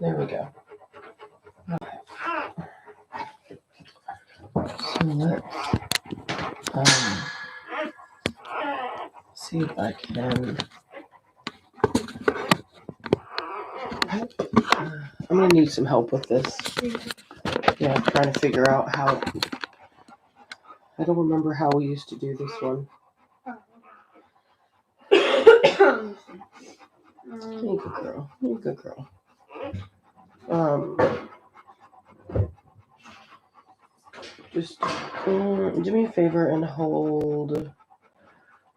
There we go. So let's see if I can. I'm gonna need some help with this. Yeah, I'm trying to figure out how. I don't remember how we used to do this one. You're a good girl. You're a good girl. Just do me a favor and hold.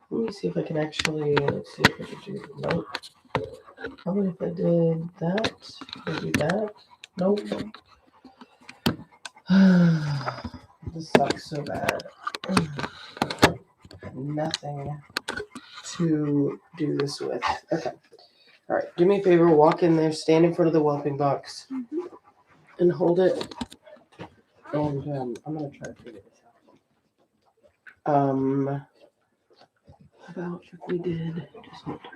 Let me see if I can actually. Let's see if I can do. Nope. Probably if I did that. If I do that. Nope. This sucks so bad. Nothing to do this with. Okay. All right. Do me a favor. Walk in there. Stand in front of the whelping box. And hold it. And I'm gonna try to figure this out. How about if we did just hold her.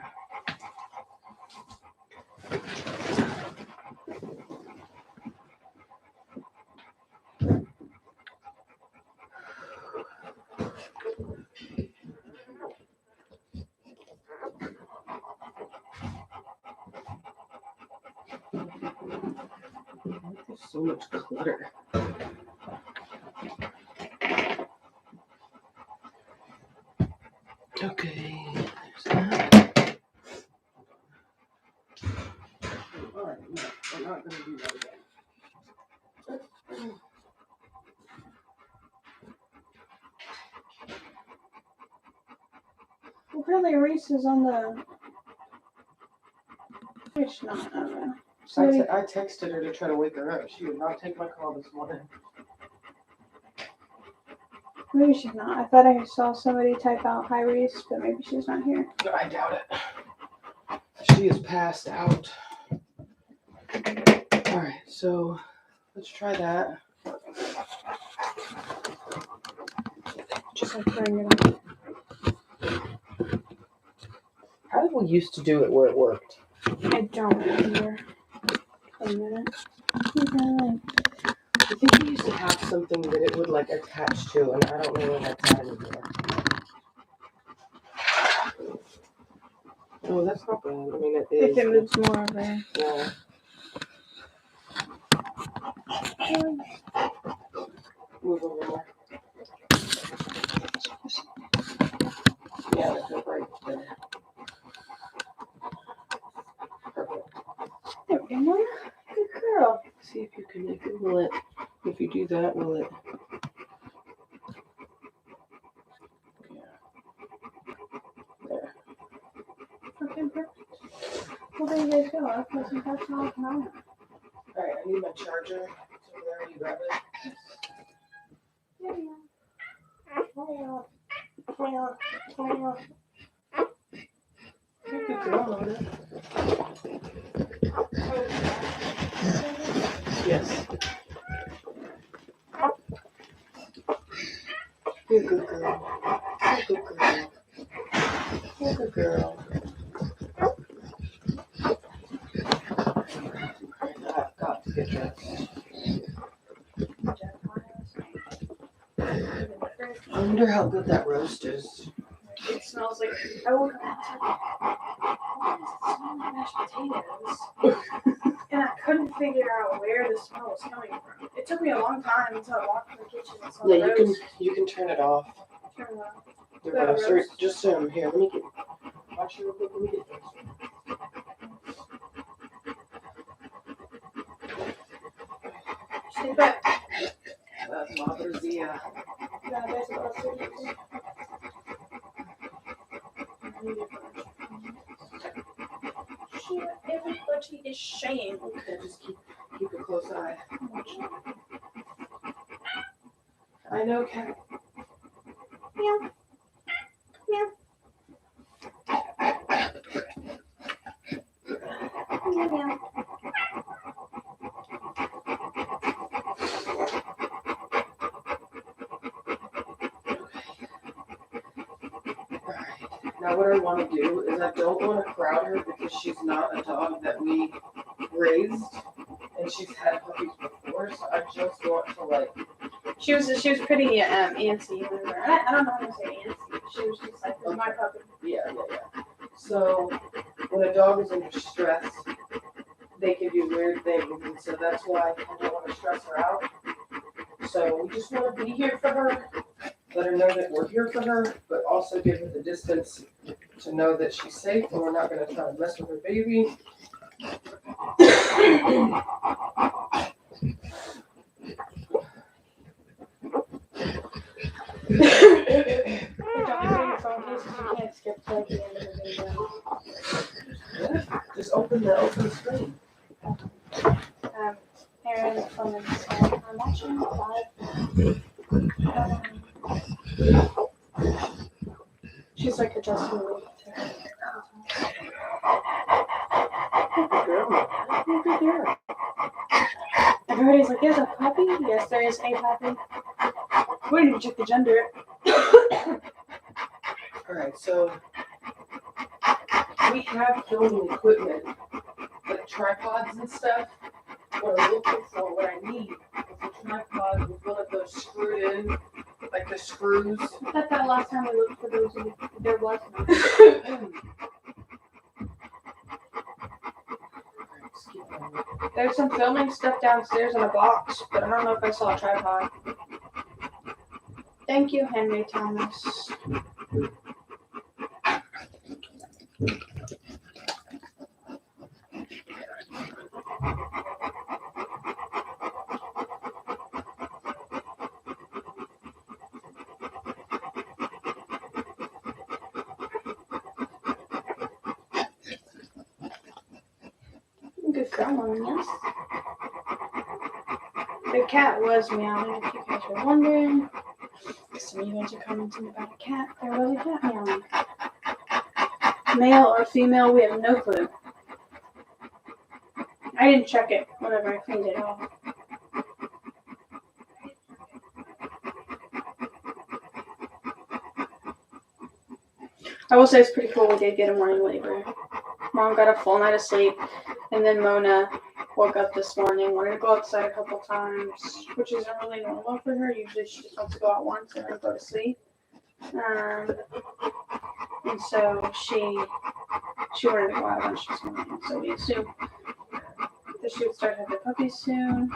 There's so much clutter. Okay, there's that. Alright, no, we're not going to do that again. Well, apparently Reese is on the fish not. I don't know. I texted her to try to wake her up. She would not take my call this morning. Maybe she's not. I thought I saw somebody type out hi Reese, but maybe she's not here. I doubt it. She is passed out. Alright, so let's try that. Just like turning it on. How did we used to do it where it worked? I don't remember. A minute. I think we used to have something that it would like attach to, and I don't know where that's at anymore. Oh, that's not bad. I mean, it is. If it moves more over. Yeah. Move over there. Yeah, that's right there. Perfect. There we go. Good girl. See if you can make it. Will it? If you do that, will it? Yeah. There. Okay, perfect. Well, there you guys go. I'll put some personal on. All right, I need my charger. It's over there. You grab it. You're a good girl, Loda. Yes. You're a good girl. You're a good girl. You're a good girl. I've got to get dressed. I wonder how good that roast is. It smells like. I woke up and I was like, what is the smell of mashed potatoes? And I couldn't figure out where the smell was coming from. It took me a long time until I walked in the kitchen and saw Yeah, the roast. you can turn it off. Turn it off. The roast. Or just here. Let me get. Watch your real quick. Let me get this. Stay back. That's Mother's Yeah, there's a lot of everybody is saying. Okay, just keep a close eye. I know, Cat. Meow. Meow. Meow, meow. Now what I want to do is I don't want to crowd her because she's not a dog that we raised. and she's had puppies before, so I just want to like. She was pretty antsy. I don't know how to say antsy. She was just like, "This is my puppy." Yeah. So when a dog is under stress, they can do weird things, and so that's why I don't want to stress her out. So we just want to be here for her, let her know that we're here for her, but also give her the distance to know that she's safe and we're not going to try to mess with her baby. You can't skip to like the end of the video. Yeah, just open the screen. Aaron from I'm watching live. She's like adjusting the weight to her. Good girl. Everybody's like, "There's a puppy?" Yes, there is a puppy. We didn't even check the gender. Alright, so we have filming equipment, like tripods and stuff. What I'm looking for, what I need, is a tripod with one of those screwed in, like the screws. I thought that last time we looked for those, there was none. There's some filming stuff downstairs in a box, but I don't know if I saw a tripod. Thank you, Henry Thomas. Good girl, Mom, yes. The cat was meowing, if you guys were wondering. Some of you guys are commenting about a cat. There was a cat meowing. Male or female, we have no clue. I didn't check it whenever I cleaned it off. I will say it's pretty cool we did get a morning labor. Mom got a full night of sleep, and then Mona woke up this morning, wanted to go outside a couple times, which isn't really normal for her. Usually she just wants to go out once and then go to sleep. And so she wanted to go out a bunch this morning. So we assumed that she would start having puppies soon.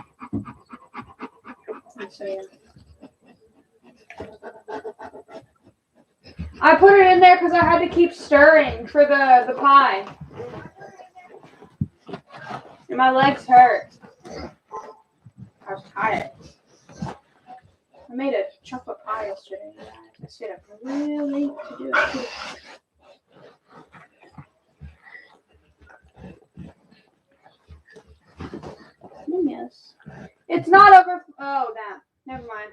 And so yeah. I put it in there because I had to keep stirring for the pie. And my legs hurt. I was tired. I made a chocolate pie yesterday. I stayed up really late to do it. Yes. It's not over. Oh, damn. Never mind.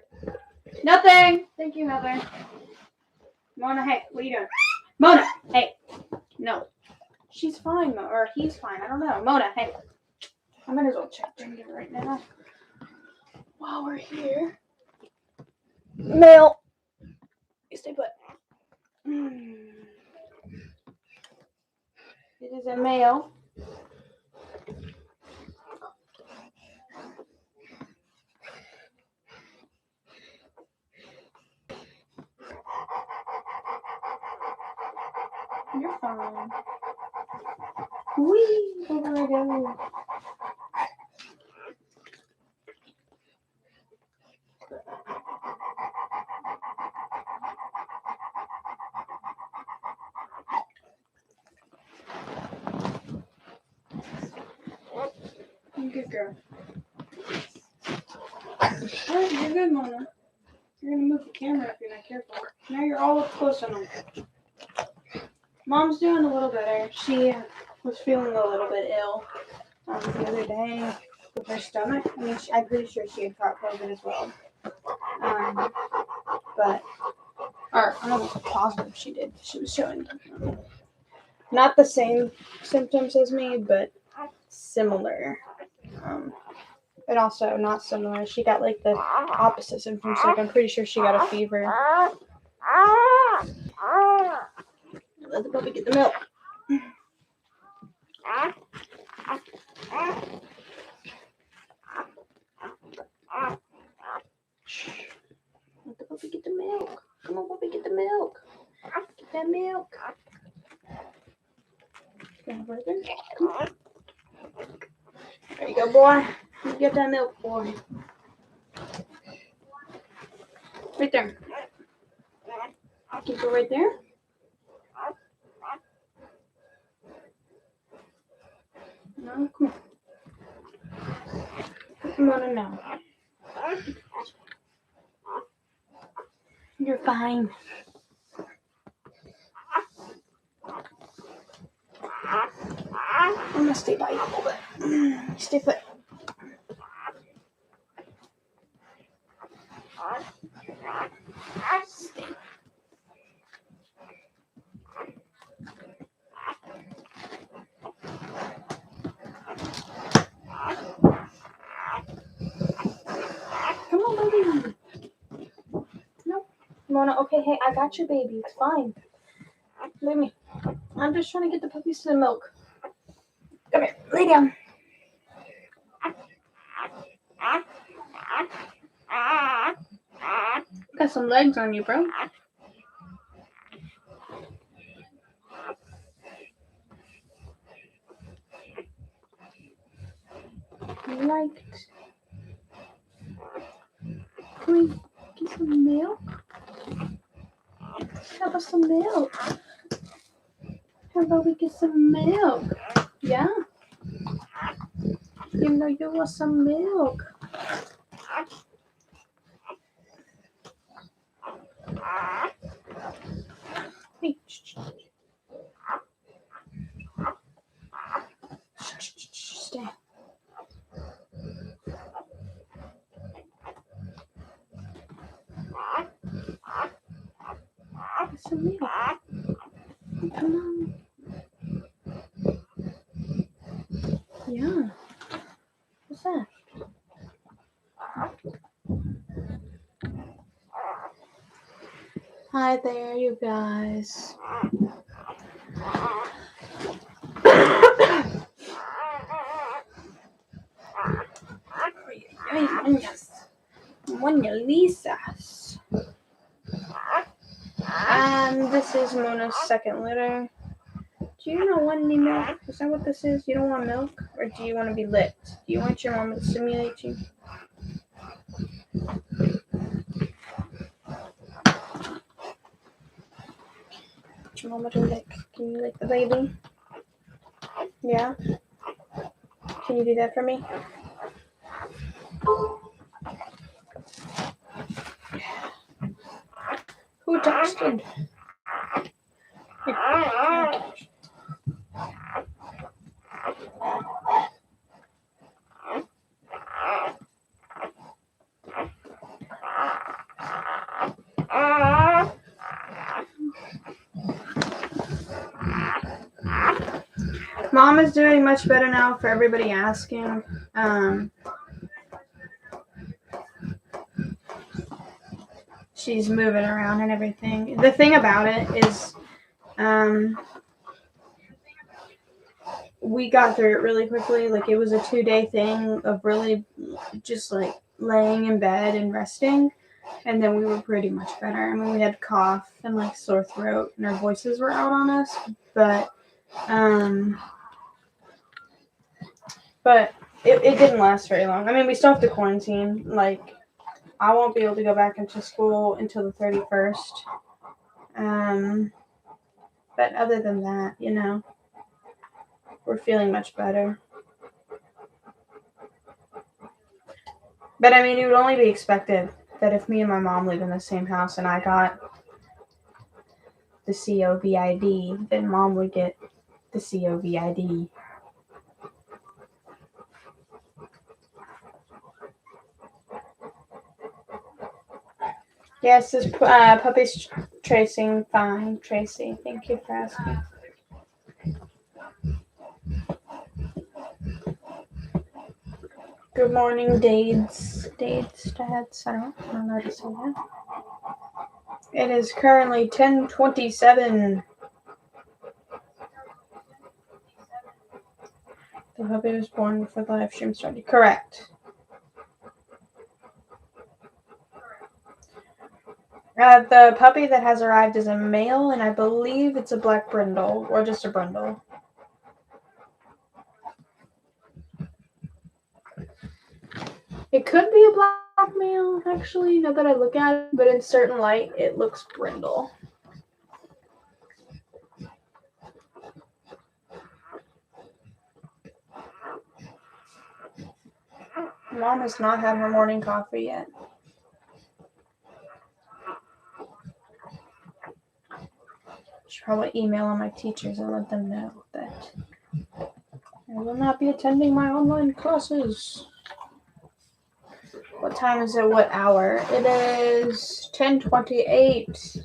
Nothing. Thank you, Heather. Mona, hey, what are you doing? Mona, hey. No. She's fine, or he's fine. I don't know. Mona, hey. I might as well check gender right now. While we're here. Male. Stay put. It is a male. You're fine. Whee! Over I go. Good girl. Alright, you're good, Mona. You're gonna move the camera if you're not careful. Now you're all up close on them. Mom's doing a little better. She was feeling a little bit ill the other day with her stomach. I mean, I'm pretty sure she had caught COVID as well. Or I'm almost positive she did. She was showing not the same symptoms as me, but similar. But also not similar. She got like the opposite symptoms. Like I'm pretty sure she got a fever. Let the puppy get the milk. that milk. Come on. There you go, boy. You get that milk, boy. Right there. Keep it right there. No, come on. Come on now. You're fine. I'm gonna stay by you a little bit. Stay put. Stay. Come on, baby. Nope. Mona, okay, hey, I got you, baby. It's fine. Look at me. I'm just trying to get the puppies to the milk. Come here. Lay down. Got some legs on you, bro. Liked. Can we get some milk? How about some milk? How about we get some milk? Yeah? You know you want some milk. Hey, stay. Get some milk. Come on. Yeah. What's that? Hi there, you guys. Lisas. This is Mona's second litter. Do you not want any milk? Is that what this is? You don't want milk? Or do you want to be licked? Do you want your mama to stimulate you? Your mama to lick. Can you lick the baby? Yeah? Can you do that for me? Who texted? Mom is doing much better now for everybody asking. She's moving around and everything. The thing about it is, we got through it really quickly. Like, it was a 2-day thing of really just like laying in bed and resting. And then we were pretty much better. I mean, we had cough and like sore throat and our voices were out on us. But it didn't last very long. I mean, we still have to quarantine. Like, I won't be able to go back into school until the 31st. But other than that, you know, we're feeling much better. But I mean, it would only be expected that if me and my mom live in the same house and I got the COVID, then mom would get the COVID. Yes, this puppy's tracing fine, Tracy. Thank you for asking. Good morning, Dads. I don't know how to say that. It is currently 10:27. The puppy was born before the live stream started. Correct. The puppy that has arrived is a male, and I believe it's a black brindle, or just a brindle. It could be a black male, actually, now that I look at it, but in certain light, it looks brindle. Mom has not had her morning coffee yet. Should probably email on my teachers and let them know that I will not be attending my online classes. What time is it? What hour? It is 10:28.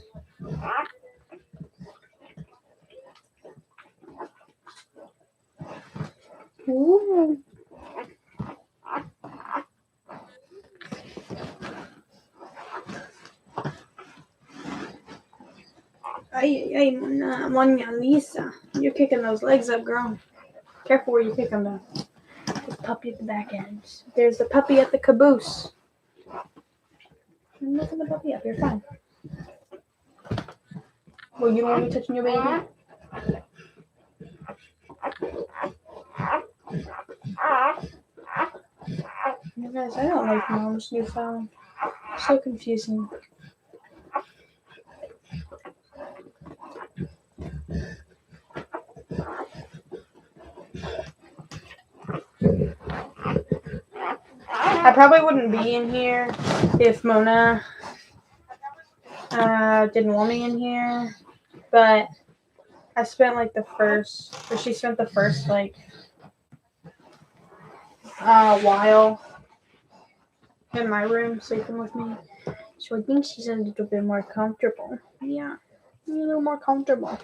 Ooh. Ay, Mona Lisa. You're kicking those legs up, girl. Careful where you kick them, though. There's a puppy at the back end. There's the puppy at the caboose. I'm lifting the puppy up. You're fine. Well, you don't want me touching your baby? You guys, I don't like Mom's new phone. So confusing. I probably wouldn't be in here if Mona didn't want me in here, but I spent like she spent the first like while in my room sleeping with me, so I think she's a little bit more comfortable. Yeah, a little more comfortable.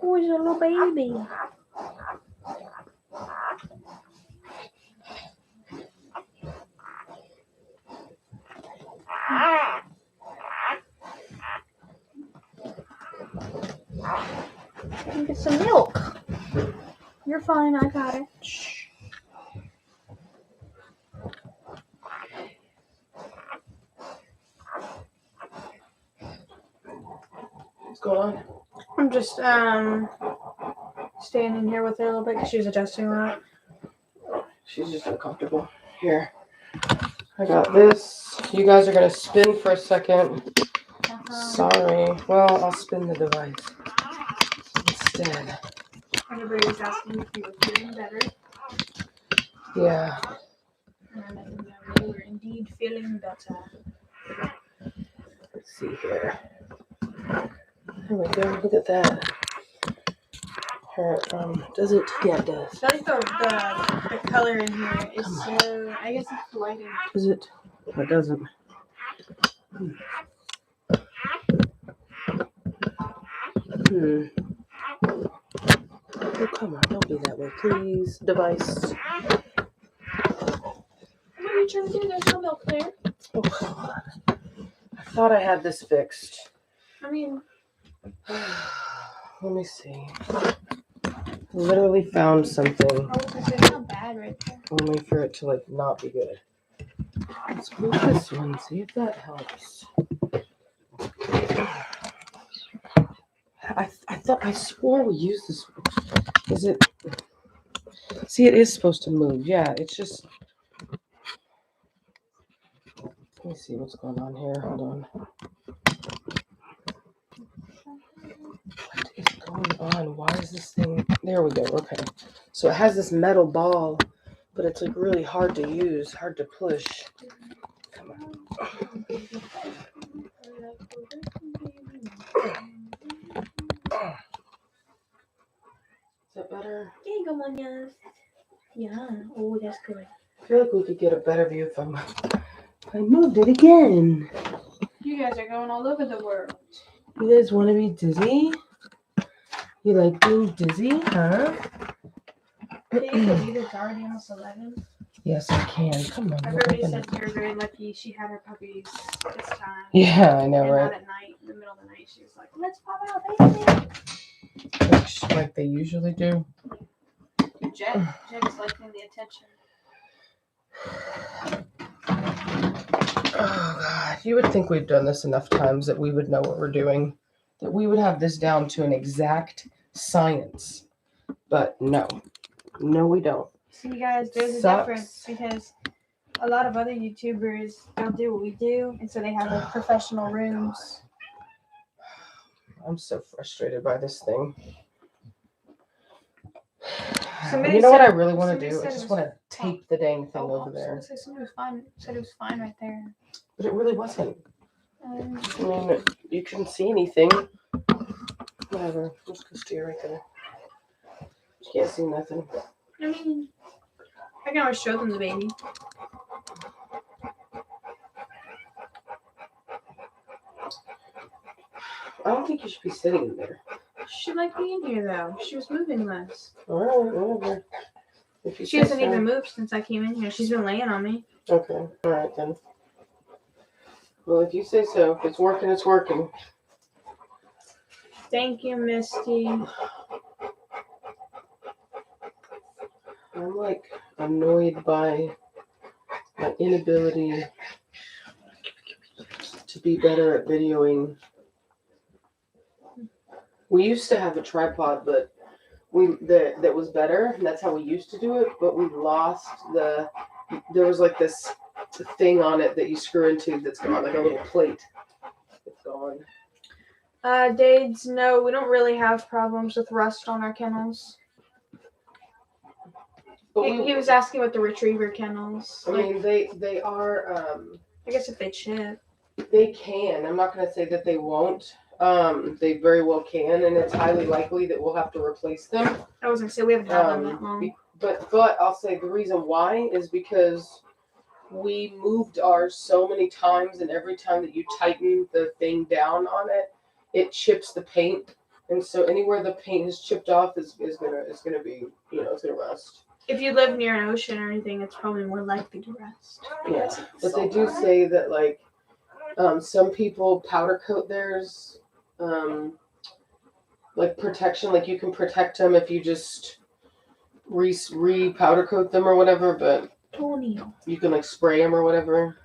Oh, he's a little baby. Get some milk. You're fine, I got it. Shh. What's going on? I'm just staying in here with her a little bit because she's adjusting a lot. She's just uncomfortable. Here. I got this. You guys are going to spin for a second. Sorry. Well, I'll spin the device instead. Everybody was asking if you were feeling better. Yeah. And I let them know they were indeed feeling better. Let's see here. There we go. Look at that. Her, does it? Yeah, it does. I like the color in here is so, I guess it's lighting. Is it? No, it doesn't. Oh, come on. Don't be that way, please. Device. What are you trying to do? There's no milk there. Oh, come on. I thought I had this fixed. I mean, let me see. Literally found something. I was gonna say, it's not bad right there. Only for it to like not be good. Let's move this one, see if that helps. I swore we used this one. Is it? See, it is supposed to move. Yeah, it's just. Let me see what's going on here. Hold on. What is going on? Why is this thing? There we go. Okay. So it has this metal ball, but it's like really hard to use, hard to push. Come on. Is that better? There you go, Mona. Yeah. Oh, that's good. I feel like we could get a better view if I moved it again. You guys are going all over the world. You guys want to be dizzy? You like being dizzy, huh? Can you believe it's already almost 11? Yes, I can. Come on. Everybody said you're very lucky she had her puppies this time. Yeah, I know, and right? not at night, in the middle of the night. She was like, let's pop out, baby. Like they usually do. Jet is liking the attention. Oh God, you would think we've done this enough times that we would know what we're doing, that we would have this down to an exact science. But no, we don't. See, guys, there's a Sucks. difference because a lot of other YouTubers don't do what we do, and so they have like professional rooms. I'm so frustrated by this thing. Somebody You know what I said- really want to somebody do? I said it just was- want to tape the dang thing over I was there. gonna say somebody was fine. Said it was fine right there. But it really wasn't. I Um, mean, you couldn't see anything. Whatever. Just go steer right there. You can't see nothing. I mean, I can always show them the baby. I don't think you should be sitting in there. She liked being here though. She was moving less. Alright, whatever. If you She say hasn't so. even moved since I came in here. She's been laying on me. Okay, alright then. Well, if you say so. If it's working, it's working. Thank you, Misty. I'm like annoyed by my inability to be better at videoing. We used to have a tripod, but that was better, and that's how we used to do it. But we lost there was like this thing on it that you screw into that's gone, like a little plate. It's gone. Dades, no, we don't really have problems with rust on our kennels. But He was asking about the retriever kennels. I Like, mean, they are. I guess if they chip. They can. I'm not going to say that they won't. They very well can, and it's highly likely that we'll have to replace them. I was gonna say we haven't had them that long. But I'll say the reason why is because we moved ours so many times, and every time that you tighten the thing down on it, it chips the paint, and so anywhere the paint is chipped off is gonna be, it's gonna rust. If you live near an ocean or anything, it's probably more likely to rust. Yeah, but they do say that like some people powder coat theirs, like protection, like you can protect them if you just re-powder coat them or whatever, but you can like spray them or whatever.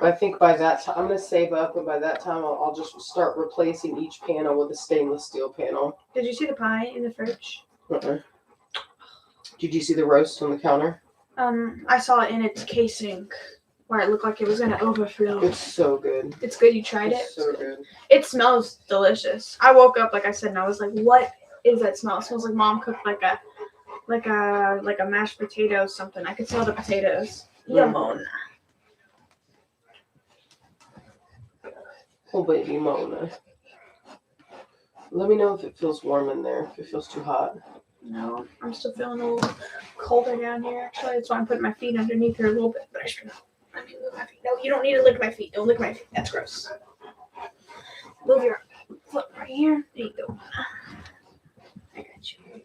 I think by that time, I'm going to save up, and by that time I'll just start replacing each panel with a stainless steel panel. Did you see the pie in the fridge? Uh-uh. Did you see the roast on the counter? I saw it in its casing where it looked like it was gonna overflow. It's so good. It's good. You tried it? It's so good. It smells delicious. I woke up, like I said, and I was like, "What is that smell?" It smells like Mom cooked like a mashed potato something. I could smell the potatoes. Yumon. Oh, baby Mona. Let me know if it feels warm in there, if it feels too hot. No, I'm still feeling a little colder down here. Actually, that's why I'm putting my feet underneath here a little bit. But I should let me move my feet. No, you don't need to lick my feet. Don't lick my feet. That's gross. Move your foot right here. There you go. I got you.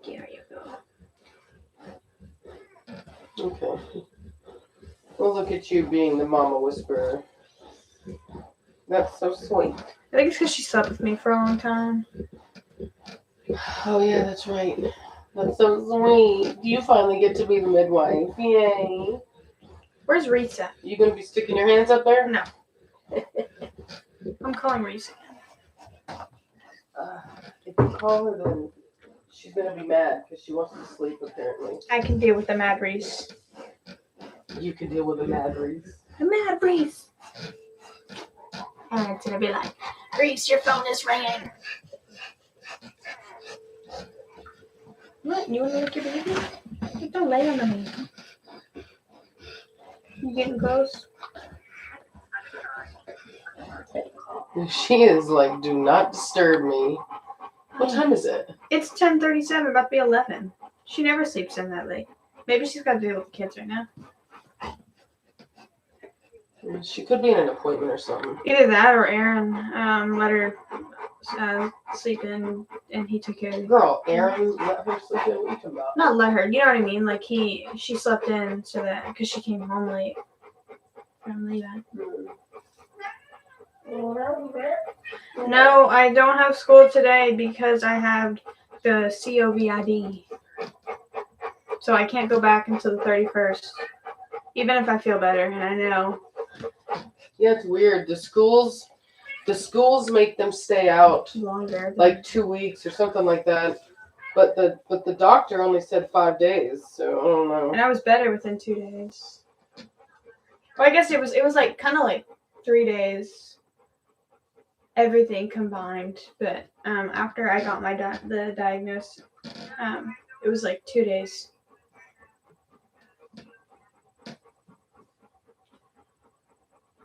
There you go. Okay. Well, look at you being the mama whisperer. That's so sweet. I think it's because she slept with me for a long time. Oh, yeah, that's right. That's so sweet. You finally get to be the midwife. Yay. Where's Rita? You gonna be sticking your hands up there? No. I'm calling Rita. If you call her, then she's gonna be mad because she wants to sleep, apparently. I can deal with the Mad Reese. You can deal with a mad Reese. The Mad Reese. And it's gonna be like, Reese, your phone is ringing. What? You wanna lick your baby? Don't lay on me. You getting close? She is like, do not disturb me. What time is it? It's 10:37, about to be 11. She never sleeps in that late. Maybe she's got to deal with the kids right now. She could be in an appointment or something. Either that or Aaron let her sleep in, and he took care of her. Girl, Aaron let her sleep in. What are you talking about? Not let her, you know what I mean? Like she slept in so that because she came home late from leaving. No, I don't have school today because I have the COVID. So I can't go back until the 31st. Even if I feel better, and I know. Yeah, it's weird. The schools make them stay out Longer. like 2 weeks or something like that. But the doctor only said 5 days, so I don't know. And I was better within 2 days. Well, I guess it was like kind of like 3 days. Everything combined, but after I got my the diagnosis, it was like 2 days.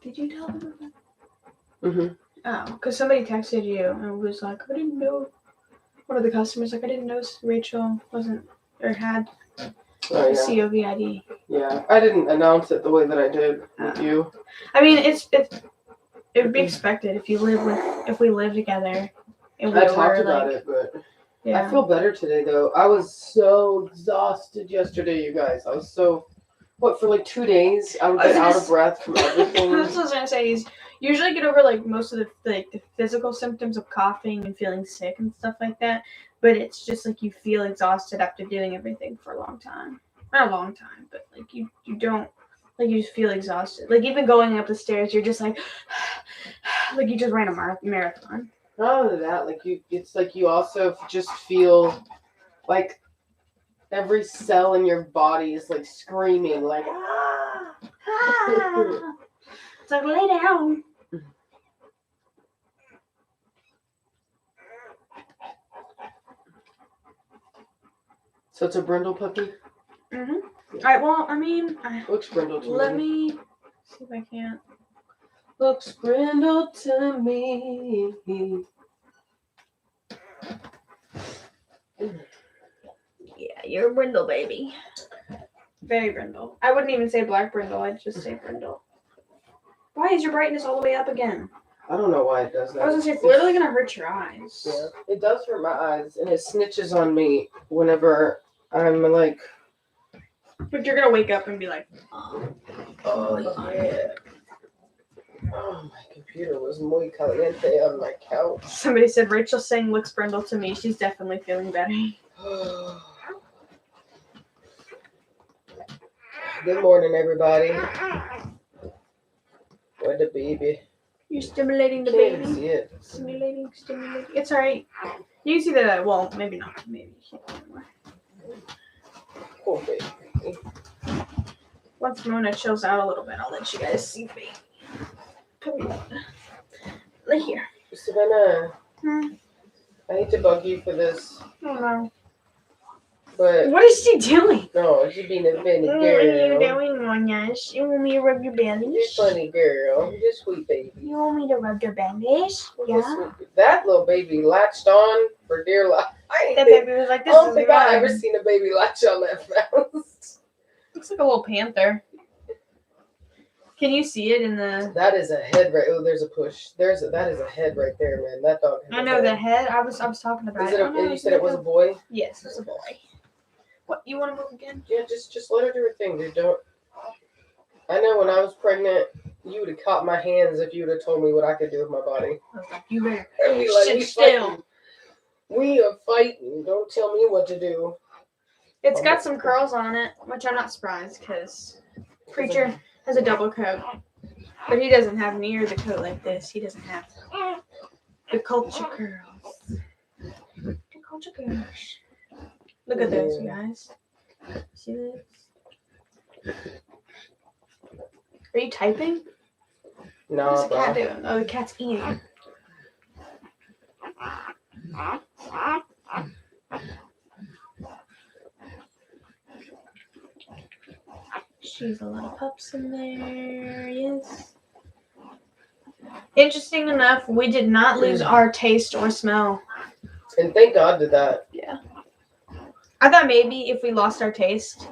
Did you tell them about that? Mhm. Oh, because somebody texted you and was like, I didn't know. One of the customers like, I didn't know Rachel wasn't or had Oh yeah. COVID. Yeah, I didn't announce it the way that I did with you. I mean, it would be expected if we live together. And I talked about it, but yeah. I feel better today though. I was so exhausted yesterday, you guys. I was so for like 2 days I would get out of breath from everything. That's what I was gonna say. Is usually get over like most of the physical symptoms of coughing and feeling sick and stuff like that, but it's just like you feel exhausted after doing everything for a long time. Not a long time, but like you don't like you just feel exhausted. Like even going up the stairs, you're just like you just ran a marathon. Not only that, it's like you also just feel like every cell in your body is like screaming, like ah, ah. It's like lay down. So it's a brindle puppy? Mhm. Alright, well, I mean, looks brindle to me. Let me see if I can't. Looks brindle to me. Yeah, you're a brindle baby. Very brindle. I wouldn't even say black brindle. I'd just say brindle. Why is your brightness all the way up again? I don't know why it does that. I was gonna say it's literally gonna hurt your eyes. Yeah, it does hurt my eyes, and it snitches on me whenever I'm like. But you're gonna wake up and be like, oh yeah. Oh, my computer was muy caliente on my couch. Somebody said Rachel saying looks brindle to me. She's definitely feeling better. Good morning, everybody. Where the baby? You're stimulating the Can't baby. see it. Stimulating. It's alright. You can see the well, maybe not. Maybe. Poor baby. Once Mona chills out a little bit, I'll let you guys see baby. Come here. Lay here. Savannah, I hate to bug you for this, Oh no. but What is she doing? no, she's being a funny What are you girl. doing, Monash? You want me to rub your belly? You're a funny girl. You're a sweet baby. You want me to rub your bellies? Yeah. That little baby latched on for dear life. That baby was like, I this don't is think mine. I've ever seen a baby latch on that fast. Looks like a little panther. Can you see it in the... That is a head right. Oh, there's a push. That is a head right there, man. That dog. I know the head. I was talking about Is it. it you said it was a boy? Yes, it's a boy. What, you want to move again? Yeah, just let her do her thing, dude. Don't. I know when I was pregnant, you would have caught my hands if you would have told me what I could do with my body. I was like, you better Sit still. We are fighting. Don't tell me what to do. It's got some curls on it, which I'm not surprised because Preacher has a double coat. But he doesn't have near the coat like this. He doesn't have the culture curls. The culture curls. Look at those, you guys. See this? Are you typing? No, What's the bro. cat doing? Oh, the cat's eating. She's a lot of pups in there. Yes. Interesting enough, we did not lose our taste or smell. And thank God to that. Yeah. I thought maybe if we lost our taste.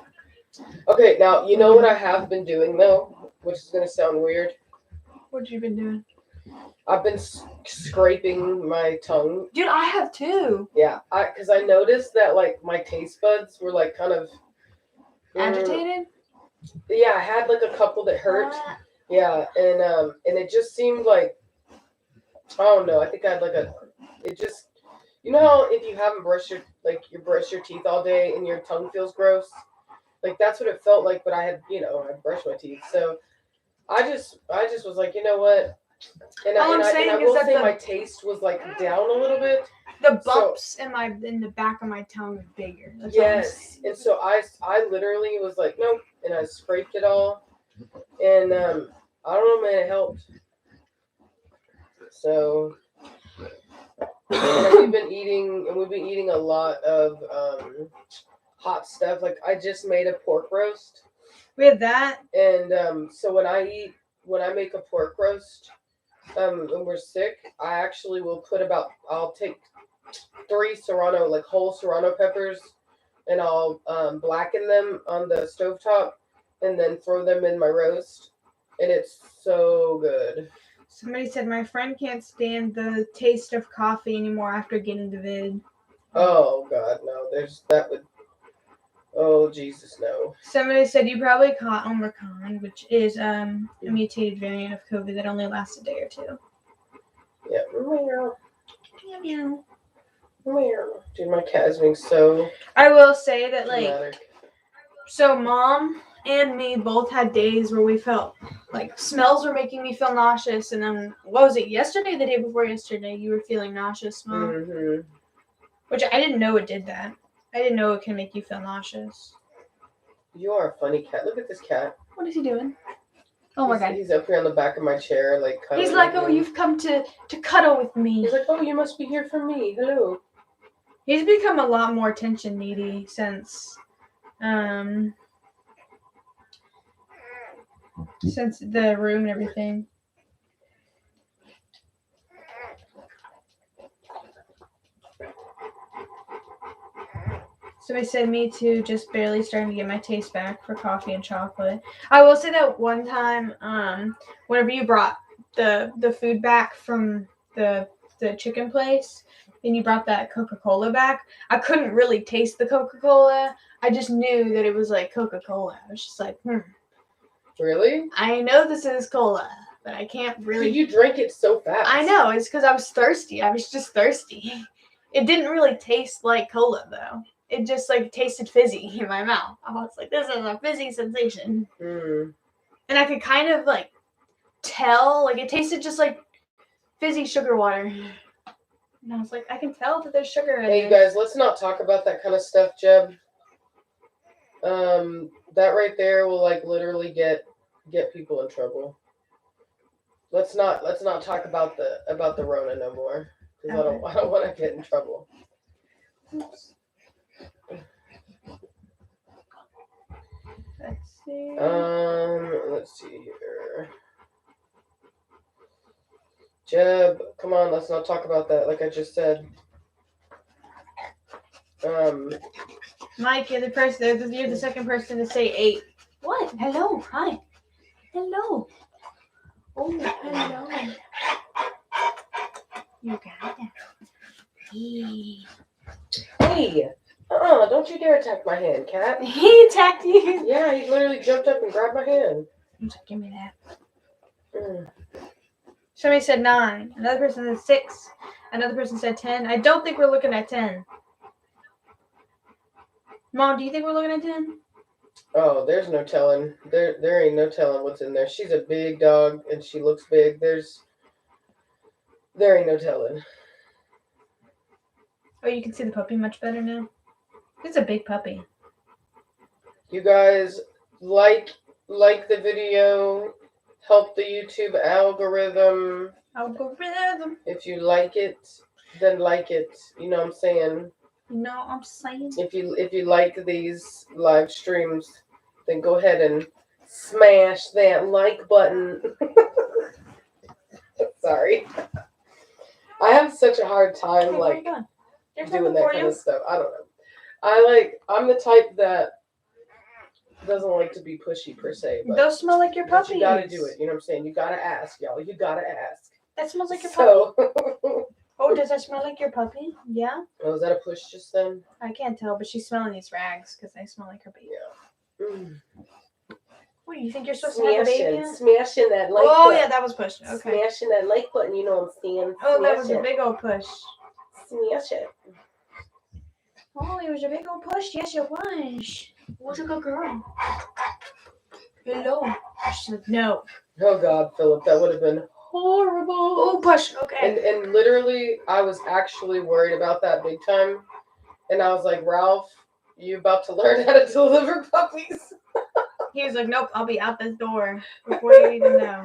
Okay, now, you know what I have been doing, though? Which is going to sound weird. What you been doing? I've been scraping my tongue. Dude, I have too. Yeah, because I noticed that, like, my taste buds were, like, kind of... Agitated? Yeah, I had, like, a couple that hurt. Yeah, and it just seemed like... I don't know, I think I had, like, it just... You know how if you haven't brushed your teeth all day and your tongue feels gross? Like that's what it felt like, but I had, I brushed my teeth. So I just was like, you know what? And All I'm saying I is will that say the- my taste was like down a little bit. The So- bumps in the back of my tongue are bigger. That's all I'm Yes. saying. And so I literally was like, nope, and I scraped it all. And I don't know, man, it helped. So and we've been eating a lot of hot stuff. Like I just made a pork roast. We have that. And so when I make a pork roast, when we're sick, I actually will I'll take 3 serrano, like whole serrano peppers, and I'll blacken them on the stovetop and then throw them in my roast. And it's so good. Somebody said my friend can't stand the taste of coffee anymore after getting the vid. Oh God, no. Oh Jesus, no. Somebody said you probably caught Omicron, which is a mutated variant of COVID that only lasts a day or two. Yeah. Meow. Dude, my cat is being so I will say that, dramatic. so Mom and me both had days where we felt like smells were making me feel nauseous, and then what was it, yesterday, the day before yesterday, you were feeling nauseous, Mom? Mm-hmm. Which I didn't know it did that. I didn't know it can make you feel nauseous. You are a funny cat. Look at this cat. What is he doing? Oh my God. He's up here on the back of my chair, like cuddling. He's like, with oh, me. you've come to cuddle with me. He's like, oh, you must be here for me. Hello. He's become a lot more attention needy since the room and everything. Somebody said me too, just barely starting to get my taste back for coffee and chocolate. I will say that one time, whenever you brought the food back from the chicken place, and you brought that Coca-Cola back, I couldn't really taste the Coca-Cola. I just knew that it was like Coca-Cola. I was just like, Really? I know this is cola, but I can't really. Dude, you drank it so fast. I know, it's because I was thirsty. I was just thirsty. It didn't really taste like cola though. It just like tasted fizzy in my mouth. I was like, this is a fizzy sensation. Mm. And I could kind of like tell, like it tasted just like fizzy sugar water. And I was like, I can tell that there's sugar in Hey, it. you guys, let's not talk about that kind of stuff, Jeb. That right there will like literally get people in trouble. Let's not talk about the Rona no more, because Okay. I don't want to get in trouble. Oops. Let's see. Let's see here. Jeb, come on, let's not talk about that. Like I just said. Mike, you're the second person to say 8. What? Hello. Hi. Hello. Oh, hello. You got it. Hey, don't you dare attack my hand, cat. He attacked you. Yeah, he literally jumped up and grabbed my hand. He's like, give me that. Mm. Somebody said 9. Another person said 6. Another person said 10. I don't think we're looking at 10. Mom, do you think we're looking at 10? Oh, there's no telling. There ain't no telling what's in there. She's a big dog and she looks big. There ain't no telling. Oh, you can see the puppy much better now. It's a big puppy. You guys like the video, help the YouTube algorithm. Algorithm. If you like it, then like it. You know what I'm saying? You know what I'm saying? If you like these live streams, then go ahead and smash that like button. Sorry. I have such a hard time Where are you going? There's doing nothing that for kind you. of stuff. I don't know. I'm the type that doesn't like to be pushy per se, but, Those smell like your but puppies. you gotta do it. You know what I'm saying? You gotta ask, y'all. You gotta ask. That smells like your puppy. So, Oh, does that smell like your puppy? Yeah. was that a push just then? I can't tell, but she's smelling these rags because they smell like her baby. Mm. What do you think you're supposed to have a baby? Smashing that like Oh button. yeah, that was pushed. Okay. Smashing that like button. You know what I'm saying? Oh, that Smash was a it. big old push. Smash it. Oh, it was a big old push. Yes, it was. What's a good girl? Hello. She's like, no. Oh God, Philip, that would have been horrible. Oh, push. Okay. And literally, I was actually worried about that big time. And I was like, Ralph, you about to learn how to deliver puppies? He was like, nope, I'll be out this door before you even know.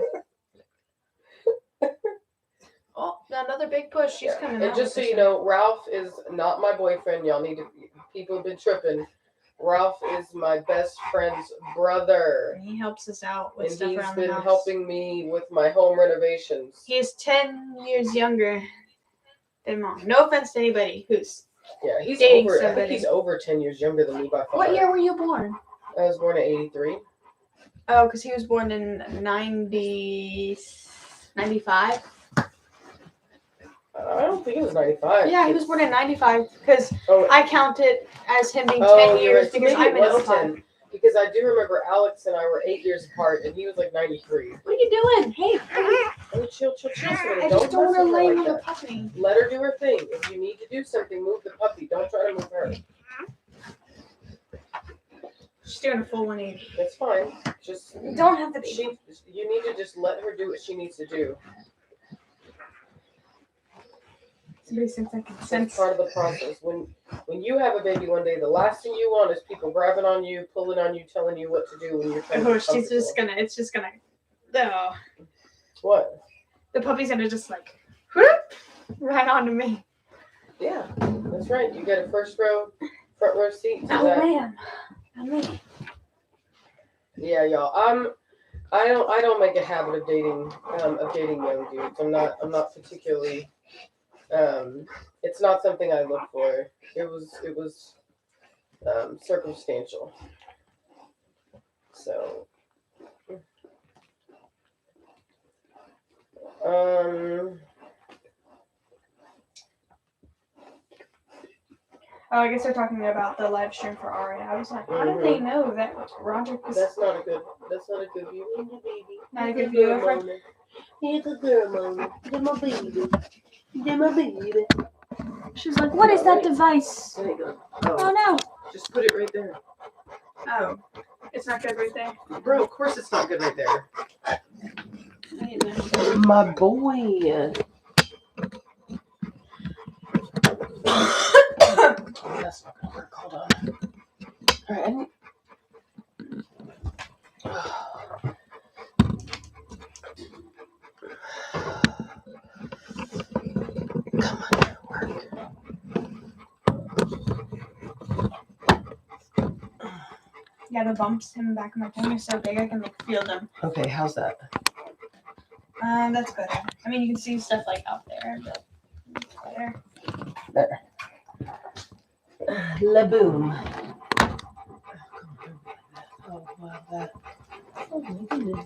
Oh, another big push. She's coming And out. just so you know, Ralph is not my boyfriend. Y'all need to, people have been tripping. Ralph is my best friend's brother. He helps us out with And stuff he's around the been house. helping me with my home renovations. He's 10 years younger than Mom. No offense to anybody who's He's dating over. I somebody. think he's over 10 years younger than me by far. What year were you born? I was born in 83. Oh, because he was born in 95? I don't think it was 95. Yeah, he was born in 95 because Oh, I count it as him being 10 you're years right. So because maybe I'm it in was 05. 10. Because I do remember Alex and I were 8 years apart, and he was like 93. What are you doing? Hey, Oh, chill. I just don't want to lay with the puppy. Let her do her thing. If you need to do something, move the puppy. Don't try to move her. She's doing a full 180. That's fine. Just You don't have to be. you need to just let her do what she needs to do. Somebody said second That's sense. part of the process. When you have a baby one day, the last thing you want is people grabbing on you, pulling on you, telling you what to do when you're trying to be She's just gonna. It's just gonna. Oh, What? the puppy's gonna just like whoop, right onto me. Yeah, that's right. You get a front row seat. To Oh that. man, not me. Yeah, y'all. I don't make a habit of dating young dudes. I'm not particularly. It's not something I look for. It was circumstantial. So. Oh, I guess they're talking about the live stream for Aria. I was like, how did they know that Roger was That's not a good view. not a good view of her? He's a girl, Mona. You're my baby. You're my baby. She's like, what is that device? There you go. Oh no. Just put it right there. Oh, it's not good right there. Bro, of course it's not good right there. My boy. That's not gonna work. Hold on. Alright, come on, work. Yeah, the bumps in the back of my tongue are so big I can like feel them. Okay, how's that? That's better. I mean, you can see stuff like out there, but it's better. There. La-boom. Oh, wow, that. Oh, my goodness.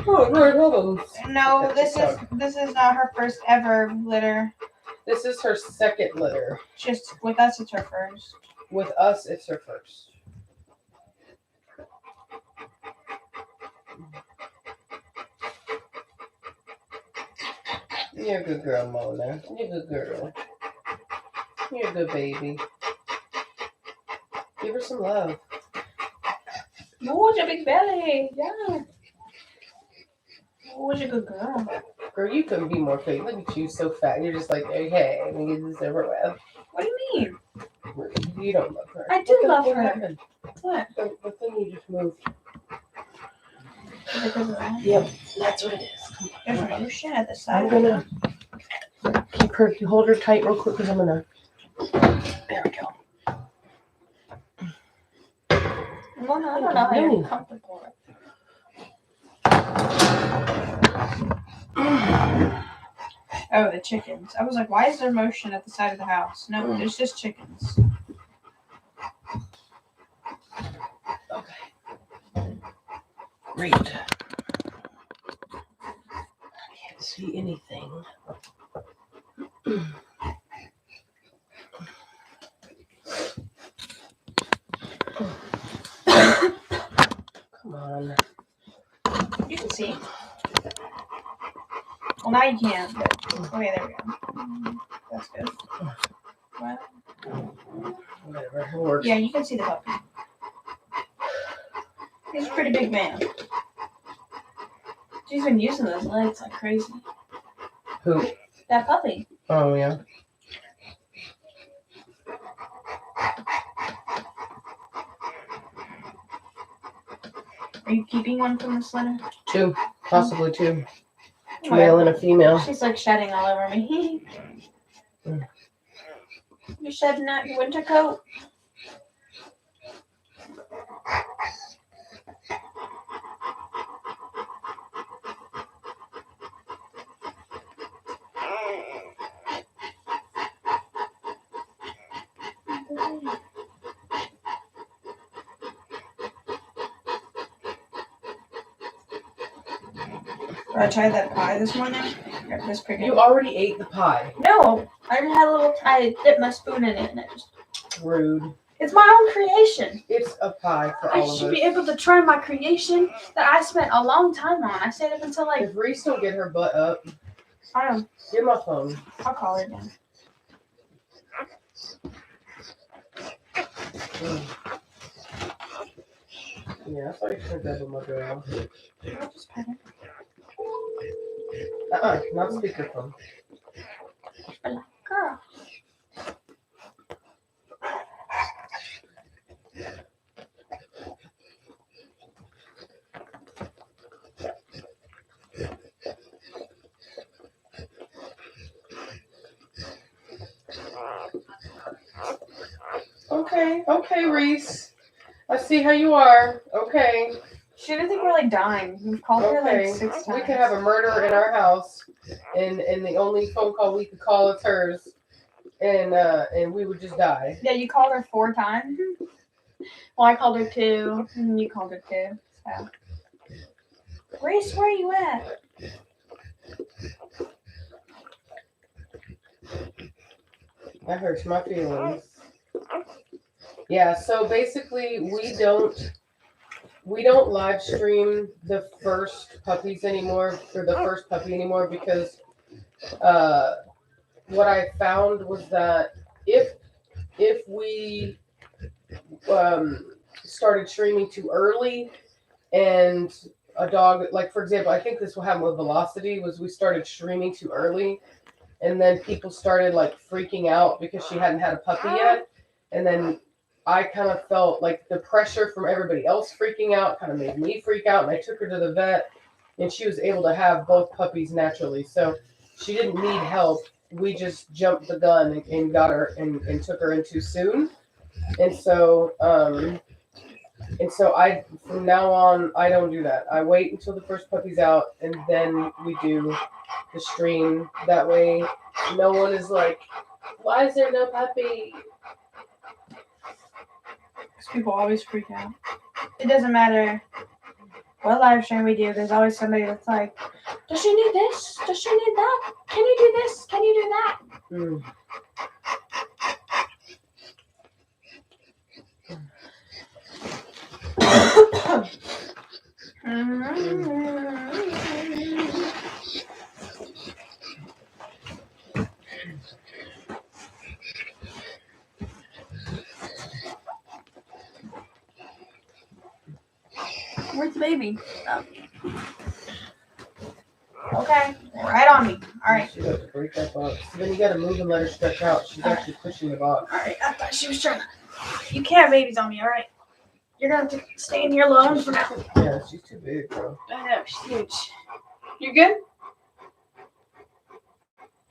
Oh, Lord, hold on. No, this is not her first ever litter. This is her second litter. Just with us, it's her first. With us, it's her first. You're a good girl, Mona. You're a good girl. You're a good baby. Give her some love. Oh, your big belly. Yeah. Oh, you're a good girl. Girl, you couldn't be more fake. Look at you, so fat. You're just like, okay, let me get this over with. What do you mean? You don't love her. I do love what her. Happened? What? The thing you just moved. Is it because of that? Yep, that's what it is. There's an ocean at the side. I'm gonna keep her, hold her tight real quick because I'm gonna. There we go. Well, no, I don't know how you're comfortable with. Oh, the chickens. I was like, why is there motion at the side of the house? No, there's just chickens. Okay. Great. I can't see anything. Come on. You can see. Well, now you can. But... Okay, there we go. That's good. Well, Whatever, it works. yeah, you can see the puppy. He's a pretty big man. She's been using those legs like crazy. Who? That puppy. Oh, yeah. Are you keeping one from this litter? 2. Possibly 2. Oh, Male and a female. she's like shedding all over me. You're shedding out your winter coat. I tried that pie this morning. It was pretty You good. already ate the pie. No, I just had a little. I dipped my spoon in it, and it just. Rude. It's my own creation. It's a pie for I all of should us. be able to try my creation that I spent a long time on. I stayed up until like. If Reese don't get her butt up, I don't know. get my phone. I'll call her again. Yeah, I thought you could have my girl. I'll just pet her. Not speakerphone. Girl. Okay, Reese. I see how you are. Okay. She didn't think we're like dying. We've called her like 6 times. We could have a murder in our house, and the only phone call we could call is hers, and we would just die. Yeah, you called her 4 times. Well, I called her 2, and you called her 2. So, Reese, where you at? That hurts my feelings. Yeah. So basically, we don't live stream the first puppies anymore, or the first puppy anymore, because what I found was that if we started streaming too early, and a dog, like for example, I think this will happen with Velocity, was we started streaming too early, and then people started like freaking out because she hadn't had a puppy yet, and then I kind of felt like the pressure from everybody else freaking out kind of made me freak out, and I took her to the vet, and she was able to have both puppies naturally, so she didn't need help. We just jumped the gun and got her and took her in too soon, and so I, from now on, I don't do that. I wait until the first puppy's out, and then we do the stream. That way, no one is like, "Why is there no puppy?" Because people always freak out. It doesn't matter what live stream we do. There's always somebody that's like, "Does she need this? Does she need that? Can you do this? Can you do that?" Where's the baby? Oh. Okay, right on me. All right. She got to break that box. So then you got to move and let her stretch out. She's actually pushing the box. All right. I thought she was trying to. You can't have babies on me. All right. You're gonna have to stay in here alone for now. Yeah, she's too big, bro. I know, she's huge. You good?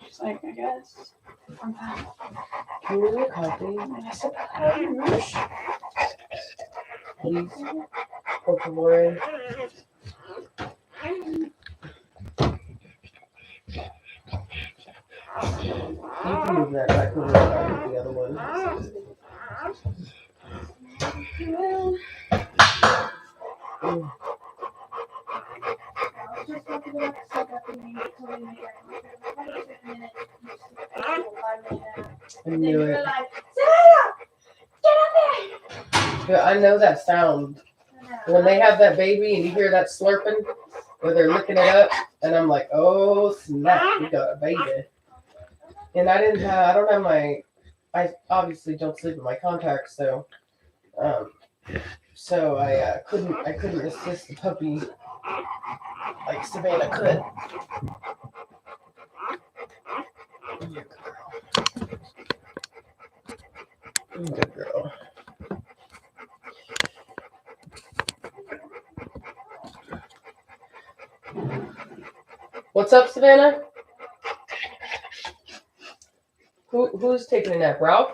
She's like, I guess. I'm fine. Can we get coffee, I suppose. please? Por favor. You can move that back over to the other one. I knew it. Yeah, I know that sound. When they have that baby and you hear that slurping, or they're licking it up, and I'm like, oh snap, we got a baby. And I don't have my, I obviously don't sleep with my contacts, so So I couldn't assist the puppy like Savannah could. Good girl. What's up, Savannah? Who's taking a nap? Ralph?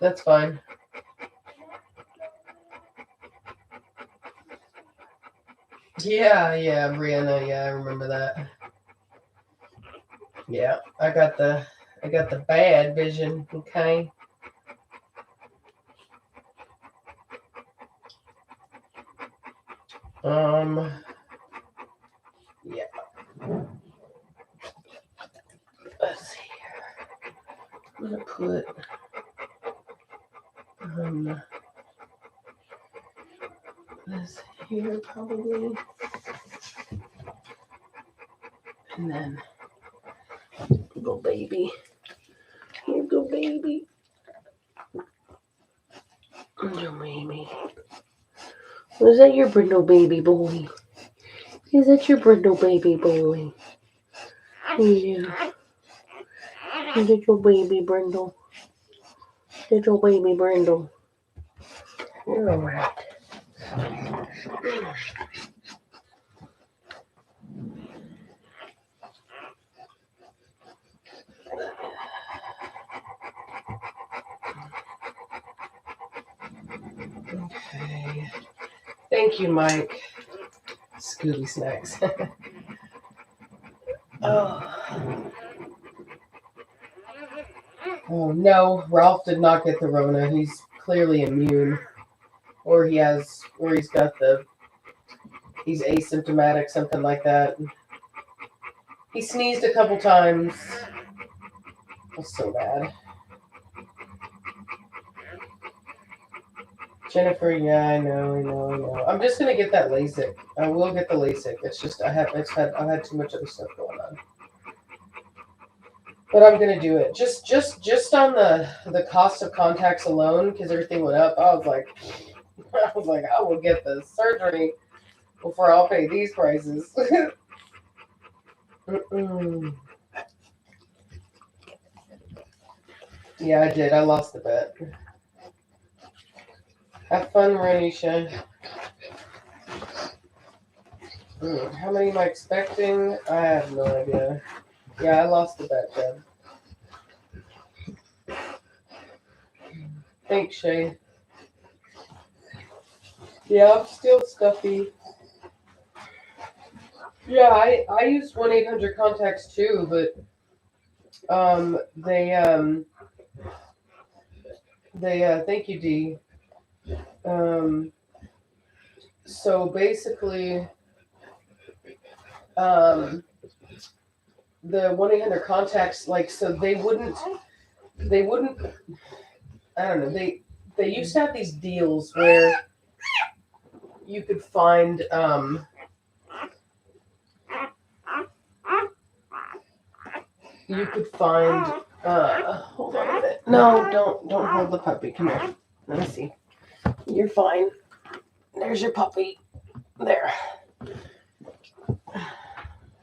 That's fine. Yeah, Brianna. Yeah, I remember that. Yeah, I got the bad vision. Okay. Yeah. Let's see here. I'm gonna put this here probably, and then go baby. Here go baby. Brindle baby. Was that your brindle baby boy? Is that your brindle baby boy? Yeah. Is it your baby brindle? Is your baby brindle? You're alright. Okay. Thank you, Mike. Scooby snacks. Oh no, Ralph did not get the Rona. He's clearly immune, or he's he's asymptomatic, something like that. He sneezed a couple times. It was so bad. Jennifer, yeah, I know. I'm just gonna get that LASIK. I will get the LASIK. It's just I've had too much other stuff going on. But I'm gonna do it. Just on the cost of contacts alone, because everything went up. I was like, I will get the surgery before I'll pay these prices. Yeah, I did. I lost the bet. Have fun, Renisha. How many am I expecting? I have no idea. Yeah, I lost the bet, Deb. Thanks, Shay. Yeah, I'm still stuffy. Yeah, I used 1-800 contacts too, but they thank you, Dee. So basically, the 1-800 contacts, like, so they wouldn't, I don't know, they used to have these deals where you could find, hold on a minute. No, don't hold the puppy. Come here. Let me see. You're fine. There's your puppy. There.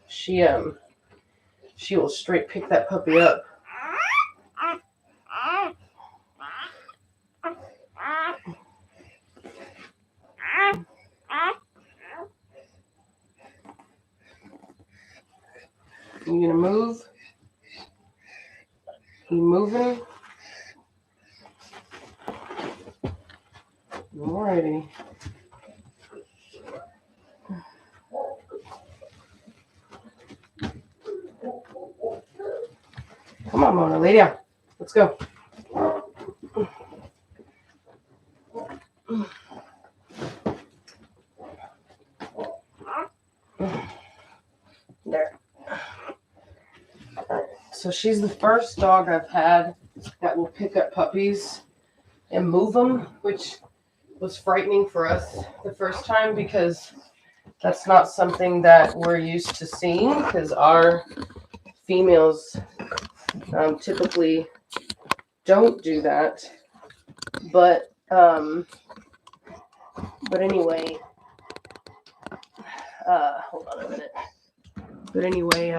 She will straight pick that puppy up. You gonna move? You moving? Alrighty. Come on, Mona, lay down. Let's go. There. So she's the first dog I've had that will pick up puppies and move them, which was frightening for us the first time because that's not something that we're used to seeing, because our females typically don't do that. But But anyway, hold on a minute. But anyway,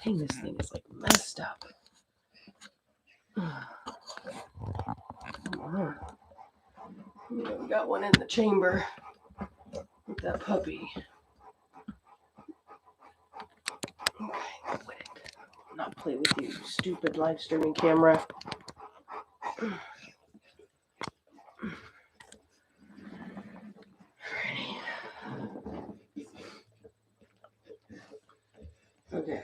dang, this thing is like messed up. Come on. We got one in the chamber with that puppy. Okay, quit it. Not play with you, stupid live streaming camera. Okay.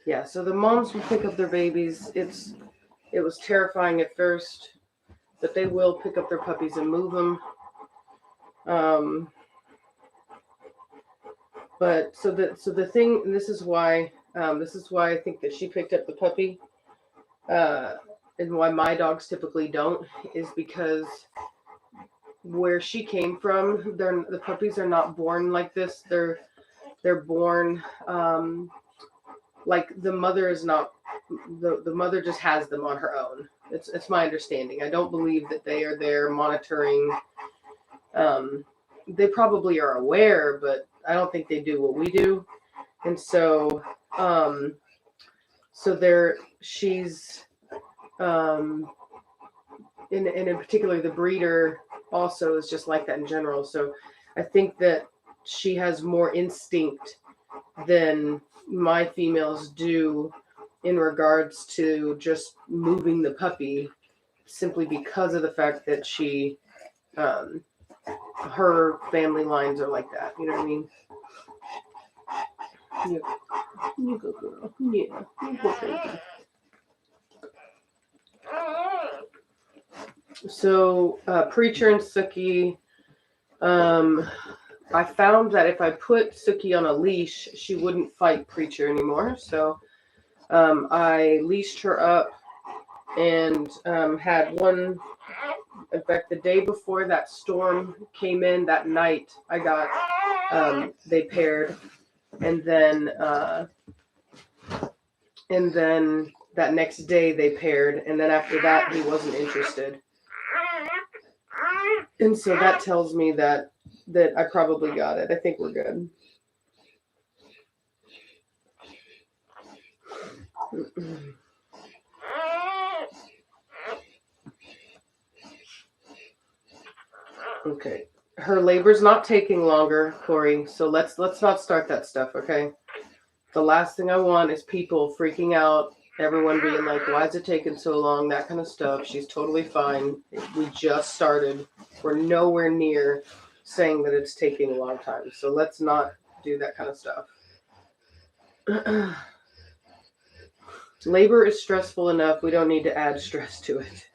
Yeah, so the moms will pick up their babies. It was terrifying at first, but they will pick up their puppies and move them. But so the thing, and this is why I think that she picked up the puppy, and why my dogs typically don't, is because where she came from, the puppies are not born like this. They're born like the mother is not. The mother just has them on her own. It's my understanding. I don't believe that they are there monitoring. They probably are aware, but I don't think they do what we do. And so, she's, and in particular, the breeder also is just like that in general. So I think that she has more instinct than my females do in regards to just moving the puppy, simply because of the fact that she, her family lines are like that. You know what I mean? Yeah. You go, girl. Yeah. You go, baby. So, Preacher and Suki, I found that if I put Suki on a leash, she wouldn't fight Preacher anymore. So, I leashed her up and had one. In fact, the day before that storm came in, that night, I got, they paired. And then that next day they paired. And then after that, he wasn't interested. And so that tells me that I probably got it. I think we're good. Okay. Her labor's not taking longer, Corey. So let's not start that stuff, okay? The last thing I want is people freaking out, everyone being like, why is it taking so long? That kind of stuff. She's totally fine. We just started. We're nowhere near saying that it's taking a long time. So let's not do that kind of stuff. Labor is stressful enough. We don't need to add stress to it.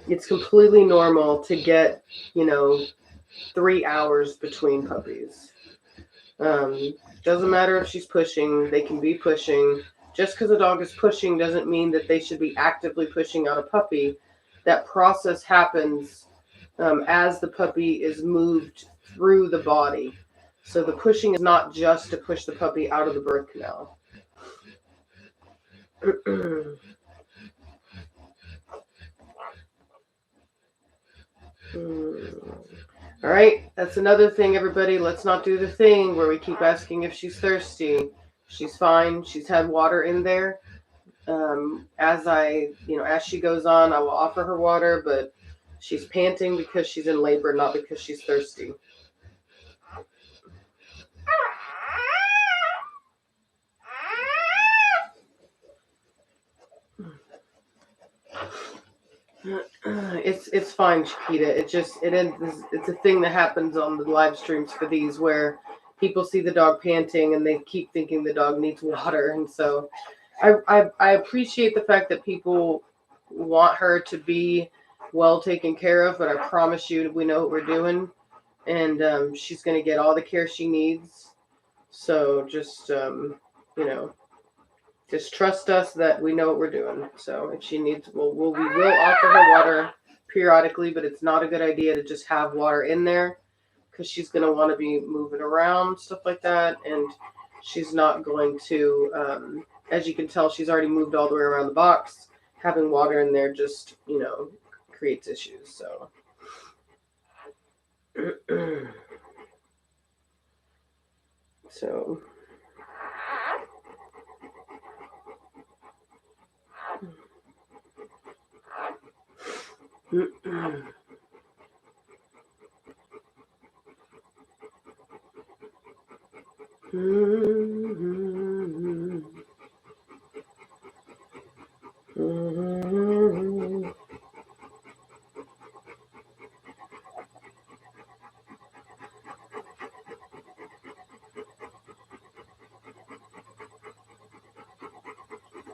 It's completely normal to get, 3 hours between puppies. Doesn't matter if she's pushing, they can be pushing. Just because a dog is pushing doesn't mean that they should be actively pushing out a puppy. That process happens as the puppy is moved through the body. So the pushing is not just to push the puppy out of the birth canal. All right, that's another thing, everybody. Let's not do the thing where we keep asking if she's thirsty. She's fine. She's had water in there. As she goes on, I will offer her water, but she's panting because she's in labor, not because she's thirsty. It's fine, Chiquita. It's a thing that happens on the live streams for these, where people see the dog panting and they keep thinking the dog needs water, and so I appreciate the fact that people want her to be well taken care of, but I promise you, we know what we're doing, and she's going to get all the care she needs. So just, just trust us that we know what we're doing. So if she needs, we will offer her water periodically, but it's not a good idea to just have water in there because she's going to want to be moving around, stuff like that. And she's not going to, as you can tell, she's already moved all the way around the box. Having water in there just, creates issues. So. So.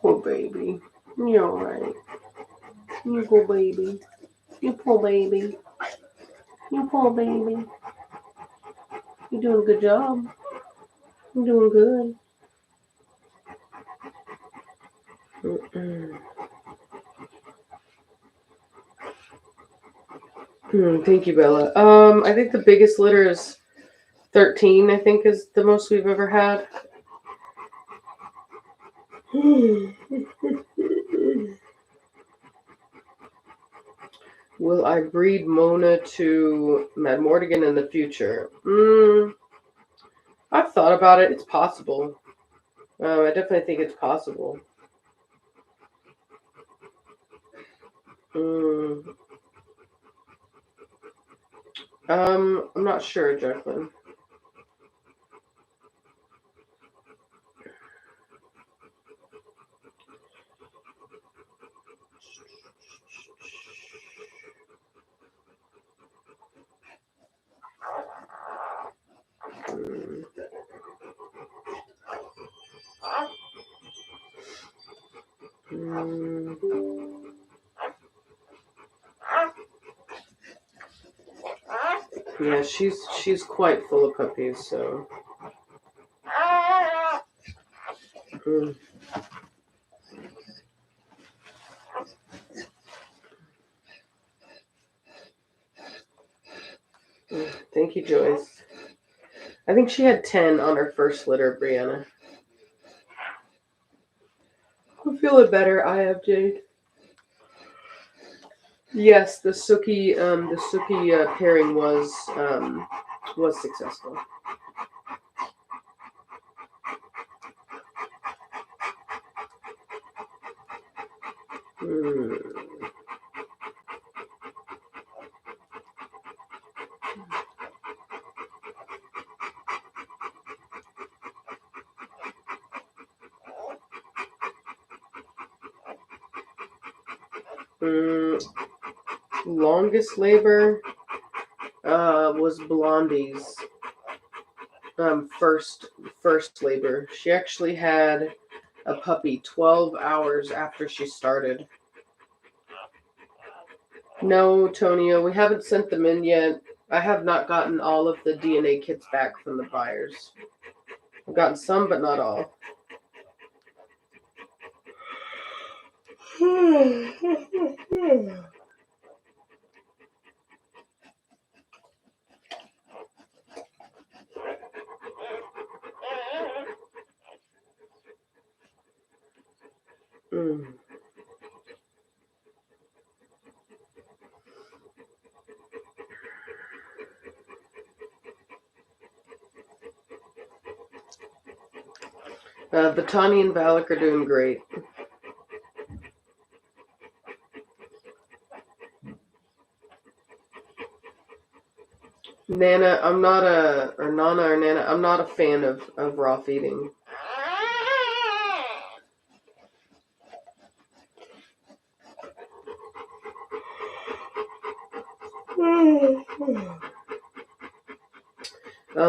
Poor baby. You're alright. You poor baby. You poor baby. You poor baby. You're doing a good job. You're doing good. Thank you, Bella. I think the biggest litter is 13, I think is the most we've ever had. Will I breed Mona to Madmortigan in the future? I've thought about it. It's possible. I definitely think it's possible. I'm not sure, Jacqueline. Yeah, she's quite full of puppies, so. Thank you, Joyce. I think she had 10 on her first litter, Brianna. I'm feeling better. I have, Jade. Yes, the Suki pairing was successful. Longest labor was Blondie's first labor. She actually had a puppy 12 hours after she started. No, Tonio, we haven't sent them in yet. I have not gotten all of the DNA kits back from the buyers. I've gotten some, but not all. Batani and Valak are doing great. Nana, I'm not a fan of raw feeding.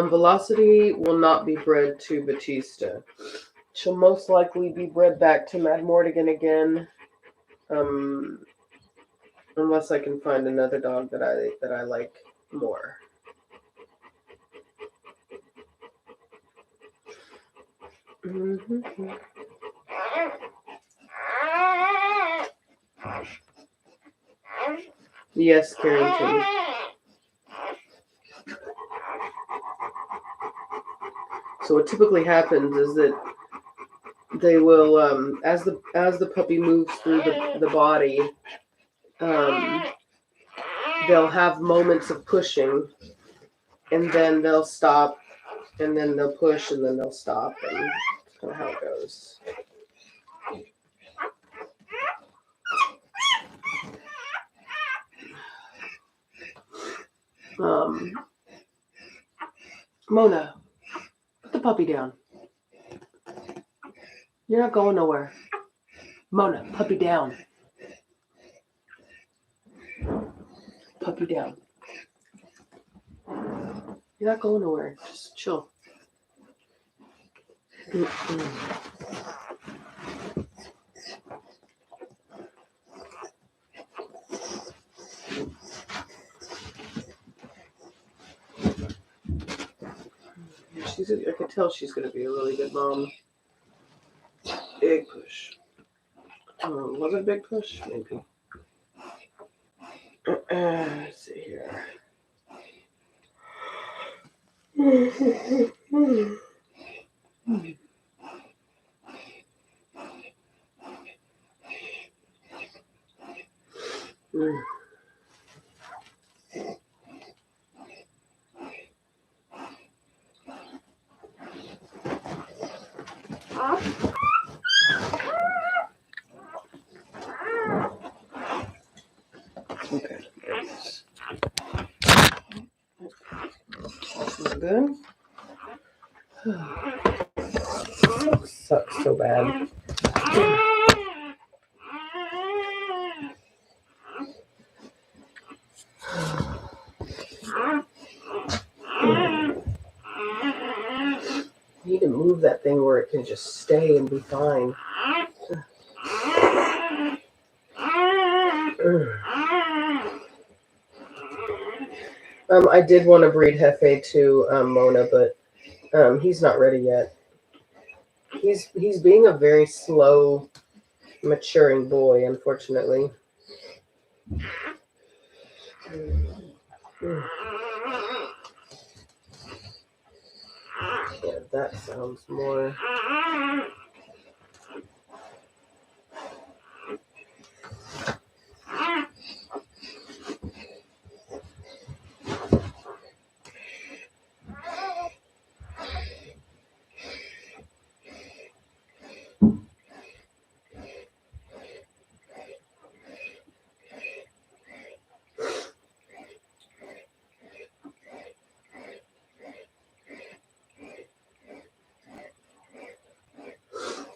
Velocity will not be bred to Batista. She'll most likely be bred back to Madmortigan again, unless I can find another dog that I like more. Mm-hmm. Yes, Carrington. So what typically happens is that they will, as the puppy moves through the body, they'll have moments of pushing, and then they'll stop, and then they'll push, and then they'll stop, and that's kind of how it goes. Mona, put the puppy down. You're not going nowhere. Mona, puppy down. Puppy down. You're not going nowhere. Just chill. I can tell she's going to be a really good mom. Big push. Was it a big push? Maybe. Let's see here. Okay. That's good. Sucks so bad. You need to move that thing where it can just stay and be fine. I did want to breed Hefe to Mona, but he's not ready yet. He's being a very slow, maturing boy, unfortunately. Yeah, that sounds more.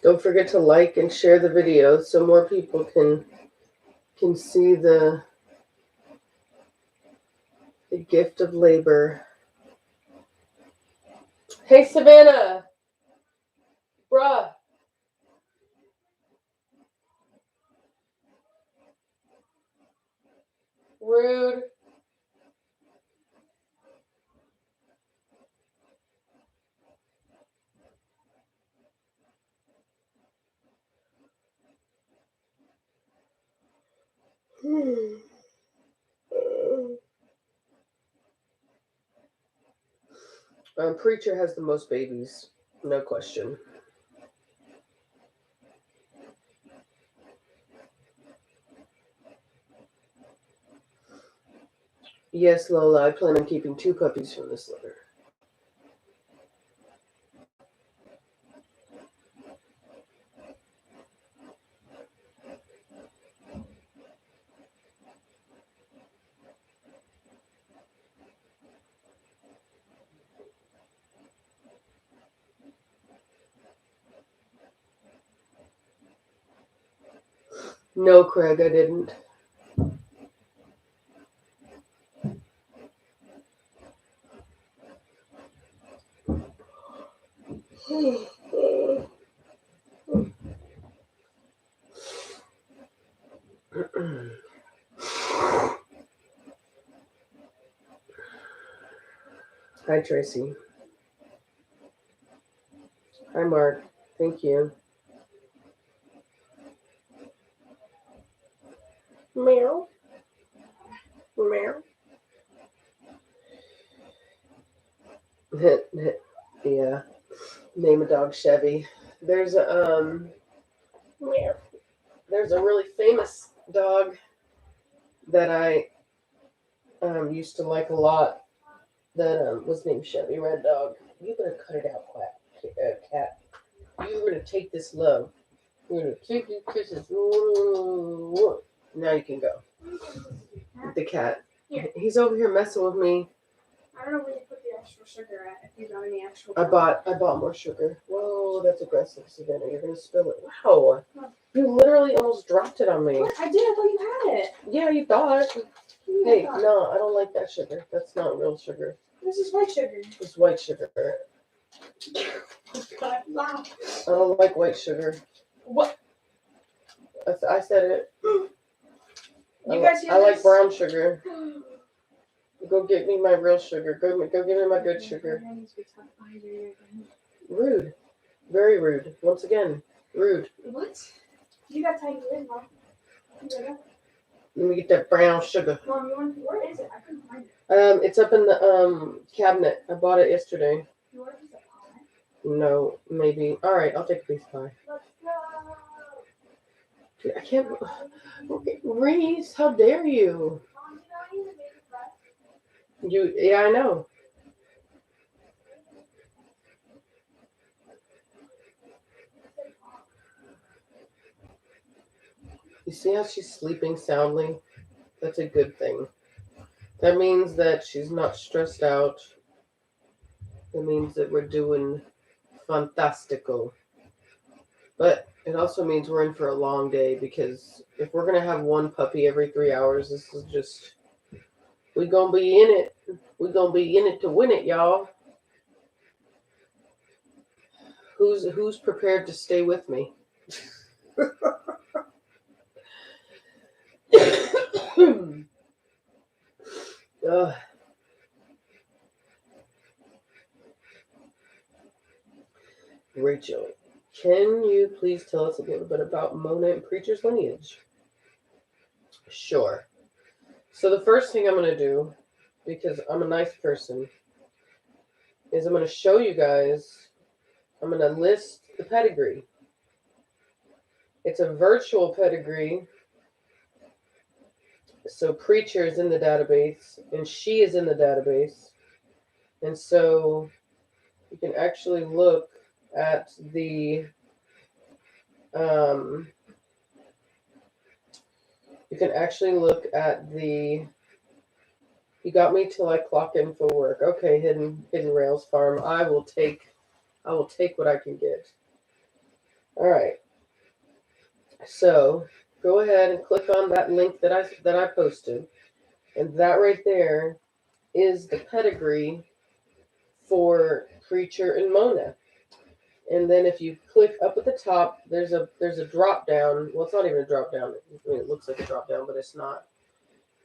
Don't forget to like and share the video so more people can see the gift of labor. Hey, Savannah! Bruh! Rude. Preacher has the most babies, no question. Yes, Lola, I plan on keeping 2 puppies from this litter. No, Craig, I didn't. Hi, Tracy. Hi, Mark. Thank you. Meow. Meow. Yeah. Name a dog Chevy. There's a meow. There's a really famous dog that I used to like a lot that was named Chevy Red Dog. You better cut it out, cat. You're gonna take this love. You're gonna take these kisses. Now you can go. The cat. Here. He's over here messing with me. I don't know where you put the extra sugar at. If you got any extra. I bought more sugar. Whoa, that's aggressive, Savannah. You're gonna spill it. Wow. You literally almost dropped it on me. What? I did. I thought you had it. Yeah, you thought. Hey, I thought. no, I don't like that sugar. That's not real sugar. This is white sugar. It's white sugar. Wow. I don't like white sugar. What? I said it. You guys hear I like this? brown sugar. Go get me my real sugar. Go give me my good sugar. Rude. Very rude. Once again, rude. What? You got tiny lid, Mom. You got it? Let me get that brown sugar. Mom, where is it? I couldn't find it. It's up in the cabinet. I bought it yesterday. You want a piece of pie? No, maybe. All right, I'll take a piece of pie. Let's go. Dude, I can't. Reese, how dare you? Mom, you know I need to make a breakfast. Yeah, I know. You see how she's sleeping soundly? That's a good thing. That means that she's not stressed out. It means that we're doing fantastico. But it also means we're in for a long day because if we're going to have one puppy every 3 hours, this is just... We're going to be in it. We're going to be in it to win it, y'all. Who's prepared to stay with me? Rachel, can you please tell us a little bit about Mona and Preacher's lineage? Sure. So the first thing I'm going to do, because I'm a nice person, is I'm going to show you guys, I'm going to list the pedigree. It's a virtual pedigree. So Preacher is in the database, and she is in the database. And so you can actually look at the you got me till I clock in for work. Okay, hidden Rails Farm. I will take what I can get. All right. So go ahead and click on that link that I posted, and that right there is the pedigree for Preacher and Mona. And then if you click up at the top, there's a drop down. Well, it's not even a drop down. I mean, it looks like a drop down, but it's not.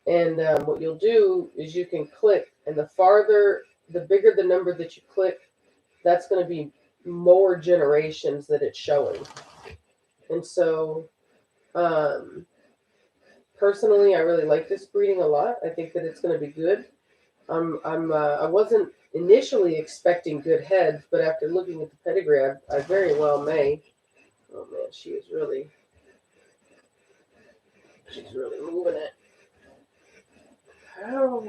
And what you'll do is you can click, and the bigger the number that you click, that's going to be more generations that it's showing. And so, personally, I really like this breeding a lot. I think that it's going to be good. I wasn't initially expecting good heads, but after looking at the pedigree, I very well may. Oh man, she's really moving it. How?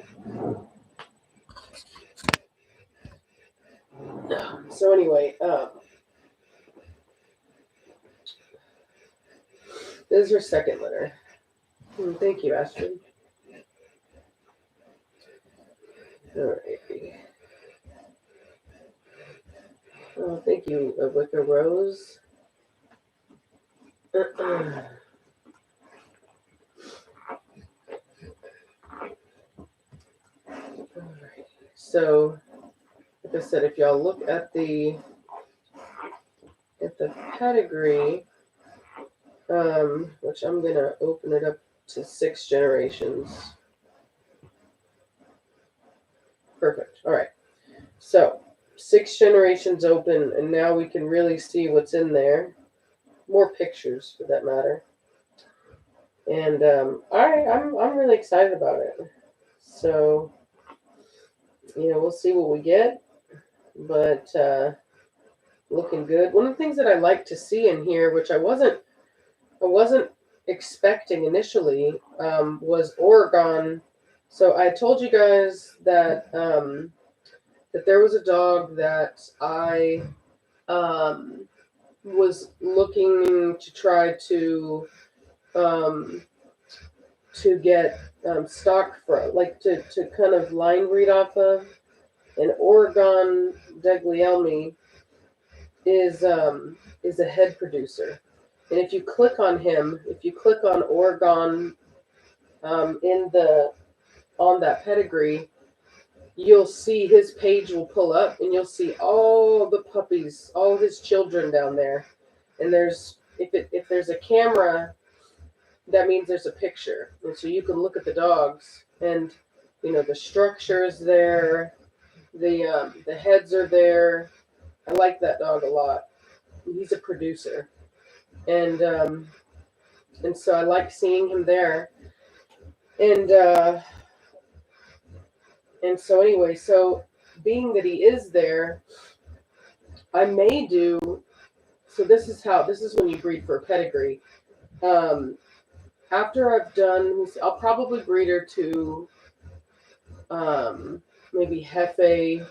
So anyway, this is her second litter. Thank you, Astrid. Alrighty. Oh, thank you, Wicker Rose. Alright. So, like I said, if y'all look at the pedigree, which I'm gonna open it up to 6 generations. Perfect. All right. So 6 generations open, and now we can really see what's in there. More pictures, for that matter. And I'm really excited about it. So, we'll see what we get, but looking good. One of the things that I like to see in here, which I wasn't expecting initially, was Oregon. So I told you guys that that there was a dog that I was looking to try to get stock from, like to kind of line breed off of. And Oregon Deglielmi is a head producer. And if you click on him, if you click on Oregon on that pedigree, you'll see his page will pull up, and you'll see all the puppies, all his children down there. And if there's a camera, that means there's a picture, and so you can look at the dogs, and the structure is there, the heads are there. I like that dog a lot. He's a producer, and so I like seeing him there, and so anyway, so being that he is there, I may do. So this is when you breed for a pedigree. After I've done, I'll probably breed her to maybe Hefe,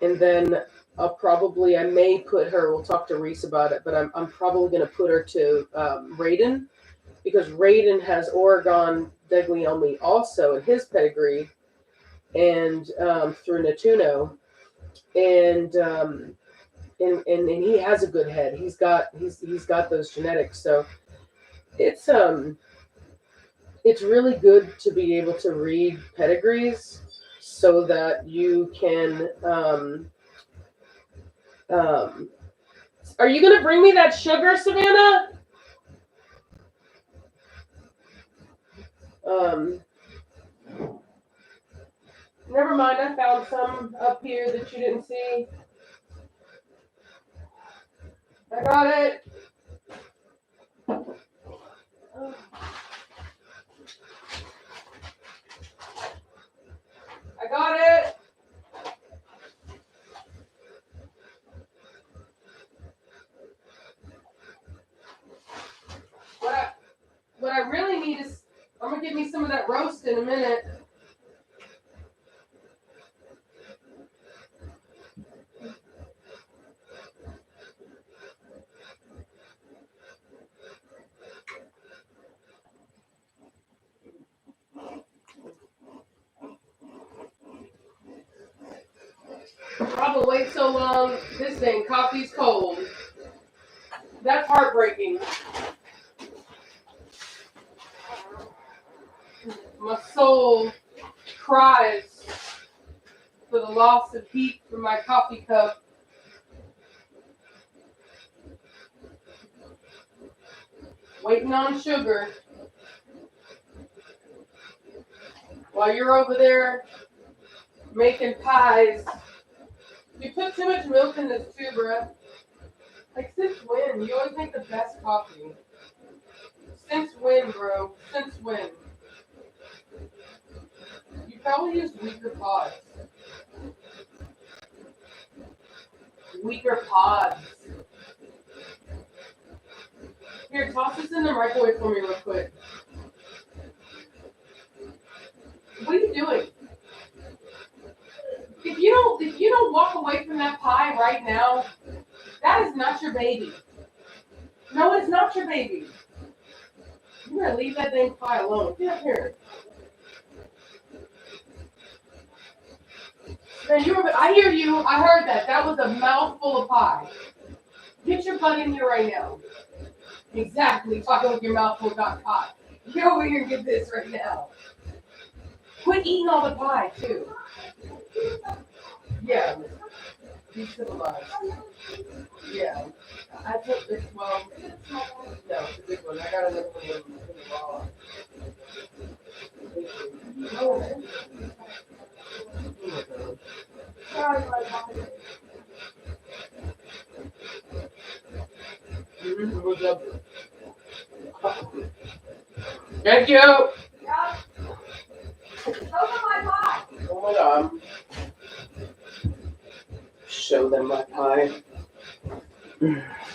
and then I may put her, we'll talk to Reese about it, but I'm probably going to put her to Raiden, because Raiden has Oregon Deglielmi also in his pedigree, and through Natuno, and he has a good head. He's got those genetics, so it's really good to be able to read pedigrees so that you can are you gonna bring me that sugar, Savannah? Never mind, I found some up here that you didn't see. I got it. I got it. What I really need is, I'm gonna get me some of that roast in a minute. Probably wait so long. This dang coffee's cold. That's heartbreaking. My soul cries for the loss of heat from my coffee cup. Waiting on sugar. While you're over there making pies. You put too much milk in this too, bruh. Like, since when? You always make the best coffee. Since when, bro? Since when? You probably used weaker pods. Weaker pods. Here, toss this in the microwave for me real quick. What are you doing? If you don't walk away from that pie right now, that is not your baby. No, it's not your baby. You're gonna leave that dang pie alone. Get up here. Man, I hear you. I heard that. That was a mouthful of pie. Get your butt in here right now. Exactly. Talking with your mouth full of pie. Get over here and get this right now. Quit eating all the pie, too. Yeah. Be civilized. Yeah. I took this, well, no, it's a big one. I got another one in the raw. Oh, What's up? Thank you. Oh my god. Show them my pie.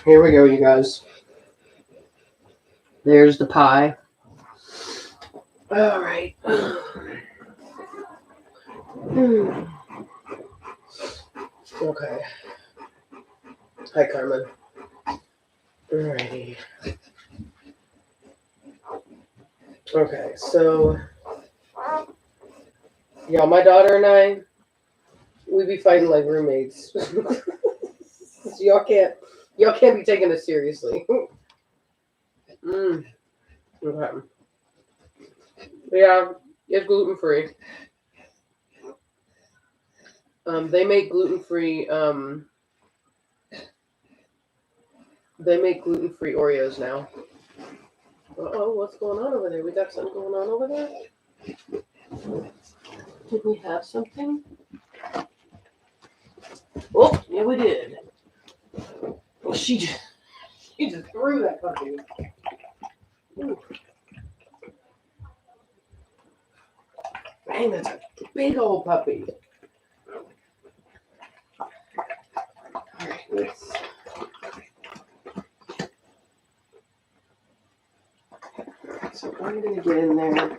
Here we go, you guys. There's the pie. All right. Okay. Hi, Carmen. Alrighty. Okay, so yeah, my daughter and I, we be fighting like roommates. So y'all can't be taking us seriously. Okay. Yeah, it's gluten free. They make gluten free. They make gluten free Oreos now. Uh-oh, what's going on over there? We got something going on over there? Did we have something? Oh, yeah, we did. Well, she just threw that puppy. Ooh. Dang, that's a big old puppy. Alright, let's... So I'm gonna get in there.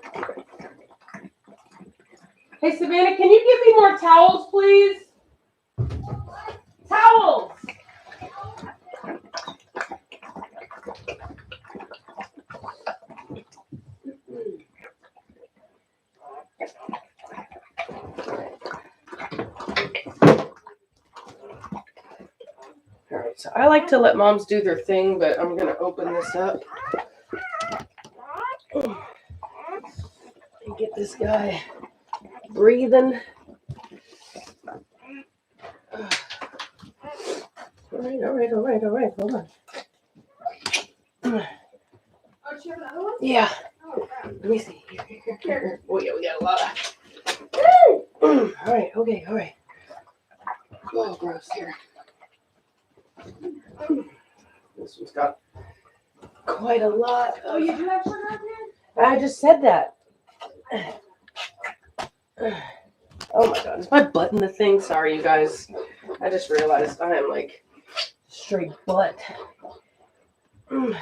Hey, Savannah, can you give me more towels, please? Towels! Alright, so I like to let moms do their thing, but I'm gonna open this up. And get this guy breathing. All right, hold on. Oh, do you have another one? Yeah. Oh, crap. Let me see. Here. Oh, yeah, we got a lot of. All right, okay, all right. Oh, gross here. This one's got quite a lot. Oh, you do have sugar up here? I just said that. Oh my god, is my butt in the thing? Sorry, you guys. I just realized I am like straight butt. All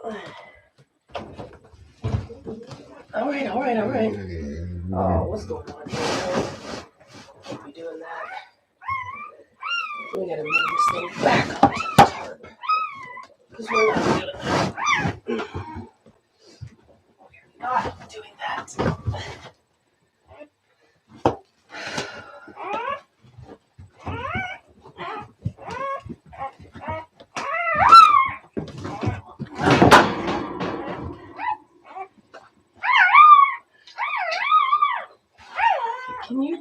right. Oh, what's going on here? Can't be doing that. We gotta move this thing back onto the tarp. Because we're not doing that. We're not doing that. Can you?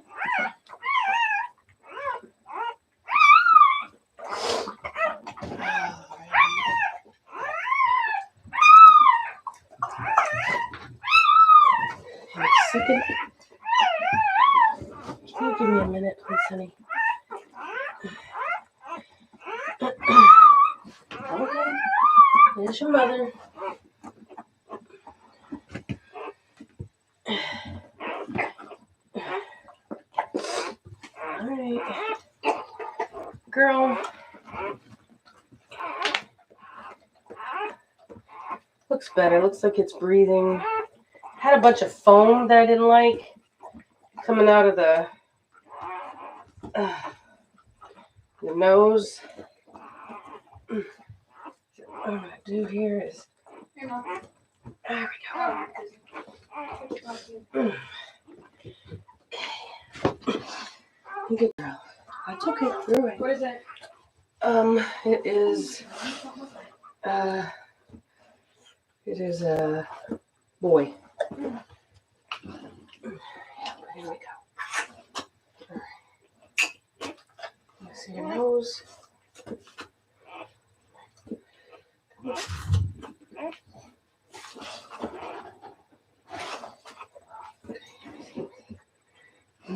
Second. Can you give me a minute, please, honey? Okay. There's your mother. All right. Girl. Looks better. Looks like it's breathing. Had a bunch of foam that I didn't like coming out of the nose. What I'm gonna do here is there we go. Good girl. That's okay. You're right. What is it? It is a boy. Here we go. All right. See your nose.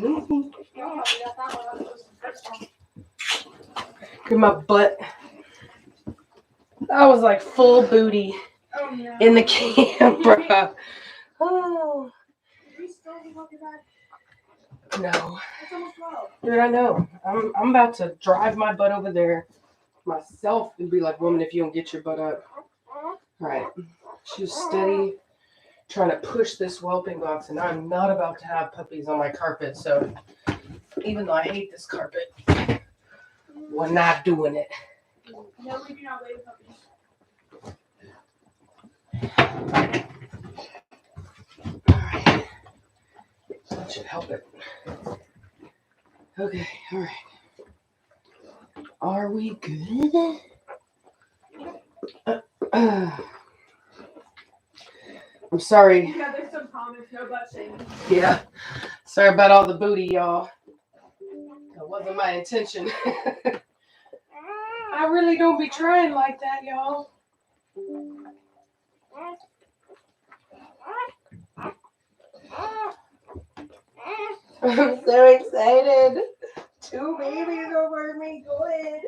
Look Oh, we got that one. That was the first one. at my butt. I was like full booty Oh no. in the camera. Oh Did we still look at that? no, It's almost 12. dude, I know. I'm about to drive my butt over there myself and be like, woman, if you don't get your butt up. All right, she's steady trying to push this whelping box, and I'm not about to have puppies on my carpet. So even though I hate this carpet, we're not doing it. No, we do not weigh the puppies. All right, that should help it. Okay, all right. Are we good? I'm sorry. Yeah, there's some comments, no butt shaming. Yeah. Sorry about all the booty, y'all. That wasn't my intention. I really don't be trying like that, y'all. I'm so excited. 2 babies over me. Good.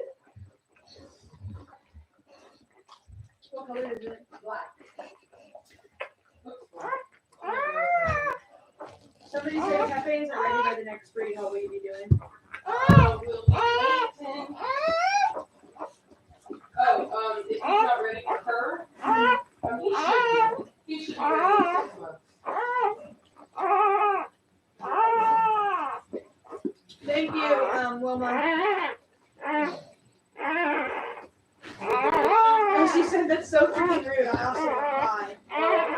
What color is it? Black. Somebody said cafes are ready by the next breed. How will you be doing? We'll be waiting. If he's not ready for her, he should be ready in 6 months. Thank you, Wilma. Oh, she said that's so freaking rude. I also replied.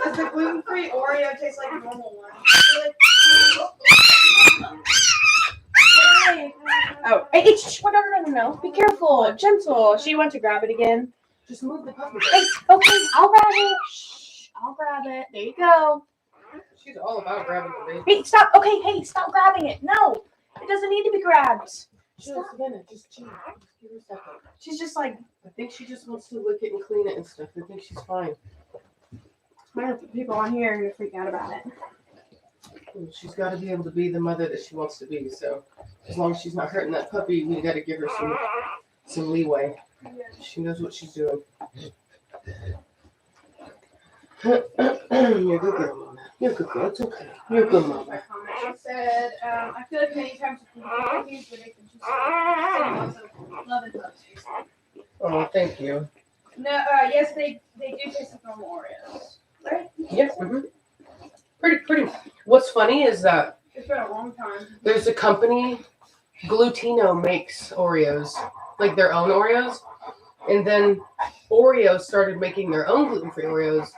Does the gluten-free Oreo taste like a normal one? Oh, hey, no. Be careful. Gentle. She went to grab it again. Just move the puppy. Hey, okay, I'll grab it. Shh, I'll grab it. There you go. She's all about grabbing the baby. Hey, stop. Okay, hey, stop grabbing it. No, it doesn't need to be grabbed. Just Savannah, just chill. Just give her a second. She's just like, I think she just wants to lick it and clean it and stuff. I think she's fine. people on here are going to freak out about it. She's got to be able to be the mother that she wants to be. So as long as she's not hurting that puppy, we got to give her some leeway. She knows what she's doing. You're a good girl, Mama. You're a good girl. It's okay. You're a good mama. She said, I feel like many times with cookies, but she said lots of love and love. Oh, thank you. No, yes, they do taste like normal Oreos, right? Yes. Mm-hmm. Pretty. What's funny is that It's been a long time. there's a company, Glutino makes Oreos, like their own Oreos, and then Oreo started making their own gluten-free Oreos,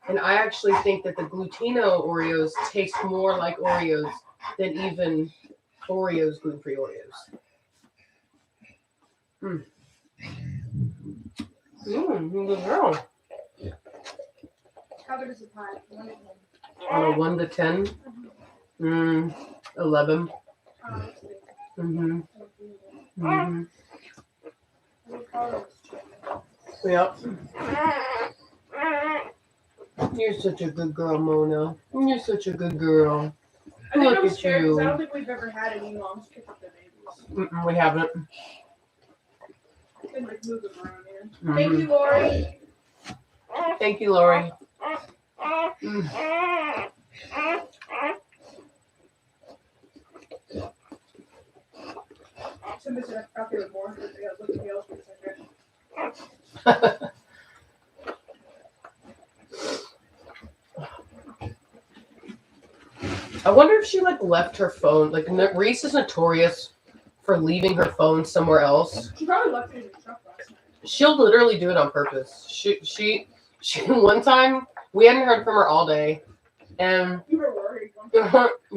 and I actually think that the Glutino Oreos taste more like Oreos than even Oreos gluten-free Oreos. Good girl. How good is the pie? On a 1 to 10, 11. Mm-hmm. Mm-hmm. Yep. You're such a good girl, Mona. You're such a good girl. I think Look I'm at scared because I you. don't think we've ever had any moms pick up their babies. We haven't. And like move them around here. Mhm. Thank you, Lori. Thank you, Lori. Somebody said I thought they were born, but they got look at the else for a second. I wonder if she left her phone. Reese is notorious for leaving her phone somewhere else. She probably left it in the truck last night. She'll literally do it on purpose. She one time we hadn't heard from her all day, and You were worried.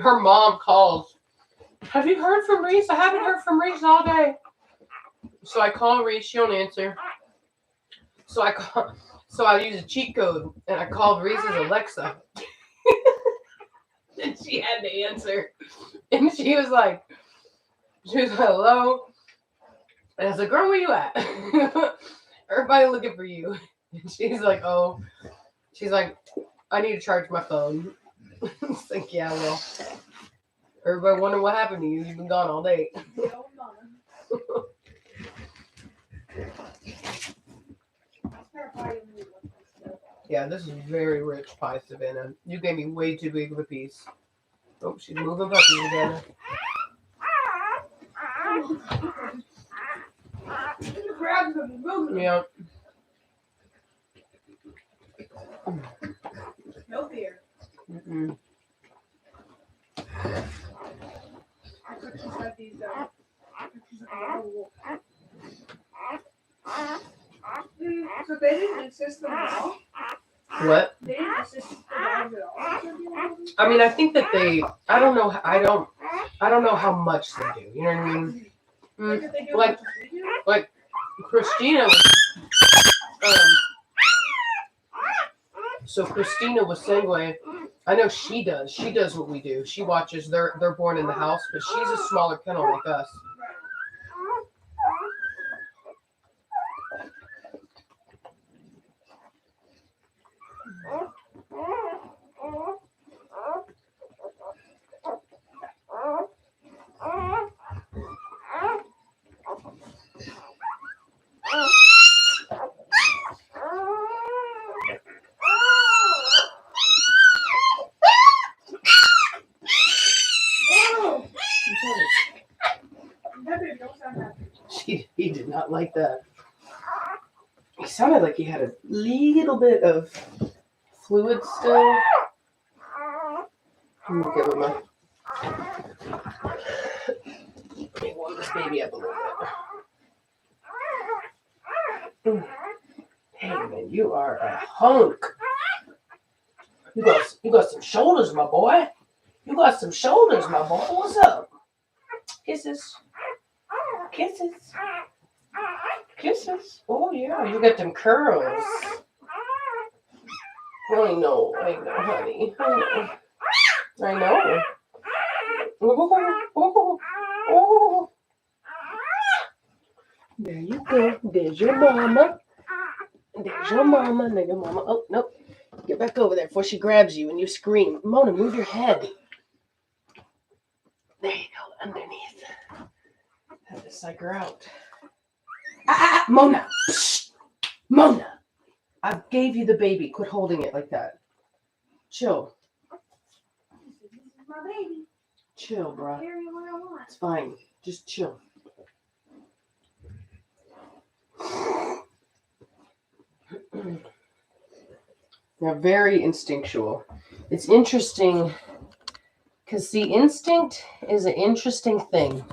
her mom calls. Have you heard from Reese? I haven't heard from Reese all day. So I call Reese. She don't answer. So I use a cheat code and I called Reese's Alexa. And she had to answer. And she was like, hello. And I was like, girl, where you at? Everybody looking for you. And she's like, oh. She's like, I need to charge my phone. It's like, yeah, well. Everybody wondering what happened to you. You've been gone all day. No, mama. Yeah, this is very rich pie, Savannah. You gave me way too big of a piece. Oh, she's moving puppies again. Yeah. No fear. Mm-mm. I took just like these so they didn't insist them at all? What? They didn't insist the dogs at all? I mean, I think that they. I don't know. I don't know how much they do. You know what I mean? Like if they do Like- as much as we do? Christina was. So Christina was saying, I know she does. She does what we do. She watches. They're born in the house, but she's a smaller kennel like us. He did not like that. He sounded like he had a little bit of fluid still. Let me give him a. Let me warm this baby up a little bit. Hey man, you are a hunk. You got some shoulders, my boy. You got some shoulders, my boy. What's up? Kisses. Kisses. Kisses. Oh yeah, you got them curls. I know, honey. I know. Oh. There you go. There's your mama. There's your mama. There's your mama. Oh, nope. Get back over there before she grabs you and you scream. Mona, move your head. There you go. Underneath. Have to psych her out. Mona. Psst. Mona. I gave you the baby. Quit holding it like that. Chill. This is my baby. Chill, bro. Carry it where I want. It's fine. Just chill. They're very instinctual. It's interesting because see, instinct is an interesting thing.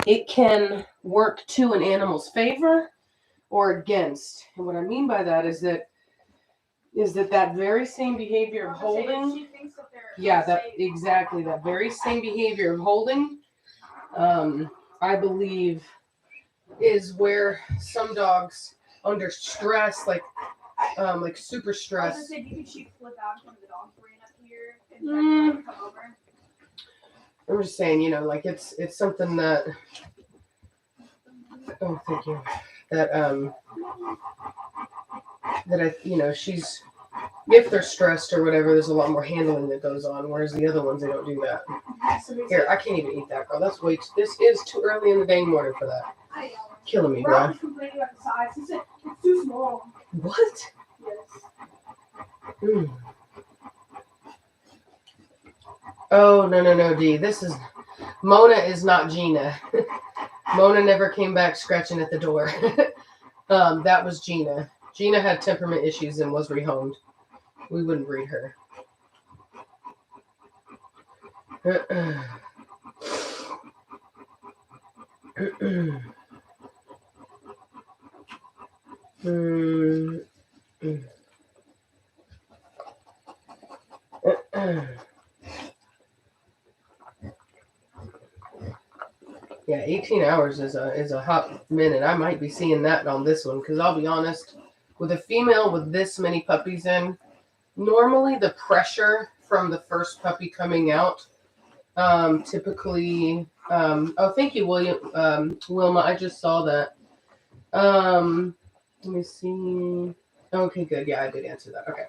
It can work to an animal's favor or against. And what I mean by that is that very same behavior of holding. She thinks that they're Yeah, that safe. exactly. That very same behavior of holding, I believe, is where some dogs under stress, like super I was stress. gonna say, do you think she'd flip out if one of the dogs ran up here and tried to come over? I'm just saying, like it's something that. Oh, thank you. That she's. If they're stressed or whatever, there's a lot more handling that goes on. Whereas the other ones, they don't do that. Here, I can't even eat that, girl. That's way. This is too early in the dang morning for that. I know. Killing me, Rob bro. was complaining about the size. He said it's too small. What? Yes. Mm. Oh no, D. This is Mona is not Gina. Mona never came back scratching at the door. That was Gina. Gina had temperament issues and was rehomed. We wouldn't breed her. Yeah, 18 hours is a hot minute. I might be seeing that on this one because I'll be honest, with a female with this many puppies in, normally the pressure from the first puppy coming out, typically, oh, thank you, Wilma. I just saw that. Let me see. Okay, good. Yeah, I did answer that. Okay.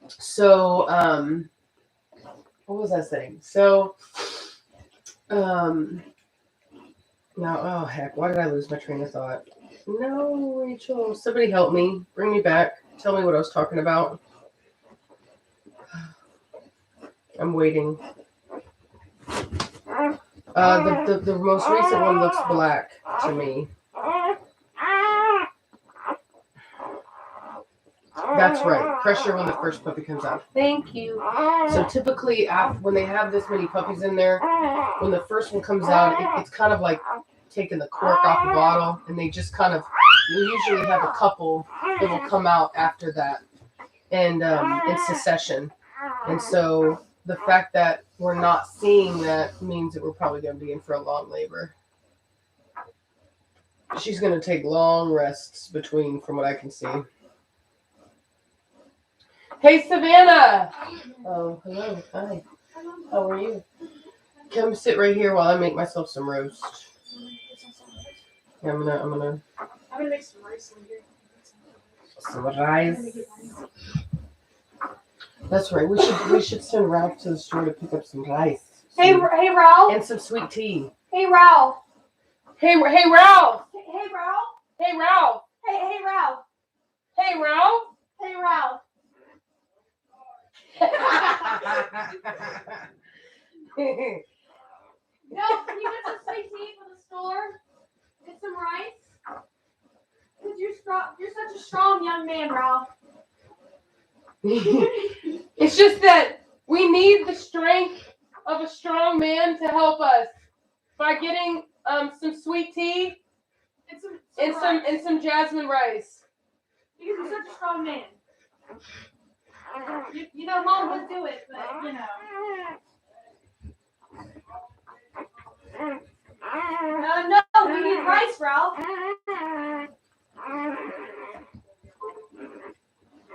So, what was I saying? So, now, oh heck, why did I lose my train of thought? No, Rachel, somebody help me. Bring me back. Tell me what I was talking about. I'm waiting. The most recent one looks black to me. That's right. Pressure when the first puppy comes out. Thank you. So typically, when they have this many puppies in there, when the first one comes out, it's kind of like taking the cork off the bottle, and they just kind of. You usually have a couple that will come out after that, and in succession. And so the fact that we're not seeing that means that we're probably going to be in for a long labor. She's going to take long rests between, from what I can see. Hey, Savannah! Oh, hello. Hi. How are you? Come sit right here while I make myself some roast. Yeah, I'm gonna make some rice in here. some rice. That's right. We should send Ralph to the store to pick up some rice. Hey, Ralph. And some sweet tea. Hey, Ralph. Hey, Ralph. Hey, Ralph. Hey, Ralph. Hey, Ralph. Hey, Ralph. Hey, Ralph. No, can you get some sweet tea from the store? Get some rice? Because you're such a strong young man, Ralph. It's just that we need the strength of a strong man to help us by getting some sweet tea and some jasmine rice. Because you're such a strong man. You know, Mom would do it, but you know. No, we need rice, Ralph.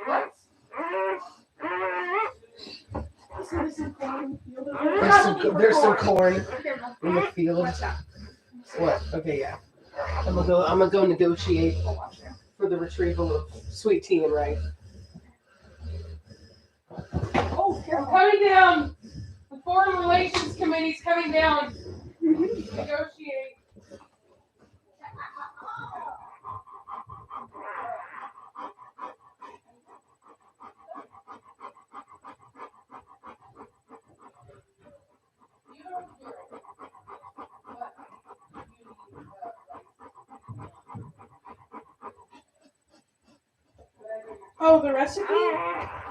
What? There's some corn in the field. What? Okay, yeah. I'm gonna go negotiate for the retrieval of sweet tea and rice. Oh, I'm coming down. The Foreign Relations Committee's coming down to negotiate. Oh, the recipe?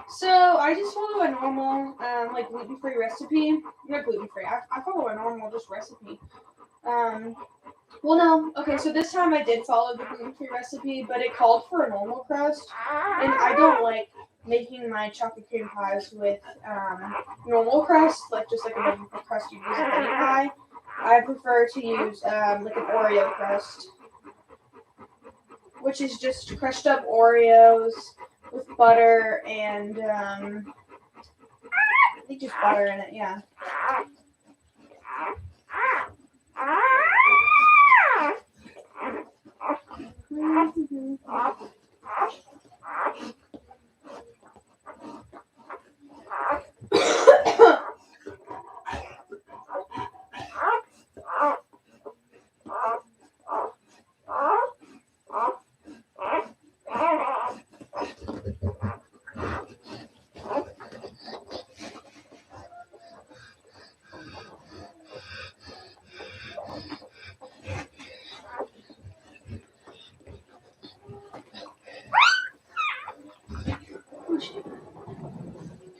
So I just follow a normal, like gluten-free recipe. Not gluten-free. I follow a normal just recipe. Well, no. Okay, so this time I did follow the gluten-free recipe, but it called for a normal crust, and I don't like making my chocolate cream pies with normal crust, like just like a normal crust you use in any pie. I prefer to use like an Oreo crust, which is just crushed up Oreos with butter and I think just butter in it, yeah.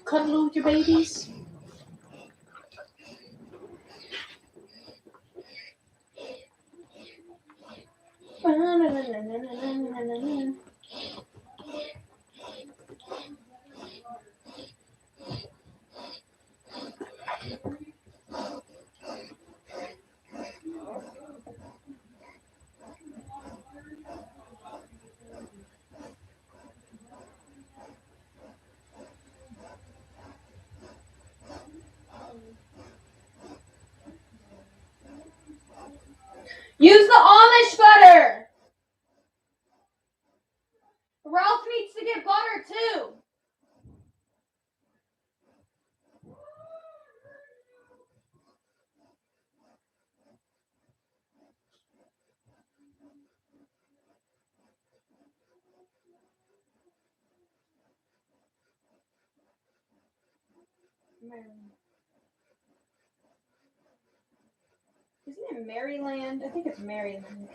Cuddle with your babies. Use the Amish butter. Maryland. Isn't it Maryland? I think it's Maryland.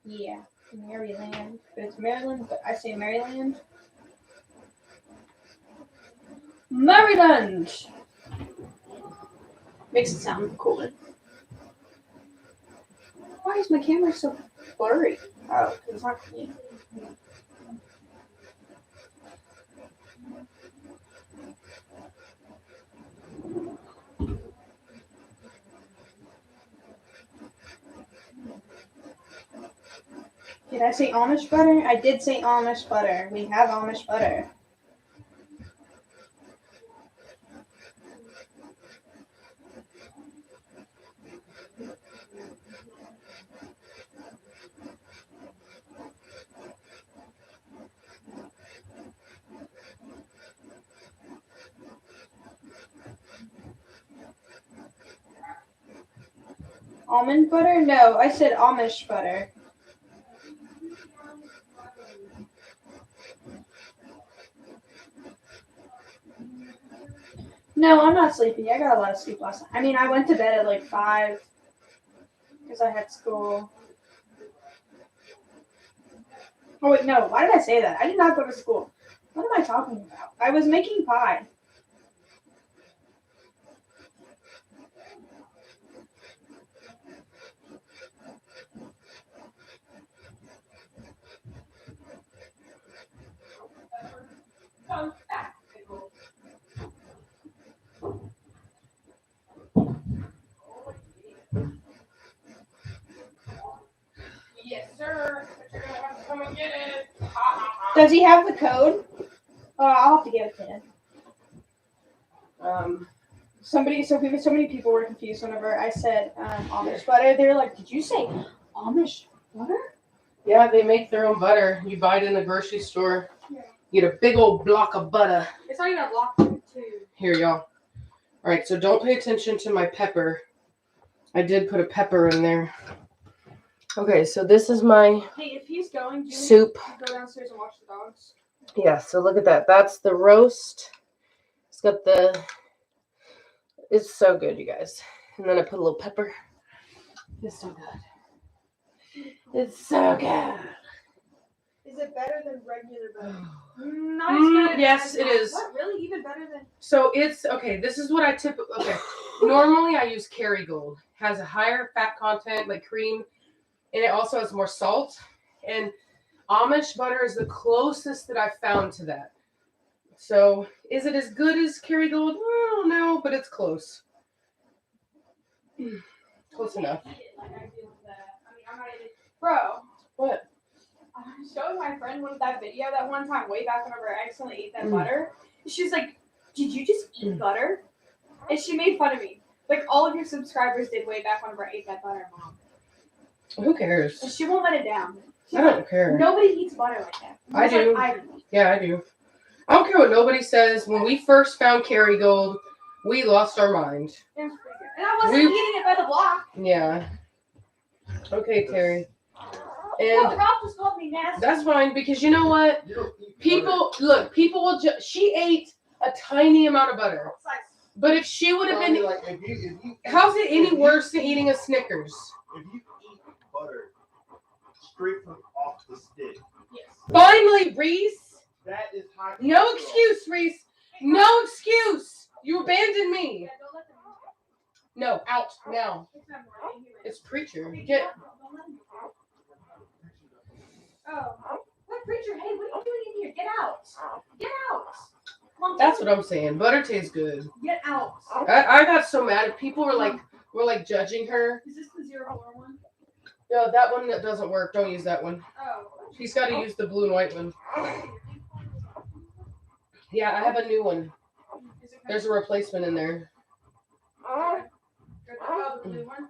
Yeah, Maryland. But it's Maryland, but I say Maryland. Maryland! Makes it sound cooler. Why is my camera so blurry? Oh, because it's not clean. Did I say Amish butter? I did say Amish butter. We have Amish butter. Almond butter? No, I said Amish butter. No, I'm not sleepy. I got a lot of sleep last night. I mean, I went to bed at like 5 because I had school. Oh, wait, no. Why did I say that? I did not go to school. What am I talking about? I was making pie. Yes, sir. But you're gonna have to come and get it. Does he have the code? I'll have to give it to him. So many people were confused whenever I said Amish butter. They were like, "Did you say Amish butter?" Yeah, they make their own butter. You buy it in the grocery store. Yeah. You get a big old block of butter. It's not even a block too. Here, y'all. All right, so don't pay attention to my pepper. I did put a pepper in there. Okay, so this is my Hey, if he's going, do you soup. go downstairs and watch the dogs? Yeah, so look at that. That's the roast. It's got the... It's so good, you guys. And then I put a little pepper. It's so good. It's so good. Is it better than regular butter? Not as good. Yes, it is. What, really? Even better than... So it's, okay, this is what I typically... Okay, normally I use Kerrygold. Has a higher fat content, like cream, and it also has more salt. And Amish butter is the closest that I've found to that. So, is it as good as Kerrygold? I don't know, but it's close. Close enough. Bro. What? I showed my friend that video that one time way back whenever I accidentally ate that butter. She was like, "Did you just eat butter?" And she made fun of me. Like all of your subscribers did way back whenever I ate that butter, Mom. Who cares? And she won't let it down. I don't care. Nobody eats butter like that. I do. Like, I do. Yeah, I do. I don't care what nobody says. When we first found Kerrygold, we lost our mind. It was pretty good. And I wasn't eating it by the block. Yeah. Okay, Terry. No, And Ralph just called me nasty. that's fine because you know what? People will she ate a tiny amount of butter. But if she would have been, like, if you how's it any worse than eating a Snickers? If you eat butter straight from off the stick, Yes. Finally, Reese. that is high. No excuse, Reese. No excuse. You abandoned me. Yeah, don't let them eat. No, out now. It's not more. It's preacher. Get. Oh. What preacher? Hey, what are you doing in here? Get out. Get out. Mom, That's what I'm saying. Butter tastes good. Get out. I got so mad. People were like judging her. Is this the 04 one? No, that one that doesn't work. Don't use that one. Oh. She's got to use the blue and white one. Yeah, I have a new one. Is it There's a replacement in there. Oh, the blue one?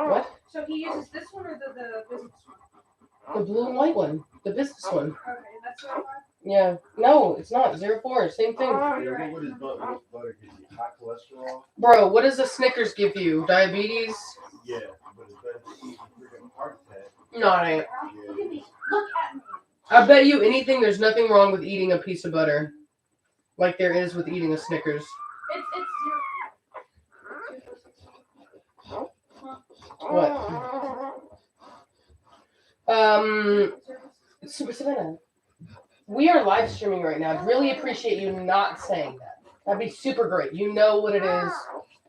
What? So he uses this one or the business one? The blue and white one. The business one. Okay, that's what I want. Yeah. No, it's not. 04. Same thing. What is butter? Butter gives you high cholesterol. Bro, what does the Snickers give you? Diabetes? Yeah, but it's better to eat a freaking heart attack. No, it ain't. Look at me. Look at me. I bet you anything there's nothing wrong with eating a piece of butter. like there is with eating a Snickers. It's What? Savannah, we are live streaming right now. I'd really appreciate you not saying that. That'd be super great. You know what it is.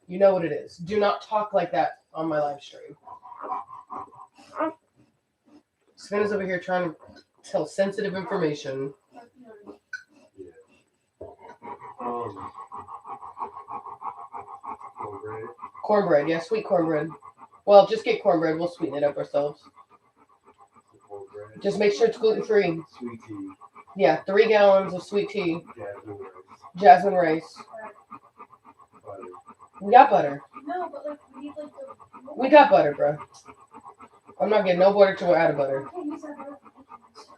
You know what it is. Do not talk like that on my live stream. Savannah's over here trying to tell sensitive information. Cornbread, yeah, sweet cornbread. Well, just get cornbread. We'll sweeten it up ourselves. Just make sure it's gluten-free. Sweet tea. Yeah, 3 gallons of sweet tea. Jasmine rice. Jasmine rice. Butter. We got butter. no, but like we need like the. We got butter, bro. I'm not getting no butter till we're out of butter. Okay, use that butter.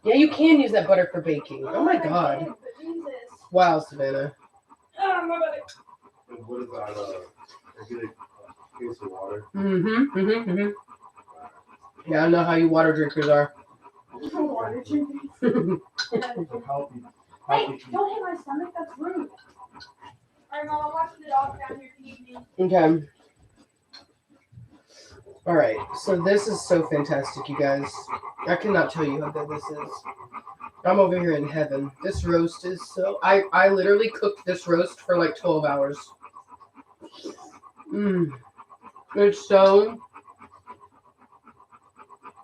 Yeah, you can use that butter for baking. Oh my god. I did, but Jesus. Wow, Savannah. My butter. And what is that? I get a case of water. Mm-hmm. Yeah, I know how you water drinkers are. Water drinking. Healthy. Hey, don't hit my stomach. That's rude. Alright, Mom, I'm watching the dog down here. Can you eat me? Okay. Alright, so this is so fantastic, you guys. I cannot tell you how good this is. I'm over here in heaven. This roast is so... I literally cooked this roast for like 12 hours.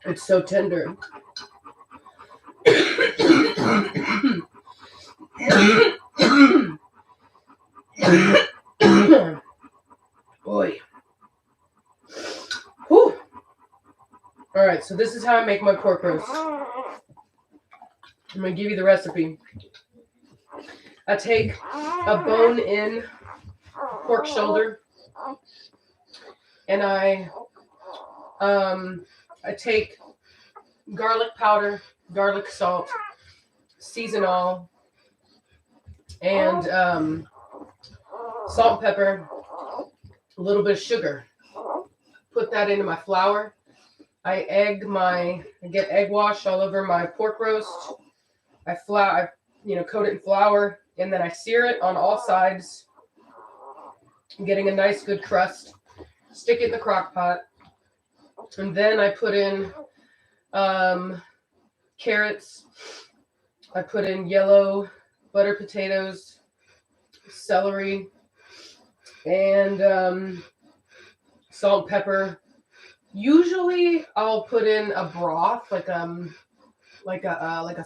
It's so tender. Boy. Whew. All right, so this is how I make my pork roast. I'm going to give you the recipe. I take a bone-in pork shoulder, and I take garlic powder, garlic salt, season all, and salt and pepper, a little bit of sugar. Put that into my flour. I get egg wash all over my pork roast. I coat it in flour, and then I sear it on all sides, getting a nice good crust. Stick it in the crock pot, and then I put in carrots. I put in yellow butter potatoes, celery, and salt and pepper. Usually, I'll put in a broth, like a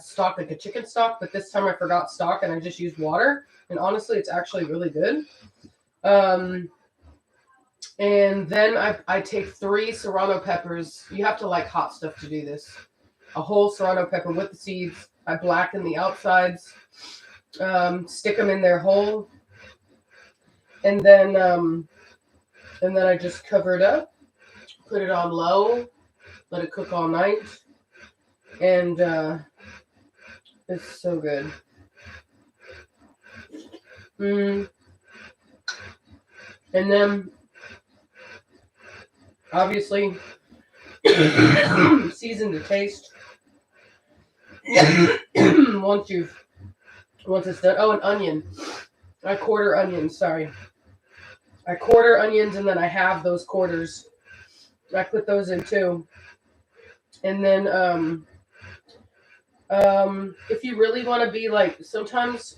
stock, like a chicken stock. But this time I forgot stock, and I just used water. And honestly, it's actually really good. And then I take 3 serrano peppers. You have to like hot stuff to do this. A whole serrano pepper with the seeds. I blacken the outsides. Stick them in there whole. And then I just cover it up. Put it on low. Let it cook all night. And it's so good. And then, obviously, season to taste. Once it's done. Oh, an onion. I quarter onions, sorry. I quarter onions, and then I have those quarters. I put those in too. And then, if you really want to be like, sometimes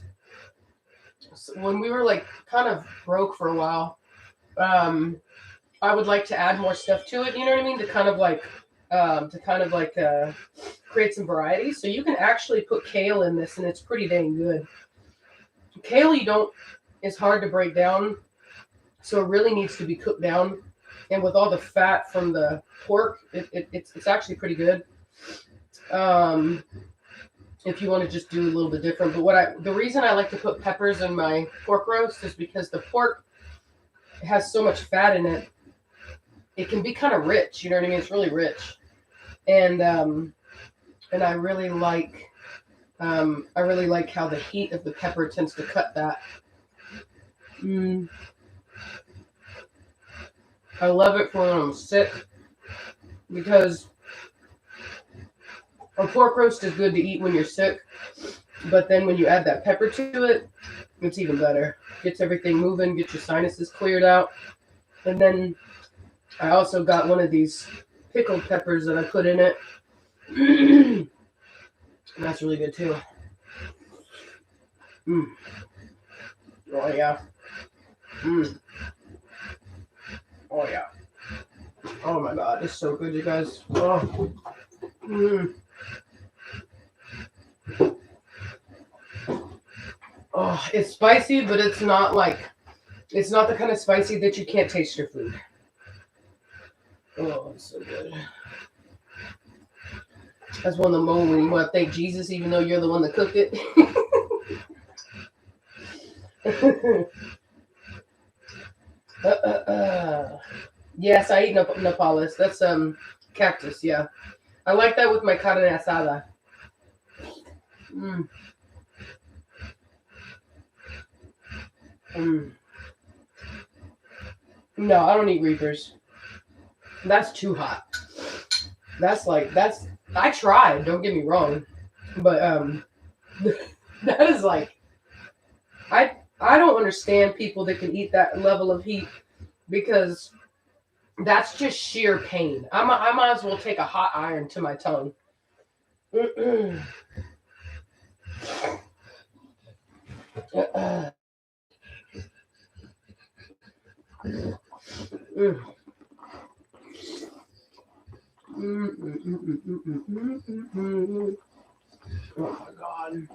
when we were like kind of broke for a while, I would like to add more stuff to it. You know what I mean? To kind of like create some variety. So you can actually put kale in this, and it's pretty dang good. Kale is hard to break down, so it really needs to be cooked down. And with all the fat from the pork, it's actually pretty good. If you want to just do a little bit different. But the reason I like to put peppers in my pork roast is because the pork has so much fat in it. It can be kind of rich, you know what I mean? It's really rich. And I really like how the heat of the pepper tends to cut that. I love it for when I'm sick, because a pork roast is good to eat when you're sick, but then when you add that pepper to it, It's even better. Gets everything moving, get your sinuses cleared out. And then I also got one of these pickled peppers that I put in it. And that's really good too. Mm. Oh yeah. Mm. Oh yeah. Oh my god, it's so good, you guys. Oh. Mm. Oh, it's spicy, but it's not the kind of spicy that you can't taste your food. Oh, it's so good. That's one of the moments when you want to thank Jesus, even though you're the one that cooked it. Yes, I eat nopales. That's cactus. Yeah, I like that with my carne asada. Mm. Mm. No, I don't eat reapers. That's too hot. That's. I tried. Don't get me wrong, but that is like I don't understand people that can eat that level of heat because that's just sheer pain. I might as well take a hot iron to my tongue. Mm-mm. Mm. Oh my god.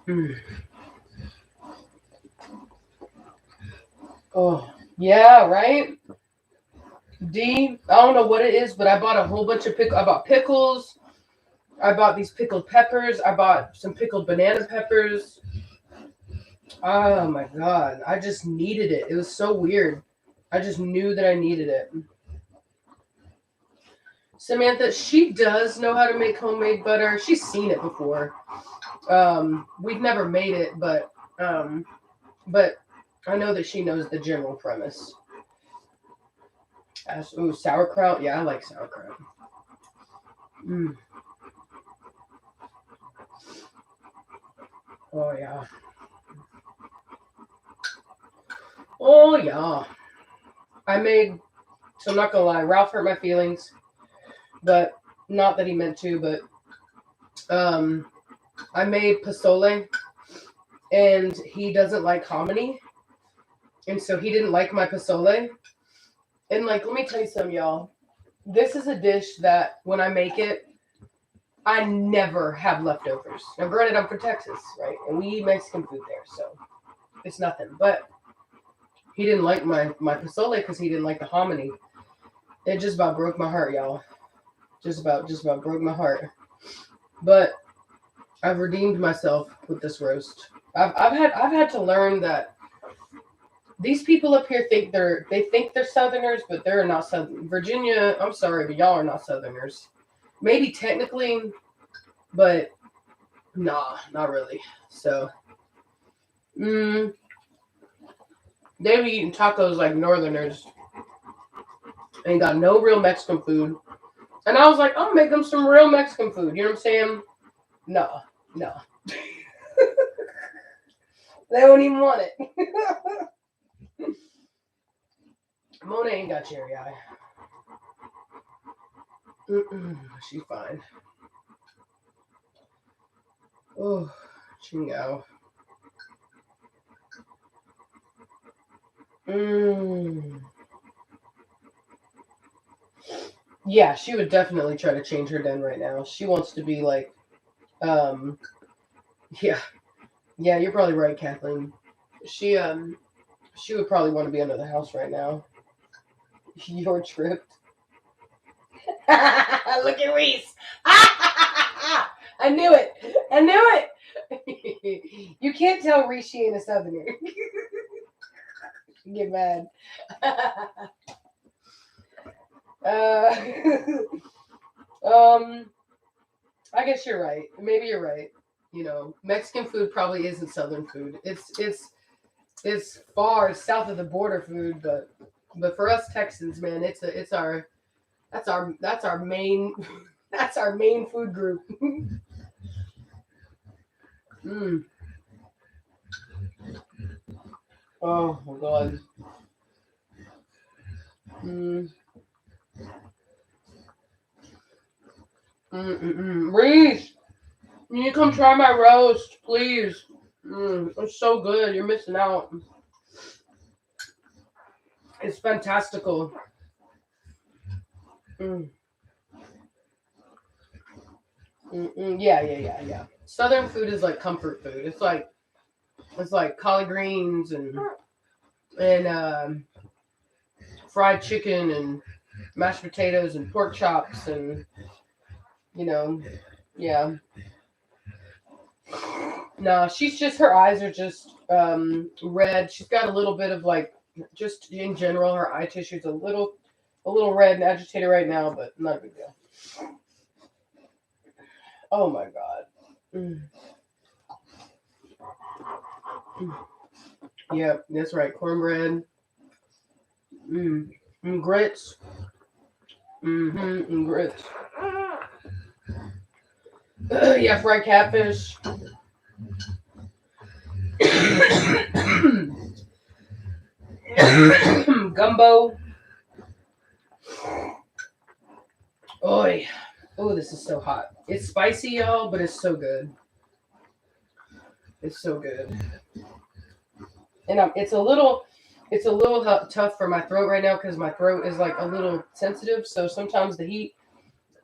Mm. Oh yeah, right. I don't know what it is, but I bought a whole bunch of I bought pickles. I bought these pickled peppers. I bought some pickled banana peppers. Oh my god. I just needed it. It was so weird. I just knew that I needed it. Samantha, she does know how to make homemade butter. She's seen it before. We've never made it, but I know that she knows the general premise. Ooh, sauerkraut. Yeah, I like sauerkraut. Mm. Oh yeah. Oh yeah. So I'm not gonna lie, Ralph hurt my feelings, but not that he meant to, but I made pozole and he doesn't like hominy. And so he didn't like my pozole. And let me tell you something, y'all. This is a dish that when I make it, I never have leftovers. Now granted, I'm from Texas, right? And we eat Mexican food there, so it's nothing. But he didn't like my pozole because he didn't like the hominy. It just about broke my heart, y'all. Just about broke my heart. But I've redeemed myself with this roast. I've had to learn that these people up here think they're Southerners, but they're not Southern. Virginia, I'm sorry, but y'all are not Southerners. Maybe technically, but nah, not really. So, they be eating tacos like Northerners. Ain't got no real Mexican food. And I was like, I'll make them some real Mexican food. You know what I'm saying? No. They don't even want it. Mona ain't got cherry eye. She's fine. Oh, chingo. Yeah, she would definitely try to change her den right now. She wants to be like, yeah, you're probably right, Kathleen. She would probably want to be under the house right now. You're tripped. Look at Reese. I knew it. You can't tell Reese she ain't a Southerner. Get mad. I guess you're right. Maybe you're right. You know, Mexican food probably isn't Southern food. It's far south of the border food, but for us Texans, man, that's our main that's our main food group. Oh my god. Reese, you need to come try my roast, please. It's so good. You're missing out. It's fantastical. Yeah. Southern food is like comfort food. It's like collard greens and fried chicken and mashed potatoes and pork chops and yeah. No, she's just her eyes are just red. She's got a little bit of like just in general her eye tissue's a little red and agitated right now, but not a big deal. Oh my god. Yeah, that's right. Cornbread. Grits. And grits. Yeah, fried catfish. Gumbo. Oi. Oh, this is so hot. It's spicy, y'all, but it's so good. It's so good. And it's a little tough for my throat right now because my throat is like a little sensitive. So sometimes the heat,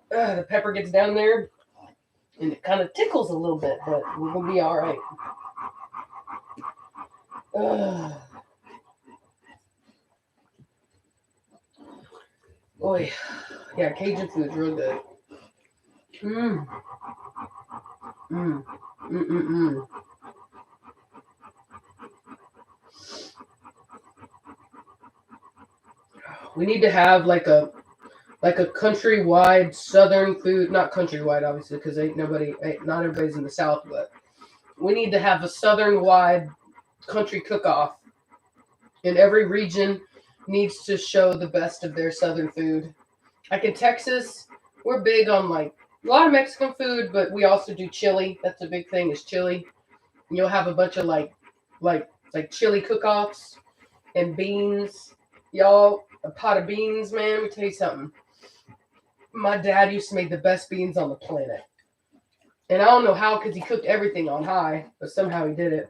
the pepper gets down there, and it kind of tickles a little bit. But we're gonna be all right. Boy, yeah, Cajun food's real good. We need to have like a countrywide Southern food, not countrywide obviously because not everybody's in the South, but we need to have a Southern-wide country cook-off, and every region needs to show the best of their Southern food. Like in Texas, we're big on like a lot of Mexican food, but we also do chili. That's a big thing is chili. And you'll have a bunch of like chili cook-offs and beans. Y'all, a pot of beans, man. Let me tell you something. My dad used to make the best beans on the planet. And I don't know how, because he cooked everything on high, but somehow he did it.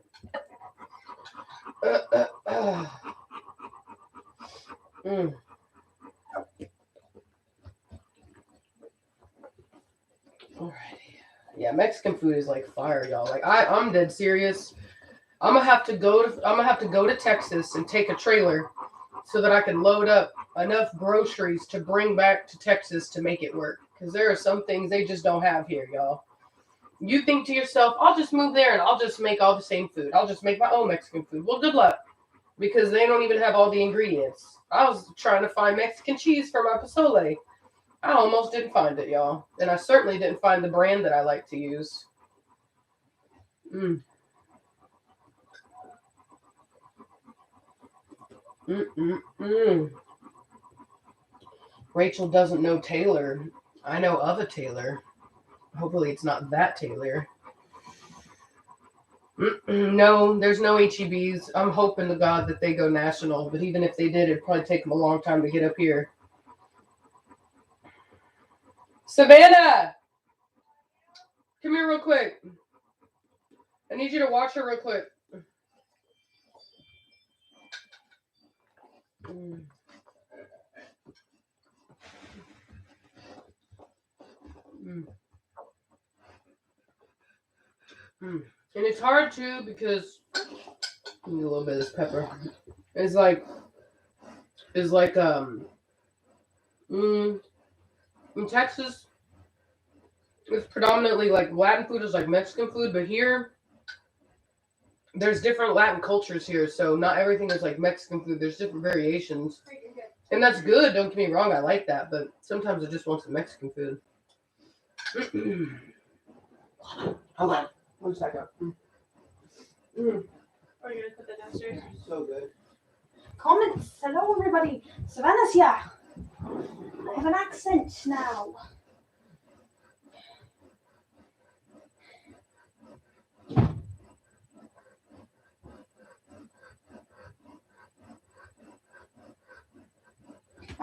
Alrighty. Yeah, Mexican food is like fire, y'all. Like I'm dead serious. I'm gonna have to go to Texas and take a trailer so that I can load up enough groceries to bring back to Texas to make it work. Because there are some things they just don't have here, y'all. You think to yourself, I'll just move there and I'll just make all the same food. I'll just make my own Mexican food. Well, good luck. Because they don't even have all the ingredients. I was trying to find Mexican cheese for my pozole. I almost didn't find it, y'all. And I certainly didn't find the brand that I like to use. Rachel doesn't know Taylor. I know of a Taylor. Hopefully it's not that Taylor. No, there's no HEBs. I'm hoping to God that they go national. But even if they did, it'd probably take them a long time to get up here. Savannah! Come here real quick. I need you to watch her real quick. And it's hard too because need a little bit of this pepper. It's like in Texas it's predominantly like Latin food is like Mexican food, but here there's different Latin cultures here, so not everything is like Mexican food. There's different variations. And that's good, don't get me wrong, I like that, but sometimes I just want some Mexican food. Hold on. 1 second. Are you gonna put that downstairs? So good. Comments. Hello, everybody. Savannah's here. I have an accent now.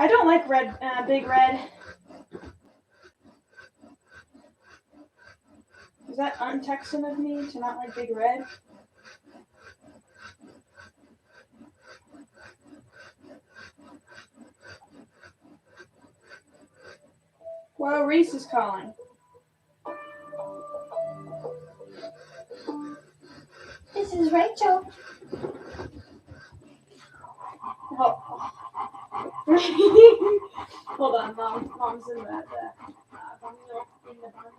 I don't like red, Big Red. Is that un-Texan of me to not like Big Red? Well, Reese is calling. This is Rachel. Oh. Hold on, Mom's in the in the barn.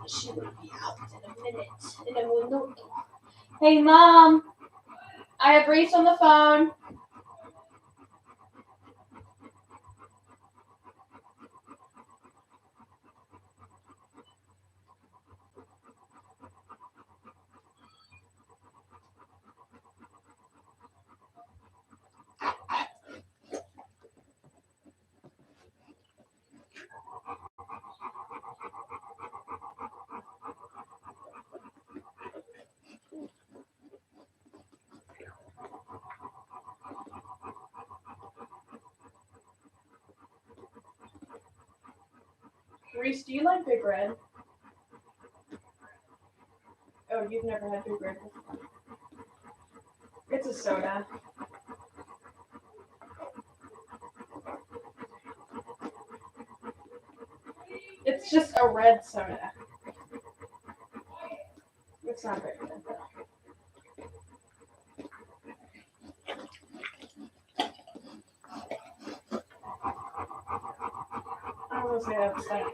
She will be out in a minute. In a minuto. Hey, Mom. I have Reese on the phone. Reese, do you like Big Red? Oh, you've never had Big Red before. It's a soda. It's just a red soda. It's not very good though. I was gonna say that's like.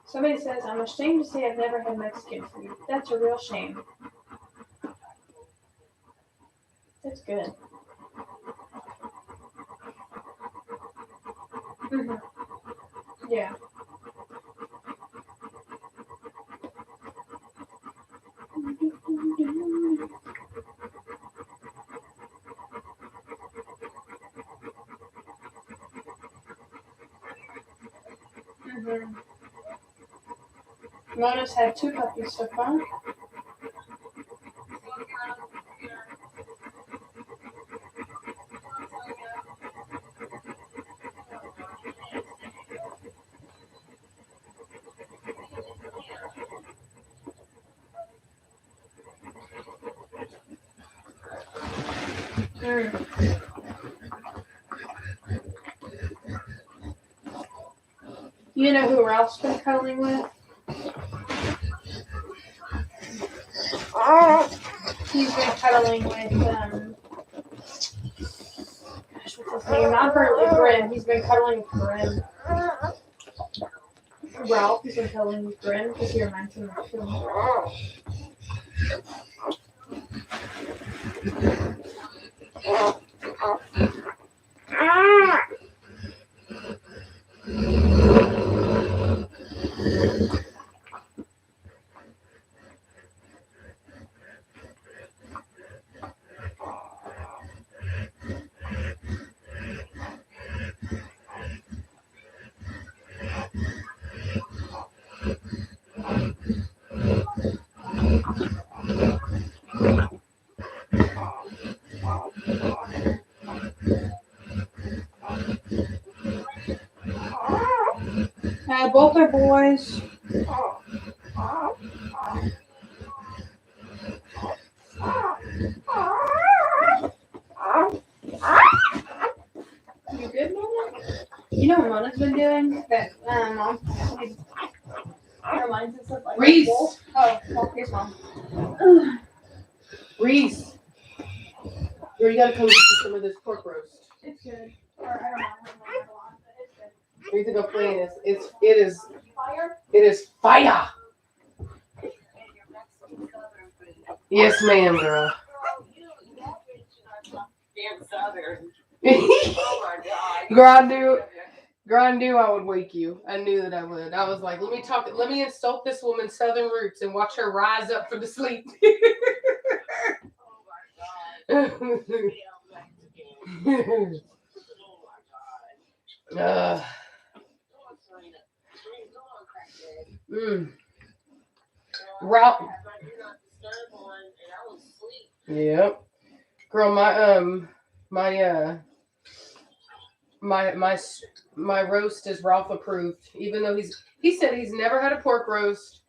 Somebody says, I'm ashamed to say I've never had Mexican food. That's a real shame. That's good. Mm-hmm. Yeah. Mm-hmm. Mona's had 2 puppies so far. You know who Ralph's been cuddling with? He's been cuddling with, gosh, what's his name? Not Grim. He's been cuddling with Grim. Ralph has been cuddling with Grim because he reminds him of him. Both are boys. You good, Mona? You know what Mona's been doing? That Mom reminds us of like Reese. Oh, here's Mom. Reese. You gotta come get some of this pork roast. It's good. Or I don't know. It's good. You need to go play in this. It is fire. Yes, ma'am, girl. Girl, I knew I would wake you. I knew that I would. I was like, let me insult this woman's southern roots and watch her rise up for the sleep. Ralph. Yep. Girl, my roast is Ralph approved. Even though he said he's never had a pork roast,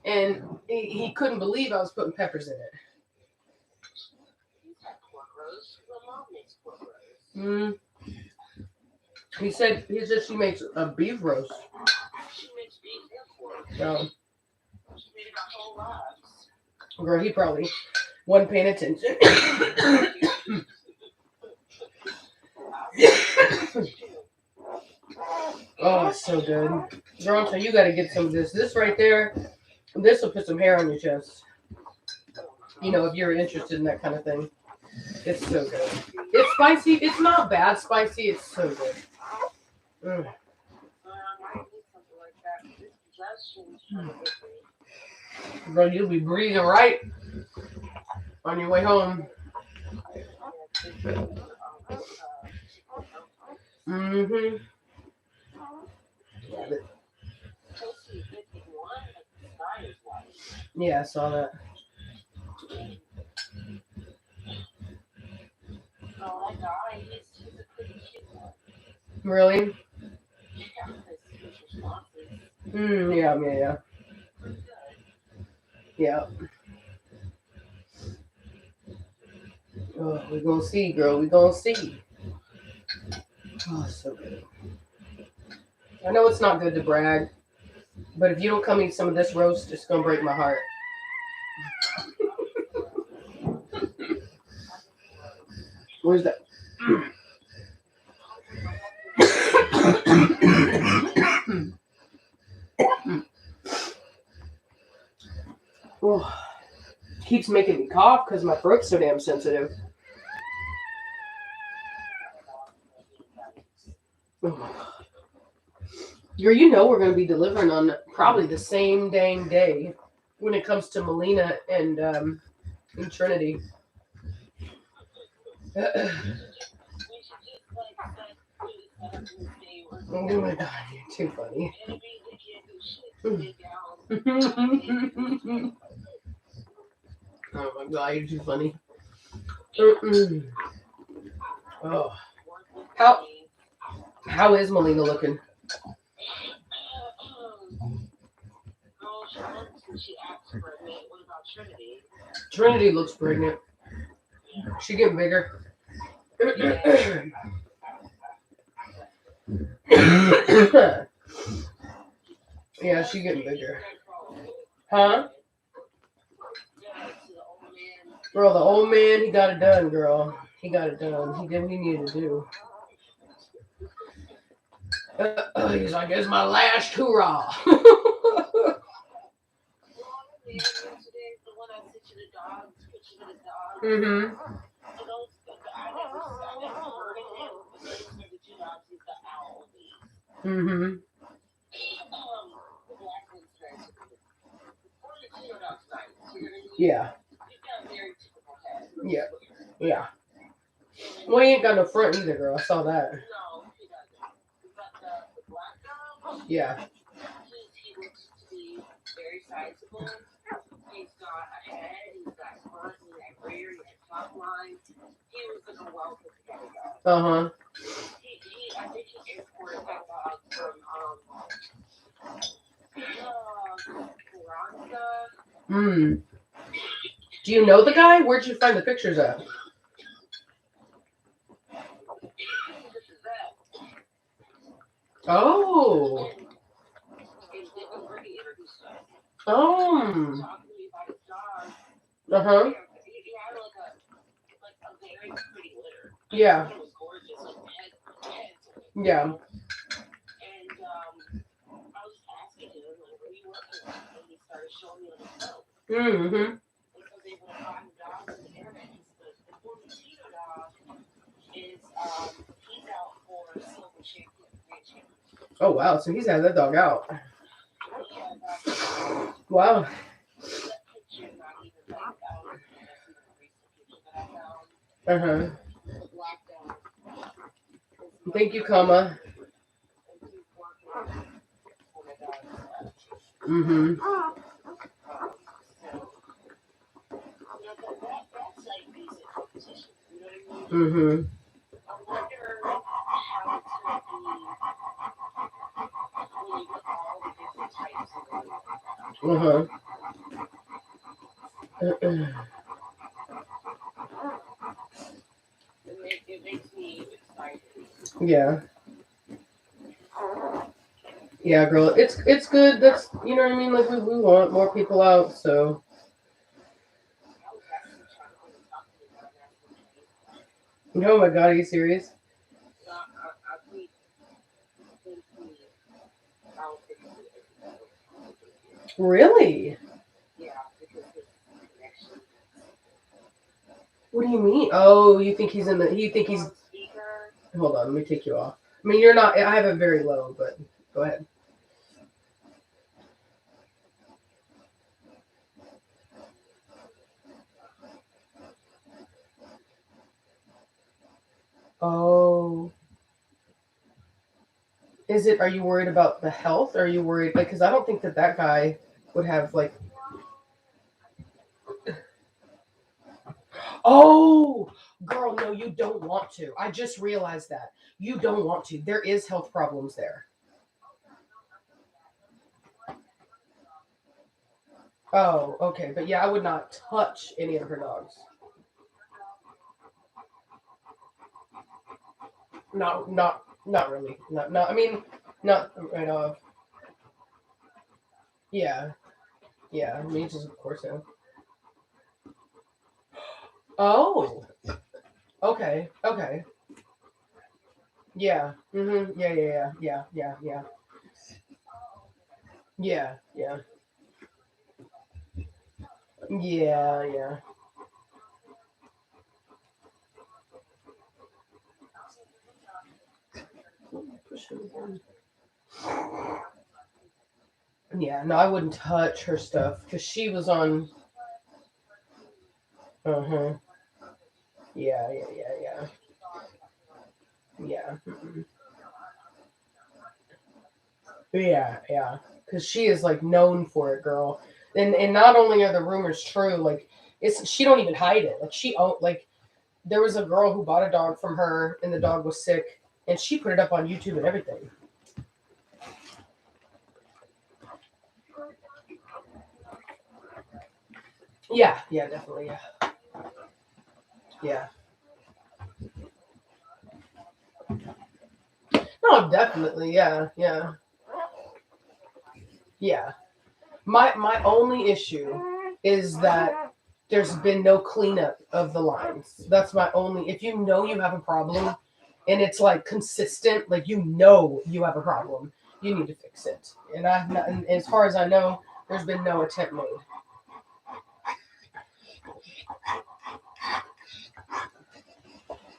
and he couldn't believe I was putting peppers in it. Mm. He said she makes a beef roast. So, girl, he probably wasn't paying attention. Oh, it's so good. Girl, so you gotta get some of this. This right there, this will put some hair on your chest. You know, if you're interested in that kind of thing. It's so good. It's spicy. It's not bad spicy. It's so good. Girl, you'll be breathing right on your way home. Mm-hmm. Yeah, I saw that. Really? Yeah. Yeah. Oh, we're gonna see, girl. We're gonna see. Oh, so good. I know it's not good to brag, but if you don't come eat some of this roast, it's gonna break my heart. Where's that? Oh, keeps making me cough because my throat's so damn sensitive. Oh. Girl, you know we're going to be delivering on probably the same dang day when it comes to Melina and Trinity. Oh my god, you're too funny. Oh my god, you're too funny. Oh. How is Melina looking? Trinity looks pregnant. She getting bigger. Yeah, she getting bigger. Huh? Girl, the old man, he got it done, girl. He got it done. He did what he needed to do. He's like, it's my last hurrah. Mm-hmm. Mm-hmm. Yeah. Yeah. Yeah. Well, he ain't got no front either, girl. I saw that. Yeah. Uh-huh. Hmm. Do you know the guy? Where'd you find the pictures at? Oh. Oh. Uh-huh. Yeah. Yeah. Mm-hmm. Oh, wow. So he's had that dog out. Wow. Uh-huh. Thank you, Kama. Mm-hmm. Mm-hmm. I wonder how it's going to be when you put all the different types of them. It makes me excited. Yeah. Yeah, girl. It's good. That's, you know what I mean? Like, we want more people out, so. Oh my god, are you serious? Really? What do you mean? Oh, you think he's hold on, let me take you off. I mean, you're not, I have it very low, but go ahead. Oh. Are you worried about the health? Or are you worried, like, because I don't think that guy would have, like. Oh, girl, no, you don't want to. I just realized that. You don't want to. There is health problems there. Oh, okay. But yeah, I would not touch any of her dogs. Not really. Not, I mean, not right off. Yeah. Yeah, me just, of course, yeah. Oh, okay. Okay. Yeah. Mm-hmm. Yeah. Yeah. Yeah. Push him again. Yeah, no, I wouldn't touch her stuff because she was on. Uh-huh. Yeah. Yeah. Mm-mm. Yeah. Because she is like known for it, girl. And not only are the rumors true, like she don't even hide it. Like like there was a girl who bought a dog from her, and the dog was sick, and she put it up on YouTube and everything. Yeah, definitely, yeah. No, definitely, yeah. My only issue is that there's been no cleanup of the lines. That's my only. If you know you have a problem, and it's like consistent, like you know you have a problem, you need to fix it. And and as far as I know, there's been no attempt made.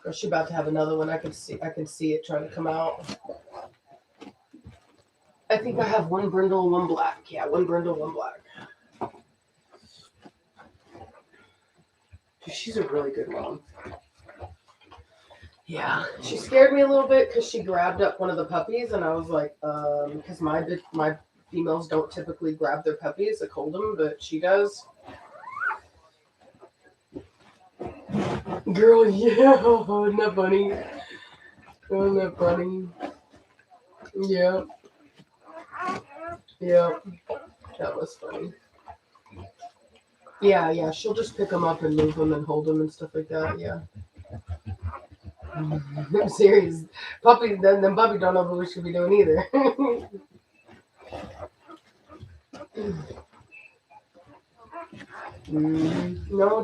Or she about to have another one. I can see it trying to come out. I think I have one brindle, one black. Yeah, one brindle, one black. She's a really good mom. Yeah, she scared me a little bit because she grabbed up one of the puppies, and I was like, because my females don't typically grab their puppies, like hold them, but she does. Girl, yeah, isn't that funny? Isn't that funny? Yeah, that was funny. Yeah, she'll just pick them up and move them and hold them and stuff like that. Yeah. I'm serious. Puppy, then puppy don't know what we should be doing either. No,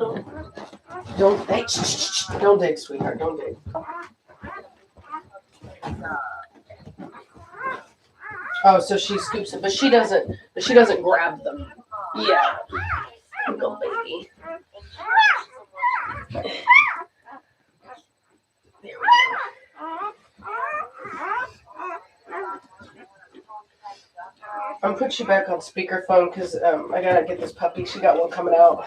don't dig, don't dig, sweetheart, don't dig. Oh, so she scoops it, but she doesn't grab them. Yeah, little baby. There we go. I'm putting you back on speakerphone because I gotta get this puppy. She got one coming out.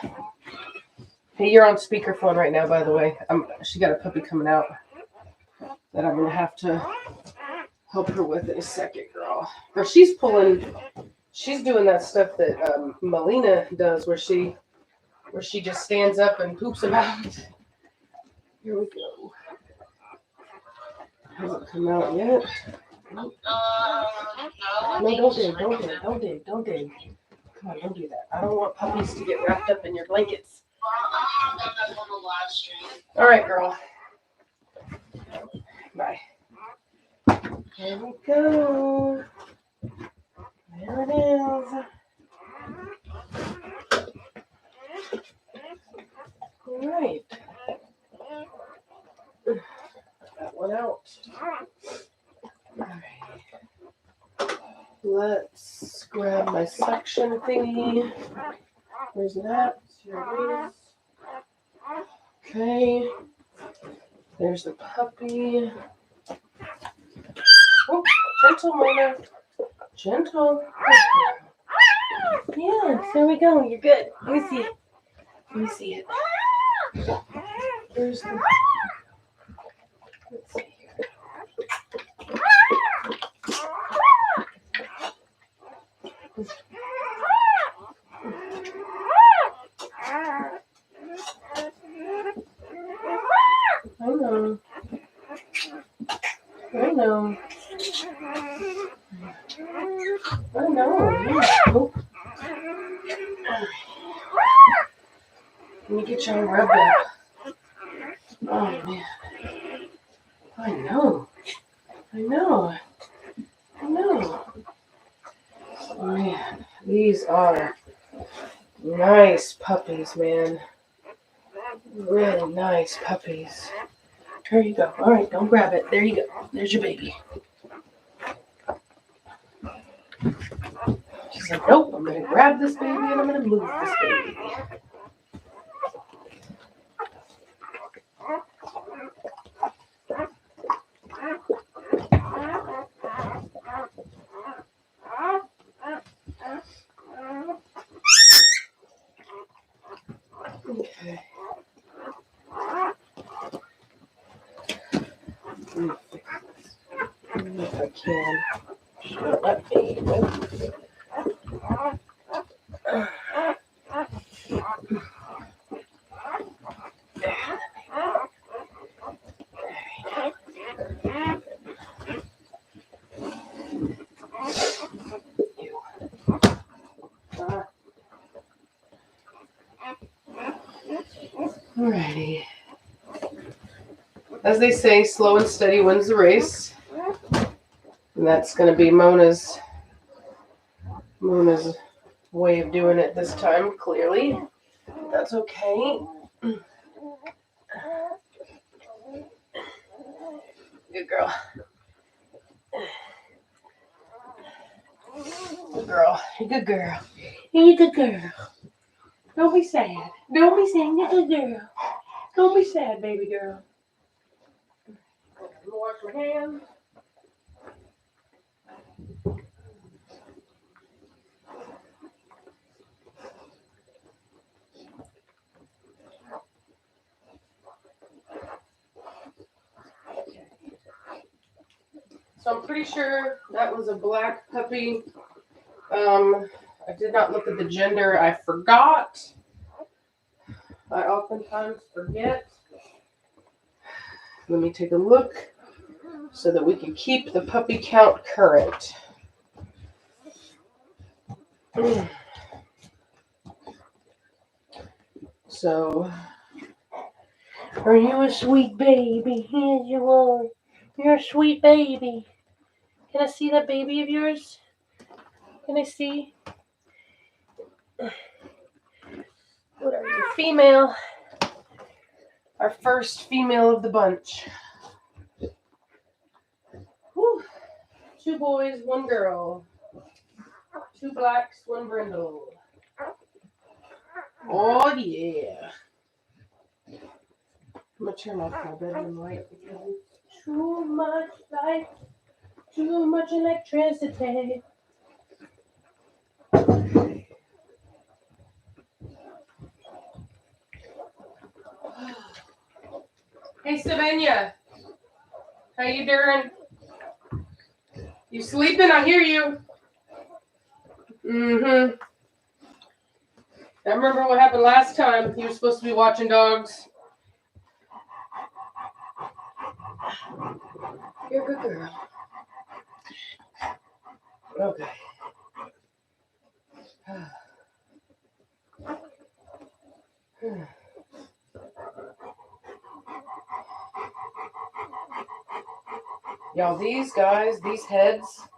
Hey, you're on speakerphone right now, by the way. She got a puppy coming out that I'm gonna have to help her with in a second, girl. Girl, she's doing that stuff that Melina does, where she just stands up and poops them out. Here we go. Hasn't come out yet. No, don't dig. Come on, don't do that. I don't want puppies to get wrapped up in your blankets. All right, girl. Bye. Here we go. There it is. All right. That one out. All right. Let's grab my suction thingy. Where's it at? Here it is. Okay. There's the puppy. Oh, gentle, Mona. Gentle. Yeah, there we go. You're good. Let me see it. Let me see it. Where's the... Let's see here. I know. I know. I know. Yeah. Oh. Let me get you all rubbed up. Oh, man. I know. I know. I know. Man, these are nice puppies, man. Really nice puppies. Here you go. All right, don't grab it. There you go. There's your baby. She's like, nope, I'm going to grab this baby and I'm going to move this baby. Okay. Let me fix this. If I can. She won't let me. Nope. Alrighty. As they say, slow and steady wins the race. And that's going to be Mona's way of doing it this time, clearly. That's okay. Good girl. Good girl. Good girl. You're a good girl. Don't be sad. Don't be sad. You're a good girl. Don't be sad, baby girl. I'm gonna wash my hands. So I'm pretty sure that was a black puppy. I did not look at the gender. I forgot. I oftentimes forget. Let me take a look so that we can keep the puppy count current. So, are you a sweet baby? Yes, you are. You're a sweet baby. Can I see that baby of yours? Can I see? What are you? Female. Our first female of the bunch. Whew. 2 boys, 1 girl. 2 blacks, 1 brindle. Oh yeah. I'm gonna turn off my bedroom light because it's too much light, too much electricity. Hey Savannah, how you doing? You sleeping? I hear you. Mm-hmm. I remember what happened last time. You were supposed to be watching dogs. You're a good girl. Okay. Y'all, these guys, these heads,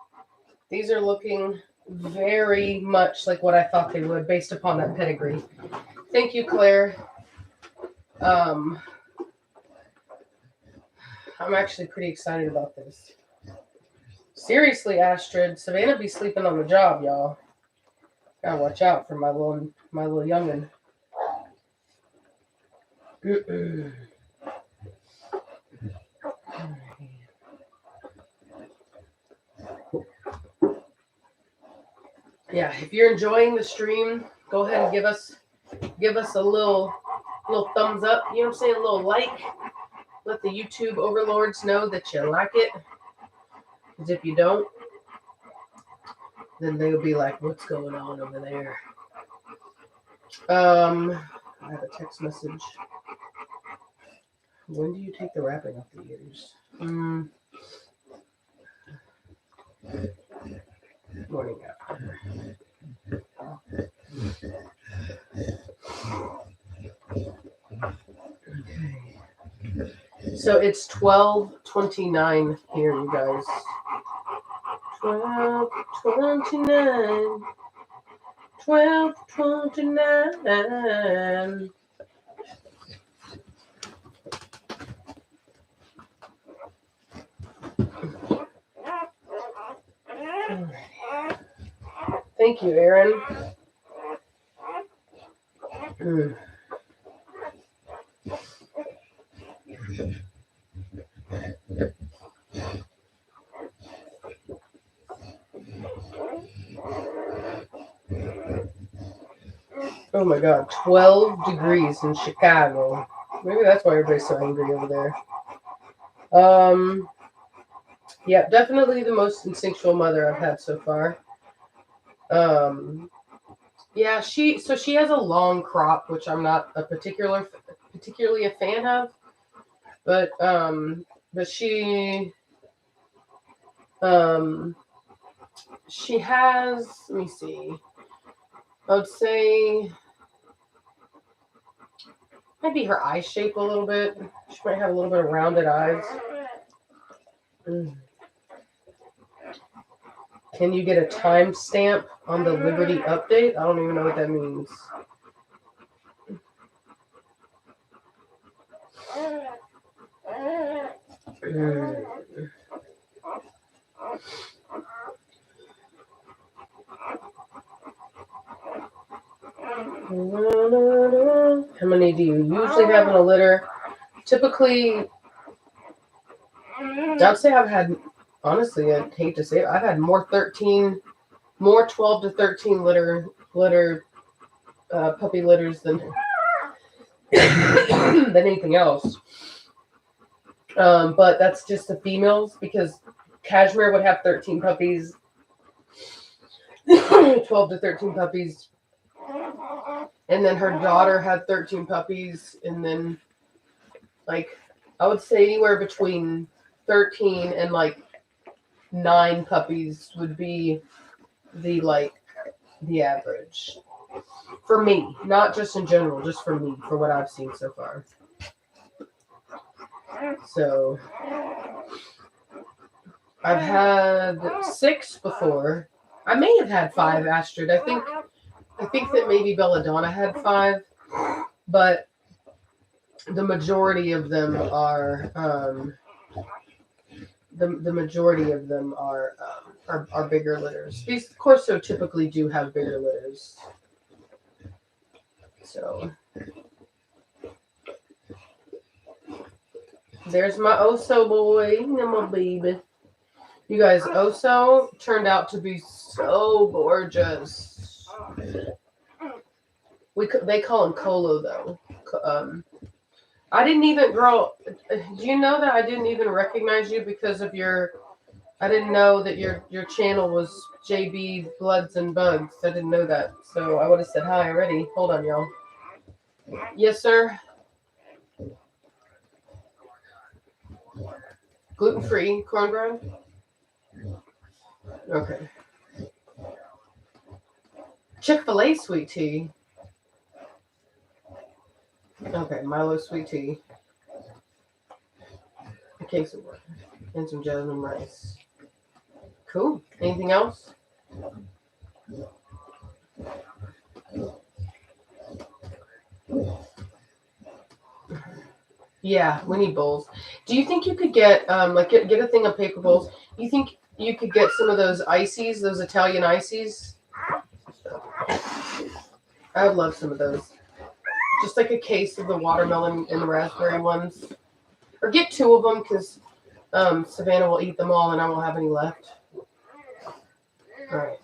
these are looking very much like what I thought they would based upon that pedigree. Thank you, Claire. I'm actually pretty excited about this. Seriously, Astrid, Savannah be sleeping on the job, y'all. Gotta watch out for my little youngin'. Yeah, if you're enjoying the stream, go ahead and give us a little thumbs up. You know what I'm saying? A little like. Let the YouTube overlords know that you like it. Because if you don't, then they'll be like, "What's going on over there?" I have a text message. When do you take the wrapping off the ears? Morning after. Okay. So it's 12:29 here, you guys. 12:29. 12:29. Thank you, Aaron. Oh my God, 12 degrees in Chicago. Maybe that's why everybody's so angry over there. Yeah, definitely the most instinctual mother I've had so far. Yeah, she has a long crop, which I'm not particularly a fan of, but she has, let me see, I would say maybe her eye shape a little bit. She might have a little bit of rounded eyes. Can you get a timestamp on the Liberty update? I don't even know what that means. How many do you usually have in a litter? Typically, I'd say I've had, honestly, I'd hate to say it, I've had more 12 to 13 puppy litters than anything else. But that's just the females, because Cashmere would have 13 puppies, 12 to 13 puppies. And then her daughter had 13 puppies, and then, like, I would say anywhere between 13 and, like, 9 puppies would be the average. For me, not just in general, just for me, for what I've seen so far. So, I've had 6 before. I may have had 5, Astrid. I think that maybe Belladonna had 5, but the majority of them are are bigger litters. These Corso typically do have bigger litters. So there's my Oso boy and my baby. You guys, Oso turned out to be so gorgeous. They call him Colo though. I didn't even, girl, do you know that I didn't even recognize you because of I didn't know that your channel was JB Bloods and Bugs. I didn't know that. So I would have said hi already. Hold on, y'all. Yes, sir. Gluten-free cornbread? Okay. Chick-fil-A sweet tea. Okay, Milo sweet tea. A case of water. And some jasmine rice. Cool. Anything else? Yeah, we need bowls. Do you think you could get get a thing of paper bowls? You think you could get some of those ices, those Italian ices? I would love some of those. Just like a case of the watermelon and the raspberry ones. Or get 2 of them because Savannah will eat them all and I won't have any left. All right.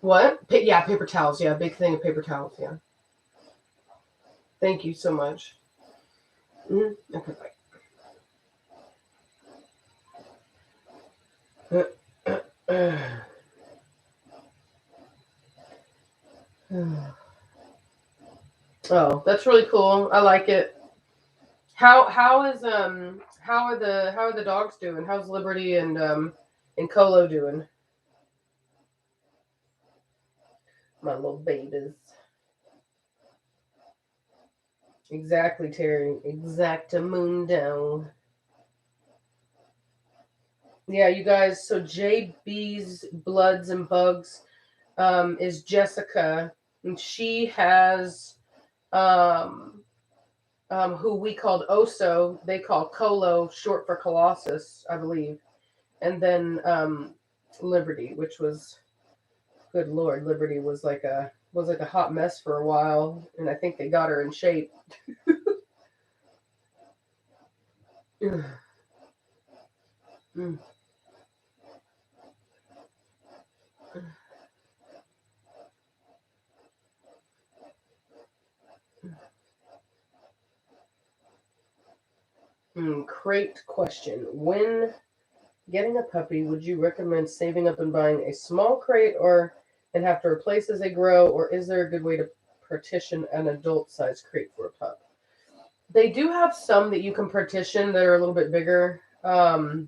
What? Yeah, paper towels. Yeah, big thing of paper towels. Yeah. Thank you so much. Okay, bye. Oh, that's really cool. I like it. How are the dogs doing? How's Liberty and Colo doing? My little babies. Exactly, Terry. Exactamundo. Yeah, you guys. So JB's Bloods and Bugs is Jessica, and she has who we called Oso. They call Colo, short for Colossus, I believe, and then Liberty, which was, good Lord, Liberty was like a hot mess for a while, and I think they got her in shape. Crate question. When getting a puppy, would you recommend saving up and buying a small crate and have to replace as they grow, or is there a good way to partition an adult size crate for a pup? They do have some that you can partition that are a little bit bigger. So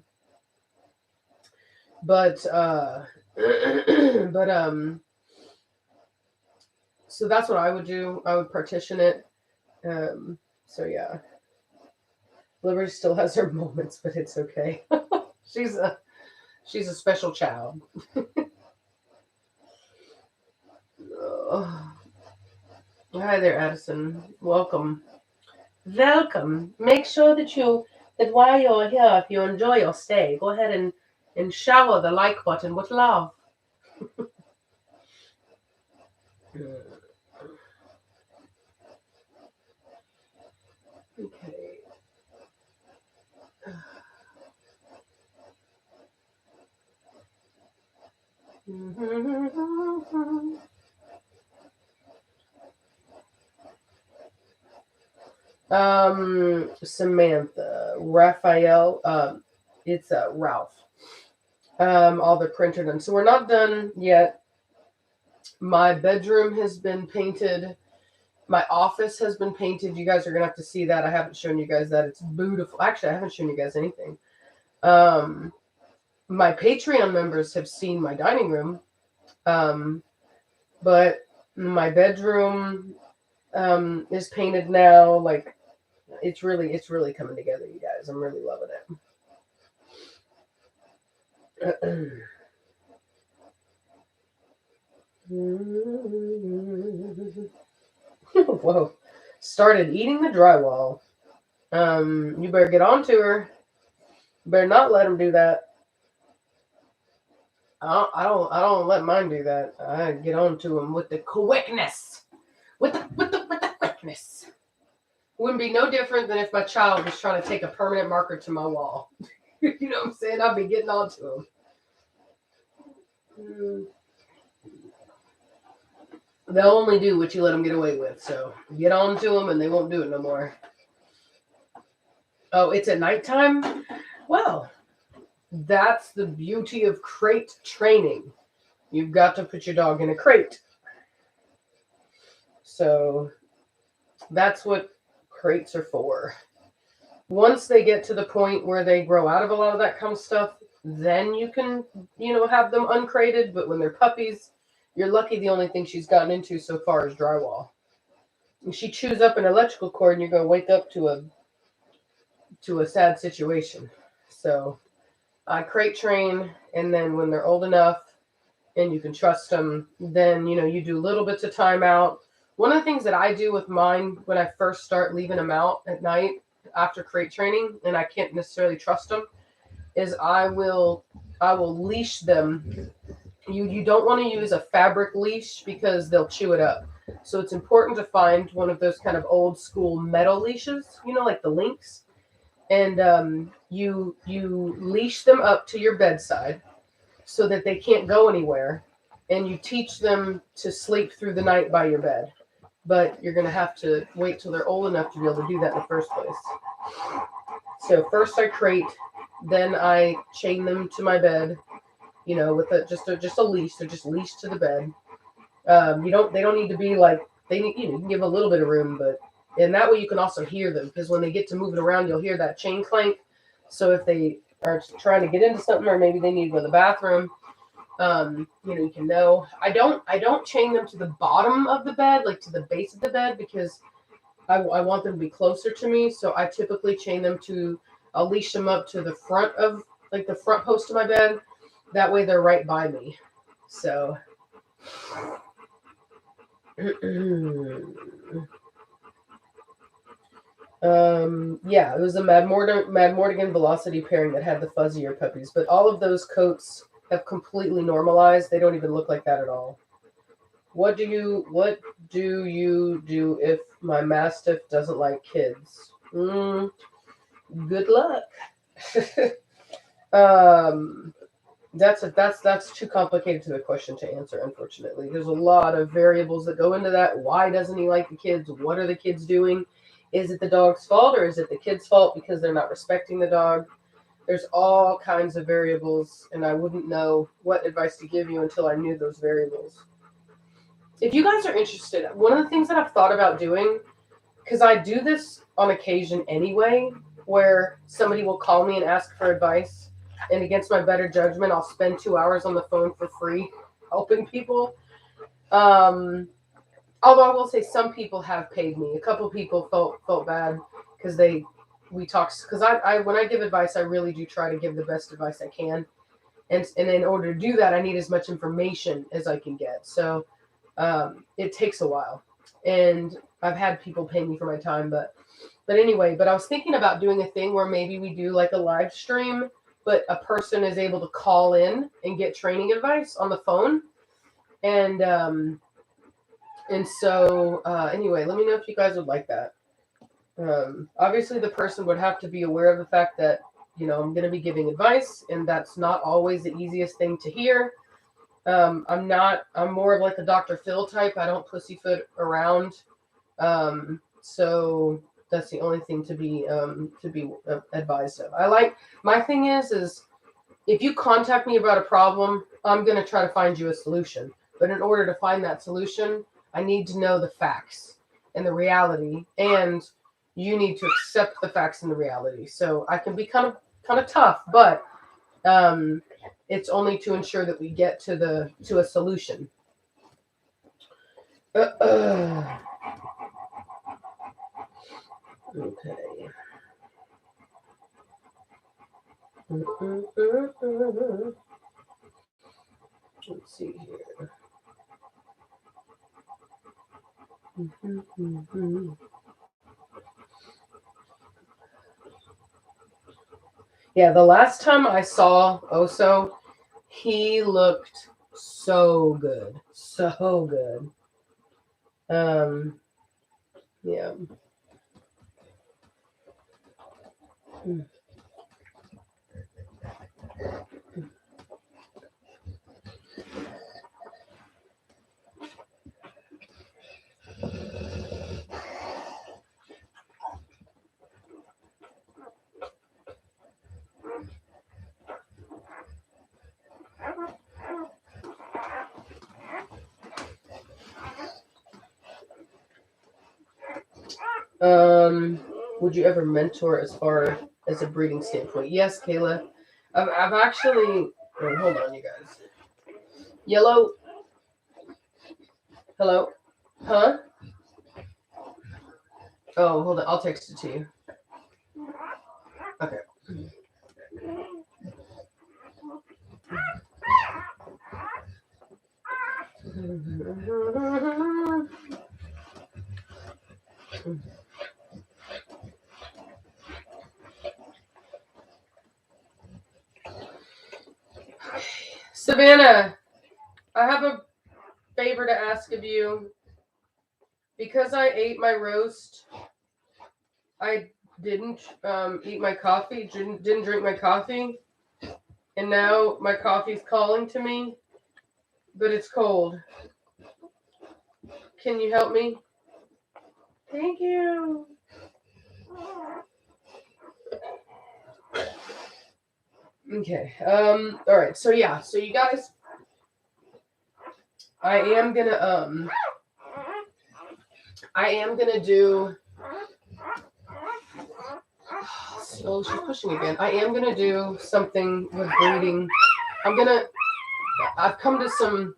that's what I would do. I would partition it. So yeah. Liberty still has her moments, but it's okay. She's a special child. Hi there, Addison. Welcome. Welcome. Make sure that while you're here, if you enjoy your stay, go ahead and shower the like button with love. Okay. Samantha, Raphael, it's Ralph. All the printed and so we're not done yet. My bedroom has been painted. My office has been painted. You guys are gonna have to see that. I haven't shown you guys that. It's beautiful. Actually, I haven't shown you guys anything. My Patreon members have seen my dining room, but my bedroom is painted now. Like it's really coming together, you guys. I'm really loving it. Whoa. Started eating the drywall. You better get on to her. You better not let him do that. I don't let mine do that. I get on to him with the quickness. With the quickness. Wouldn't be no different than if my child was trying to take a permanent marker to my wall. You know what I'm saying? I'd be getting on to him. They'll only do what you let them get away with. So get on to them and they won't do it no more. Oh, it's at nighttime? Well, that's the beauty of crate training. You've got to put your dog in a crate. So that's what crates are for. once they get to the point where they grow out of a lot of that kind of stuff, then you can, have them uncrated. But when they're puppies, you're lucky the only thing she's gotten into so far is drywall. And she chews up an electrical cord and you're going to wake up to a sad situation. So I crate train, and then when they're old enough and you can trust them, then, you do little bits of time out. One of the things that I do with mine when I first start leaving them out at night after crate training, and I can't necessarily trust them, is I will leash them. You don't want to use a fabric leash because they'll chew it up. So it's important to find one of those kind of old school metal leashes, like the Lynx, and you leash them up to your bedside so that they can't go anywhere, and you teach them to sleep through the night by your bed. But you're going to have to wait till they're old enough to be able to do that in the first place. So first I crate, then I chain them to my bed, with just a leash. They're just leashed to the bed. They don't need to be like, they need, you can give a little bit of room, and that way you can also hear them, because when they get to moving around, you'll hear that chain clank. So if they are trying to get into something, or maybe they need to go to the bathroom, you can know. I don't chain them to the bottom of the bed, like to the base of the bed, because I want them to be closer to me. So I typically chain them I'll leash them up to the front of, like, the front post of my bed. That way they're right by me. So yeah, it was a Mad Mortigan Velocity pairing that had the fuzzier puppies, but all of those coats have completely normalized. They don't even look like that at all. What do you do if my Mastiff doesn't like kids? Good luck. That's too complicated to the question to answer, unfortunately. There's a lot of variables that go into that. Why doesn't he like the kids? What are the kids doing? Is it the dog's fault, or is it the kid's fault because they're not respecting the dog? There's all kinds of variables, and I wouldn't know what advice to give you until I knew those variables. If you guys are interested, one of the things that I've thought about doing, because I do this on occasion anyway, where somebody will call me and ask for advice, and against my better judgment, I'll spend 2 hours on the phone for free helping people. Although I will say some people have paid me. A couple of people felt bad because we talked, because I when I give advice, I really do try to give the best advice I can, and in order to do that, I need as much information as I can get. So it takes a while, and I've had people pay me for my time, but anyway. But I was thinking about doing a thing where maybe we do like a live stream, but a person is able to call in and get training advice on the phone, and so anyway, let me know if you guys would like that. Obviously, the person would have to be aware of the fact that, I'm going to be giving advice, and that's not always the easiest thing to hear. I'm more of like a Dr. Phil type. I don't pussyfoot around. So that's the only thing to be advised of. My thing is if you contact me about a problem, I'm going to try to find you a solution. But in order to find that solution, I need to know the facts and the reality, and you need to accept the facts and the reality. So I can be kind of tough, but it's only to ensure that we get to a solution. Okay. Let's see here. Yeah, the last time I saw Oso, he looked so good. So good. Yeah. would you ever mentor as far as a breeding standpoint? Yes, Kayla. I've actually. Wait, hold on, you guys. Yellow. Hello? Huh? Oh, hold on. I'll text it to you. Okay. Savannah, I have a favor to ask of you. Because I ate my roast, I didn't eat my coffee, didn't drink my coffee, and now my coffee's calling to me, but it's cold. Can you help me? Thank you. Okay. All right. So yeah. So you guys, I am gonna do. Oh, she's pushing again. I am gonna do something with breeding. I've come to some.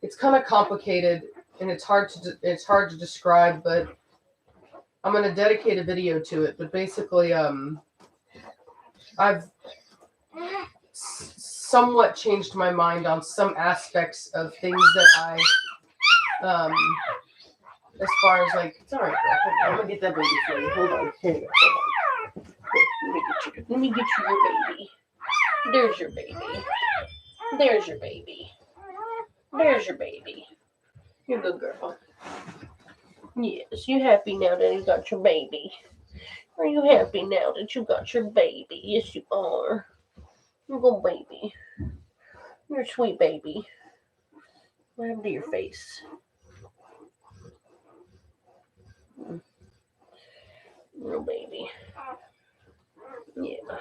It's kind of complicated and it's hard to describe, but I'm gonna dedicate a video to it. But basically, I've somewhat changed my mind on some aspects of things that I, as far as like, it's all right, I'm gonna get that baby for you. Hold on, here you go. Hold on. Let me get you your baby. There's your baby. There's your baby. There's your baby. You're a good girl. Yes, you happy now that you got your baby? Are you happy now that you got your baby? Yes, you are. You're a good baby. You're a sweet baby. What happened to your face? Real baby. Yeah.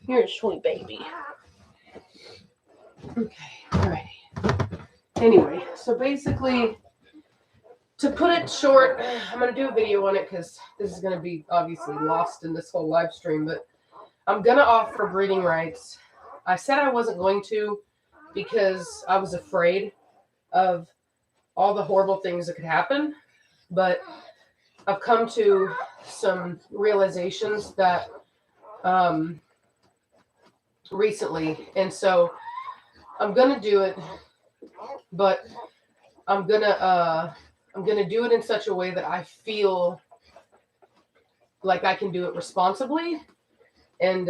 You're a sweet baby. Okay, alrighty. Anyway, so basically, to put it short, I'm going to do a video on it because this is going to be obviously lost in this whole live stream, but I'm going to offer breeding rights. I said I wasn't going to because I was afraid of all the horrible things that could happen, but I've come to some realizations that recently, and so I'm gonna do it, but I'm gonna do it in such a way that I feel like I can do it responsibly, and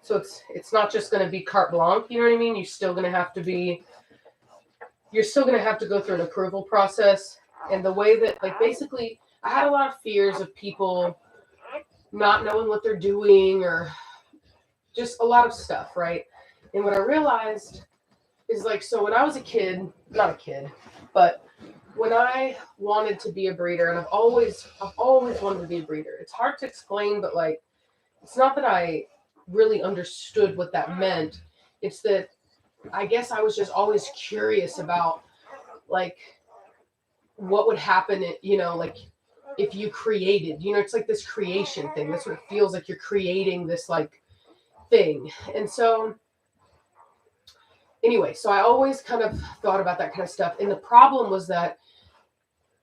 so it's not just gonna be carte blanche. You know what I mean? You're still gonna have to go through an approval process, and the way that, like, basically, I had a lot of fears of people not knowing what they're doing or just a lot of stuff, right? And what I realized is, like, so when I was a kid, not a kid, but when I wanted to be a breeder, and I've always wanted to be a breeder. It's hard to explain, but like, it's not that I really understood what that meant. It's that I guess I was just always curious about, like, what would happen, like, if you created, it's like this creation thing. That's what it feels like. You're creating this, like, thing. And so anyway, so I always kind of thought about that kind of stuff. And the problem is that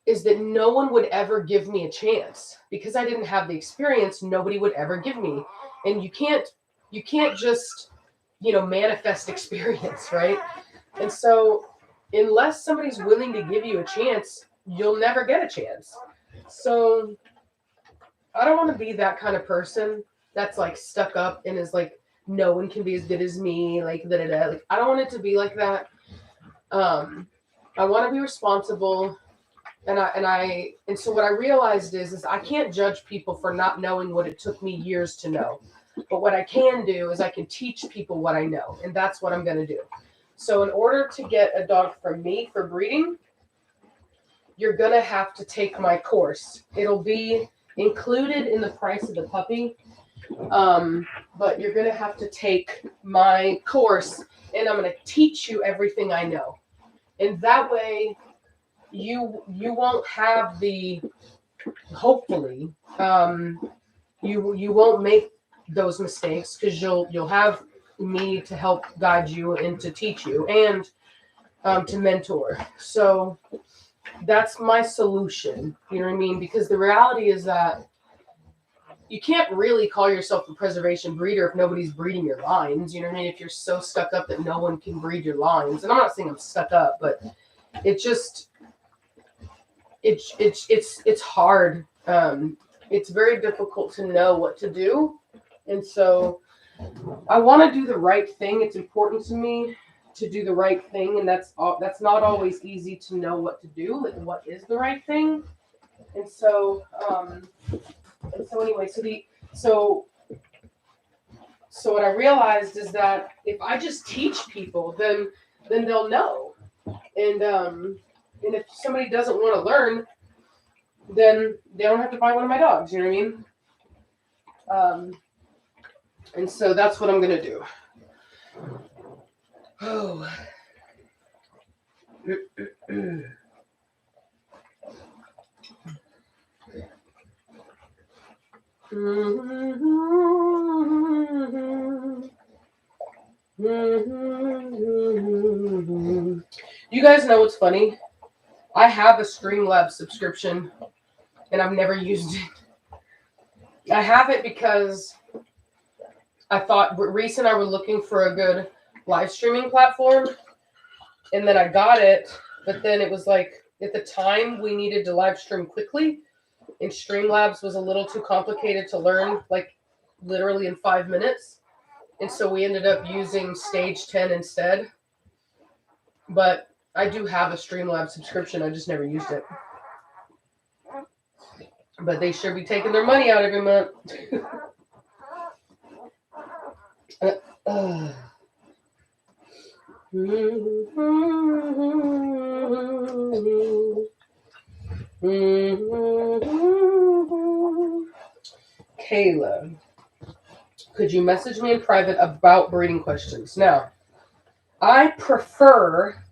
no one would ever give me a chance because I didn't have the experience. Nobody would ever give me. And you can't just, manifest experience, right? And so unless somebody's willing to give you a chance, you'll never get a chance. So I don't want to be that kind of person that's like stuck up and is like, no one can be as good as me, like, da-da-da. Like, I don't want it to be like that. I want to be responsible. And so what I realized is I can't judge people for not knowing what it took me years to know. But what I can do is I can teach people what I know. And that's what I'm going to do. So in order to get a dog from me for breeding, you're going to have to take my course. It'll be included in the price of the puppy. But you're going to have to take my course, and I'm going to teach you everything I know. And that way you won't have the hopefully, you won't make those mistakes because you'll have me to help guide you and to teach you and to mentor. So that's my solution. You know what I mean? Because the reality is that you can't really call yourself a preservation breeder if nobody's breeding your lines. You know what I mean? If you're so stuck up that no one can breed your lines, and I'm not saying I'm stuck up, but it just it's hard. It's very difficult to know what to do, and so I want to do the right thing. It's important to me to do the right thing, and that's not always easy to know what to do. Like, what is the right thing? And so anyway, so what I realized is that if I just teach people, then they'll know, and if somebody doesn't want to learn, then they don't have to buy one of my dogs. You know what I mean? And so that's what I'm gonna do. Oh. You guys know what's funny? I have a Streamlabs subscription and I've never used it. I have it because I thought Reese and I were looking for a good live streaming platform, and then I got it, but then it was like at the time we needed to live stream quickly, and Streamlabs was a little too complicated to learn, like literally in 5 minutes, and so we ended up using Stage 10 instead. But I do have a Streamlabs subscription, I just never used it. But they should be taking their money out every month. Kayla, could you message me in private about breeding questions? Now, I prefer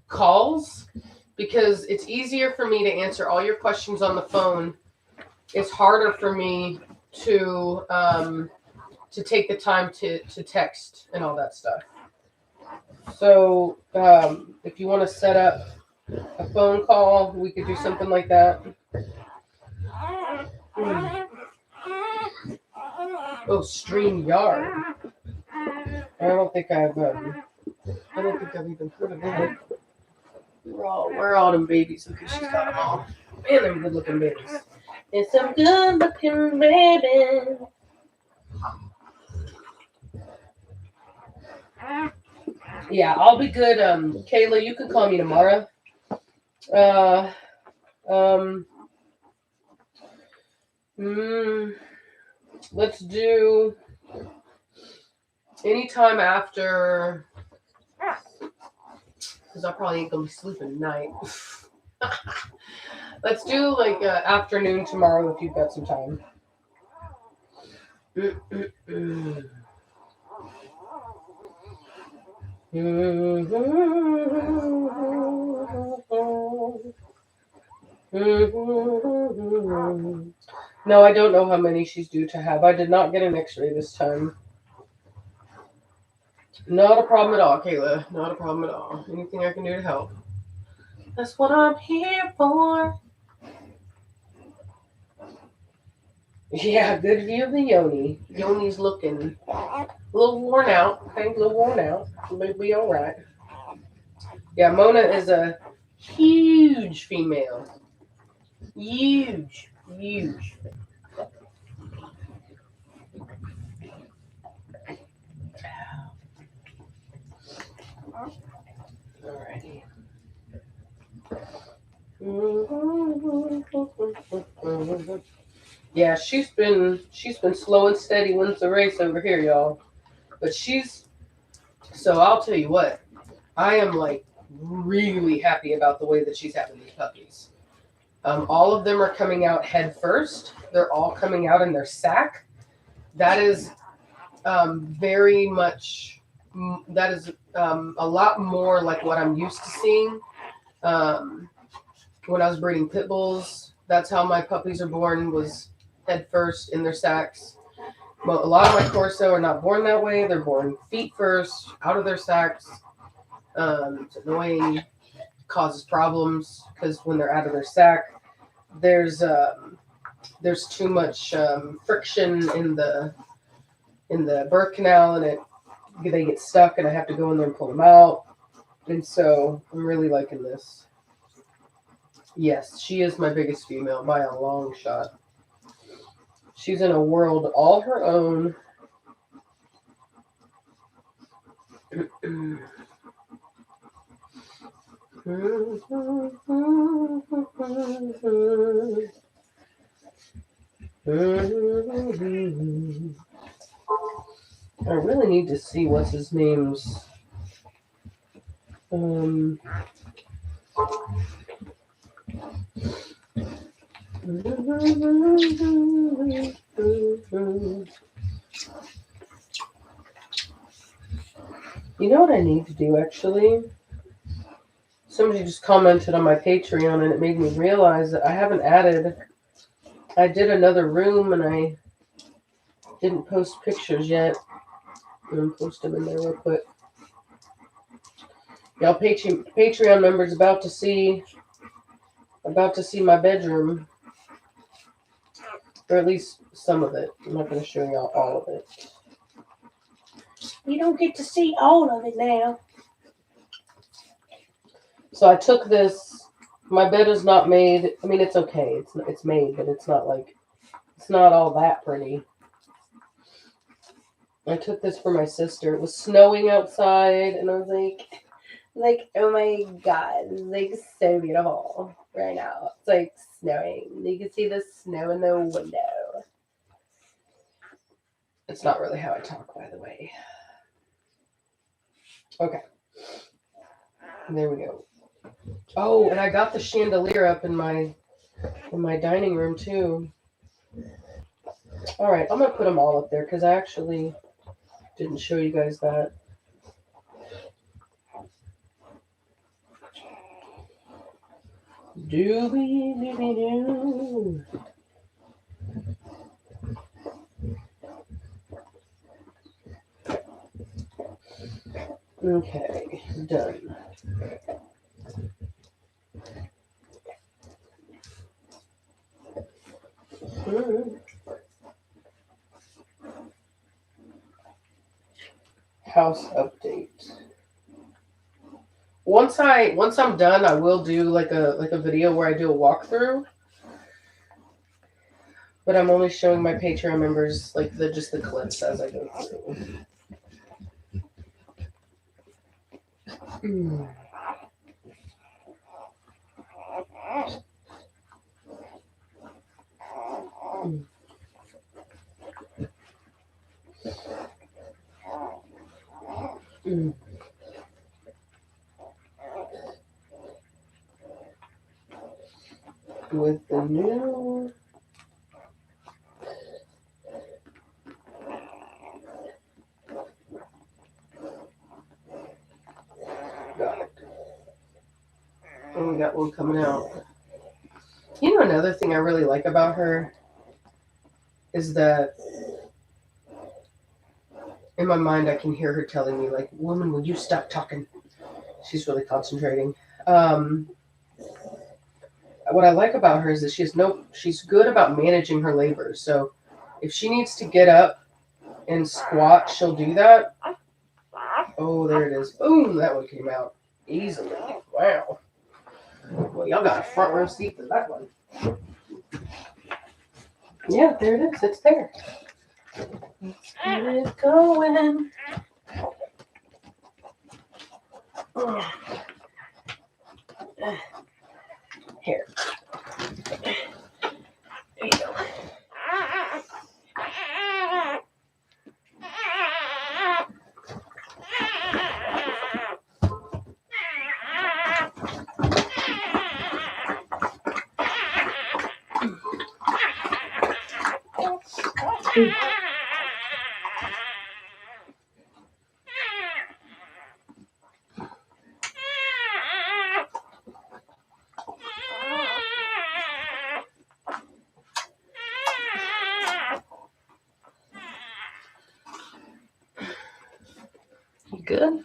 calls because it's easier for me to answer all your questions on the phone. It's harder for me to take the time to text and all that stuff. So if you want to set up a phone call, we could do something like that. Oh, StreamYard. I don't think I've even heard of that. Where are all them babies? Okay, she's got them all. Man, them good looking babies. It's some good looking babies. Yeah, I'll be good. Kayla, you can call me tomorrow. Let's do anytime after, because I probably ain't gonna be sleeping tonight. Let's do like afternoon tomorrow if you've got some time. No, I don't know how many she's due to have. I did not get an x-ray this time. Not a problem at all, Kayla. Not a problem at all. Anything I can do to help. That's what I'm here for. Yeah, good view of the Yoni. Yoni's looking a little worn out. Okay, a little worn out. But be all right. Yeah, Mona is a huge female. Huge. Alrighty. Yeah, she's been slow and steady wins the race over here, y'all. But so I'll tell you what, I am like really happy about the way that she's having these puppies. All of them are coming out head first. They're all coming out in their sack. That is very much, that is a lot more like what I'm used to seeing when I was breeding pit bulls That's how my puppies are born, was head first in their sacks. Well, a lot of my Corso are not born that way. They're born feet first, out of their sacks. It's annoying, causes problems because when they're out of their sack, there's too much friction in the birth canal, and they get stuck, and I have to go in there and pull them out. And so I'm really liking this. Yes, she is my biggest female by a long shot. She's in a world all her own. I really need to see what's his name's. You know what I need to do, actually? Somebody just commented on my Patreon, and it made me realize that I haven't added. I did another room, and I didn't post pictures yet. I'm gonna post them in there real quick. Y'all Patreon members about to see my bedroom, or at least some of it. I'm not gonna show y'all all of it. You don't get to see all of it now. So I took this. My bed is not made. I mean, it's okay. It's made, but it's not all that pretty. I took this for my sister. It was snowing outside, and I was like, oh my god, it's like so beautiful right now. It's like snowing. You can see the snow in the window. It's not really how I talk, by the way. Okay. There we go. Oh, and I got the chandelier up in my dining room too. All right, I'm gonna put them all up there because I actually didn't show you guys that. Doobie-doobie-doo. Okay, done. House update. Once I'm done, I will do like a video where I do a walkthrough. But I'm only showing my Patreon members like just the clips as I go through. With the new got it. And we got one coming out. You know, another thing I really like about her is that in my mind I can hear her telling me, like, woman, will you stop talking? She's really concentrating. What I like about her is that she's good about managing her labor. So if she needs to get up and squat, she'll do that. Oh, there it is. Boom, that one came out easily. Wow. Well, y'all got a front row seat for that one. Yeah, there it is. It's there. Let's get it going. Here. There you go. good.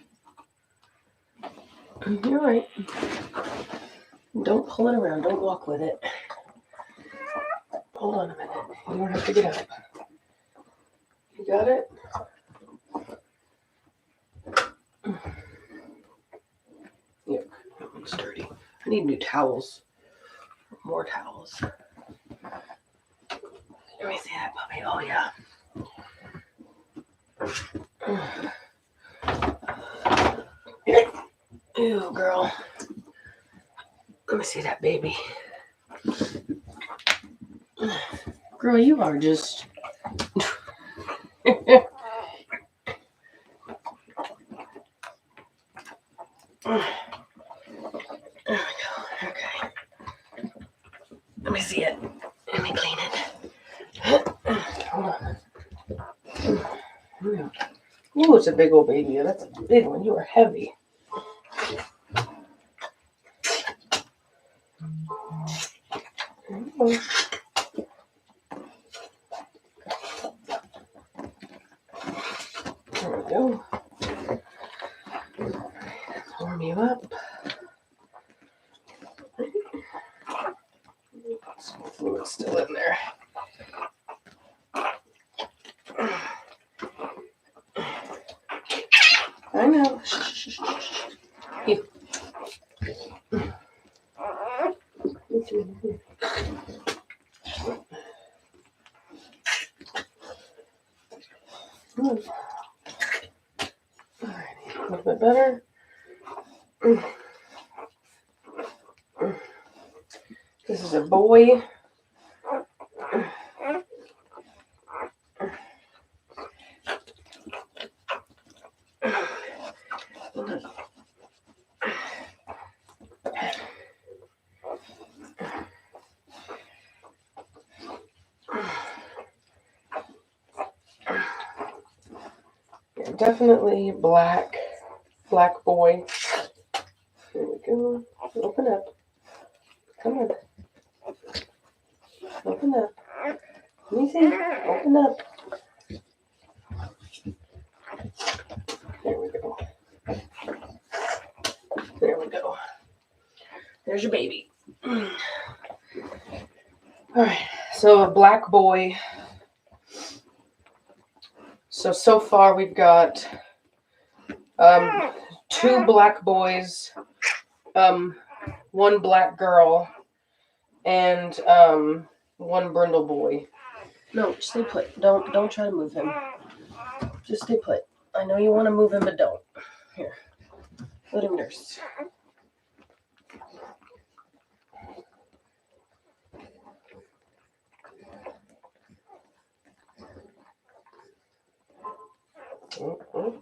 You're right. Don't pull it around. Don't walk with it. Hold on a minute. You don't have to get up. You got it? Yep, that looks dirty. I need new towels. More towels. Let me see that puppy. Oh, yeah. Ew, girl. Let me see that baby. Girl, you are just... There we go. Okay. Let me see it. Let me clean it. Hold on. Ooh, it's a big old baby. That's a big one. You are heavy. There we go. Warm you up. Some fluid still in there. I know. Here. Alrighty, a little bit better. This is a boy. Yeah, definitely black boy. There we go. Open up. Come on. Open up. Let me see. Open up. There we go. There we go. There's your baby. Alright, so a black boy. So far we've got 2 black boys, 1 black girl, and 1 brindle boy. No, stay put. Don't try to move him. Just stay put. I know you want to move him, but don't. Here. Let him nurse. Mm-hmm.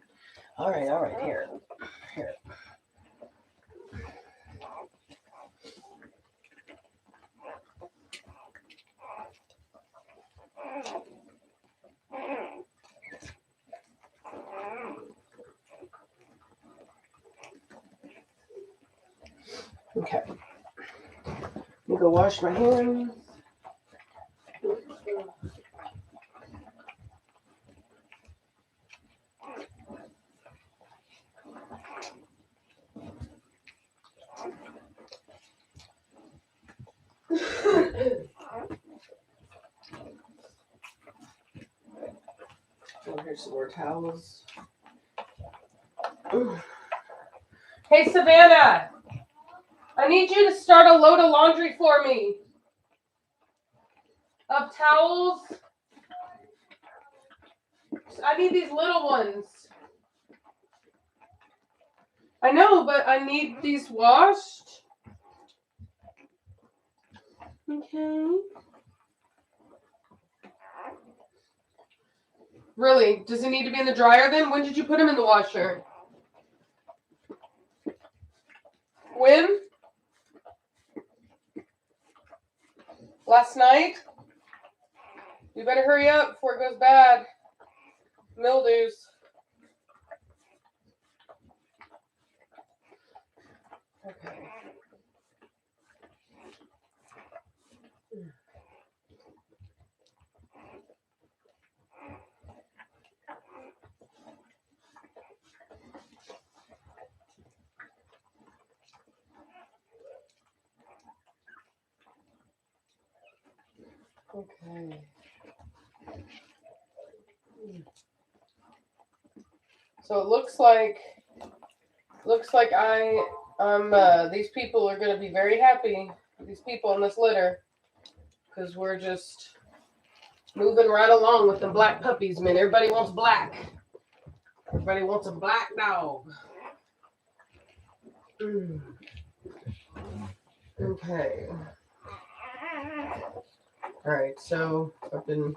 All right, here. Okay. Let me go wash my hands. Oh, here's some more towels. Hey, Savannah, I need you to start a load of laundry for me. Of towels. I need these little ones. I know, but I need these washed. Okay. Really? Does it need to be in the dryer then? When did you put them in the washer? When? Last night? You better hurry up before it goes bad. Mildews. Okay. Okay. So it looks like these people are going to be very happy. These people in this litter, because we're just moving right along with the black puppies, man. Everybody wants black. Everybody wants a black dog. Okay. All right. So I've been.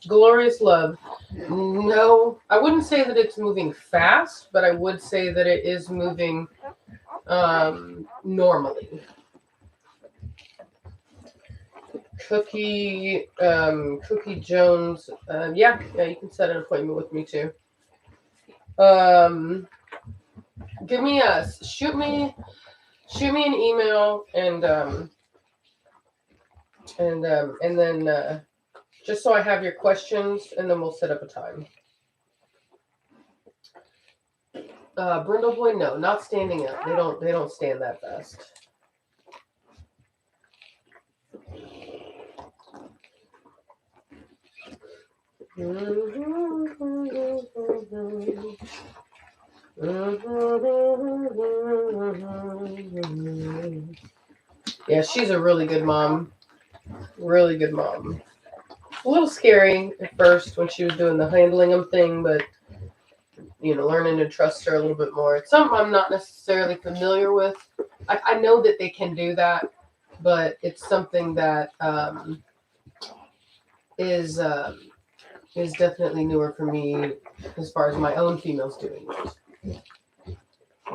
Glorious love. No, I wouldn't say that it's moving fast, but I would say that it is moving normally. Cookie Jones. Yeah, you can set an appointment with me too. Shoot me an email and then just so I have your questions, and then we'll set up a time. Brindle boy, no, not standing up. They don't stand that fast. Yeah, she's a really good mom. Really good mom. A little scary at first when she was doing the handling them thing, but learning to trust her a little bit more. It's something I'm not necessarily familiar with. I know that they can do that, but it's something that is definitely newer for me as far as my own females doing it.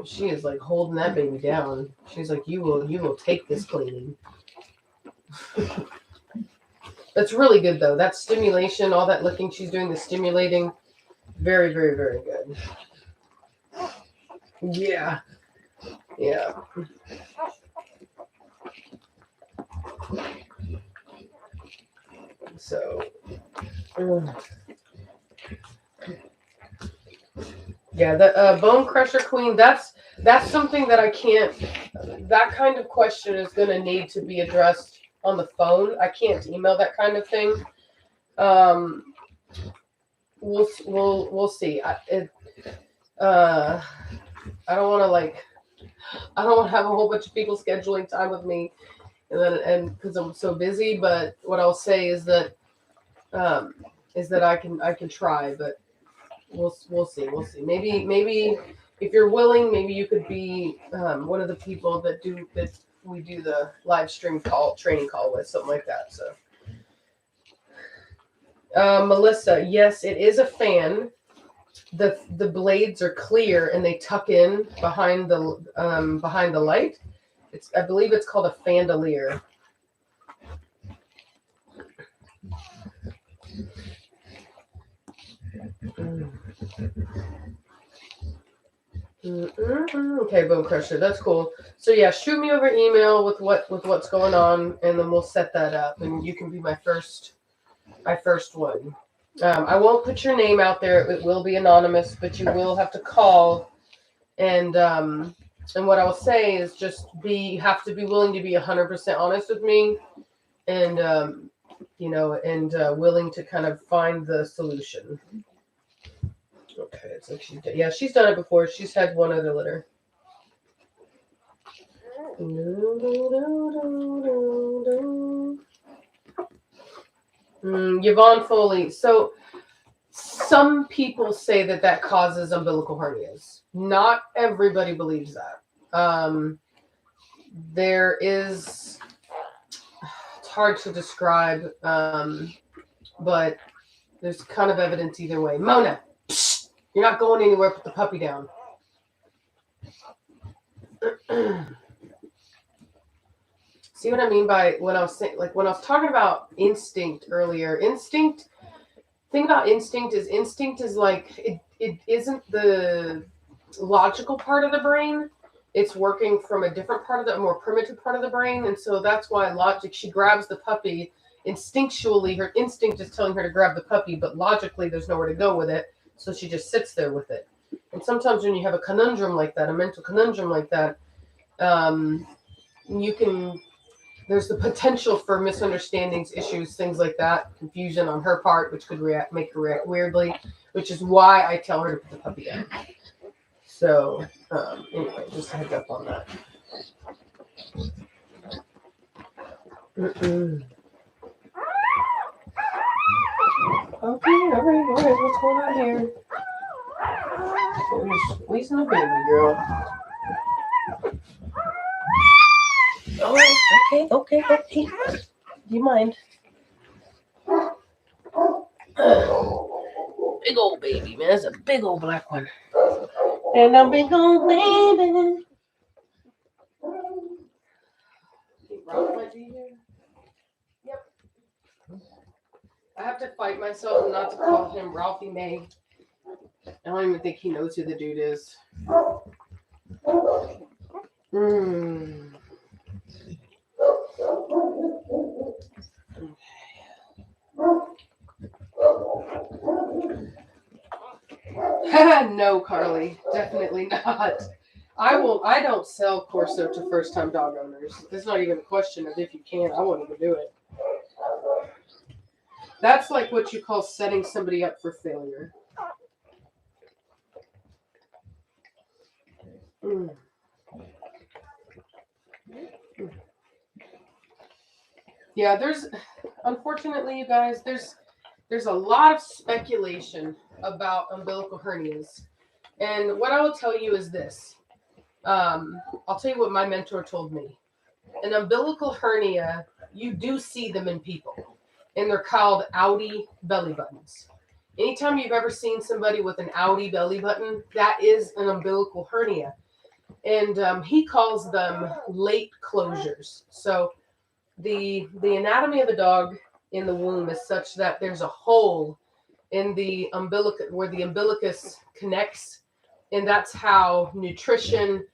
She is like holding that baby down. She's like, you will take this cleaning. That's really good though. That stimulation, all that licking she's doing, the stimulating, very, very, very good. Yeah. Yeah. So, yeah, the bone crusher queen, that's something that I can't, that kind of question is going to need to be addressed on the phone. I can't email that kind of thing. We'll see. I don't want to have a whole bunch of people scheduling time with me, and because I'm so busy. But what I'll say is that I can try, but we'll see. Maybe if you're willing, maybe you could be one of the people that we do the live stream training call with, something like that. So, Melissa, yes, it is a fan. The blades are clear and they tuck in behind the light. I believe it's called a fandelier. Okay, Bone Crusher, that's cool. So yeah, shoot me over email with what's going on, and then we'll set that up, and you can be my first one. I won't put your name out there; it will be anonymous, but you will have to call. And what I'll say is just you have to be willing to be 100% honest with me, and willing to kind of find the solution. Okay, it's like she's done it before. She's had one other litter. Yvonne Foley. So some people say that causes umbilical hernias. Not everybody believes that. There is, it's hard to describe, but there's kind of evidence either way. Mona, you're not going anywhere. Put the puppy down. See what I mean by when I was saying, like when I was talking about instinct earlier? Thing about instinct is like it isn't the logical part of the brain. It's working from a different part of the more primitive part of the brain, and so that's why logic. She grabs the puppy instinctually. Her instinct is telling her to grab the puppy, but logically there's nowhere to go with it, so she just sits there with it. And sometimes when you have a conundrum like that, a mental conundrum like that, you can. There's the potential for misunderstandings, issues, things like that, confusion on her part, which could make her react weirdly, which is why I tell her to put the puppy down. So, anyway, just a heads up on that. Okay, all right, what's going on here? You're squeezing the baby, girl. Oh, okay. Do you mind? Big old baby, man. That's a big old black one. And a big old baby. Think Ralph might be here? Yep. I have to fight myself not to call him Ralphie May. I don't even think he knows who the dude is. No, Carly, definitely not. I don't sell Corso to first-time dog owners. It's not even a question of if you can. I won't even do it. That's like what you call setting somebody up for failure. Yeah, unfortunately, you guys, there's a lot of speculation about umbilical hernias. And what I will tell you is this. I'll tell you what my mentor told me. An umbilical hernia, you do see them in people. And they're called outie belly buttons. Anytime you've ever seen somebody with an outie belly button, that is an umbilical hernia. And he calls them late closures. So the anatomy of the dog in the womb is such that there's a hole in the umbilicus where the umbilicus connects, and that's how nutrition,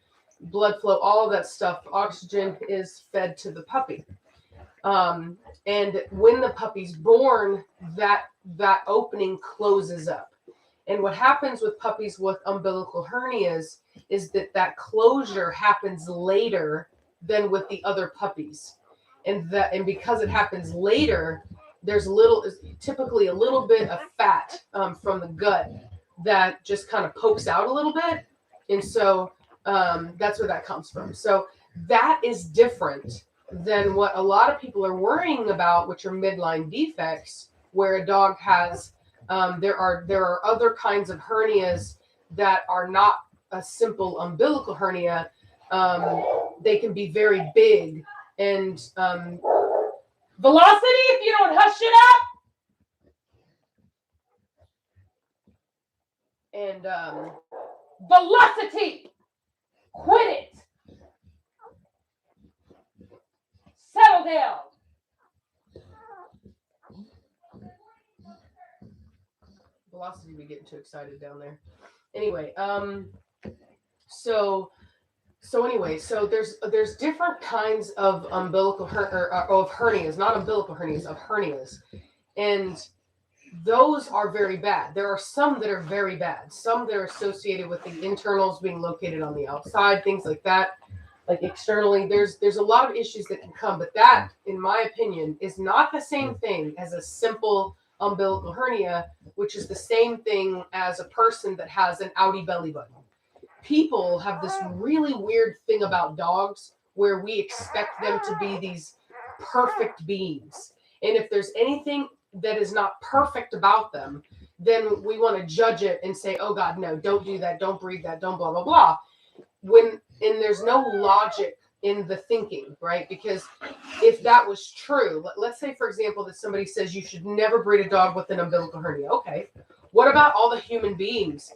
blood flow, all of that stuff, oxygen is fed to the puppy. And when the puppy's born, that opening closes up. And what happens with puppies with umbilical hernias is that closure happens later than with the other puppies. And because it happens later, there's typically a little bit of fat from the gut that just kind of pokes out a little bit. And so that's where that comes from. So that is different than what a lot of people are worrying about, which are midline defects, where a dog has, there are other kinds of hernias that are not a simple umbilical hernia. They can be very big. And Velocity, if you don't hush it up. And Velocity, quit it. Settle down. Velocity be getting too excited down there. Anyway, so there's different kinds of umbilical of hernias, not umbilical hernias, of hernias, and those are very bad. There are some that are very bad. Some that are associated with the internals being located on the outside, things like that, like externally. There's a lot of issues that can come, but that, in my opinion, is not the same thing as a simple umbilical hernia, which is the same thing as a person that has an outie belly button. People have this really weird thing about dogs where we expect them to be these perfect beings. And if there's anything that is not perfect about them, then we want to judge it and say, oh God, no, don't do that. Don't breathe that. Don't blah, blah, blah. And there's no logic in the thinking, right? Because if that was true, let's say, for example, that somebody says you should never breed a dog with an umbilical hernia. Okay. What about all the human beings?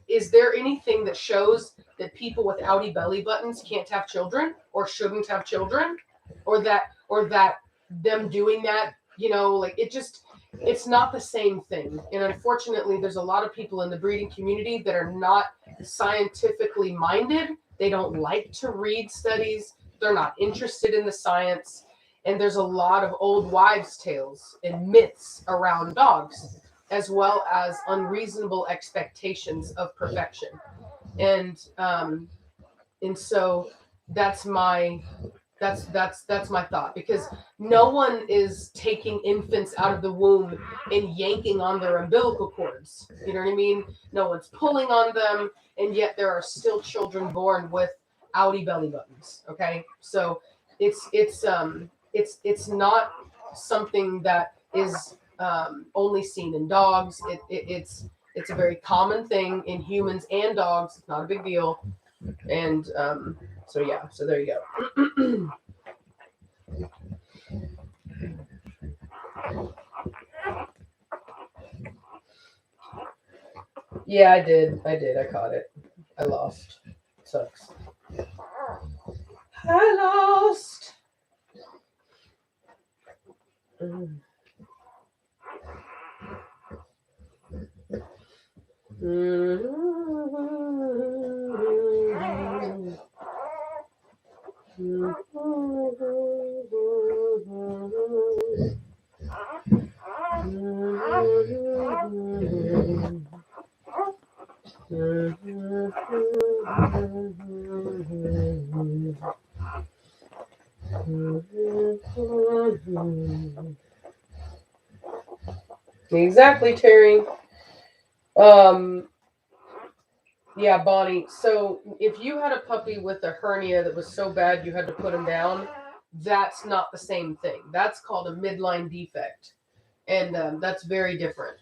Is there anything that shows that people with outy belly buttons can't have children or shouldn't have children, or that them doing that, like it's not the same thing. And unfortunately, there's a lot of people in the breeding community that are not scientifically minded. They don't like to read studies. They're not interested in the science. And there's a lot of old wives' tales and myths around dogs, as well as unreasonable expectations of perfection. And so that's my thought, because no one is taking infants out of the womb and yanking on their umbilical cords. You know what I mean? No one's pulling on them, and yet there are still children born with outy belly buttons. Okay, so it's not something that is only seen in dogs. It's a very common thing in humans and dogs. It's not a big deal. And so there you go. Yeah, I did. I caught it. I lost. Sucks. I lost. Exactly, Terry. Yeah, Bonnie. So if you had a puppy with a hernia that was so bad you had to put him down, that's not the same thing. That's called a midline defect, and that's very different.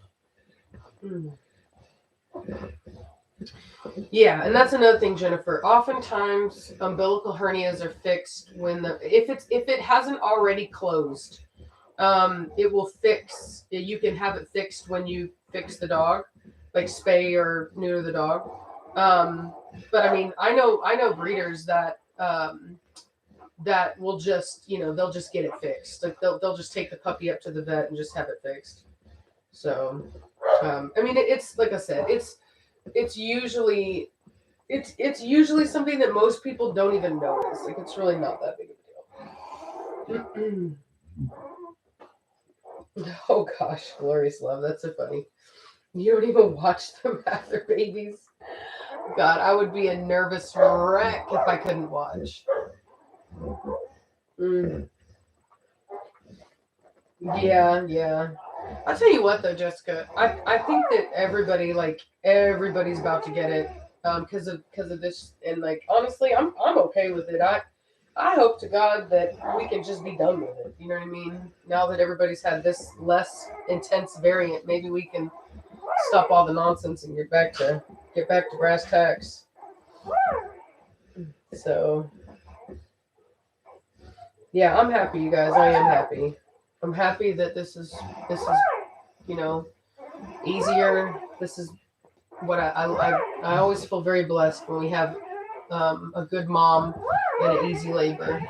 Yeah, and that's another thing, Jennifer. Oftentimes, umbilical hernias are fixed if it hasn't already closed. It will fix. You can have it fixed when you fix the dog, like spay or neuter the dog. But I mean, I know breeders that that will just they'll just get it fixed. Like they'll just take the puppy up to the vet and just have it fixed. So, I mean, it's like I said, it's usually something that most people don't even notice. Like it's really not that big of a deal. Oh gosh, glorious love. That's so funny. You don't even watch them have their babies. God, I would be a nervous wreck if I couldn't watch. Yeah. I'll tell you what though, Jessica. I think that everybody's about to get it because of this, and like honestly, I'm okay with it. I hope to God that we can just be done with it. You know what I mean? Now that everybody's had this less intense variant, maybe we can stop all the nonsense and get back to brass tacks. So yeah, I'm happy, you guys. I am happy. I'm happy that this is easier. This is what I always feel very blessed when we have a good mom and an easy labor.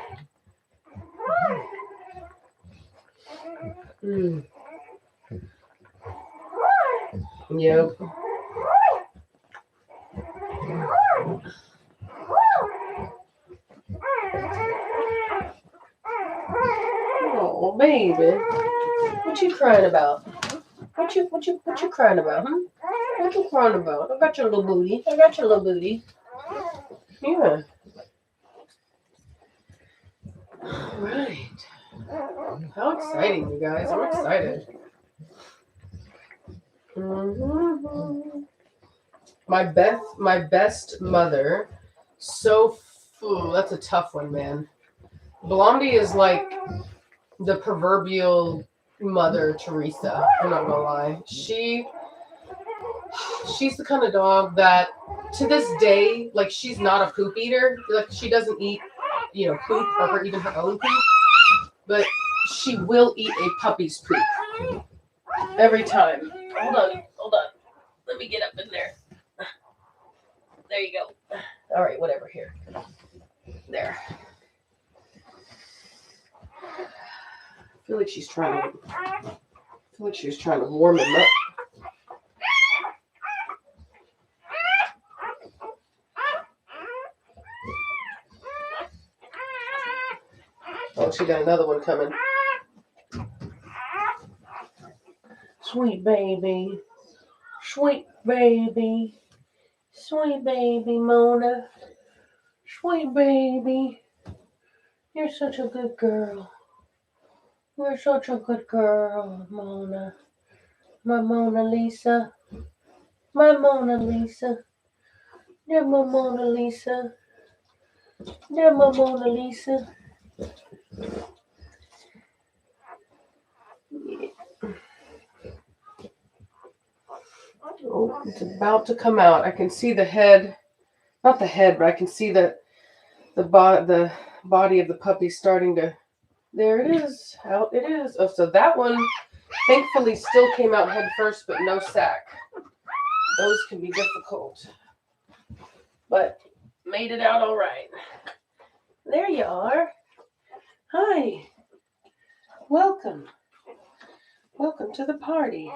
Yep. Oh, baby. What you crying about? What you crying about, huh? What you crying about? I got your little booty. Yeah. All right. How exciting, you guys. I'm excited. My best mother. So, that's a tough one, man. Blondie is like the proverbial Mother Teresa. I'm not gonna lie. She's the kind of dog that, to this day, like she's not a poop eater. Like she doesn't eat, poop or even her own poop, but she will eat a puppy's poop every time. Hold on. Let me get up in there. There you go. All right, whatever. Here. There. I feel like she's trying to warm him up. Oh, she got another one coming. Sweet baby. Sweet baby. Sweet baby, Mona. Sweet baby. You're such a good girl. You're such a good girl, Mona. My Mona Lisa. My Mona Lisa. You're my Mona Lisa. You're my Mona Lisa. Oh, it's about to come out. I can see the head. Not the head, but I can see the body of the puppy starting to. There it is. Out it is. Oh, so that one thankfully still came out head first, but no sack. Those can be difficult. But made it out all right. There you are. Hi. Welcome. Welcome to the party.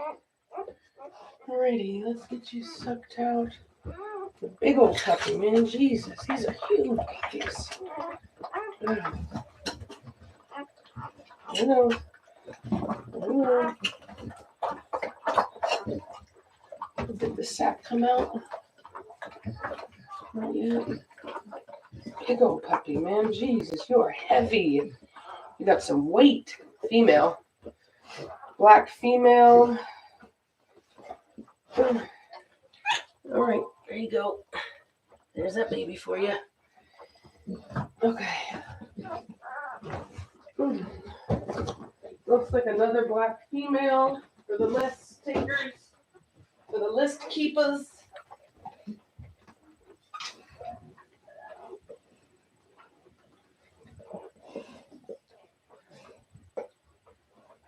Alrighty, let's get you sucked out. The big old puppy, man. Jesus, these are huge puppies. I know. Did the sack come out? Not yet. Big old puppy, man. Jesus, you are heavy. You got some weight. Female. Black female. All right, there you go. There's that baby for you. Okay. Looks like another black female for the list takers, for the list keepers.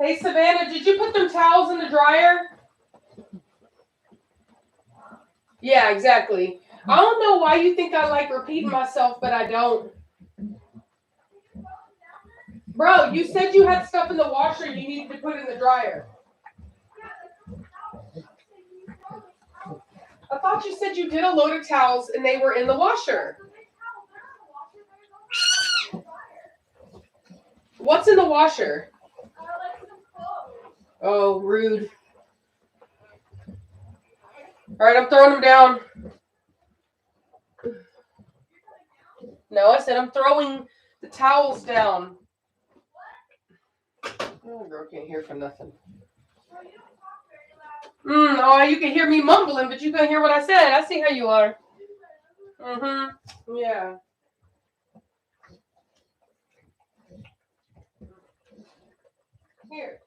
Hey, Savannah, did you put them towels in the dryer? Yeah, exactly. I don't know why you think I like repeating myself, but I don't. Bro, you said you had stuff in the washer you needed to put in the dryer. I thought you said you did a load of towels and they were in the washer. What's in the washer? Oh, rude. All right, I'm throwing them down. No, I said I'm throwing the towels down. Oh, girl can't hear for nothing. Oh, you can hear me mumbling, but you couldn't hear what I said. I see how you are. Yeah. Here.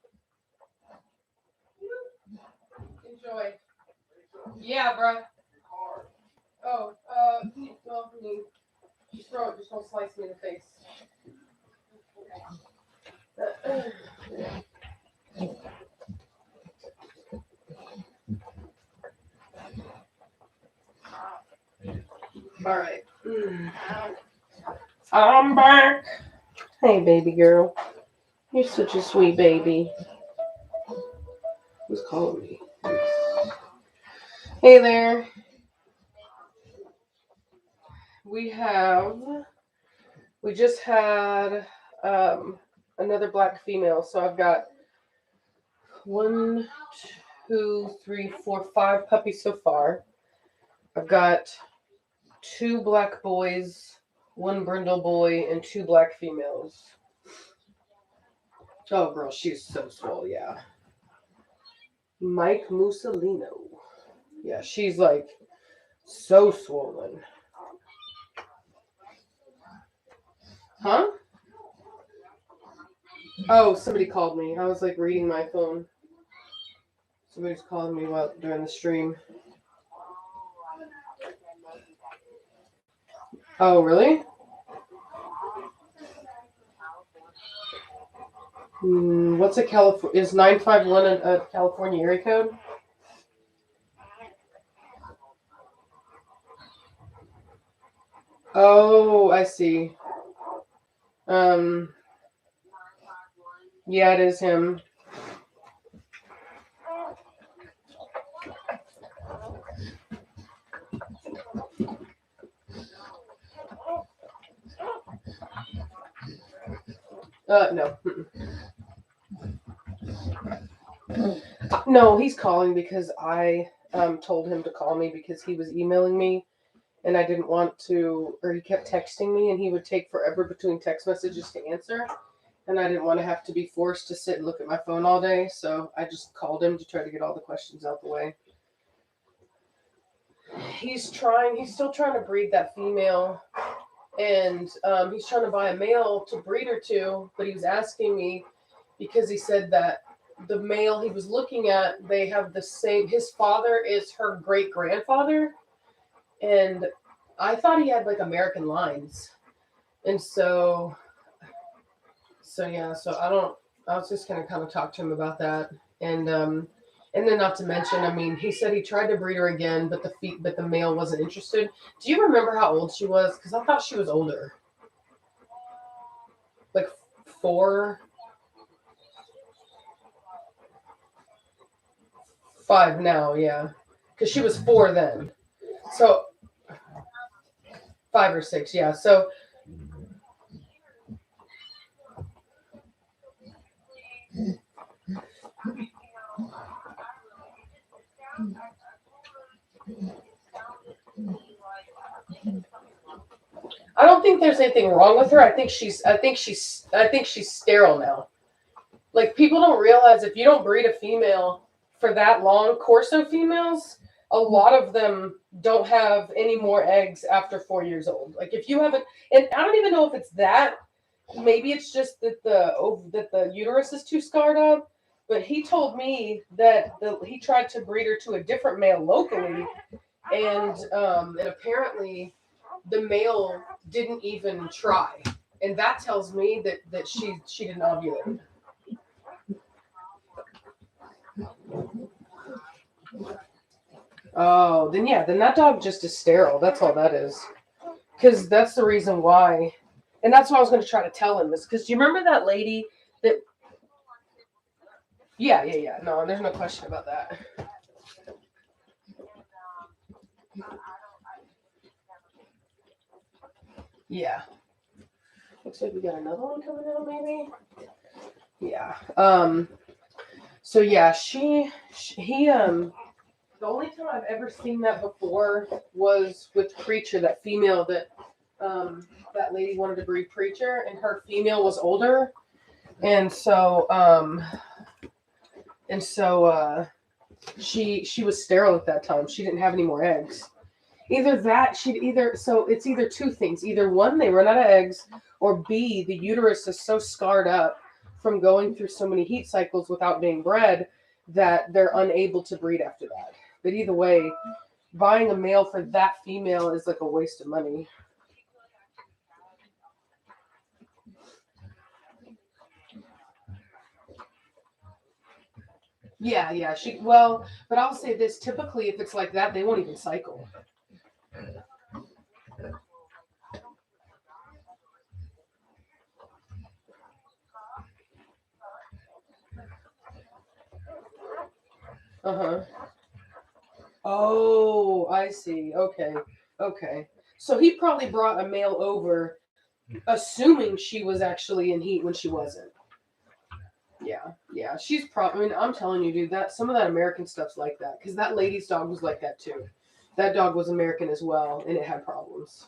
Enjoy. Yeah, bruh. Oh, well, I mean, just throw it. Just don't slice me in the face. All right. I'm back. Hey, baby girl. You're such a sweet baby. Who's calling me? Hey there. We just had another black female. So I've got 1, 2, 3, 4, 5 puppies so far. I've got 2 black boys, 1 brindle boy, and 2 black females. Oh, girl, she's so swole, yeah. Mike Mussolino. Yeah, she's like so swollen. Huh? Oh, somebody called me. I was like reading my phone. Somebody's calling me during the stream. Oh, really? What's a California? Is 951 a California area code? Oh, I see. Yeah, it is him. No. No, he's calling because I told him to call me because he was emailing me and I didn't want to, or he kept texting me and he would take forever between text messages to answer. And I didn't want to have to be forced to sit and look at my phone all day. So I just called him to try to get all the questions out the way. He's still trying to breed that female. And he's trying to buy a male to breed her to. But he was asking me because he said that the male he was looking at, they have the same, his father is her great grandfather. And I thought he had like American lines. And so yeah, so I was just gonna kind of talk to him about that. And then not to mention, I mean, he said he tried to breed her again, but the male wasn't interested. Do you remember how old she was? Because I thought she was older. Like 4, 5 now, yeah. Because she was 4 then. So 5 or 6, yeah. So I don't think there's anything wrong with her. I think she's sterile now. Like people don't realize if you don't breed a female for that long, Corso females, a lot of them don't have any more eggs after 4 years old. Like if you haven't, and I don't even know if it's that. Maybe it's just that the uterus is too scarred up. But he told me that he tried to breed her to a different male locally, and apparently the male didn't even try, and that tells me that she didn't ovulate. Oh, then yeah, then that dog just is sterile. That's all that is. Because that's the reason why, and that's what I was going to try to tell him is because do you remember that lady that? Yeah. No, there's no question about that. Yeah. Looks like we got another one coming out, maybe. Yeah. So yeah, he the only time I've ever seen that before was with Preacher, that female that lady wanted to breed Preacher, and her female was older, and so she was sterile at that time. She didn't have any more eggs. So it's either two things. Either one, they run out of eggs, or B, the uterus is so scarred up from going through so many heat cycles without being bred that they're unable to breed after that. But either way, buying a male for that female is like a waste of money. Yeah. But I'll say this, typically if it's like that, they won't even cycle. Uh-huh. Oh, I see. Okay. So he probably brought a male over assuming she was actually in heat when she wasn't. Yeah. She's probably. I mean, I'm telling you, dude. That some of that American stuff's like that because that lady's dog was like that too. That dog was American as well, and it had problems.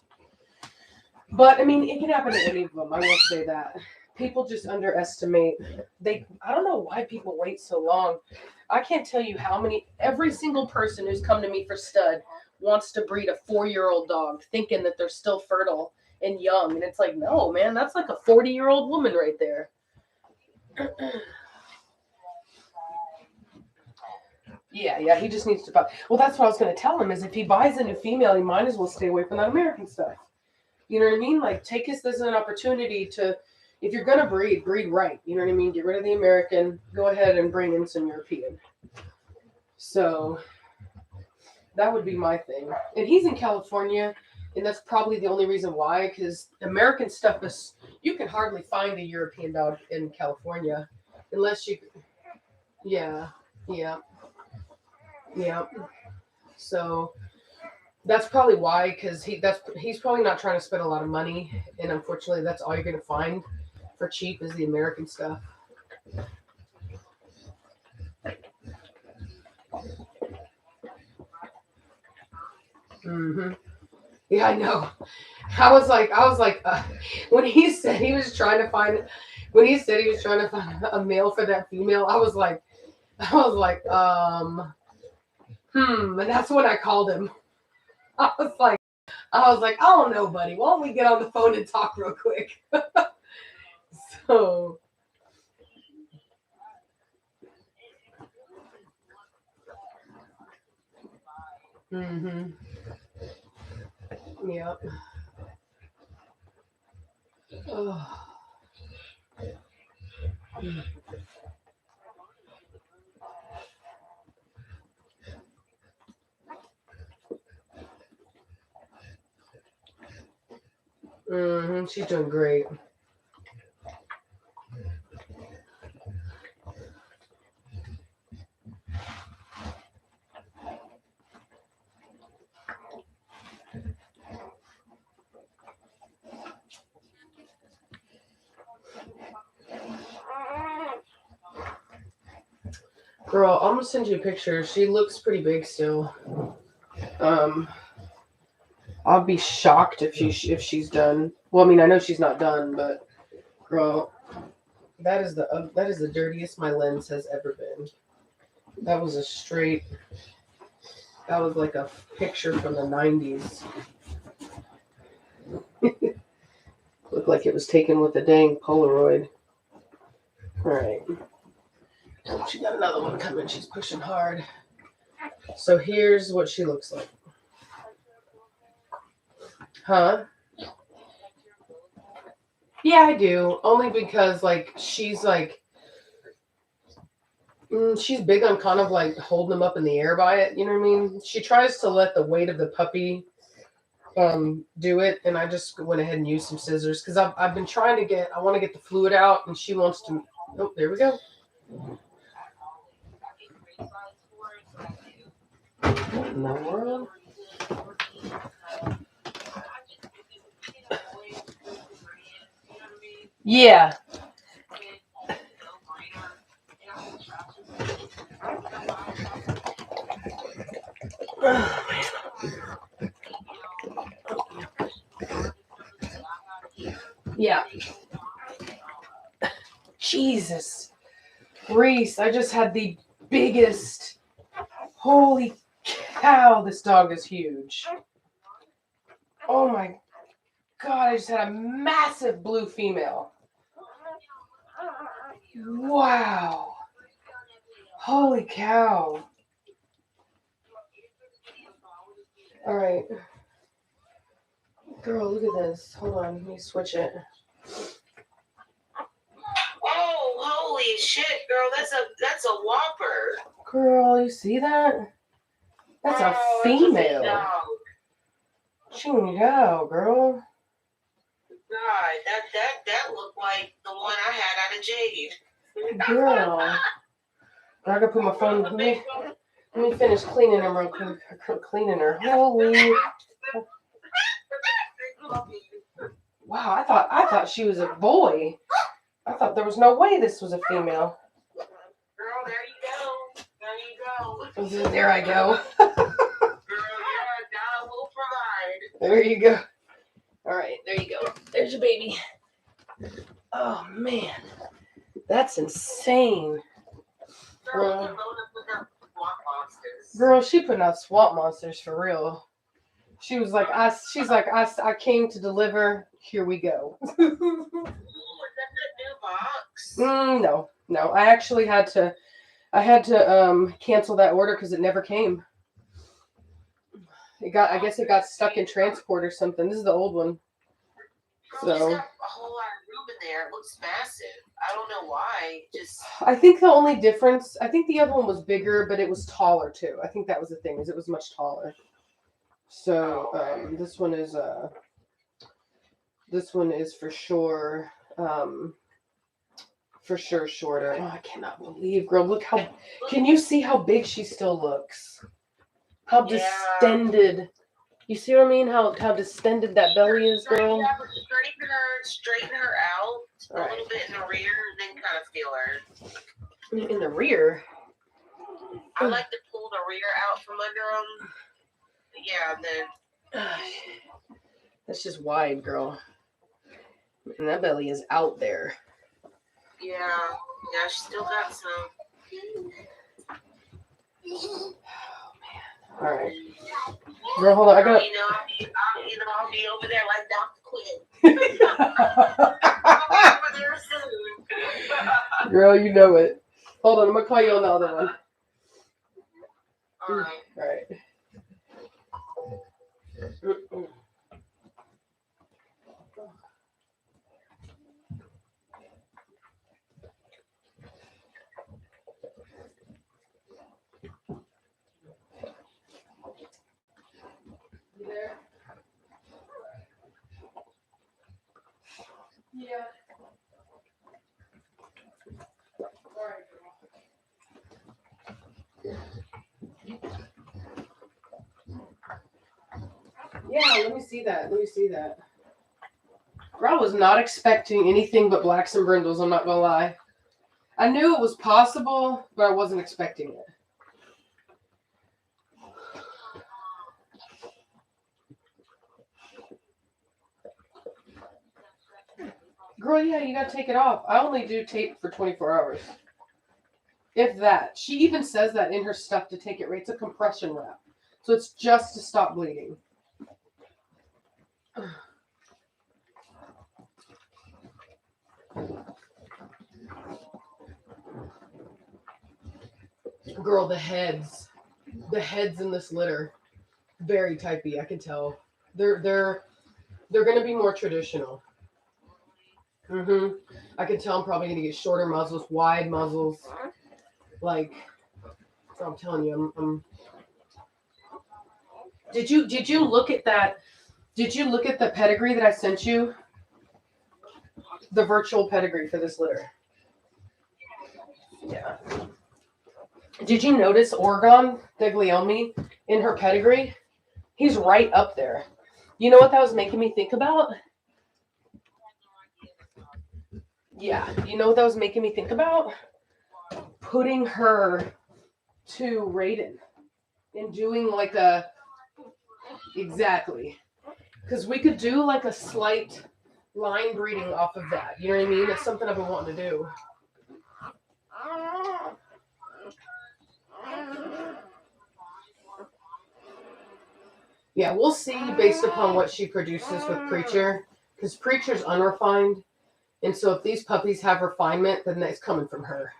But I mean, it can happen to any of them. I will say that. People just underestimate. I don't know why people wait so long. I can't tell you how many. Every single person who's come to me for stud wants to breed a 4-year-old dog, thinking that they're still fertile and young, and it's like, no, man, that's like a 40-year-old woman right there. Yeah, he just needs to buy. Well, that's what I was going to tell him is if he buys a new female, he might as well stay away from that American stuff. You know what I mean? Like, take this as an opportunity to, if you're going to breed right. You know what I mean? Get rid of the American, go ahead and bring in some European. So, that would be my thing. And he's in California, And that's probably the only reason why, because American stuff is, you can hardly find a European dog in California unless you, yeah, yeah, yeah. So that's probably why, because he's probably not trying to spend a lot of money, and unfortunately, that's all you're gonna find for cheap is the American stuff. Hmm. Yeah, I know. I was like, when he said he was trying to find, when he said he was trying to find a male for that female, I was like, and that's when I called him. I was like, I don't know, buddy. Why don't we get on the phone and talk real quick? So. Mm-hmm. Yep. Oh. Mm-hmm. She's doing great. Girl, I'm gonna send you a picture. She looks pretty big still. I'll be shocked if she's done. Well, I mean, I know she's not done, but girl, that is the dirtiest my lens has ever been. That was that was like a picture from the 90s. Looked like it was taken with a dang Polaroid. All right. Oh, she got another one coming. She's pushing hard. So here's what she looks like. Huh? Yeah, I do. Only because she's big on kind of like holding them up in the air by it. You know what I mean? She tries to let the weight of the puppy do it, and I just went ahead and used some scissors because I've been trying to I want to get the fluid out, and she wants to. Oh, there we go. What in the world? Yeah. Yeah. Jesus. Reese, I just had the biggest. Holy cow, this dog is huge. Oh my God, I just had a massive blue female. Wow. Holy cow. All right. Girl, look at this. Hold on, let me switch it. Oh, holy shit, girl! That's a whopper. Girl, you see that? That's a female. Chingo, girl. God, that looked like the one I had out of Jade. Girl. I gotta put my phone. Let me finish cleaning her real quick. Cleaning her. Holy. Wow, I thought she was a boy. I thought there was no way this was a female. Girl, there you go. There I go. Girl, yeah, God will provide. There you go. All right, there you go. There's your baby. Oh man, that's insane. Girl, she putting out swamp monsters for real. She was like, I came to deliver. Here we go. No. I actually had to cancel that order because it never came. I guess it got stuck in transport or something. This is the old one. So it's got a whole lot of room in there. It looks massive. I don't know why. I think the only difference, I think the other one was bigger, but it was taller too. I think that was the thing, is it was much taller. So this one is for sure shorter. Oh, I cannot believe, girl. Look how. Can you see how big she still looks? How Yeah. distended. You see what I mean? How distended that belly is, girl. Yeah, but straighten her out a Right. little bit in the rear, and then kind of feel her. In the rear. I like to pull the rear out from under them. Yeah, and then. That's just wide, girl. And that belly is out there. Yeah, she still got some. All right, girl. Hold on. I got. I'll be over there like Dr. Quinn. I'll be over there soon. Girl, you know it. Hold on, I'm gonna call you on the other one. All right. All right. You there? Yeah. All right, girl. Yeah, let me see that. Girl, I was not expecting anything but blacks and brindles, I'm not gonna lie. I knew it was possible, but I wasn't expecting it. Girl, yeah, you gotta take it off. I only do tape for 24 hours. If that. She even says that in her stuff to take it right. It's a compression wrap. So it's just to stop bleeding. Girl, the heads in this litter, very typey. I can tell. They're gonna be more traditional. I can tell I'm probably gonna get shorter muzzles, wide muzzles. Like, I'm telling you, I'm. Did you look at that? Did you look at the pedigree that I sent you? The virtual pedigree for this litter. Yeah. Did you notice Oregon Degliomi in her pedigree? He's right up there. You know what that was making me think about? Yeah. You know what that was making me think about? Putting her to Raiden and doing like a. Exactly. Because we could do like a slight line breeding off of that. You know what I mean? It's something I've been wanting to do. Yeah, we'll see based upon what she produces with Preacher. Because Preacher's unrefined. And so if these puppies have refinement, then it's coming from her.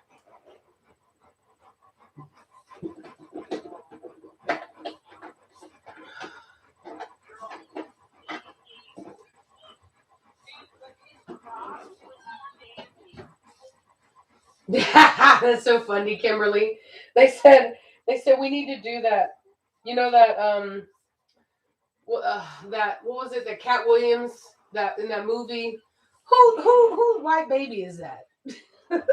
That's so funny, Kimberly. They said we need to do that. You know that that what was it? That Cat Williams that in that movie. Who white baby is that? That's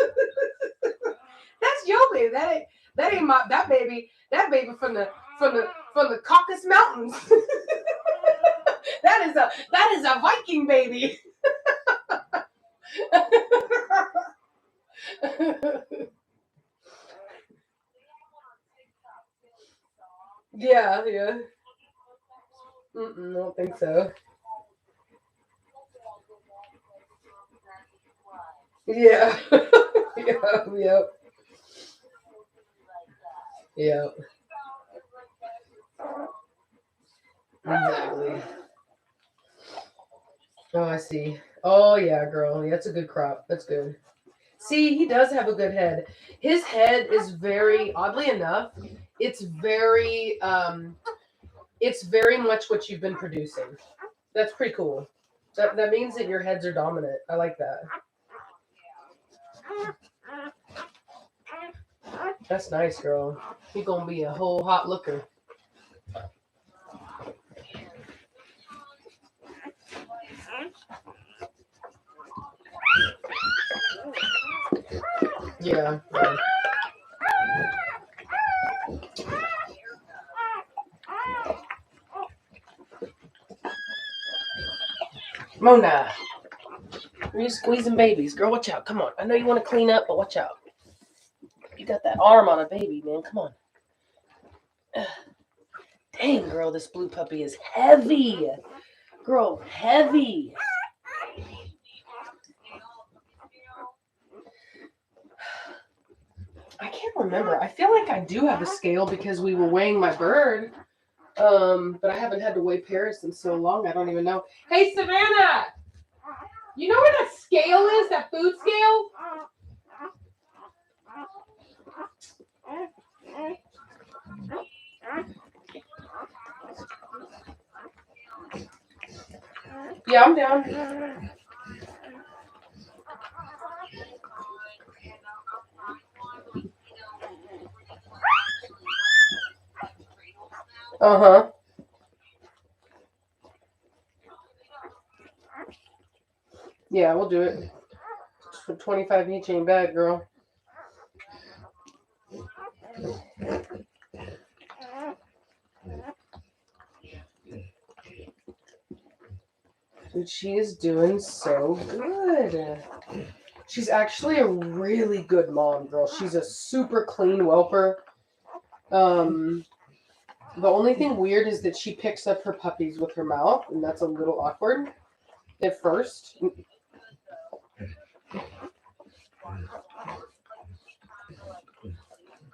your baby. That ain't my that baby. That baby from the Caucasus Mountains. that is a Viking baby. Yeah. I don't think so. Yeah. Yep. Exactly. Oh, I see. Oh, yeah, girl. Yeah, that's a good crop. That's good. See, he does have a good head. His head is very, oddly enough, it's very much what you've been producing. That's pretty cool. That means that your heads are dominant. I like that. That's nice, girl. You're gonna be a whole hot looker. Yeah. Mona, are you squeezing babies? Girl, watch out. Come on. I know you want to clean up, but watch out. You got that arm on a baby, man. Come on. Dang, girl, this blue puppy is heavy. Girl, heavy. I can't remember. I feel like I do have a scale because we were weighing my bird. But I haven't had to weigh Paris in so long. I don't even know. Hey, Savannah! You know where that scale is? That food scale? Yeah, I'm down. Uh-huh. Yeah, we'll do it. For 25 each ain't bad, girl. Dude, she is doing so good. She's actually a really good mom, girl. She's a super clean whelper. The only thing weird is that she picks up her puppies with her mouth, and that's a little awkward at first.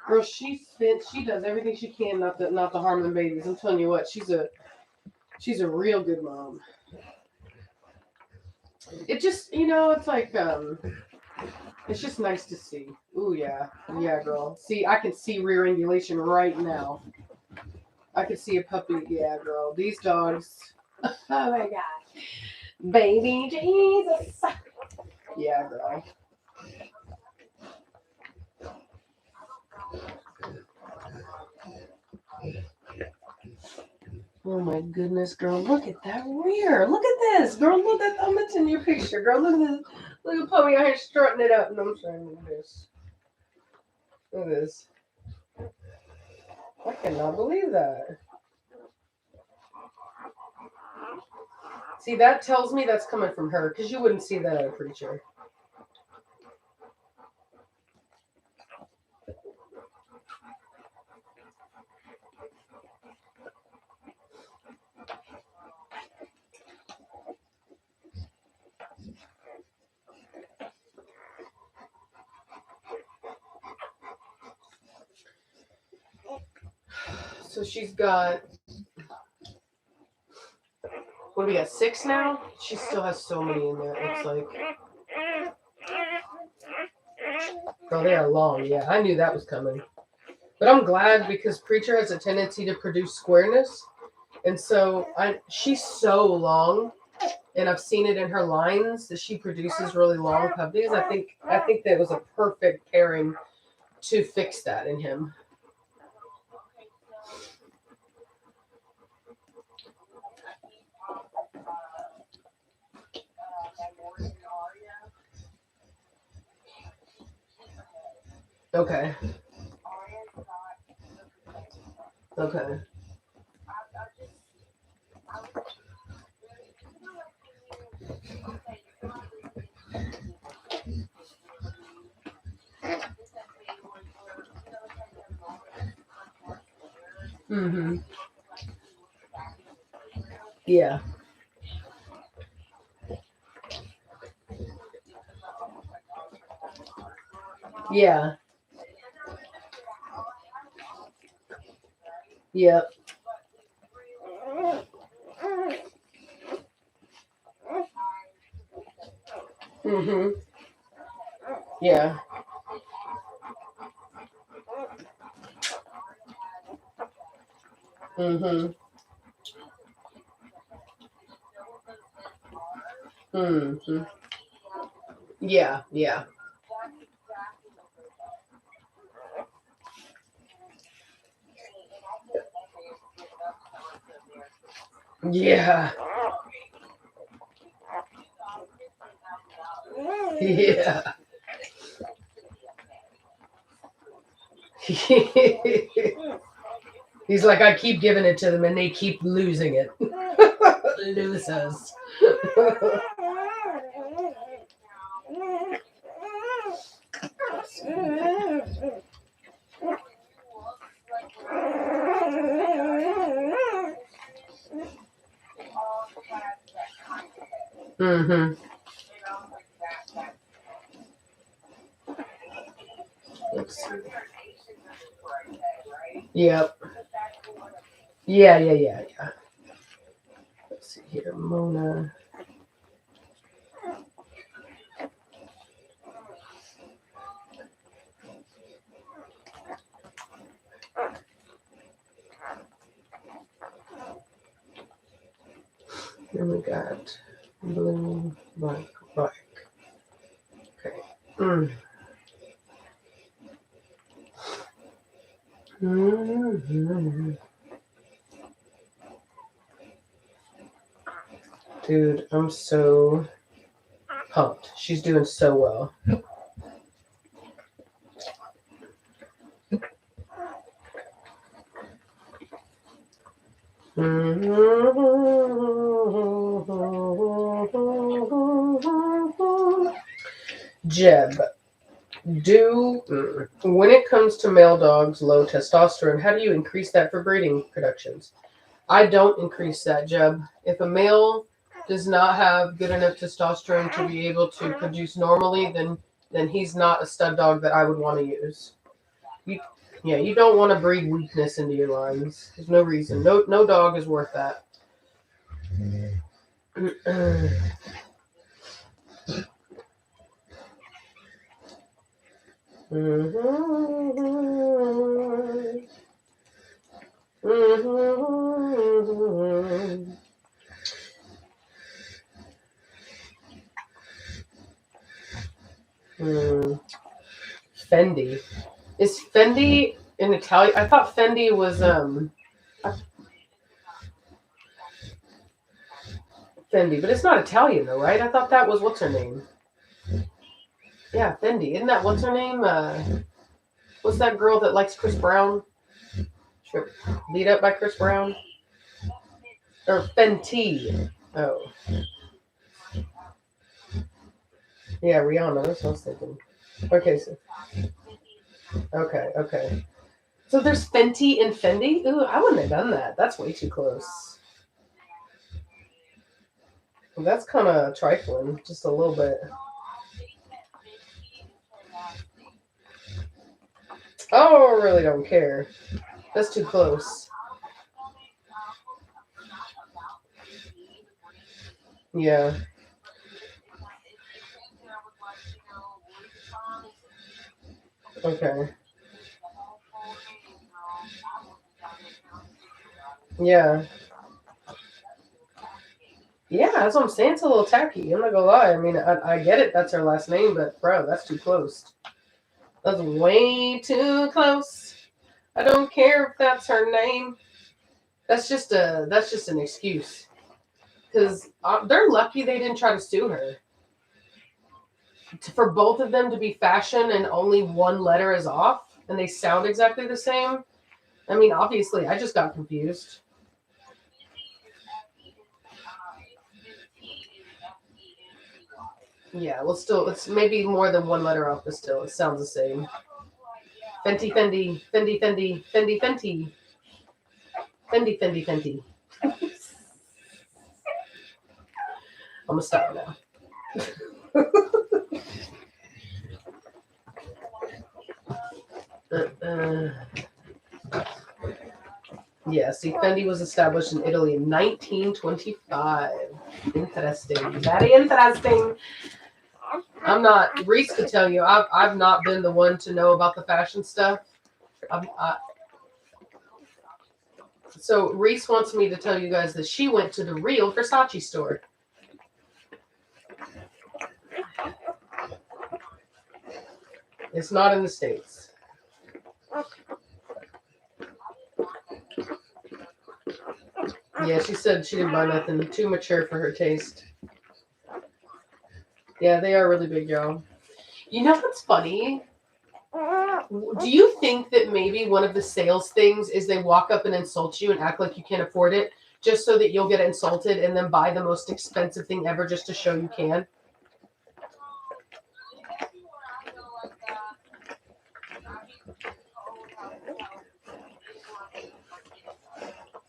Girl, she does everything she can not to harm the babies. I'm telling you what, she's a real good mom. It just, it's like it's just nice to see. Ooh yeah, yeah, girl. See, I can see rear angulation right now. I could see a puppy. Yeah, girl. These dogs. Oh my god, baby Jesus. Yeah, girl. Oh my goodness, girl. Look at that rear. Look at this. Girl, look at that's in your picture. Girl, look at this. Look at puppy out here strutting it up. No, I'm sorry. Look at this. Look at this. I cannot believe that. See, that tells me that's coming from her, because you wouldn't see that at a preacher. So she's got, what do we got, 6 now? She still has so many in there. It's like, oh, they are long. Yeah, I knew that was coming. But I'm glad, because Preacher has a tendency to produce squareness. And so she's so long, and I've seen it in her lines that she produces really long puppies. I think that was a perfect pairing to fix that in him. Okay. Okay. Mm-hmm. Yeah. Yeah. Yep. Mm-hmm. Yeah. Mm-hmm. Mm-hmm. Yeah. Yeah. Yeah. Yeah. He's like, I keep giving it to them and they keep losing it. Losers. Mm-hmm. Let's see. Yep. Yeah. Let's see here. Mona. Then we got blue, black. Okay. Mm-hmm. Dude, I'm so pumped. She's doing so well. Jeb, when it comes to male dogs, low testosterone, how do you increase that for breeding productions? I don't increase that, Jeb. If a male does not have good enough testosterone to be able to produce normally, then he's not a stud dog that I would want to use. You don't want to breed weakness into your lines. There's no reason. No dog is worth that. Fendi. Is Fendi in Italian? I thought Fendi was Fendi, but it's not Italian though, right? I thought that was what's her name? Yeah, Fendi. Isn't that what's her name? What's that girl that likes Chris Brown? Sure. Beat up by Chris Brown? Or Fenty. Oh. Yeah, Rihanna. That's what I was thinking. Okay, so. Okay. So there's Fenty and Fendi? Ooh, I wouldn't have done that. That's way too close. That's kind of trifling. Just a little bit. Oh, I really don't care. That's too close. Yeah. Okay. Yeah. Yeah, that's what I'm saying. It's a little tacky. I'm not gonna lie. I mean, I get it. That's her last name, but bro, that's too close. That's way too close. I don't care if that's her name. That's just an excuse. Because they're lucky they didn't try to sue her. For both of them to be fashion and only one letter is off, and they sound exactly the same. I mean, obviously, I just got confused. Yeah, well, still, it's maybe more than one letter off, but still, it sounds the same. Fenty. Fendi. I'm gonna stop now. Yeah, see, Fendi was established in Italy in 1925. Interesting. Very interesting. I'm not, Reese could tell you, I've not been the one to know about the fashion stuff. So Reese wants me to tell you guys that she went to the real Versace store. It's not in the States. Yeah, she said she didn't buy nothing. Too mature for her taste. Yeah, they are really big, y'all. You know what's funny? Do you think that maybe one of the sales things is they walk up and insult you and act like you can't afford it just so that you'll get insulted and then buy the most expensive thing ever just to show you can?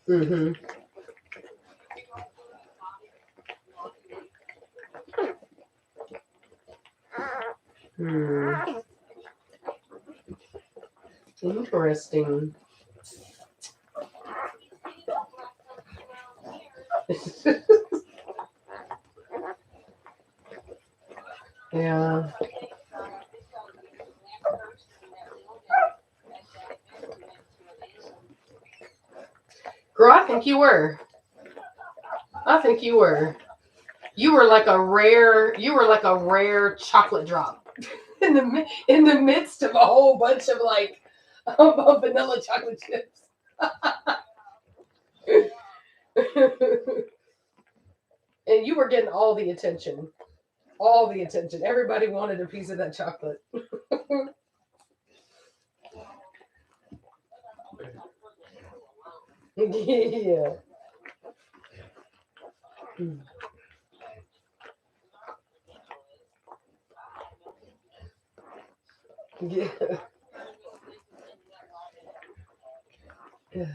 Mm-hmm. Hmm. Interesting. Yeah. Girl, I think you were. I think you were. You were like a rare chocolate drop in the midst of a whole bunch of like of vanilla chocolate chips. And you were getting all the attention. All the attention. Everybody wanted a piece of that chocolate. Yeah. Yeah.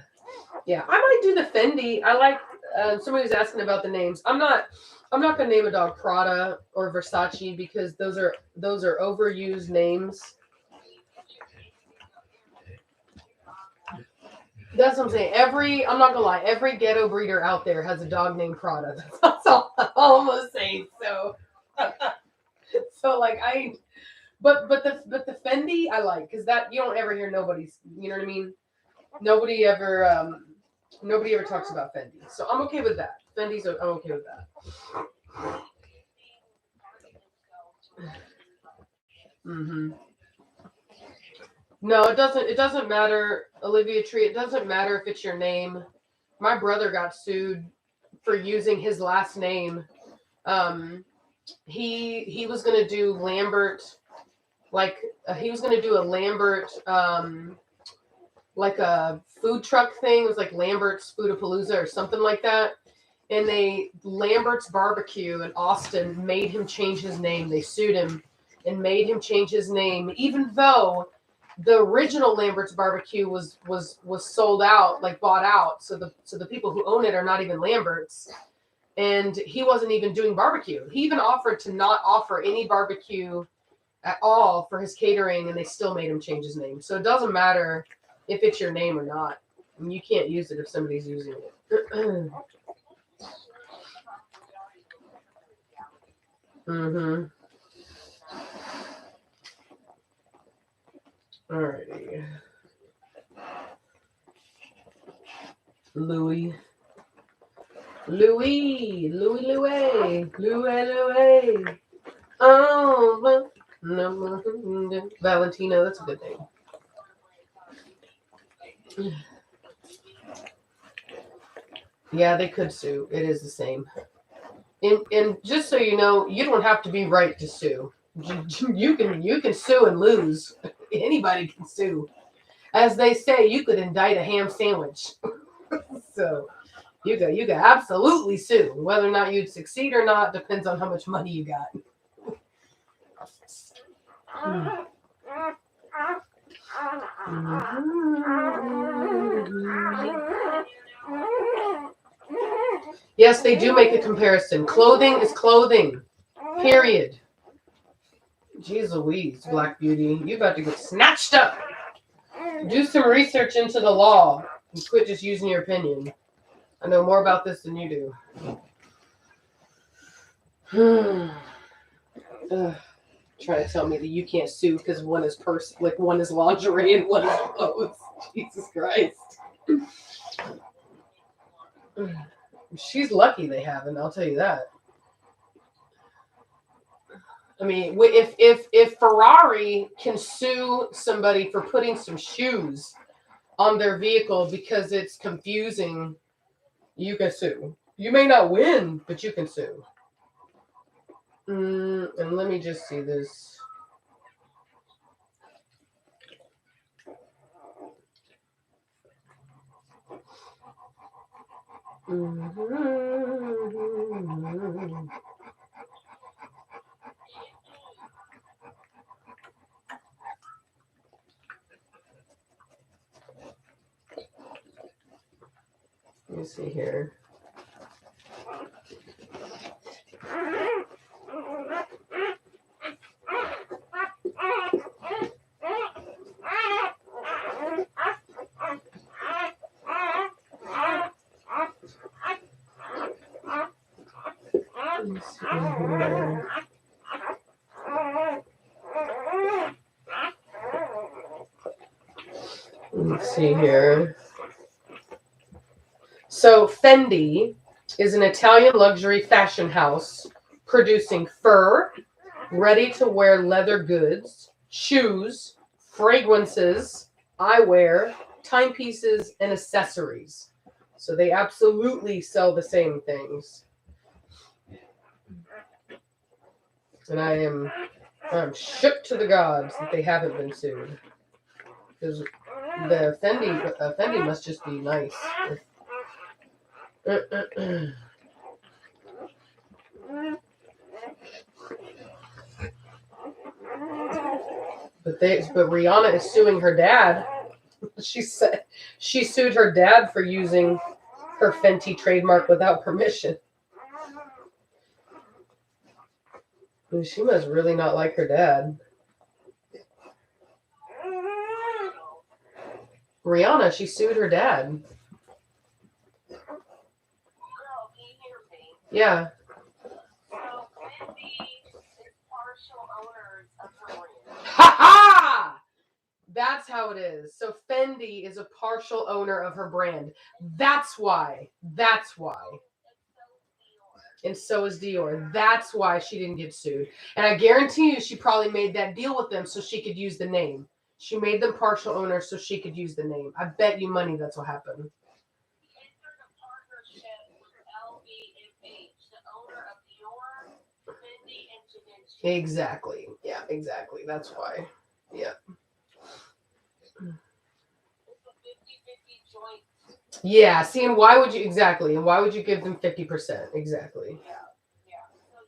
Yeah. I might do the Fendi. I like somebody was asking about the names. I'm not gonna name a dog Prada or Versace because those are overused names. That's what I'm saying. I'm not gonna lie, every ghetto breeder out there has a dog named Prada. That's all I'm gonna say. So, so like but the Fendi I like because that you don't ever hear nobody's. You know what I mean? Nobody ever talks about Fendi. So I'm okay with that. I'm okay with that. Mm-hmm. No, it doesn't. It doesn't matter, Olivia Tree. It doesn't matter if it's your name. My brother got sued for using his last name. He was gonna do Lambert, like he was gonna do a Lambert, like a food truck thing. It was like Lambert's Foodapalooza or something like that. And Lambert's Barbecue in Austin made him change his name. They sued him and made him change his name, even though the original Lambert's Barbecue was sold out, like bought out. So the people who own it are not even Lambert's, and he wasn't even doing barbecue. He even offered to not offer any barbecue at all for his catering, and they still made him change his name. So it doesn't matter if it's your name or not. And you can't use it if somebody's using it. Mm-hmm. Alrighty. Louis. Oh, no. Valentino, that's a good name. Yeah, they could sue. It is the same. And just so you know, you don't have to be right to sue. You can sue and lose. Anybody can sue. As they say, you could indict a ham sandwich. So you could absolutely sue. Whether or not you'd succeed or not depends on how much money you got. Yes, they do make a comparison. Clothing is clothing. Period. Jeez Louise, Black Beauty. You about to get snatched up. Do some research into the law and quit just using your opinion. I know more about this than you do. Trying to tell me that you can't sue because one is one is lingerie and one is clothes. Jesus Christ. She's lucky they haven't, I'll tell you that. I mean, if Ferrari can sue somebody for putting some shoes on their vehicle because it's confusing, you can sue. You may not win, but you can sue. And let me just see this. Mhm. Let me see here. Let me see here. Let's see here. So Fendi is an Italian luxury fashion house producing fur, ready-to-wear leather goods, shoes, fragrances, eyewear, timepieces, and accessories. So they absolutely sell the same things. And I'm shook to the gods that they haven't been sued. Because the Fendi must just be nice. But Rihanna is suing her dad. She said she sued her dad for using her Fenty trademark without permission. She must really not like her dad. Rihanna, she sued her dad. Girl, can you hear me? Yeah. So Wendy is partial owners of her brand. Ha ha! That's how it is. So Fendi is a partial owner of her brand. That's why. And so is Dior. That's why she didn't get sued. And I guarantee you she probably made that deal with them so she could use the name. She made them partial owners so she could use the name. I bet you money that's what happened. He entered a partnership with LVMH, the owner of Dior, Fendi, and Givenchy. Exactly. Yeah, exactly. That's why. Yeah. It's a 50-50 joint. Yeah. See, and why would you exactly? And why would you give them 50%? Exactly. Yeah. So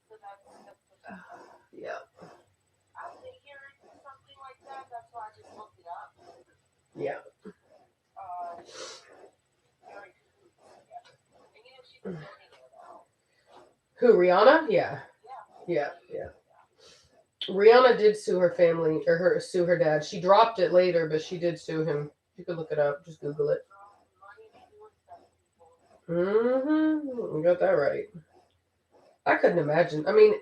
so that's Yeah. I figured something like that. That's why I just looked it up. Yeah. Very cool. And she's a millionaire now. Who, Rihanna? Yeah. Rihanna did sue her family or sue her dad. She dropped it later, but she did sue him. You could look it up. Just Google it. You got that right. I couldn't imagine. I mean,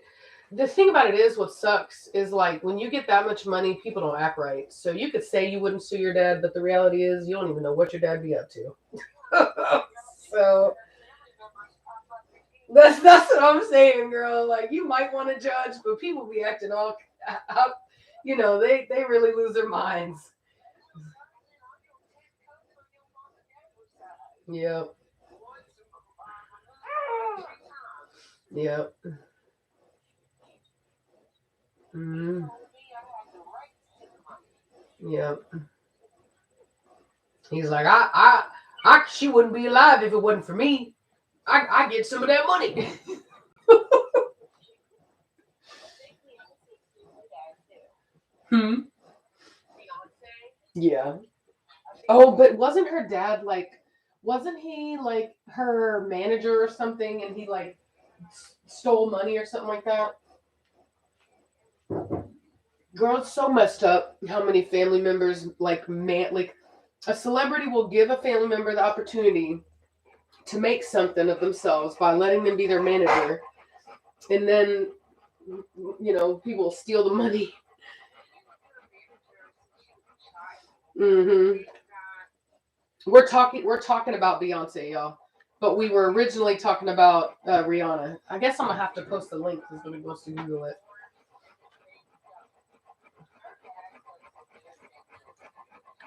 the thing about it is, what sucks is like when you get that much money, people don't act right. So you could say you wouldn't sue your dad, but the reality is you don't even know what your dad be up to. So that's what I'm saying, girl. Like you might want to judge, but people be acting all, they really lose their minds. Yep. Yep. Mm. Yep. He's like, she wouldn't be alive if it wasn't for me. I get some of that money. Yeah. Oh, but wasn't he like her manager or something, and he like stole money or something like that? Girl, it's so messed up how many family members like a celebrity will give a family member the opportunity to make something of themselves by letting them be their manager, and then people steal the money. We're talking about Beyonce, y'all, but we were originally talking about Rihanna. I guess I'm gonna have to post the link because nobody wants to Google it.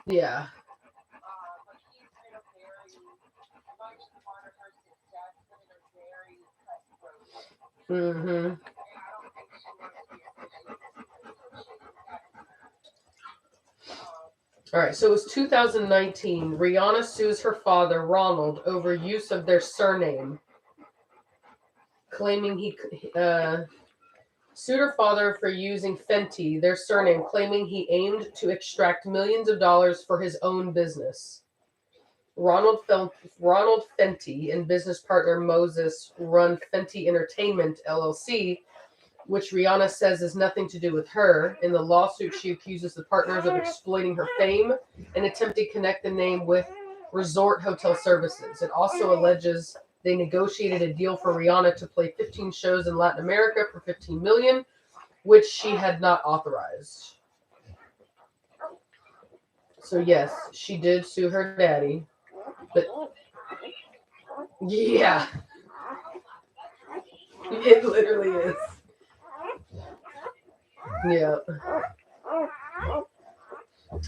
Yeah. All right, so it was 2019. Rihanna sues her father, Ronald, over use of their surname, claiming he sued her father for using Fenty, their surname, claiming he aimed to extract millions of dollars for his own business. Ronald Fenty and business partner Moses run Fenty Entertainment, LLC, which Rihanna says has nothing to do with her. In the lawsuit, she accuses the partners of exploiting her fame and attempting to connect the name with resort hotel services. It also alleges they negotiated a deal for Rihanna to play 15 shows in Latin America for $15 million, which she had not authorized. So yes, she did sue her daddy, but yeah, it literally is. Yeah.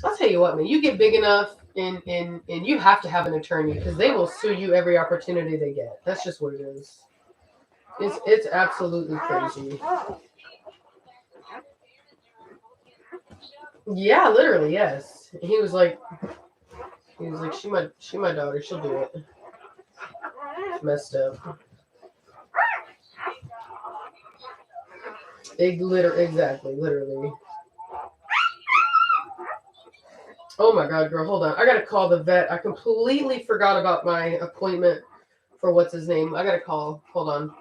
I'll tell you what, man, you get big enough and you have to have an attorney because they will sue you every opportunity they get. That's just what it is. It's absolutely crazy. Yeah, literally, yes. He was like, she my daughter, she'll do it. It's messed up. Exactly, literally. Oh my God, girl, hold on. I gotta call the vet. I completely forgot about my appointment for what's his name. I gotta call. Hold on.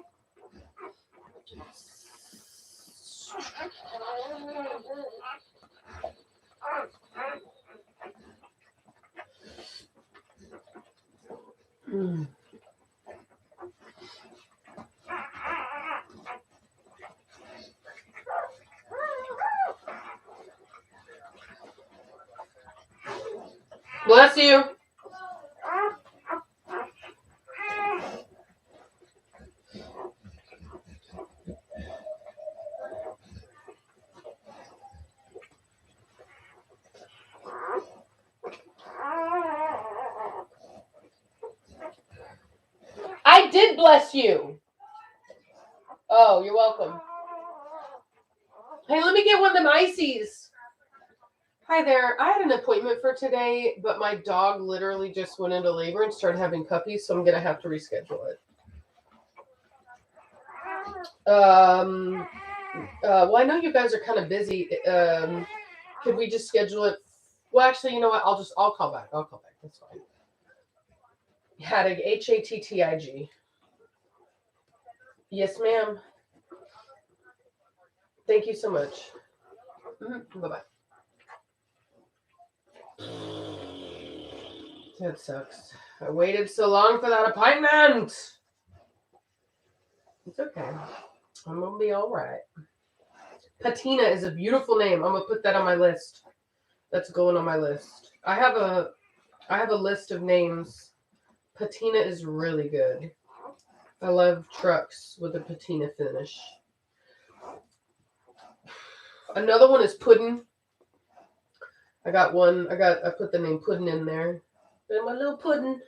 Bless you. I did bless you. Oh, you're welcome. Hey, let me get one of them ices. Hi there. I had an appointment for today, but my dog literally just went into labor and started having puppies, so I'm gonna have to reschedule it. Well, I know you guys are kind of busy. Could we just schedule it? Well, actually, you know what? I'll call back. That's fine. Hattig, Hattig. Yes, ma'am. Thank you so much. Bye-bye. That sucks. I waited so long for that appointment. It's okay. I'm gonna be all right. Patina is a beautiful name. I'm gonna put that on my list. That's going on my list. I have a list of names. Patina is really good. I love trucks with a patina finish. Another one is Puddin'. I put the name Puddin' in there. And my little Puddin'.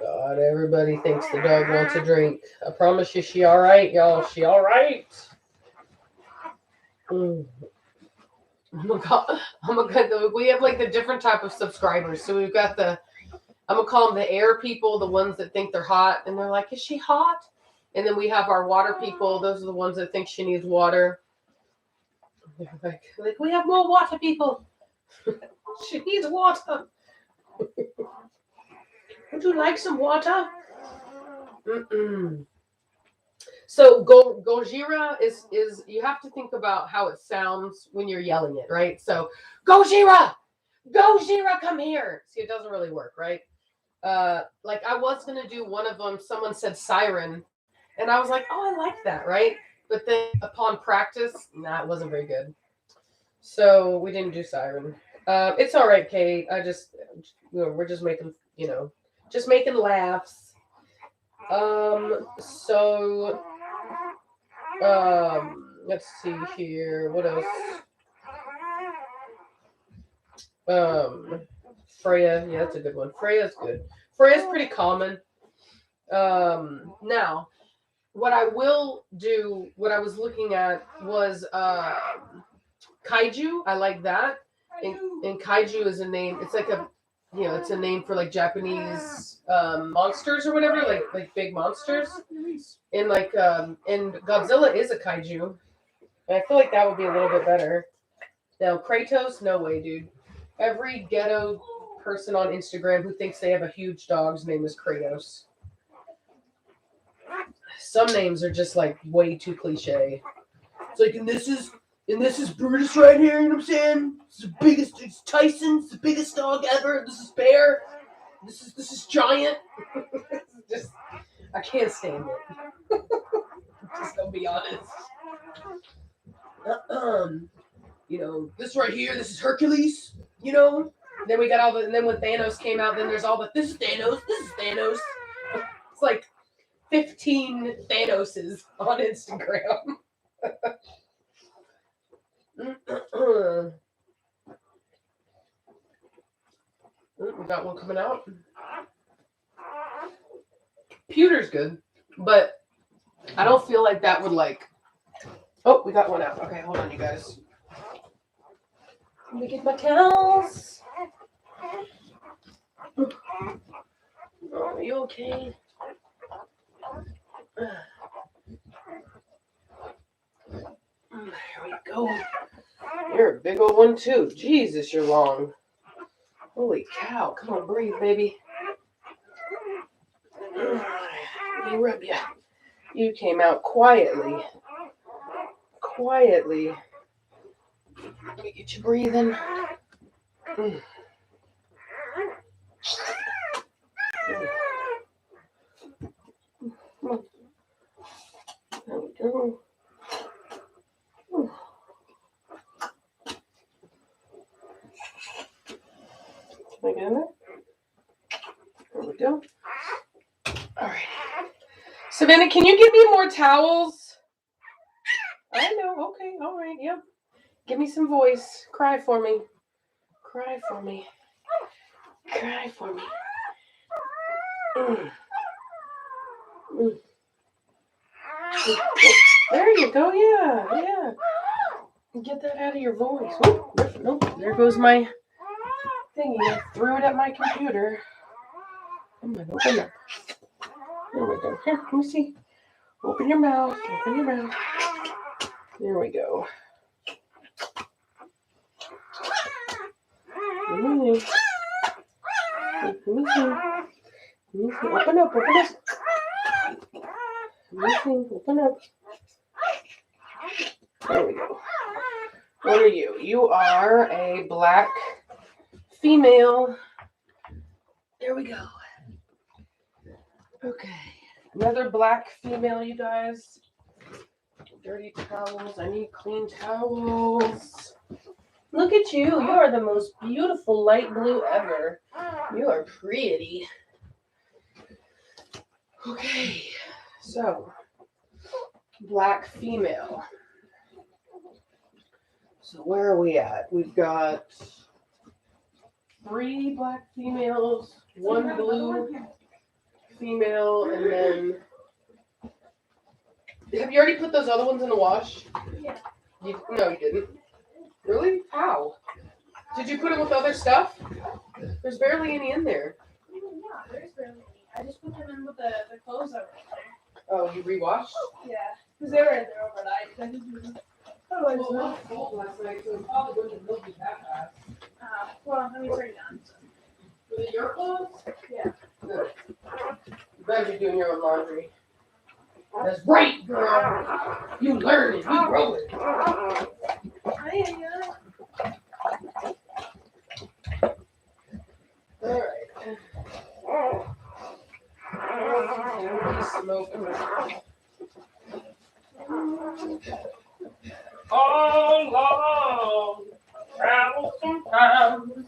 God, everybody thinks the dog wants a drink. I promise you, she all right, y'all. She all right. Oh my God. We have like the different type of subscribers. So we've got I'm gonna call them the air people, the ones that think they're hot, and they're like, "Is she hot?" And then we have our water people. Those are the ones that think she needs water. Like we have more water people. She needs water. Would you like some water? Mm-mm. So Gojira is you have to think about how it sounds when you're yelling it, right? So Gojira, come here. See, it doesn't really work, right? Like I was gonna do one of them. Someone said siren, and I was like, oh, I like that, right? But then upon practice, it wasn't very good. So we didn't do siren. It's all right, Kate. We're just making, just making laughs. So, let's see here. What else? Freya. Yeah, that's a good one. Freya's good. Freya's pretty common. Now, what I will do, what I was looking at was kaiju. I like that. And kaiju is a name. It's like a, it's a name for like Japanese monsters or whatever, like big monsters. And like and Godzilla is a kaiju. And I feel like that would be a little bit better. Now Kratos, no way, dude. Every ghetto person on Instagram who thinks they have a huge dog's name is Kratos. Some names are just like way too cliche. It's like, and this is Brutus right here, you know what I'm saying? It's Tyson, it's the biggest dog ever. This is Bear. This is Giant. Just, I can't stand it. Just gonna be honest. This right here, this is Hercules, Then we got and then when Thanos came out, then there's this is Thanos, It's like 15 Thanoses on Instagram. We got one coming out. Pewter's good, but I don't feel like that would like. Oh, we got one out. Okay, hold on, you guys. Let me get my towels. Oh, are you okay? There we go. You're a big old one too. Jesus, you're long. Holy cow. Come on, breathe, baby. Let me rub you. You came out quietly. Quietly. Let me get you breathing. There we go. Can I get in there? There we go. All right. Savannah, can you give me more towels? I know. Okay. All right. Yep. Give me some voice. Cry for me. Cry for me. Cry for me. There you go. Yeah. Yeah. Get that out of your voice. Nope. There goes my thingy. I threw it at my computer. I'm going to open up. There we go. Here, let me see. Open your mouth. Open your mouth. There we go. Let me see. Open up. Open up. Let me see. Open up. There we go. What are you? You are a black female. There we go. Okay. Another black female, you guys. Dirty towels. I need clean towels. Look at you. You are the most beautiful light blue ever. You are pretty. Okay. So, black female. So where are we at? We've got 3 black females, 1 blue female, and then... Have you already put those other ones in the wash? Yeah. No, you didn't. Really? How? Did you put it with other stuff? There's barely any in there. Yeah, there's barely any. I just put them in with the clothes that were in there. Oh, you rewashed? Yeah, because they were in there overnight. I just otherwise, Well, it was cold last night, so it probably wouldn't milk you that fast. well, let me turn it on. So. Was it your clothes? Yeah. Good. You better be doing your own laundry. That's right, girl. You learn it. You grow it. All right. All along, travel sometimes.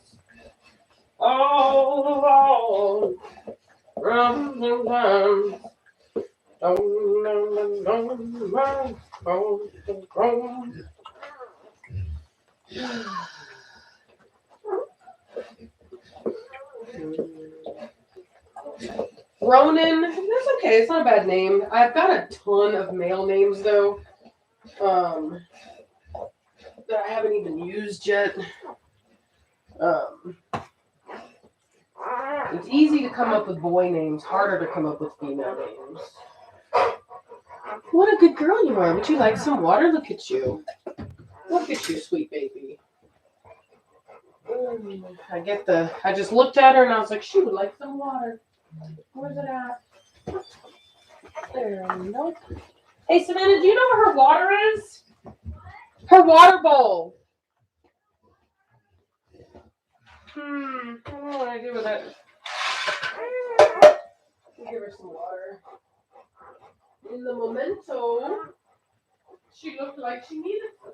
All along, run sometimes. Ronan, that's okay. It's not a bad name. I've got a ton of male names though, that I haven't even used yet. It's easy to come up with boy names, harder to come up with female names. What a good girl you are. Would you like some water? Look at you. Look at you, sweet baby. I just looked at her and I was like, she would like some water. Where's it at? There we go. Hey, Savannah, do you know where her water is? Her water bowl. I don't know what I do with it. Give her some water. In the memento, she looked like she needed some.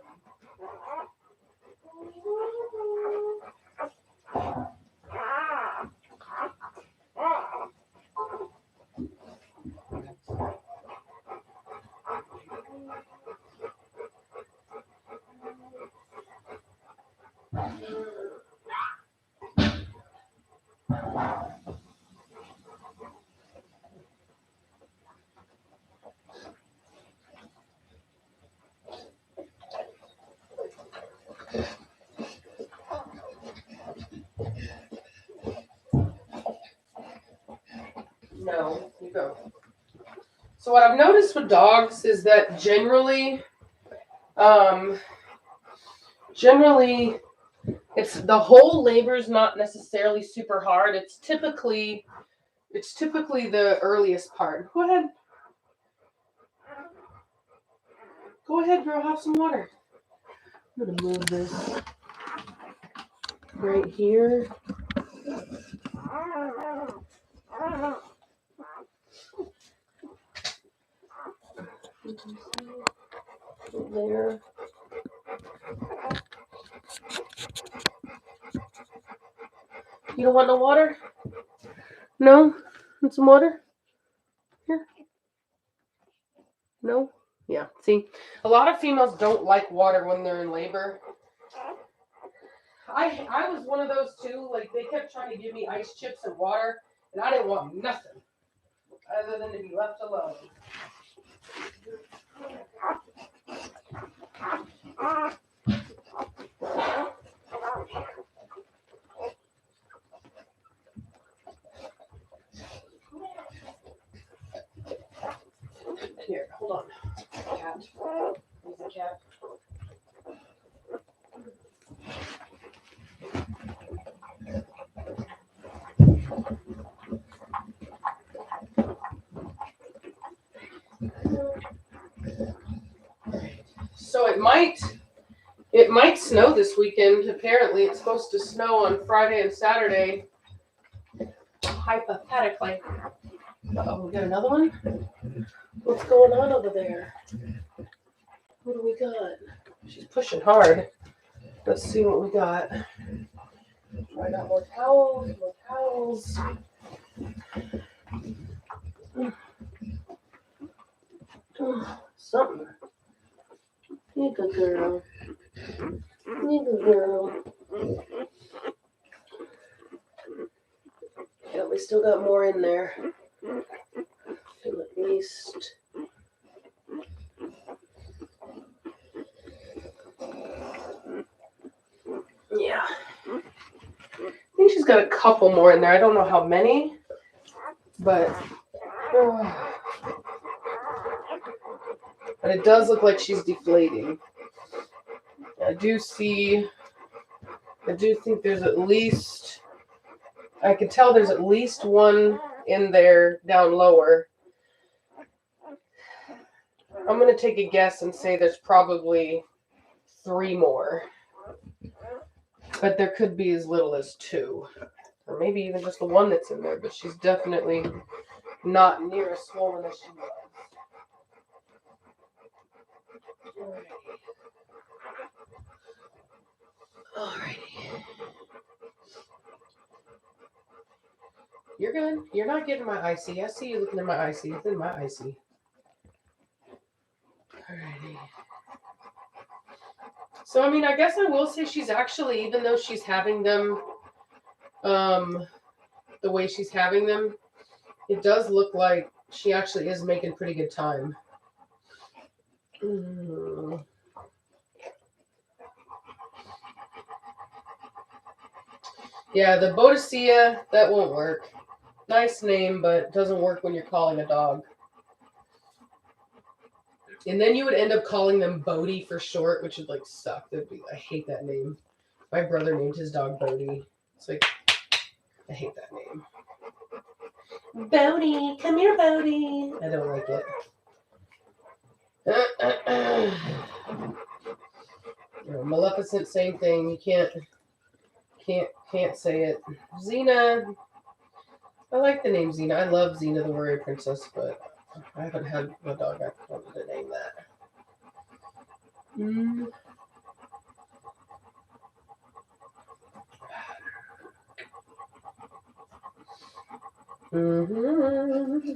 No, you go. So what I've noticed with dogs is that generally it's the whole labor is not necessarily super hard. It's typically the earliest part. Go ahead. Go ahead, girl. Have some water. I'm gonna move this right here. There. You don't want no water? No? Want some water? Here. No? Yeah. See, a lot of females don't like water when they're in labor. I was one of those too. Like, they kept trying to give me ice chips and water, and I didn't want nothing other than to be left alone. Here, hold on. Cat. There's a cat. So it might snow this weekend. Apparently, it's supposed to snow on Friday and Saturday. Hypothetically. Uh-oh, we got another one? What's going on over there? What do we got? She's pushing hard. Let's see what we got. I got more towels, Something. You good girl. You good girl. Yeah, we still got more in there. At least. Yeah. I think she's got a couple more in there. I don't know how many, but it does look like she's deflating. I do think there's at least, I can tell there's at least one in there down lower. I'm going to take a guess and say there's probably 3 more. But there could be as little as 2. Or maybe even just the one that's in there. But she's definitely not near as swollen as she was. Alrighty. You're good. You're not getting my icy. I see you looking at my icy. It's in my icy. Alrighty. So, I mean, I guess I will say she's actually, even though she's having them the way she's having them, It does look like she actually is making pretty good time. Yeah, the Bodicea, that won't work. Nice name, but doesn't work when you're calling a dog. And then you would end up calling them Bodie for short, which would like suck. I hate that name. My brother named his dog Bodie. It's like, I hate that name. Bodie, come here, Bodie. I don't like it. Maleficent, same thing. You can't say it. Xena. I like the name Xena. I love Xena the Warrior Princess, but I haven't had a dog I wanted to name that. Mm-hmm. Mm-hmm.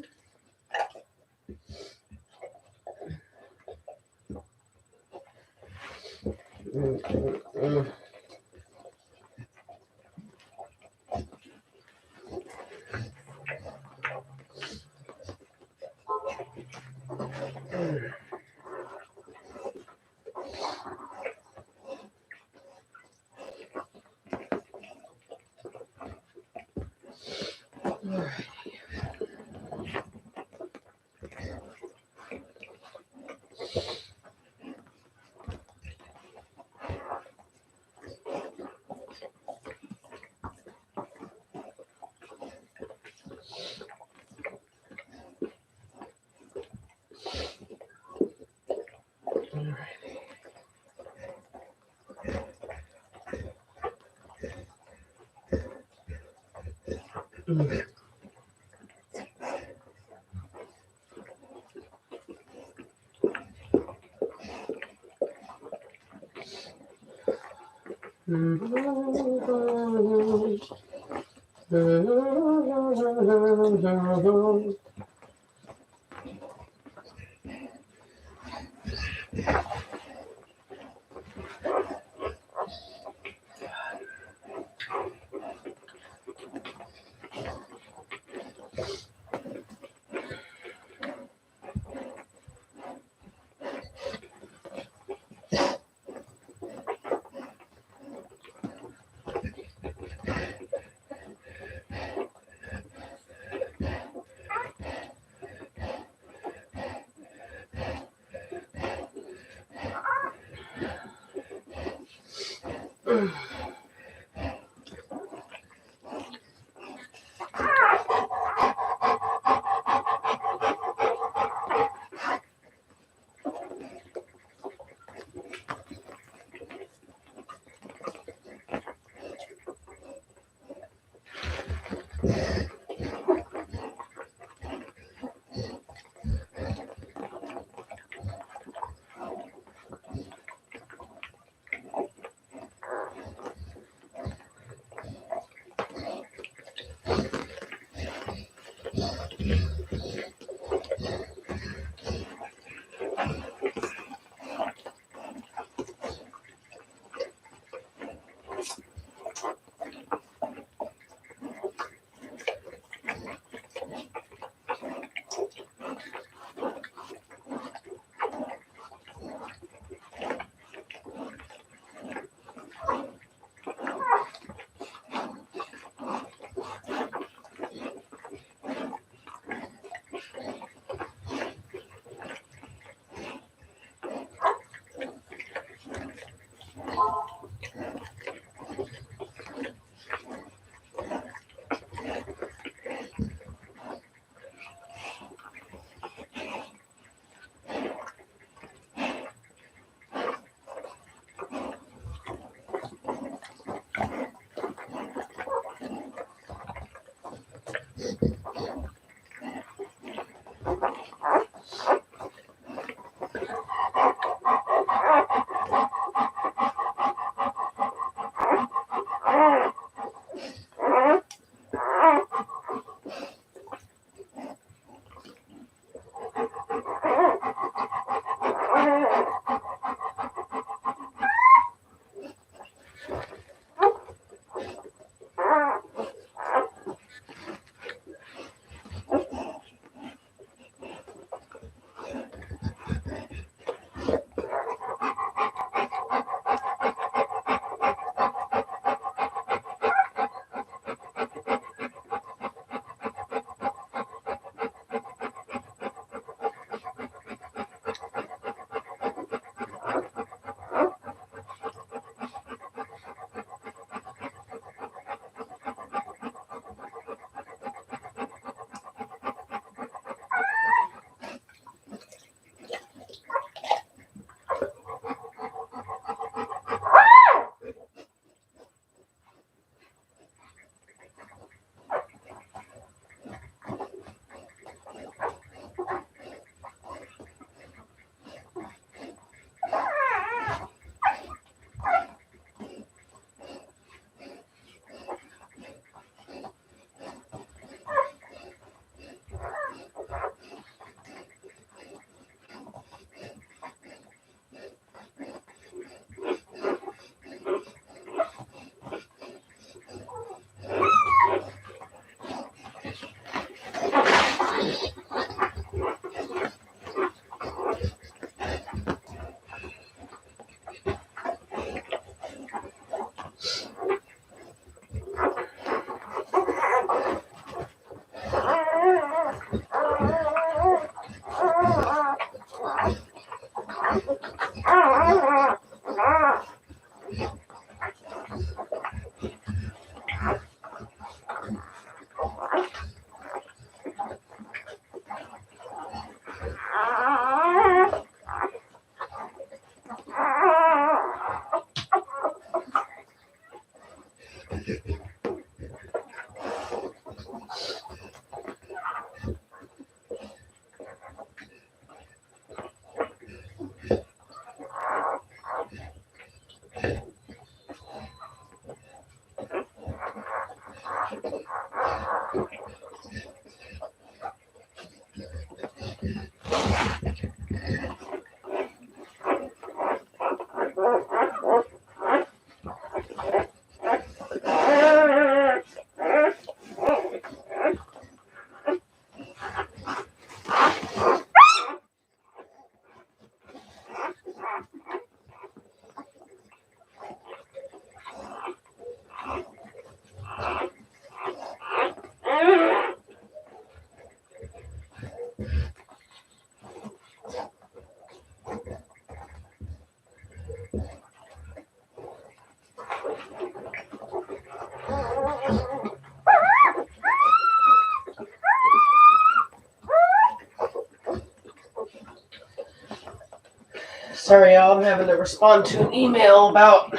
Sorry, y'all. I'm having to respond to an email about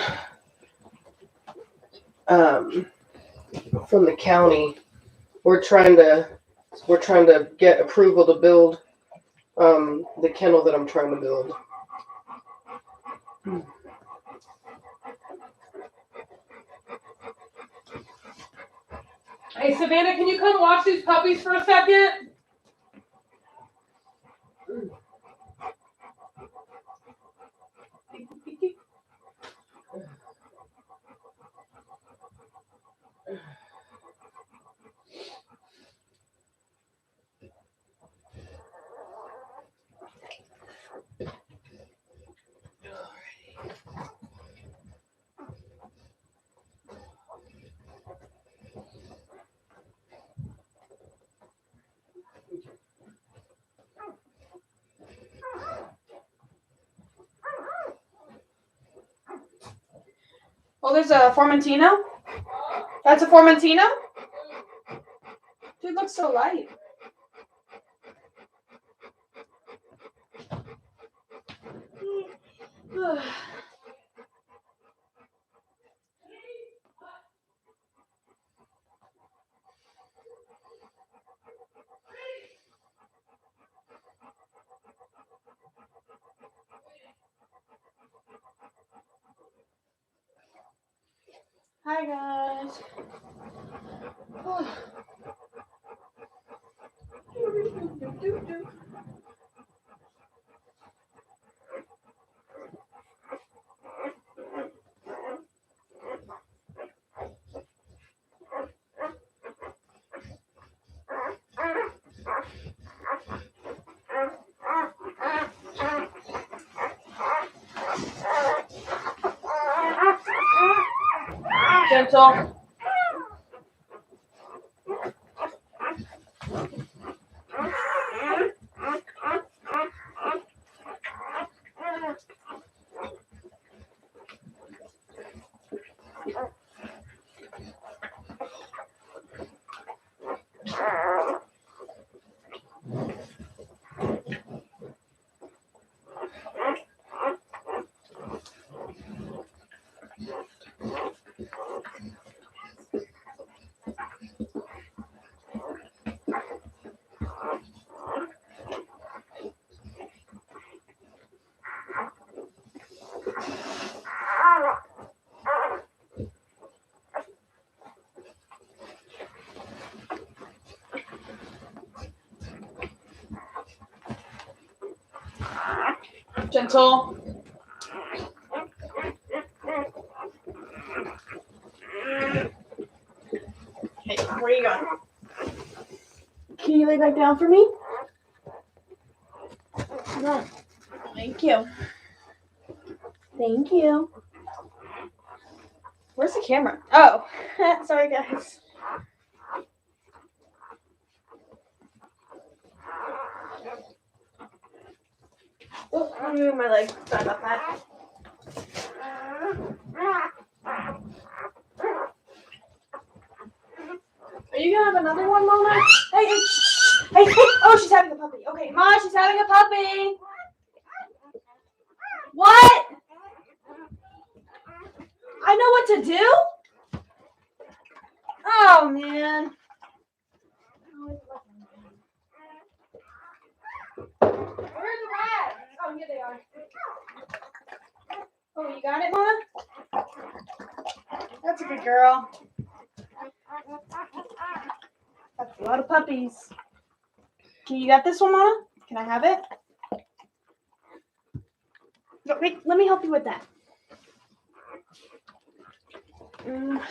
from the county. We're trying to get approval to build the kennel that I'm trying to build. Hey, Savannah, can you come watch these puppies for a second? Oh, there's a Formentino? That's a Formentino? Dude looks so light. Hi guys. Gentle. Gentle. Hey, where are you going? Can you lay back down for me? No. Thank you. Thank you. Where's the camera? Oh, sorry guys. Oh, I'm gonna move my leg. Sorry about that. Are you gonna have another one, Mona? Hey, hey, shh. Hey, hey. Oh, she's having a puppy. Okay, Ma, she's having a puppy. What? I know what to do? Oh, man. Where's the rats? Oh, here they are. Oh, you got it, Mona? That's a good girl. That's a lot of puppies. Okay, you got this one, Mona? Can I have it? No, wait, let me help you with that.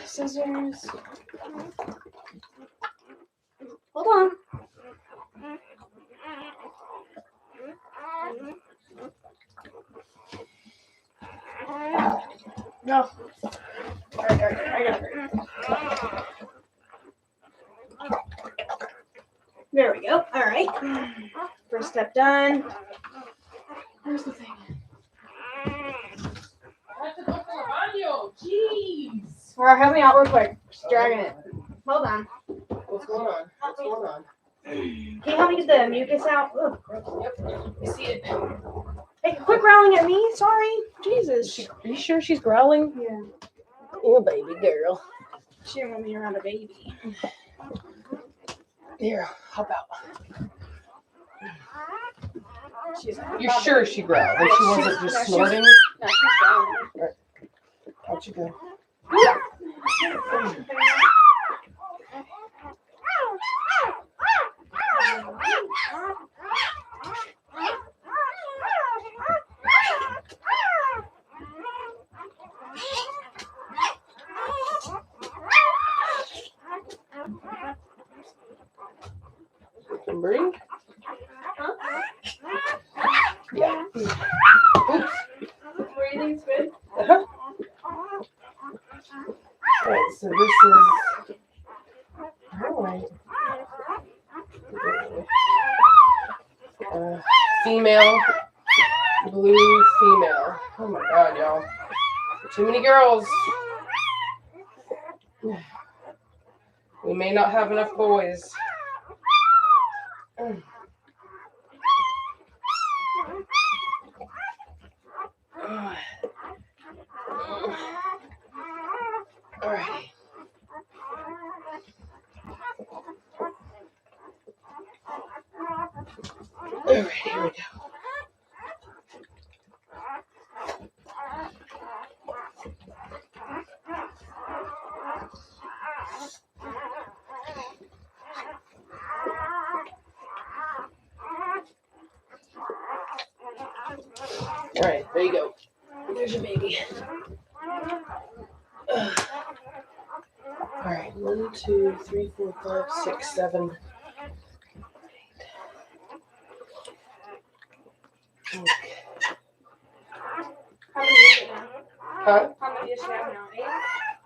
Scissors. Hold on. No. All right, I got it. There we go. All right. First step done. Where's the thing? I have to go for a baño. Jeez. All right, help me out real quick. Just dragging it. Hold on. What's going on? What's going on? Can you help me get the mucus out? Ugh. Yep. You see it. Hey, quit growling at me. Sorry. Jesus. Are you sure she's growling? Yeah. Oh, baby girl. She didn't want me around a baby. Here, hop out. She's You're sure she growled? Like she wasn't just snorting? No, she's growling. How'd you go? Bring? Yeah. Oops. Breathing's good. Uh-huh. Alright, so this is. Alright. Female. Blue female. Oh my god, y'all. Too many girls. We may not have enough boys. Alright. Alright, here we go. Alright, there you go. There's your baby. Alright, 1, 2, 3, 4, 5, 6, 7, 8. Okay. How many is it now? Huh? How many does she have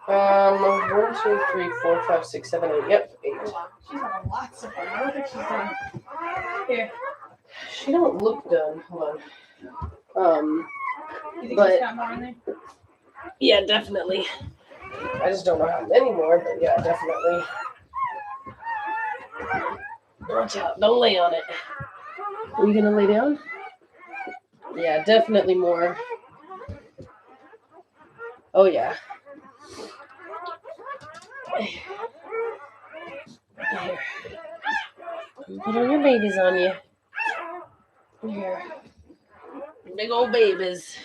now? 1, 2, 3, 4, 5, 6, 7, 8. Yep, 8. Oh, wow. She's having lots of fun. I don't think she's done. Here. She don't look done. Hold on. You think But- she's got more in there? Yeah, definitely. I just don't know how many more, but yeah, definitely. Watch out. Don't lay on it. Are you gonna lay down? Yeah, definitely more. Oh yeah. Here. Put all your babies on you. Here. Big old babies.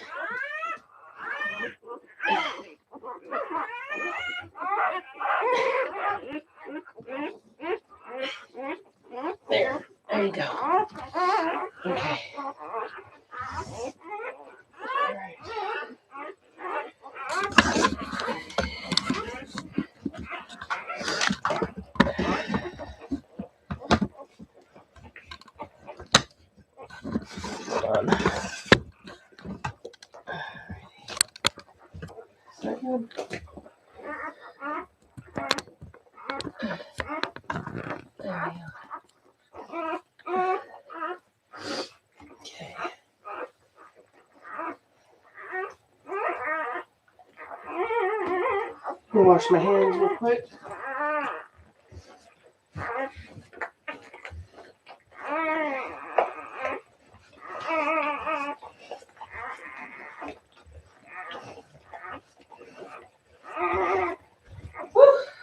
There. There you go. Okay. Alright. Hold on. Second. There we go. Okay. I'll wash my hands real quick.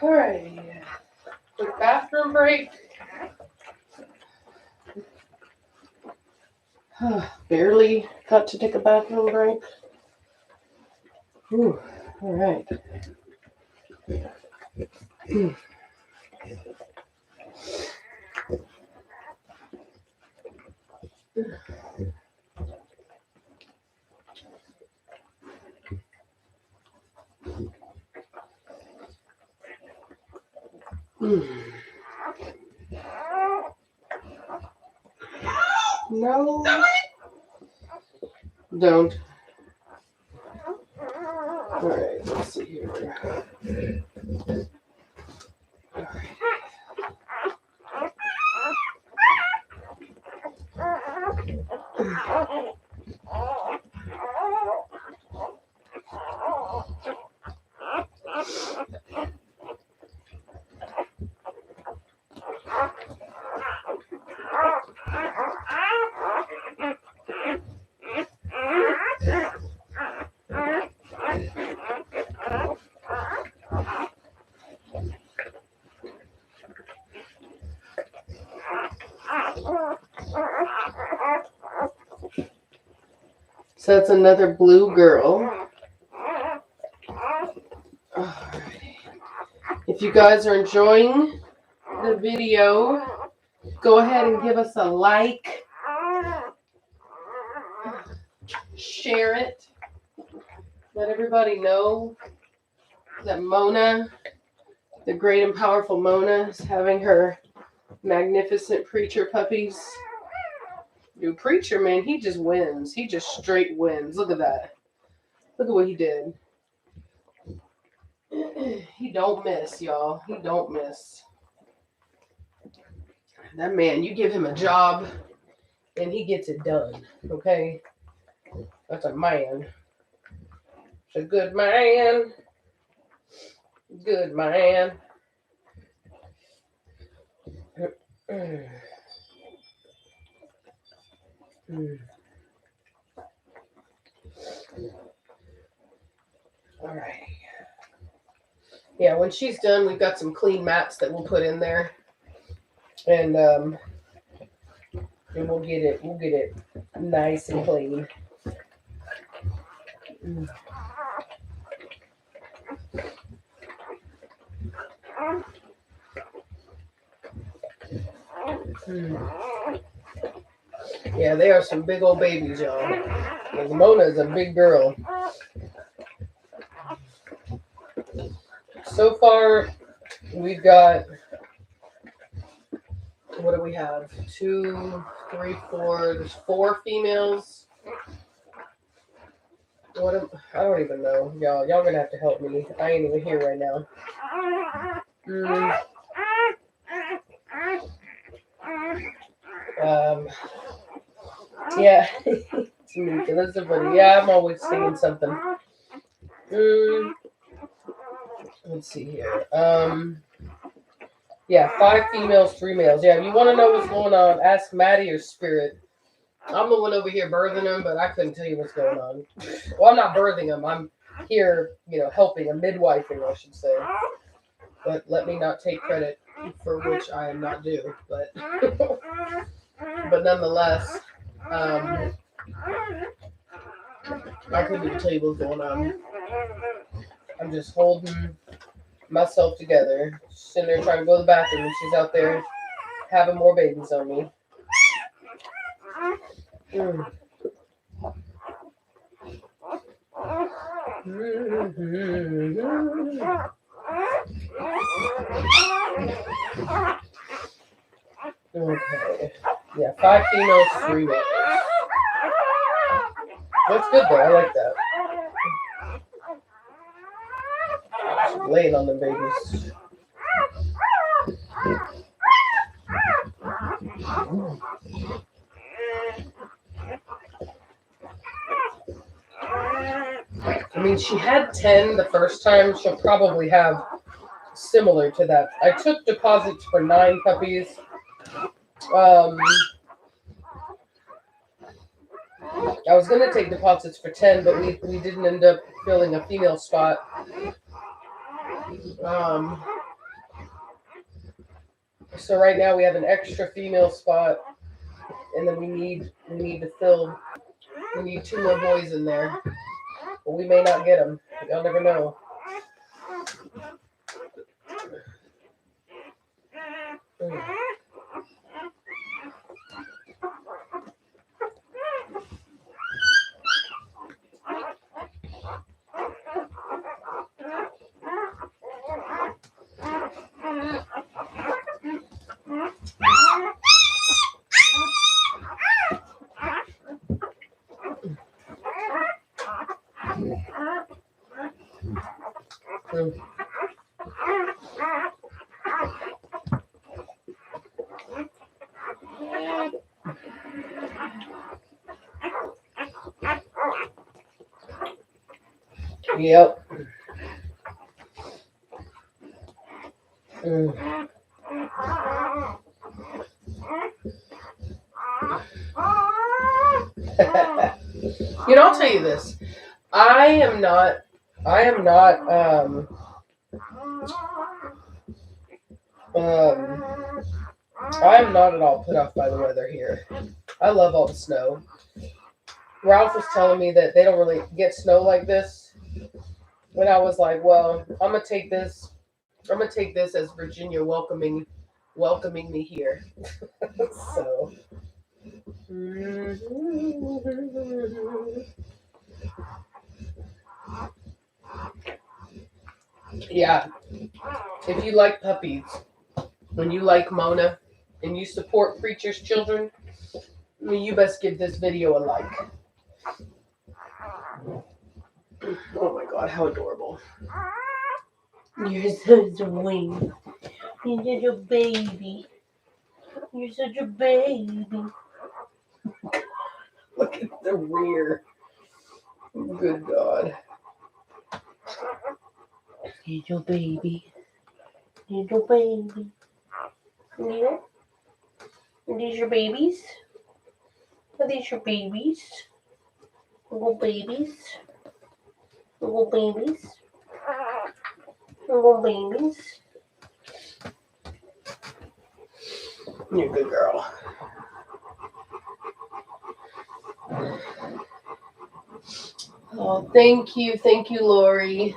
All right. Quick bathroom break. Barely got to take a bathroom break. Whew. All right. No. Don't. All right. Let's see here. So that's another blue girl. Alrighty. If you guys are enjoying the video, go ahead and give us a like. Share it. Let everybody know that Mona, the great and powerful Mona, is having her magnificent preacher puppies. Dude, preacher, man, he just wins. He just straight wins. Look at that. Look at what he did. He don't miss, y'all. He don't miss. That man, you give him a job and he gets it done. Okay? That's a man. It's a good man. Good man. All right. Yeah, when she's done, we've got some clean mats that we'll put in there, and we'll get it nice and clean. Yeah, they are some big old babies, y'all. And Mona is a big girl. So far, we've got, what do we have? 2, 3, 4. There's 4 females. I don't even know, y'all. Y'all gonna have to help me. I ain't even here right now. Yeah. Tamika, that's so funny. Yeah, I'm always singing something. Let's see here. Yeah, 5 females, 3 males. Yeah, if you want to know what's going on, ask Maddie or Spirit. I'm the one over here birthing them, but I couldn't tell you what's going on. Well, I'm not birthing them. I'm here, helping, a midwifing, I should say. But let me not take credit for which I am not due. But nonetheless, I couldn't even tell you what's going on. I'm just holding myself together, sitting there trying to go to the bathroom, and she's out there having more babies on me. Okay. Yeah, 5 females, 3 males. That's good though. I like that. Just laying on the babies. I mean, she had 10 the first time. She'll probably have similar to that. I took deposits for 9 puppies. I was gonna take deposits for 10, but we didn't end up filling a female spot. So right now we have an extra female spot, and then we need to fill. We need 2 more boys in there, but we may not get them. Y'all never know. Yep. You know, I'll tell you this. I am not I am not at all put off by the weather here. I love all the snow. Ralph was telling me that they don't really get snow like this. And I was like, well, I'm gonna take this as Virginia welcoming me here. So yeah. If you like puppies, when you like Mona, and you support Preacher's Children, you best give this video a like. Oh my god, how adorable. You're such a wing. You're such a baby. You're such a baby. Look at the rear. Good God. Little baby. Little baby. Yeah? Are these your babies? Are these your babies? Little babies? Little babies? Little babies? You're a good girl. Oh, thank you, Lori.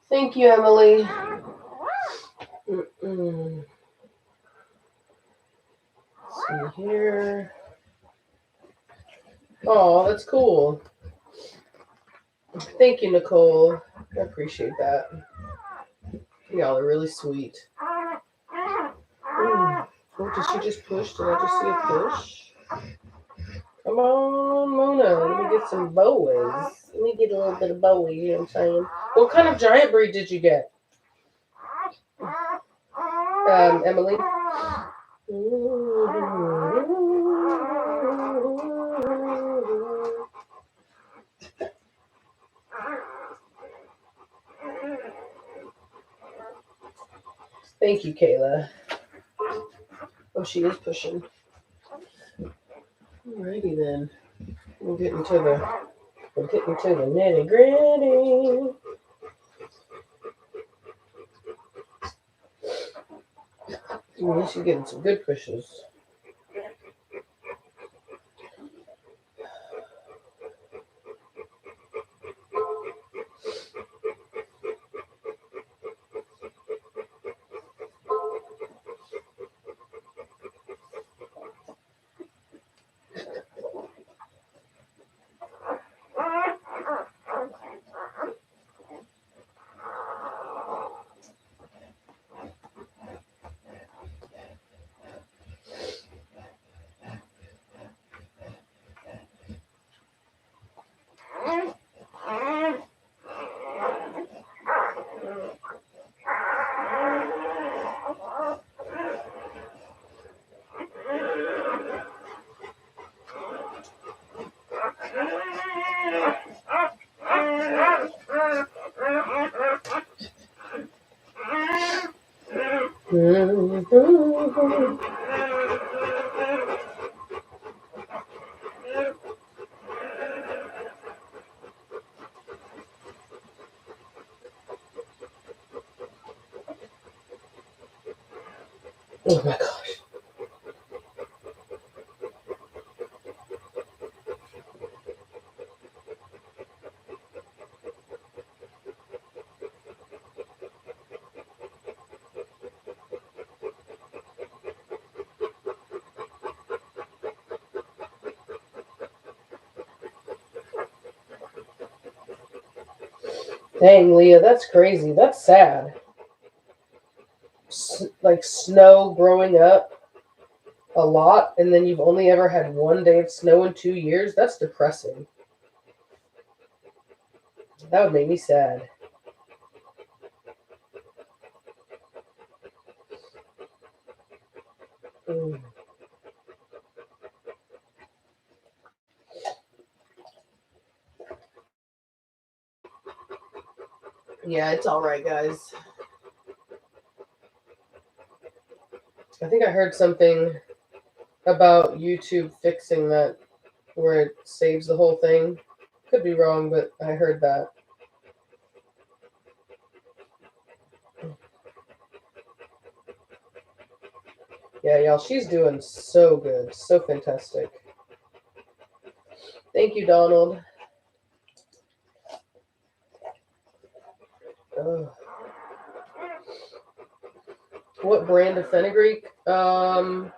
Thank you, Emily. Let's see here. Oh, that's cool. Thank you, Nicole. I appreciate that. Y'all are really sweet. Oh, did she just push? Did I just see a push? Come on, Mona. Let me get some boas. Let me get a little bit of boa, you know what I'm saying? What kind of giant breed did you get? Emily? Thank you, Kayla. Oh, she is pushing. Alrighty then. We're getting to the nitty gritty. Unless you're getting some good pushes. Oh my gosh. Dang, Leah, that's crazy. That's sad. Like snow growing up a lot, and then you've only ever had one day of snow in 2 years. That's depressing. That would make me sad. Mm. Yeah, it's all right, guys. I think I heard something about YouTube fixing that where it saves the whole thing. Could be wrong, but I heard that. Yeah, y'all, she's doing so good. So fantastic. Thank you, Donald. Ugh. What brand of fenugreek? I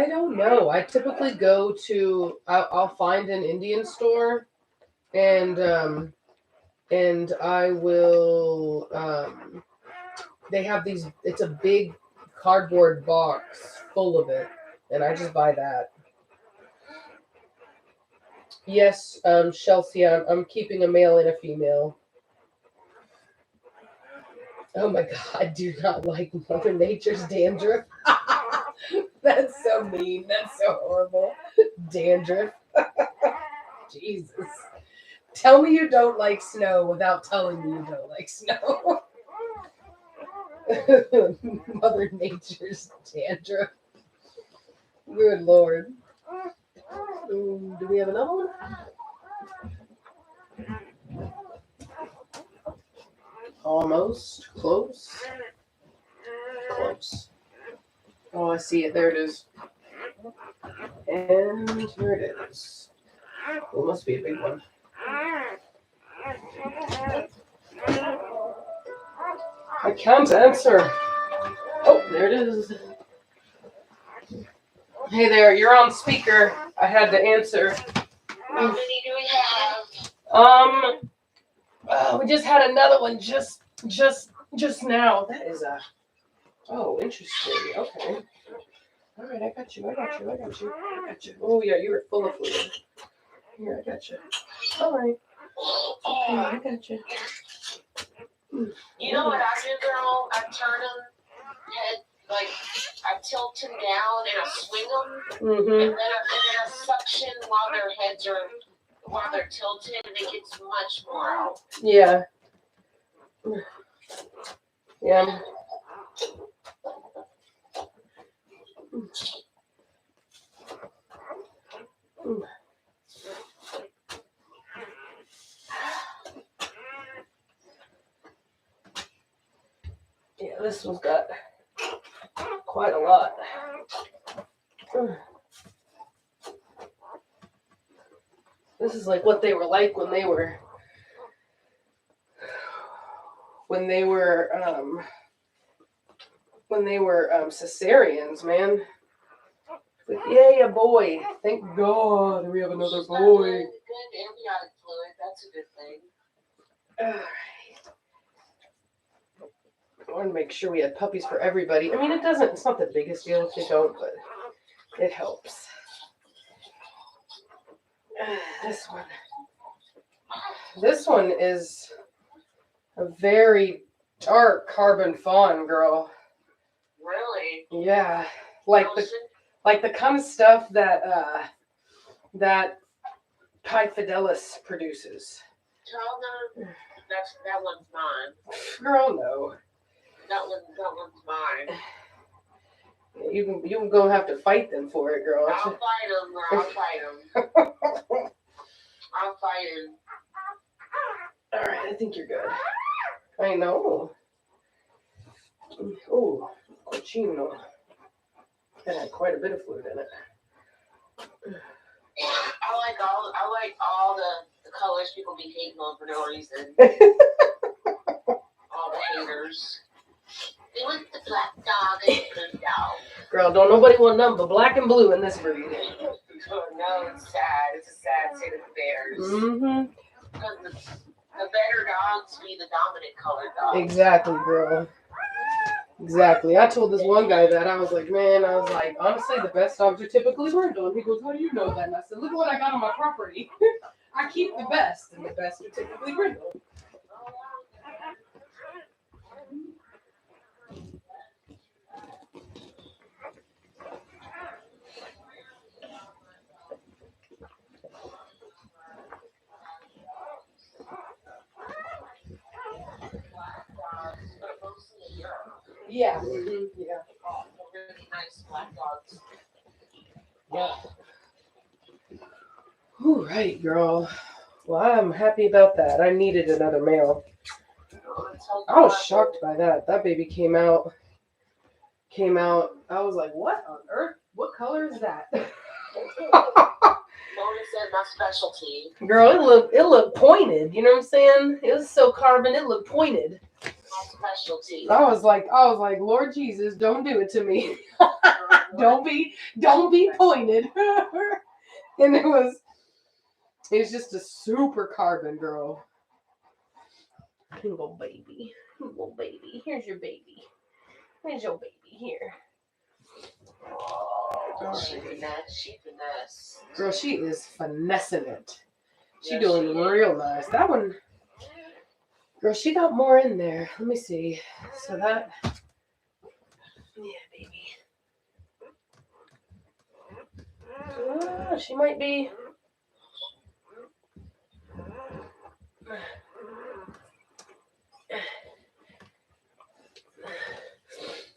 don't know. I typically go to I'll find an Indian store and I will they have these, it's a big cardboard box full of it, and I just buy that. Yes, Chelsea, I'm keeping a male and a female. Oh my god, I do not like Mother Nature's dandruff. That's so mean. That's so horrible. Dandruff. Jesus. Tell me you don't like snow without telling me you don't like snow. Mother Nature's dandruff. Good Lord. Do we have another one? Almost. Close. Close. Oh, I see it. There it is. And here it is. Oh, it must be a big one. I can't answer. Oh, there it is. Hey there, you're on speaker. I had to answer. How many do we have? We just had another one just now. That is oh, interesting. Okay. All right, I got you. Oh, yeah, you were full of fluid. Here, I got you. All right. Okay, I got you. You know what I do, girl? I turn them head, like, I tilt them down and I swing them, and Mm-hmm. then I suction while they're tilted, and it gets much more out. Yeah. Yeah. Yeah, this one's got quite a lot. This is like what they were like when they were cesareans, man. Like, yay, a boy. Thank God we have another She's got boy. good amniotic fluid. That's a good thing. Alright. I wanted to make sure we had puppies for everybody. I mean, it's not the biggest deal if they don't, but it helps. This one is a very dark carbon fawn, girl. Really? Yeah, like the kind of stuff that Pi Fidelis produces. Tell them that one's mine. Girl, no. That one's mine. You can go have to fight them for it, girl. I'll fight them, girl. I'll fight him. All right, I think you're good. I know. Oh, cochino. That had quite a bit of fluid in it. I like all the colors people be hating on for no reason. All the haters. They want the black dog and the blue dog. Girl, don't nobody want none but black and blue in this breed. No, it's sad. It's a sad state of affairs. Mm-hmm. Because the better dogs be the dominant colored dogs. Exactly, girl. Exactly. I told this one guy that. I was like, honestly, the best dogs are typically brindle. He goes, how do you know that? And I said, look what I got on my property. I keep the best, and the best are typically brindle. Yeah. Mm-hmm. Yeah. Really nice black dogs. Yeah. All right, girl. Well, I'm happy about that. I needed another male. I was shocked by that. That baby came out. I was like, what on earth? What color is that? Mona said my specialty. Girl, it looked pointed. You know what I'm saying? It was so carbon. It looked pointed. My specialty. I was like, Lord Jesus, don't do it to me. don't be pointed. And it was just a super carbon, girl. Little baby. Here's your baby. Here's your baby here. Oh, she finesse. Girl, she is finessing it. She Yes, doing she is. real nice. That one, girl, she got more in there. Let me see. So that, yeah, baby. She might be.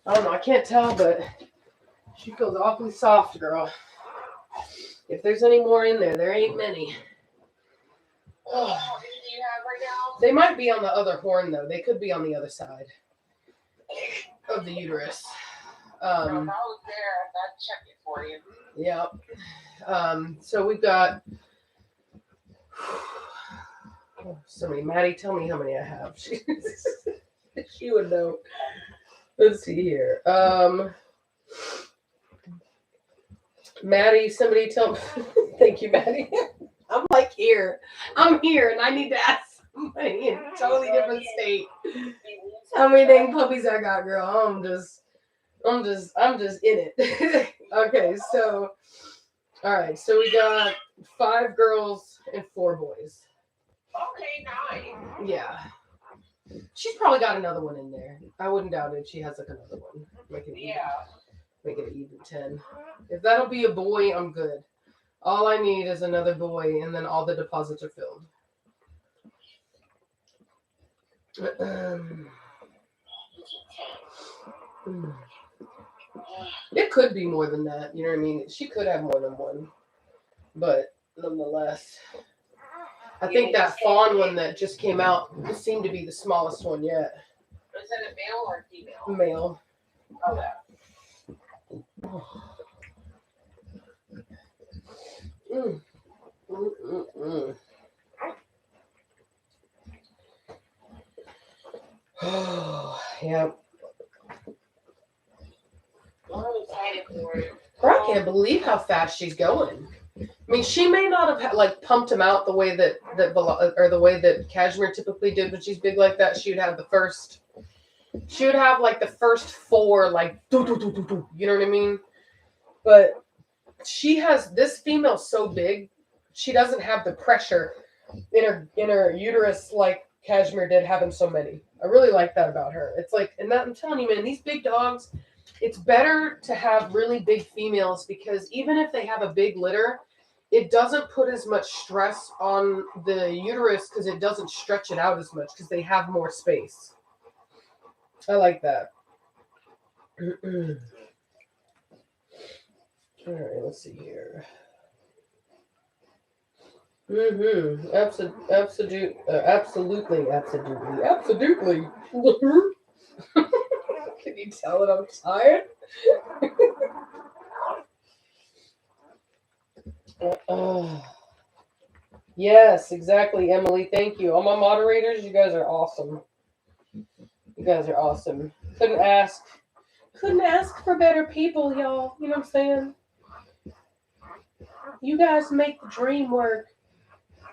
I don't know. I can't tell, but she feels awfully soft, girl. If there's any more in there, there ain't many. How many do you have right now? They might be on the other horn, though. They could be on the other side of the uterus. If I was there, I'd check it for you. Yeah. So we've got so many. Maddie, tell me how many I have. She would know. Let's see here. Maddie, somebody tell me. Thank you, Maddie. I'm here, and I need to ask somebody in a totally different state how many dang puppies I got, girl. I'm just in it. Okay, so all right, so we got 5 girls and 4 boys. Okay, nice. Yeah. She's probably got another one in there. I wouldn't doubt it. She has like another one. Make it an even 10. If that'll be a boy, I'm good. All I need is another boy, and then all the deposits are filled. It could be more than that. You know what I mean? She could have more than one. But nonetheless, I think that fawn one that just came out seemed to be the smallest one yet. Is that a male or female? Male. Okay. Oh, yeah. Well, I'm excited for it. I can't believe how fast she's going. I mean, she may not have like pumped him out the way the way that Cashmere typically did when she's big like that. She would have like the first 4 like do, you know what I mean? But she has this female so big, she doesn't have the pressure in her uterus like Cashmere did having so many. I really like that about her. It's like, and that I'm telling you, man, these big dogs, it's better to have really big females because even if they have a big litter, it doesn't put as much stress on the uterus because it doesn't stretch it out as much because they have more space. I like that. All right, let's see here. Absolutely. Can you tell that I'm tired? Yes, exactly, Emily. Thank you. All my moderators, you guys are awesome. You guys are awesome. Couldn't ask for better people, y'all. You know what I'm saying? You guys make the dream work.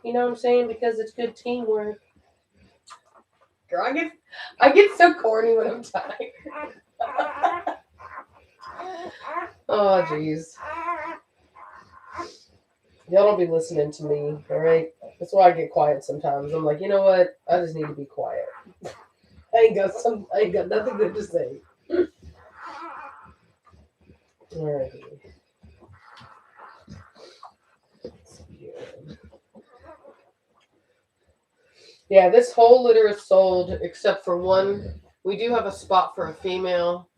You know what I'm saying? Because it's good teamwork. Girl, I get so corny when I'm tired. Oh, jeez. Y'all don't be listening to me, all right? That's why I get quiet sometimes. I'm like, you know what? I just need to be quiet. I ain't got nothing good to say. All right. Yeah, this whole litter is sold except for one. We do have a spot for a female.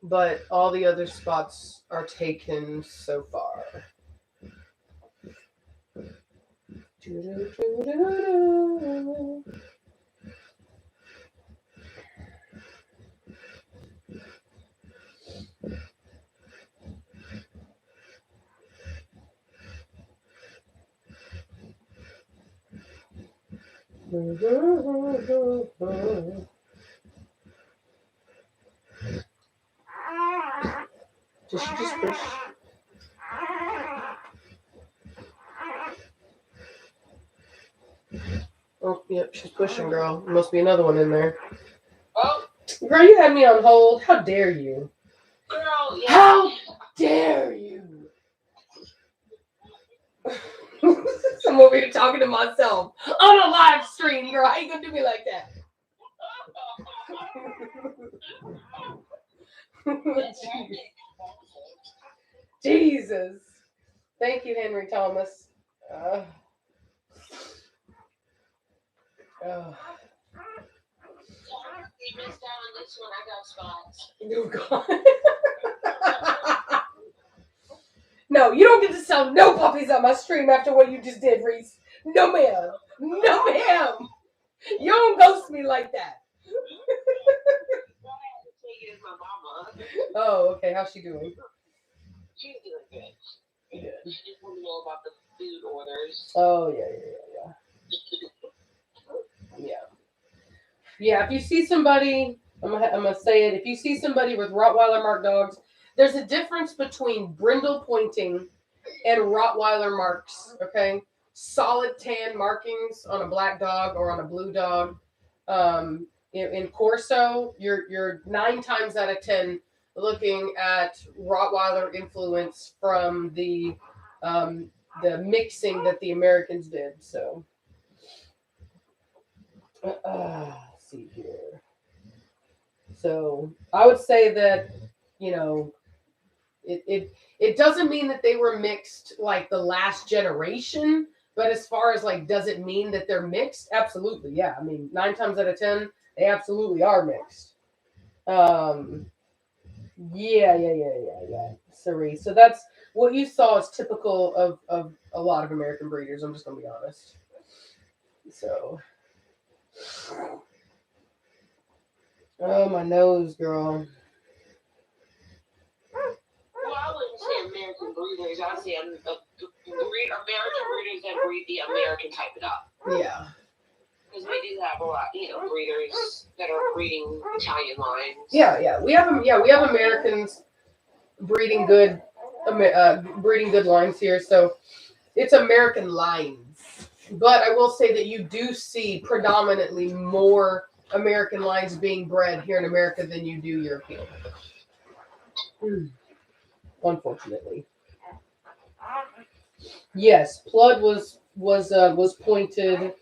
But all the other spots are taken so far. Did she just push? Oh, yep, she's pushing, girl. There must be another one in there. Oh, Girl, you had me on hold. How dare you? girl, yeah. How dare you? I'm over here talking to myself on a live stream, girl. How you gonna do me like that? Jesus. Thank you, Henry Thomas. You missed out on this one. I got spots. Oh, God. No, you don't get to sell no puppies on my stream after what you just did, Reese. No, ma'am. No, ma'am. You don't ghost me like that. My mama. Oh, okay. How's she doing? She's doing good. Good. She just want to know about the food orders. Oh, yeah. Yeah, if you see somebody, I'm gonna say it. If you see somebody with Rottweiler marked dogs, there's a difference between brindle pointing and Rottweiler marks. Okay, solid tan markings on a black dog or on a blue dog in Corso, you're 9 times out of 10 looking at Rottweiler influence from the mixing that the Americans did. So, let's see here. So I would say that, you know, it doesn't mean that they were mixed like the last generation, but as far as like, does it mean that they're mixed? Absolutely, yeah. I mean, 9 times out of 10, they absolutely are mixed. Yeah. Sorry. So that's what you saw is typical of a lot of American breeders. I'm just gonna be honest. So, oh my nose, girl. Well, I wouldn't say American breeders. I'd say American breeders that breed the American type of dog. Yeah. Because we do have a lot, breeders that are breeding Italian lines. Yeah. We have Americans breeding good lines here. So it's American lines. But I will say that you do see predominantly more American lines being bred here in America than you do European. Unfortunately. Yes, Blood was pointed,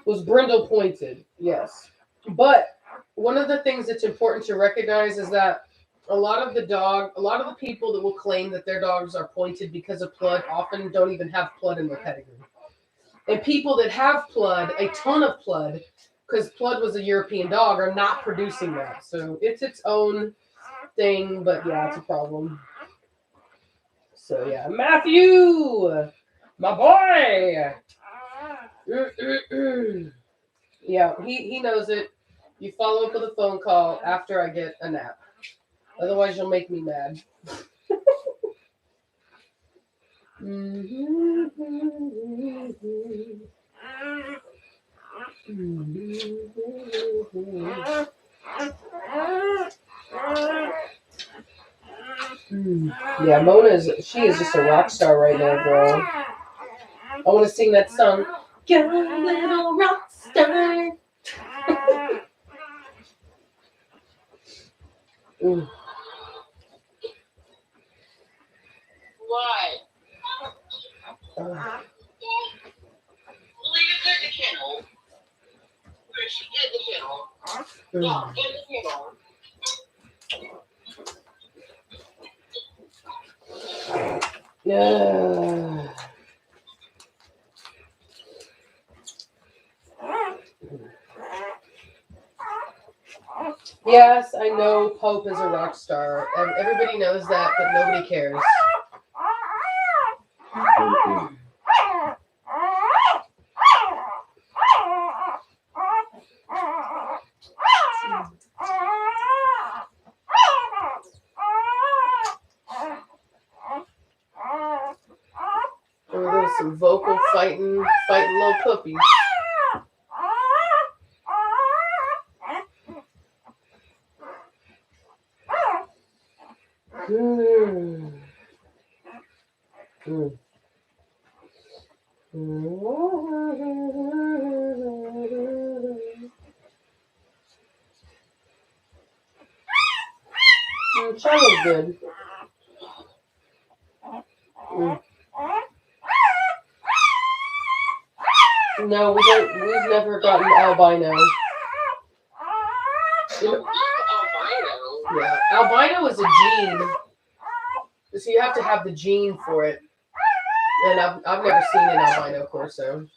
was brindle pointed. Yes, but one of the things that's important to recognize is that a lot of the people that will claim that their dogs are pointed because of Blood often don't even have Blood in their pedigree. And people that have Blood, a ton of Blood, because Blood was a European dog, are not producing that. So it's its own thing, but yeah, it's a problem. So yeah, Matthew, my boy. Yeah, he knows it. You follow up with a phone call after I get a nap. Otherwise, you'll make me mad. Yeah, she is just a rock star right now, girl. I want to sing that song. You're a little rock star. What? Leave it in the kennel. Where's she in the kennel? No, in the kennel. Yeah. Yes, I know Pope is a rock star. Everybody knows that, but nobody cares. There was some vocal fighting little puppies. Charlie's good. No, we've never gotten albino. Yeah, albino is a gene. So you have to have the gene for it. And I've never seen an albino Corso.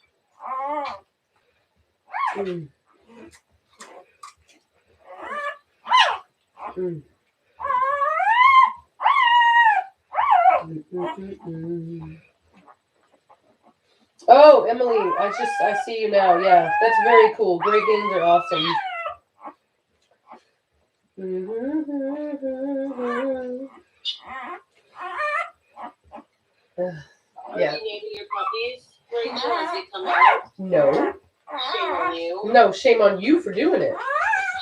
Oh, Emily, I see you now. Yeah, that's very cool. Great Danes are awesome. Yeah. Are you naming your puppies, Rachel, as they come out? No. Shame on you. No, shame on you for doing it.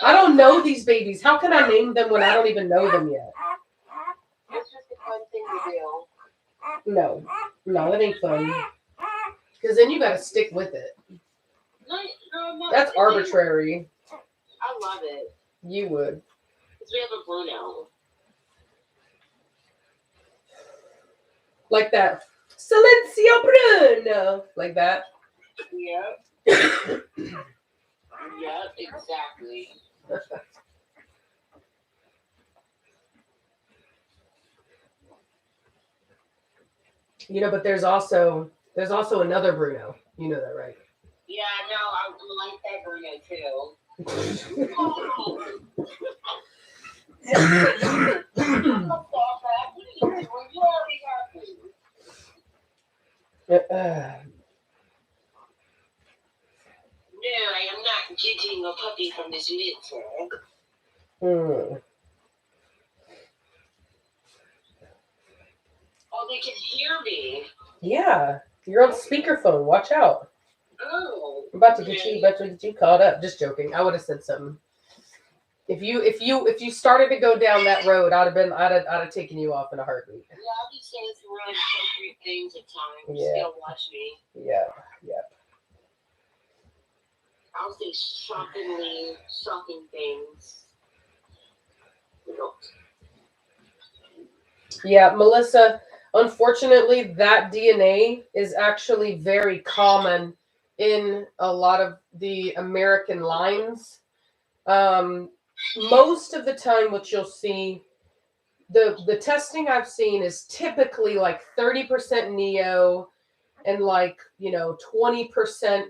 I don't know these babies. How can I name them when I don't even know them yet? It's just a fun thing to do. No, that ain't fun. Because then you got to stick with it. No, That's arbitrary. I love it. You would. Because we have a Bruno. Like that. Silencio Bruno. Like that. Yep. Yep, exactly. You know, but there's also another Bruno. You know that, right? Yeah, no, I like that Bruno too. No, I am not getting a puppy from this litter. Oh, they can hear me. Yeah, you're on speakerphone. Watch out. Oh. I'm about to get you caught up. Just joking. I would have said something. If you started to go down that road, I'd have taken you off in a heartbeat. Yeah, I'll be saying some really appropriate things at times. Yeah. They'll watch me. Yeah. I'll say shocking things. Yeah, Melissa, unfortunately, that DNA is actually very common in a lot of the American lines. Most of the time, what you'll see, the testing I've seen is typically like 30% Neo and 20%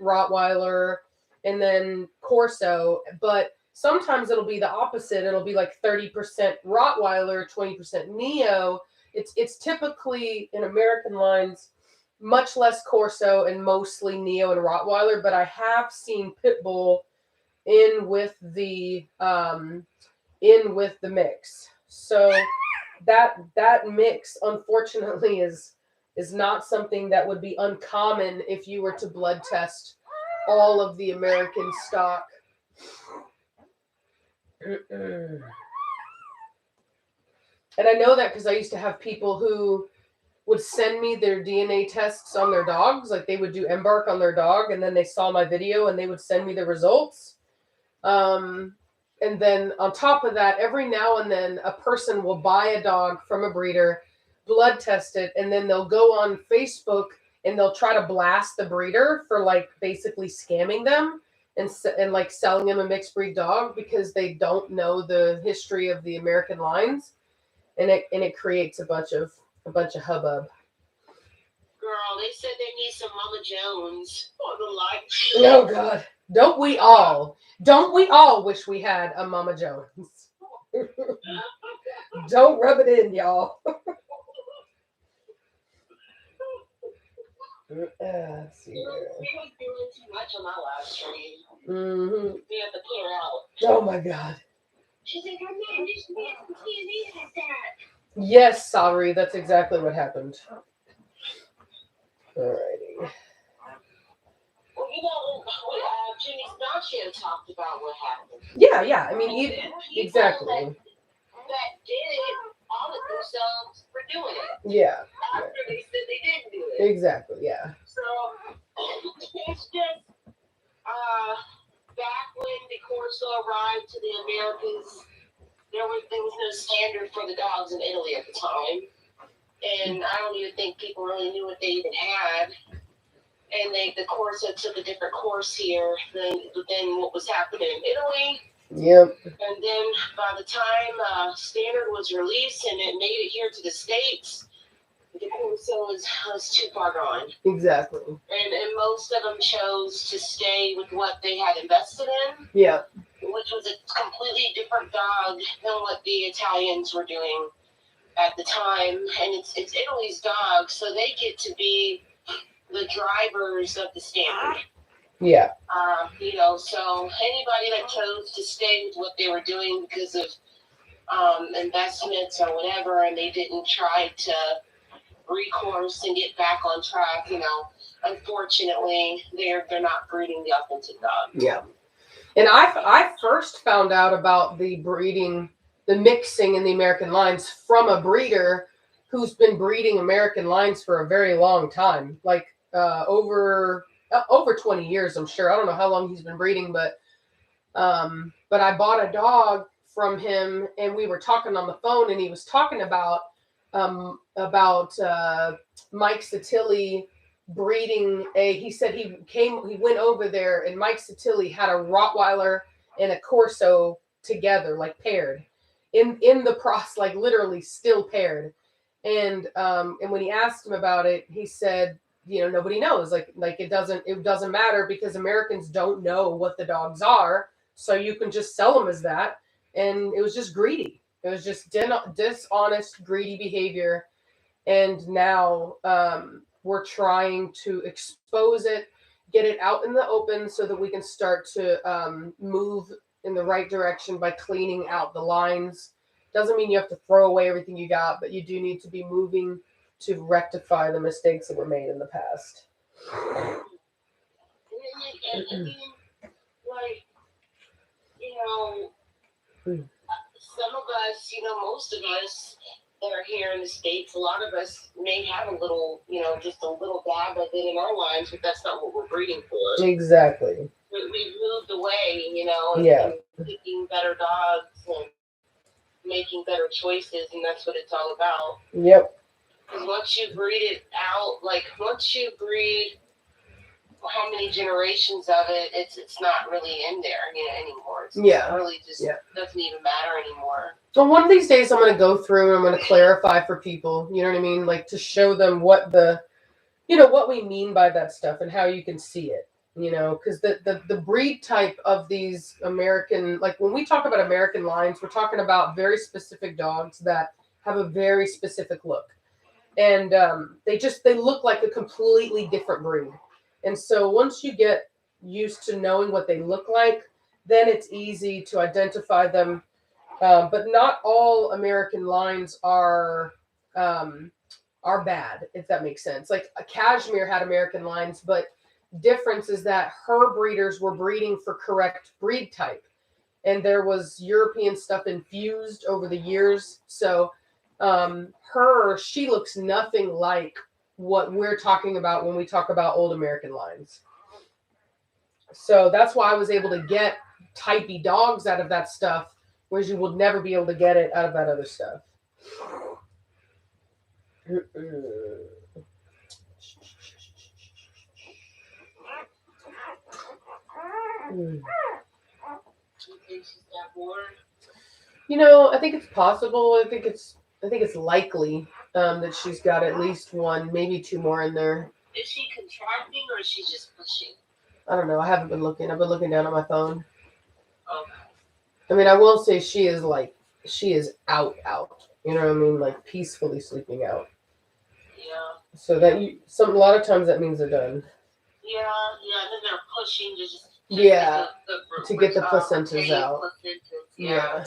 Rottweiler and then Corso, but sometimes it'll be the opposite. It'll be like 30% Rottweiler, 20% Neo. It's typically in American lines much less Corso and mostly Neo and Rottweiler, but I have seen Pit Bull in with the mix. So that mix unfortunately is not something that would be uncommon if you were to blood test all of the American stock. And I know that because I used to have people who would send me their DNA tests on their dogs. Like they would do embark on their dog and then they saw my video and they would send me the results. And then on top of that, every now and then a person will buy a dog from a breeder, blood test it, and then they'll go on Facebook and they'll try to blast the breeder for like basically scamming them and like selling them a mixed breed dog because they don't know the history of the American lines, and it creates a bunch of hubbub. Girl, they said they need some Mama Jones on the live. Oh God, don't we all wish we had a Mama Jones? Don't rub it in, y'all. Let's see She was doing too much on my live stream. Mm-hmm. We had to clear out. Oh my God. She's like, I'm not just man from TV like that. Yes, sorry, that's exactly what happened. Alrighty. Well, you know, Jimmy Snowshoe talked about what happened. Yeah. I mean, exactly. That did it all of themselves for doing it. Yeah. After they said they didn't do it. Exactly. Yeah. So it's just back when the Corso arrived to the Americas, there was no standard for the dogs in Italy at the time, and I don't even think people really knew what they even had. And the Corso took a different course here than what was happening in Italy. Yep. And then by the time standard was released and it made it here to the States, the Corso was too far gone. Exactly. And most of them chose to stay with what they had invested in. Yeah. Which was a completely different dog than what the Italians were doing at the time. And it's Italy's dog, so they get to be the drivers of the standard. Yeah. So anybody that chose to stay with what they were doing because of investments or whatever, and they didn't try to recourse and get back on track, unfortunately, they're not breeding the authentic dog. Yeah. And I first found out about the mixing in the American lines from a breeder who's been breeding American lines for a very long time, like over 20 years, I'm sure. I don't know how long he's been breeding, but But I bought a dog from him, and we were talking on the phone, and he was talking about Mike Satilli breeding he said he went over there, and Mike Satilli had a Rottweiler and a Corso together, like paired in the process, like literally still paired. And when he asked him about it, he said, nobody knows, like it doesn't matter, because Americans don't know what the dogs are, so you can just sell them as that. And it was just greedy. It was just dishonest, greedy behavior. And now we're trying to expose it, get it out in the open, so that we can start to move in the right direction by cleaning out the lines. Doesn't mean you have to throw away everything you got, but you do need to be moving to rectify the mistakes that were made in the past. And I mean, like, some of us, most of us that are here in the States, a lot of us may have a little, just a little dab of it in our lives, but that's not what we're breeding for. Exactly. We've moved away, and picking better dogs and making better choices, and that's what it's all about. Yep. Because once you breed it out, once you breed how many generations of it, it's not really in there anymore. It's really just doesn't even matter anymore. So one of these days I'm going to go through and I'm going to clarify for people, you know what I mean? Like, to show them what what we mean by that stuff and how you can see it, because the breed type of these American, like when we talk about American lines, we're talking about very specific dogs that have a very specific look. And they look like a completely different breed. And so once you get used to knowing what they look like, then it's easy to identify them. But not all American lines are bad, if that makes sense. Like a Cashmere had American lines, but difference is that her breeders were breeding for correct breed type. And there was European stuff infused over the years. So she looks nothing like what we're talking about when we talk about old American lines. So that's why I was able to get typey dogs out of that stuff, whereas you would never be able to get it out of that other stuff. I think it's possible. I think it's likely that she's got at least one, maybe two more in there. Is she contracting or is she just pushing? I don't know. I haven't been looking. I've been looking down on my phone. Okay. I mean, I will say she is out. You know what I mean? Like peacefully sleeping out. Yeah. So that a lot of times that means they're done. Yeah, and then they're pushing to just to get the placentas out. Yeah.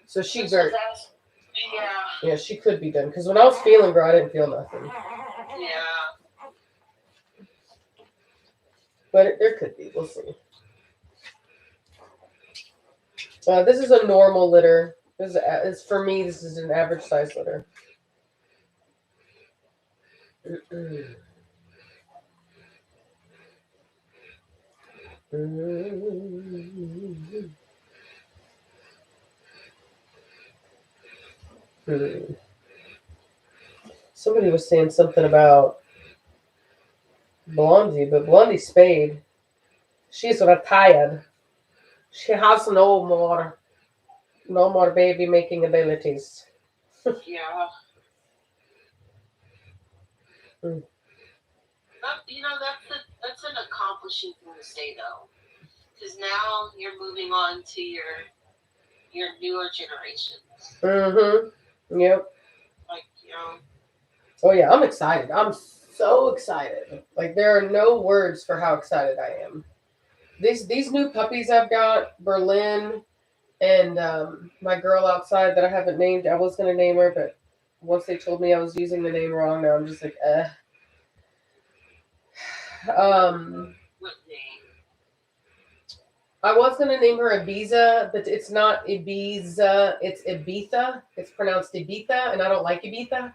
So she very. Yeah, she could be done. Because when I was feeling her, I didn't feel nothing. Yeah. But there could be. We'll see. This is a normal litter. For me, this is an average size litter. Somebody was saying something about Blondie, but Blondie spayed. She's retired. She has no more baby making abilities. Yeah. That's an accomplishing thing to say though, because now you're moving on to your newer generations. Yep. Like Oh yeah, I'm excited. I'm so excited. Like there are no words for how excited I am. These new puppies I've got, Berlin, and my girl outside that I haven't named. I was gonna name her, but once they told me I was using the name wrong, now I'm just like, What name? I was gonna name her Ibiza, but it's not Ibiza. It's Ibiza. It's pronounced Ibiza, and I don't like Ibiza.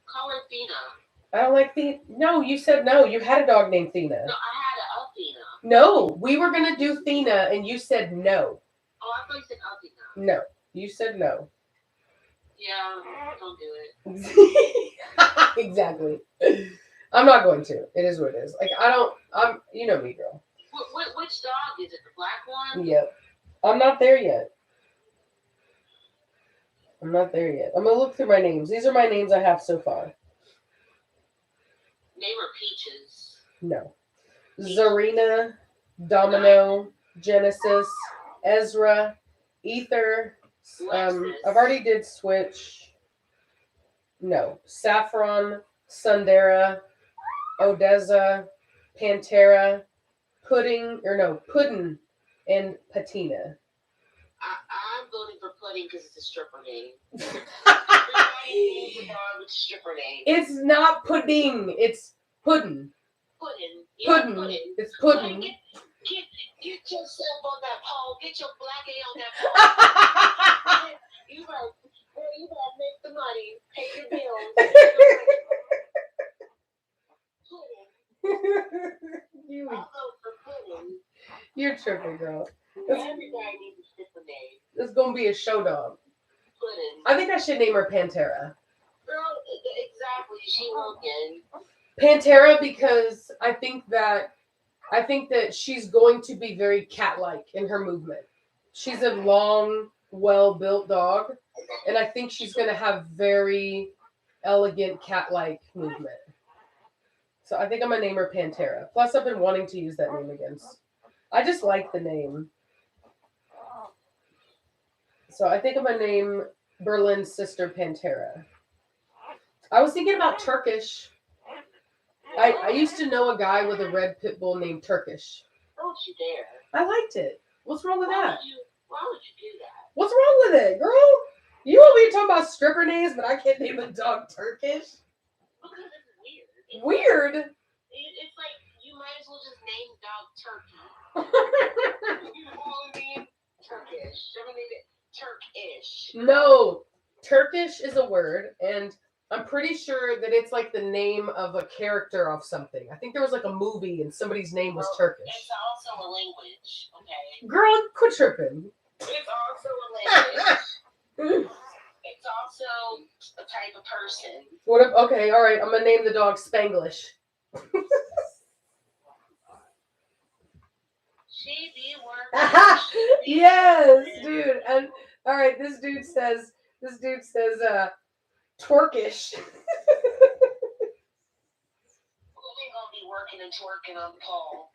Call her Thina. I don't like Thina. No, you said no. You had a dog named Thina. No, I had a Thina. No, we were gonna do Thena, and you said no. Oh, I thought you said Athena. No, you said no. Yeah, don't do it. Exactly. I'm not going to. It is what it is. Like you know me, girl. Which dog is it? The black one? Yep. I'm not there yet. I'm not there yet. I'm gonna look through my names. These are my names I have so far. Name her Peaches. No. Zarina, Domino, Genesis, Ezra, Ether. I've already did Switch. No. Saffron, Sundera, Odessa, Pantera, Puddin, and Patina. I'm voting for Pudding because it's a stripper name. Everybody needs a dog with a stripper name. It's not pudding. It's puddin. Pudding. Yeah, Puddin. pudding. It's puddin. Get yourself on that pole. Get your black A on that pole. you better make the money. Pay your bills. You, I'll vote for Pudding. you're tripping, girl. Everybody needs a stripper name. It's gonna be a show dog. Pudding. I think I should name her Pantera. Girl, exactly. She will again. Pantera because I think that she's going to be very cat-like in her movement. She's a long, well-built dog, and I think she's going to have very elegant cat-like movement. So I think I'm going to name her Pantera. Plus, I've been wanting to use that name again. I just like the name. So I think I'm going to name Berlin's sister Pantera. I was thinking about Turkish. I used to know a guy with a red pit bull named Turkish. Don't you dare. I liked it. What's wrong with that? Why would you do that? What's wrong with it, girl? You over here talking about stripper names, but I can't name a dog Turkish? Because it's weird. Weird? It's like you might as well just name the dog Turkey. You call me Turkish. I'm gonna name it Turkish. No. Turkish is a word, and I'm pretty sure that it's like the name of a character of something. I think there was like a movie and somebody's name was Turkish. It's also a language, okay? Girl, quit tripping. It's also a language. It's also a type of person. Okay, all right. I'm gonna name the dog Spanglish. She be working. Yes, dude. And all right, this dude says twerkish. We gonna be working and twerking on the pole.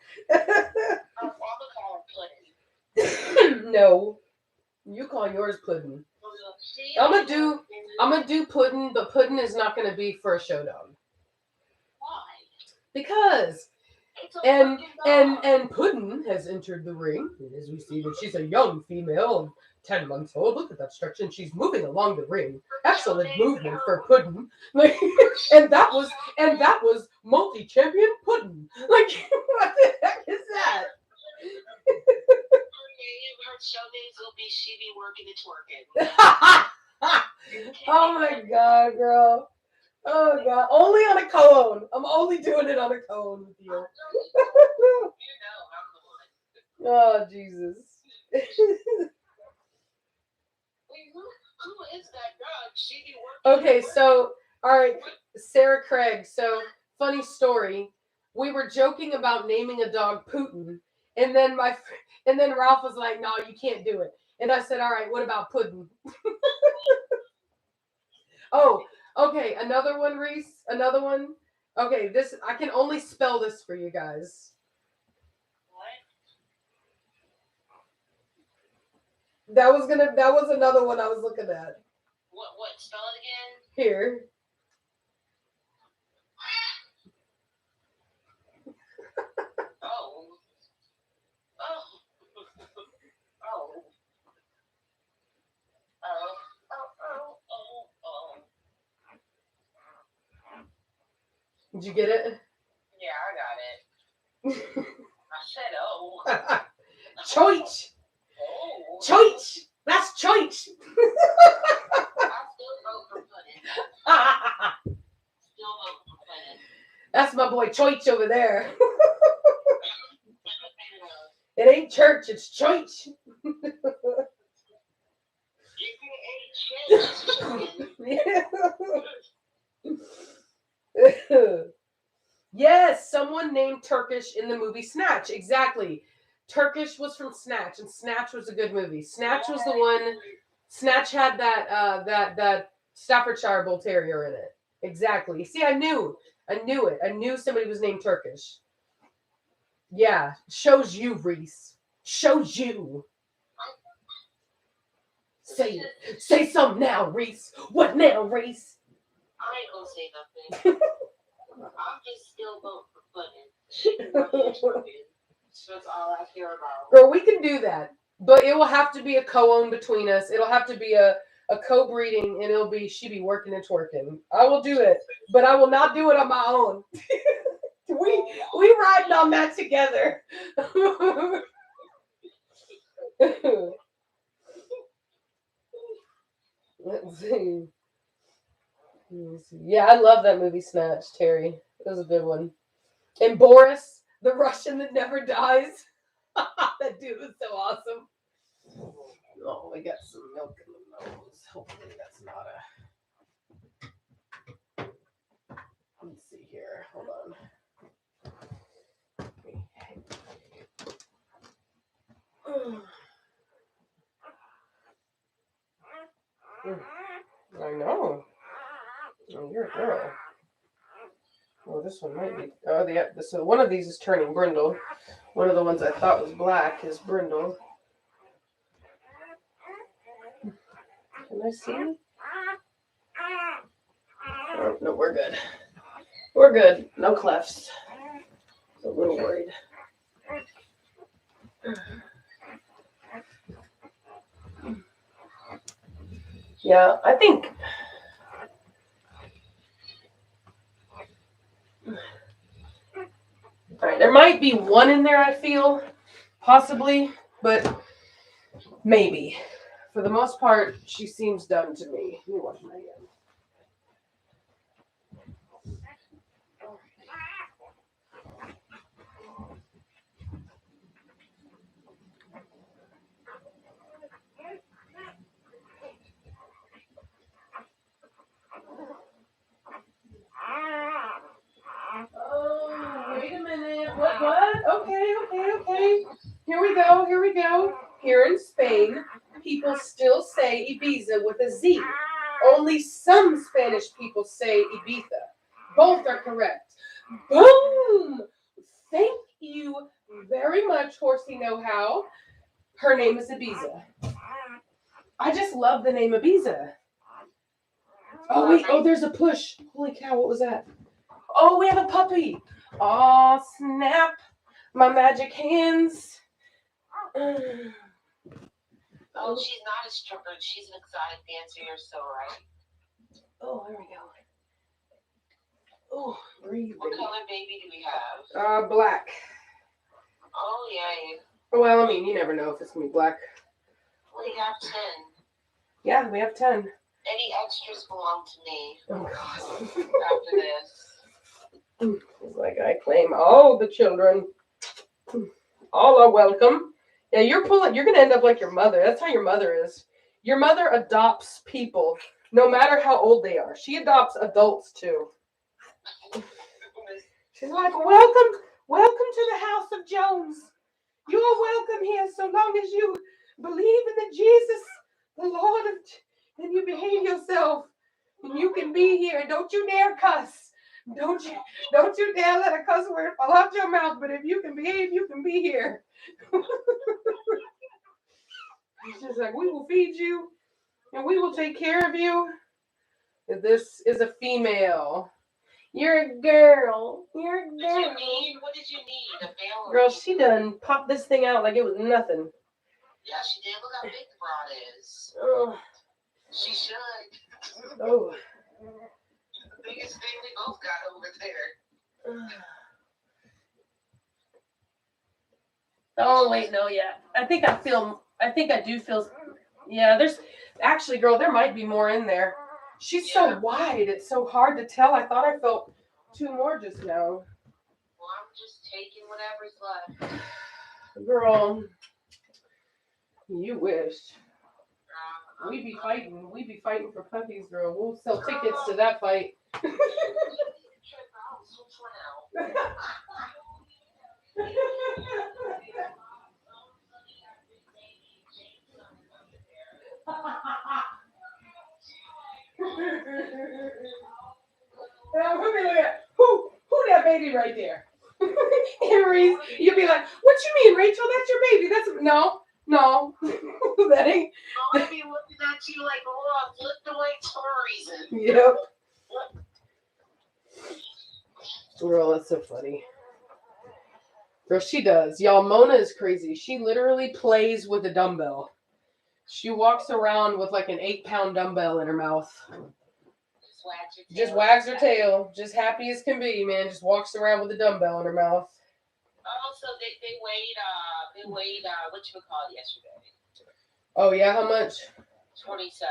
I'm gonna call her Pudding. No, you call yours pudding. I'm gonna do pudding, but pudding is not gonna be for a show dog. Why? Because It's a fucking dog. and Puddin has entered the ring. And as we see that she's a young female of 10 months old. Look at that stretch, and she's moving along the ring. Excellent movement for Puddin. Like, and that was multi-champion Puddin. Like, what the heck is that? Her show names will be She Be Working and Twerking. Oh my god, girl. Oh god. Only on a cone. I'm only doing it on a cone with you. You know I'm the one. Oh Jesus. Wait, who is that girl? She Be Working. Okay, so all right, Sarah Craig. So funny story. We were joking about naming a dog Putin, and then Ralph was like, "No, you can't do it." And I said, "All right, what about Puddin?" Oh, okay, another one, Reese. Another one. Okay, this I can only spell this for you guys. What? That was another one I was looking at. What? Spell it again? Here. Oh. Oh. Oh. Did you get it? Yeah, I got it. I said, oh. Choich. Oh. Choich. That's choich. I still vote for Pudding. Still vote for Pudding. That's my boy Choich over there. It ain't church, it's church. Yes, someone named Turkish in the movie Snatch. Exactly. Turkish was from Snatch, and Snatch was a good movie. Snatch was the one. Snatch had that Staffordshire Bull Terrier in it. Exactly. See, I knew it. I knew somebody was named Turkish. Yeah, shows you, Reese. Shows you. Say something now, Reese. What now, Reese? I ain't gonna say nothing. I'm just still voting for Puddin'. That's all I care about. Girl, we can do that. But it will have to be a co-own between us. It'll have to be a co-breeding, and it'll be she be working and twerking. I will do it, but I will not do it on my own. we riding on that together. Let's see. Yeah, I love that movie Snatch, Terry. It was a good one. And Boris, the Russian that never dies. That dude was so awesome. Oh, we got some milk in the nose. Hopefully that's not a... Let's see here. Hold on. I know. Oh, you're a girl. Oh, this one might be... Oh, so one of these is turning brindle. One of the ones I thought was black is brindle. Can I see? Oh, no, we're good. We're good. No clefts. A little worried. Yeah, I think... All right, there might be one in there, I feel. Possibly, but maybe. For the most part, she seems done to me. Let me wash my hands. Oh, wait a minute. What? Okay. Here we go. Here in Spain, people still say Ibiza with a Z. Only some Spanish people say Ibiza. Both are correct. Boom! Thank you very much, Horsey Know-How. Her name is Ibiza. I just love the name Ibiza. Oh, wait. Oh, there's a push. Holy cow, what was that? Oh, we have a puppy. Oh, snap. My magic hands. Oh, she's not a stripper. She's an exotic dancer. You're so right. Oh, there we go. Oh, breathe. What color baby do we have? Black. Oh, yay. Well, I mean, you never know if it's gonna be black. We have 10. Yeah, we have 10. Any extras belong to me. Oh, God. After this. It's like I claim all the children. All are welcome. Yeah, you're gonna end up like your mother. That's how your mother is. Your mother adopts people, no matter how old they are. She adopts adults too. She's like, welcome to the house of Jones. You are welcome here so long as you believe in the Jesus, the Lord, and you behave yourself. And you can be here. Don't you dare cuss. Don't you dare let a cuss word fall out your mouth. But if you can behave, you can be here. She's like, we will feed you and we will take care of you. This is a female. You're a girl. You're a girl. What did you need? A barrel? Girl, she done popped this thing out like it was nothing. Yeah, she did. Look how big the broad is. Oh. She should. Oh. The biggest thing we both got over there. Oh, wait, no, yeah. I think I do feel, yeah, there's, actually, girl, there might be more in there. She's so wide, it's so hard to tell. I thought I felt 2 more just now. Well, I'm just taking whatever's left. Girl, you wish. We be fighting for puppies, girl. We'll sell tickets to that fight. Now, we'll be like, who that baby right there? Aries, you'll be like, what you mean, Rachel? That's your baby. That's no. That ain't. I'm gonna be looking at you like, oh, I flipped away for a reason. Yep. Girl, that's so funny. Girl, she does. Y'all, Mona is crazy. She literally plays with a dumbbell. She walks around with like an 8-pound dumbbell in her mouth. Just wags her tail. Just happy as can be, man. Just walks around with a dumbbell in her mouth. Oh, so they weighed whatchamacallit yesterday. Oh yeah, how much? 27.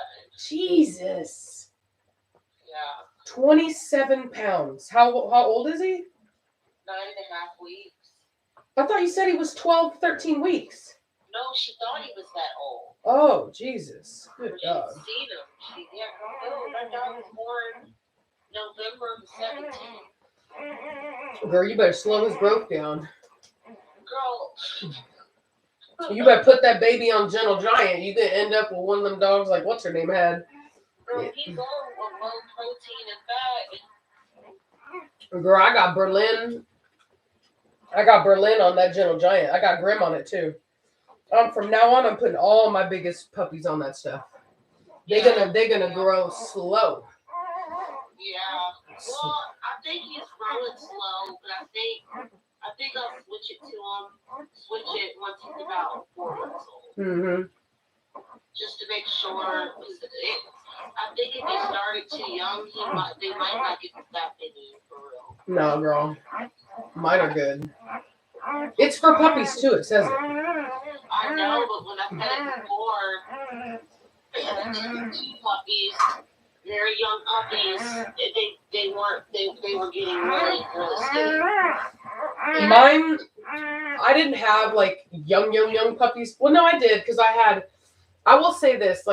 Jesus. Yeah. 27 pounds. How old is he? 9.5 weeks. I thought you said he was 12, 13 weeks. No, she thought he was that old. Oh, Jesus. Good She'd God. seen him. That dog was born November the 17th. Girl, you better slow his growth down. Girl. You better put that baby on Gentle Giant. You could end up with one of them dogs like what's her name had. Girl, he's low protein and fat. Girl, I got Berlin on that Gentle Giant. I got Grim on it too. From now on, I'm putting all my biggest puppies on that stuff. They're gonna grow slow. Yeah. Well, I think he's growing slow, but I think I'll switch it once he's about 4 months old. Mm-hmm. Just to make sure, because I think if they started too young, they might not get that big for real. No, girl. Mine are good. It's for puppies too, it says it. I know, but when I said it before, 2 puppies, very young puppies, they were getting really skinny. Mine, I didn't have like young puppies. Well, no, I did because I will say this,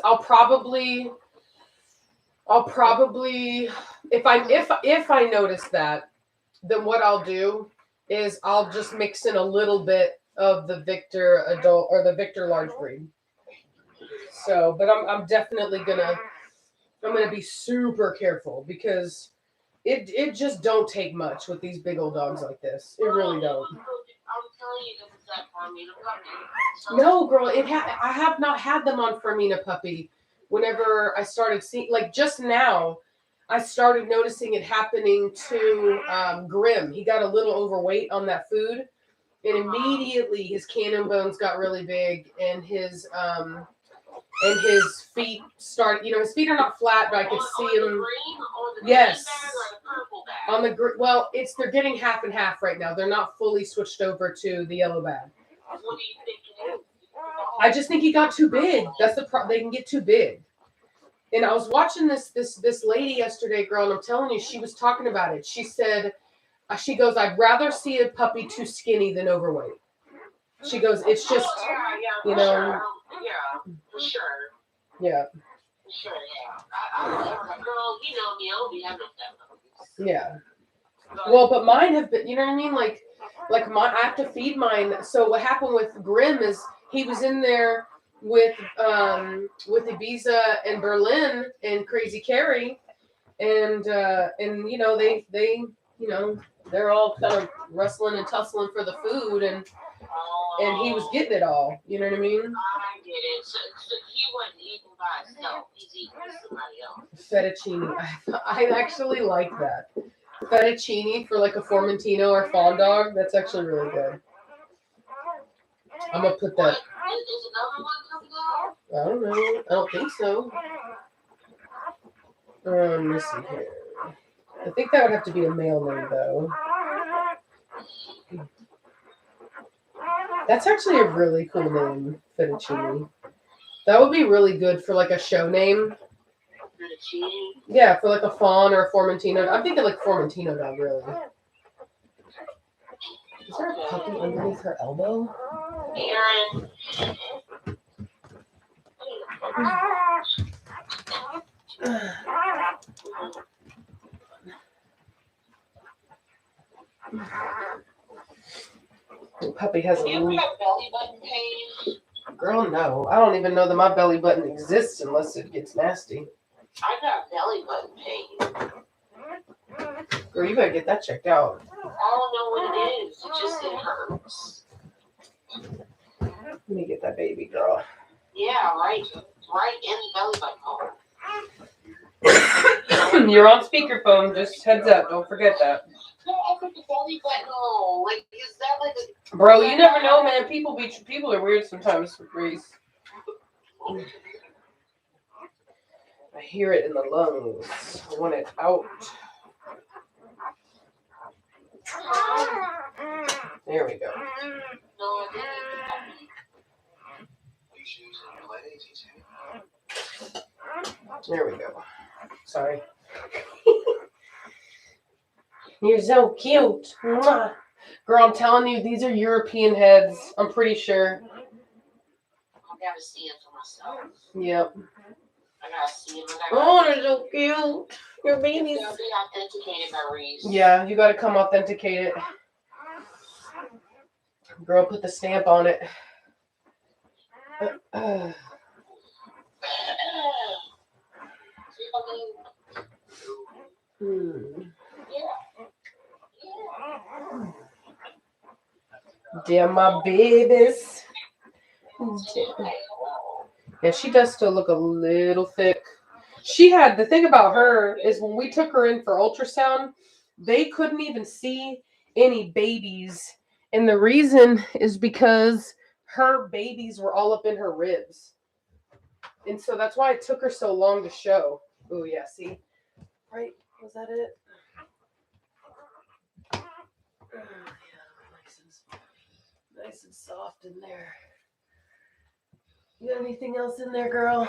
I'll probably if I notice that, then what I'll do is I'll just mix in a little bit of the Victor adult or the Victor large breed. So, but I'm definitely gonna be super careful because it just don't take much with these big old dogs like this. It really don't. I'm telling you, this is that Farmina puppy. No, girl, I have not had them on Farmina puppy. Whenever I started seeing, like just now, I started noticing it happening to Grim. He got a little overweight on that food, and immediately his cannon bones got really big, and his feet started. His feet are not flat, but I could see him. Yes. On the well, they're getting half and half right now. They're not fully switched over to the yellow bag. What do you think it is? I just think he got too big. That's the problem. They can get too big. And I was watching this lady yesterday, girl, and I'm telling you, she was talking about it. She said, she goes, I'd rather see a puppy too skinny than overweight. She goes, it's just, Yeah, for sure. Yeah. For sure, yeah. Girl, you know me, I'll be having that. Yeah. Well, but mine have been, you know what I mean? Like mine, I have to feed mine. So what happened with Grim is he was in there with Ibiza and Berlin and Crazy Carrie, and they're all kind of wrestling and tussling for the food, and he was getting it all. You know what I mean? I get it. So he wasn't eating by himself. He's eating with somebody else. Fettuccine. I actually like that. Fettuccine for like a Formentino or Fawn dog. That's actually really good. I'm gonna put that. Is another one coming out? I don't know. I don't think so. Let me see here. I think that would have to be a male name though. That's actually a really cool name, Fettuccine. That would be really good for like a show name. Fettuccine? Yeah, for like a Fawn or a Formentino. I'm thinking like Formentino dog, really. Is there a puppy underneath her elbow? Aaron. The puppy has You ever a have belly button pain? girl. No, I don't even know that my belly button exists unless it gets nasty. I got belly button pain. Girl, you better get that checked out. I don't know what it is. It hurts. Let me get that baby girl. Yeah, right in the belly button hole. You're on speakerphone. Just heads up. Don't forget that. No, I put the belly button hole. Like, is that like a... Bro, you never know, man. People are weird sometimes with Reese. I hear it in the lungs. I want it out. There we go. No, I didn't. There we go. Sorry. You're so cute. Mwah. Girl, I'm telling you, these are European heads. I'm pretty sure. I gotta see it for myself. Yep. I gotta see it. Oh, they're so cute. Your babies. They'll be authenticated by Reese. Yeah, you gotta come authenticate it. Girl, put the stamp on it. Damn, my babies. Yeah, she does still look a little thick. The thing about her is when we took her in for ultrasound, they couldn't even see any babies. And the reason is because her babies were all up in her ribs. And so that's why it took her so long to show. Oh, yeah, see? Right? Was that it? Oh, yeah, nice and soft in there. You got anything else in there, girl?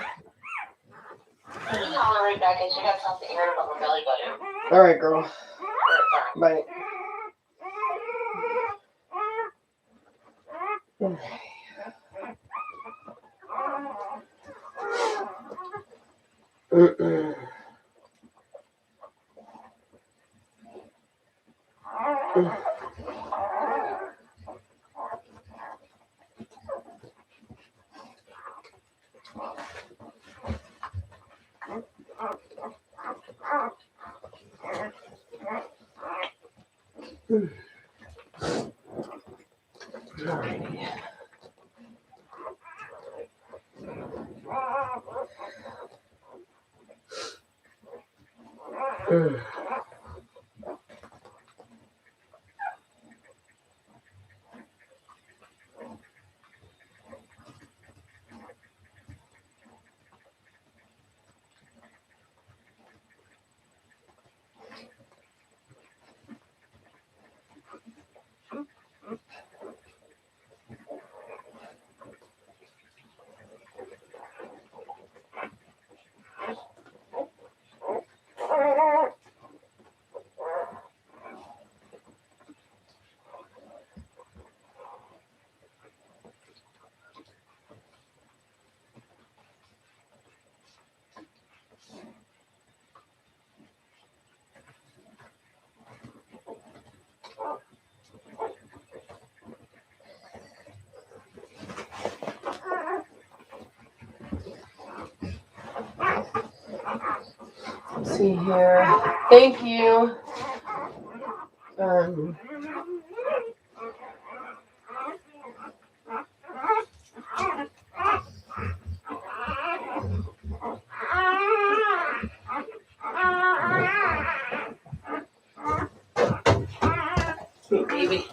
I'm calling right back. I should have something to hear about my belly button. All right, girl. Bye. Let's see here. Thank you. Hey, baby.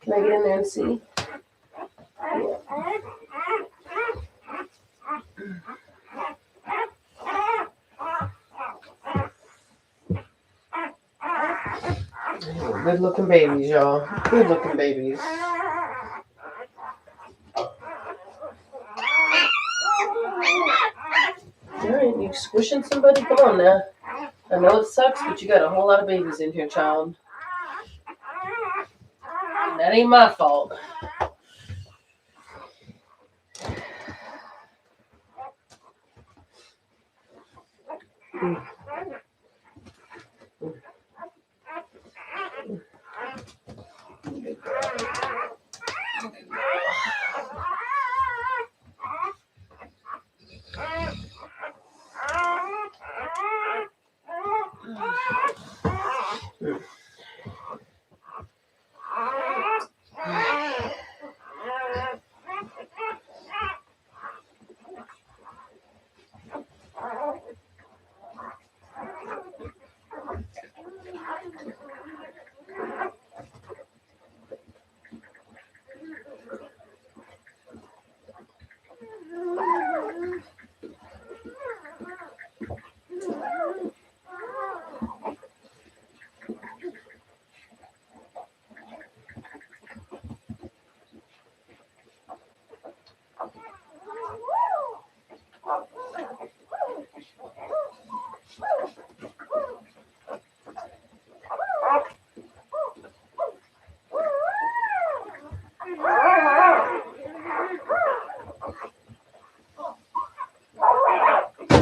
Can I get in there and see? Good looking babies, y'all. Good looking babies. Alright, you squishing somebody? Come on now. I know it sucks, but you got a whole lot of babies in here, child. That ain't my fault.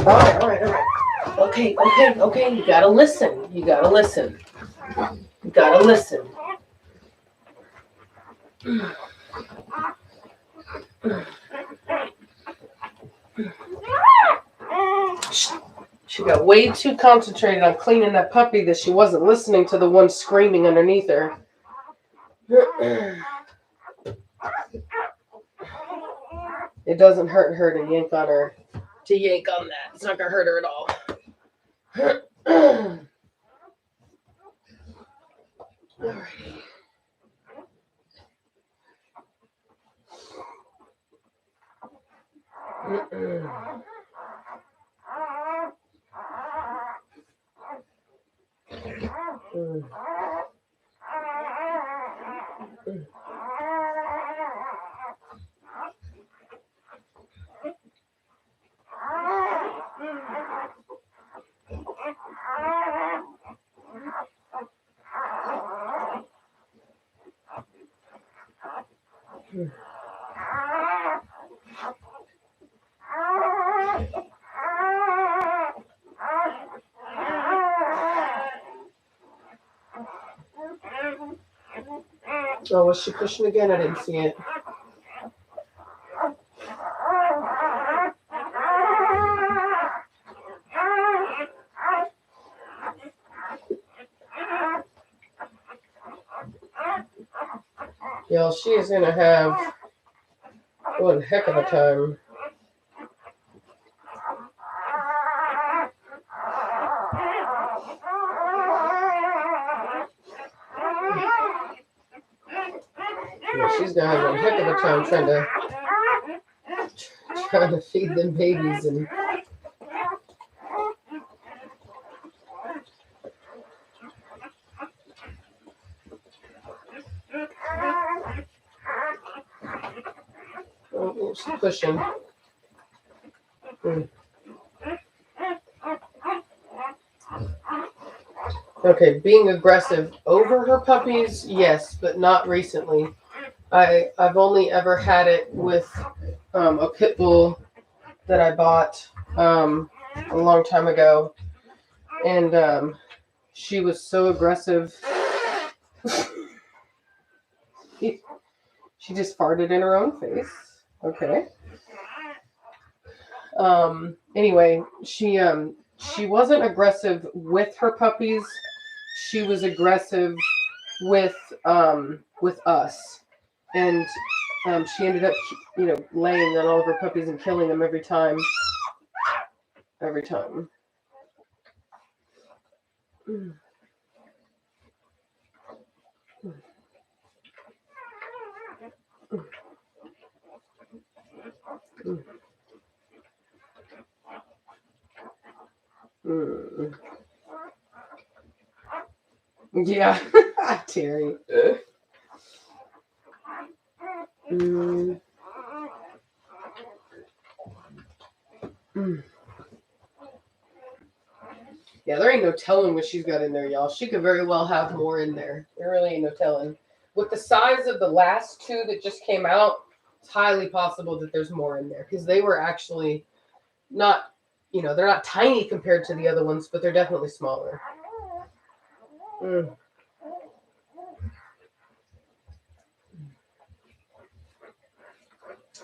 All right. Okay. You gotta listen. You gotta listen. She got way too concentrated on cleaning that puppy that she wasn't listening to the one screaming underneath her. It doesn't hurt her to yank on her. To yank on that. It's not gonna hurt her at all. Alrighty. Oh, was she pushing again? I didn't see it. Y'all, she is gonna have one heck of a time. Yeah, she's gonna have one heck of a time trying to feed them babies and. Oh, she's pushing. Okay, being aggressive over her puppies, yes, but not recently. I've only ever had it with a pit bull that I bought a long time ago, and she was so aggressive. She just farted in her own face. Okay. Anyway, she wasn't aggressive with her puppies. She was aggressive with us, and she ended up laying on all of her puppies and killing them every time. Yeah, Terry. Yeah, there ain't no telling what she's got in there, y'all. She could very well have more in there. There really ain't no telling. with the size of the last two that just came out, it's highly possible that there's more in there because they were actually not, they're not tiny compared to the other ones, but they're definitely smaller.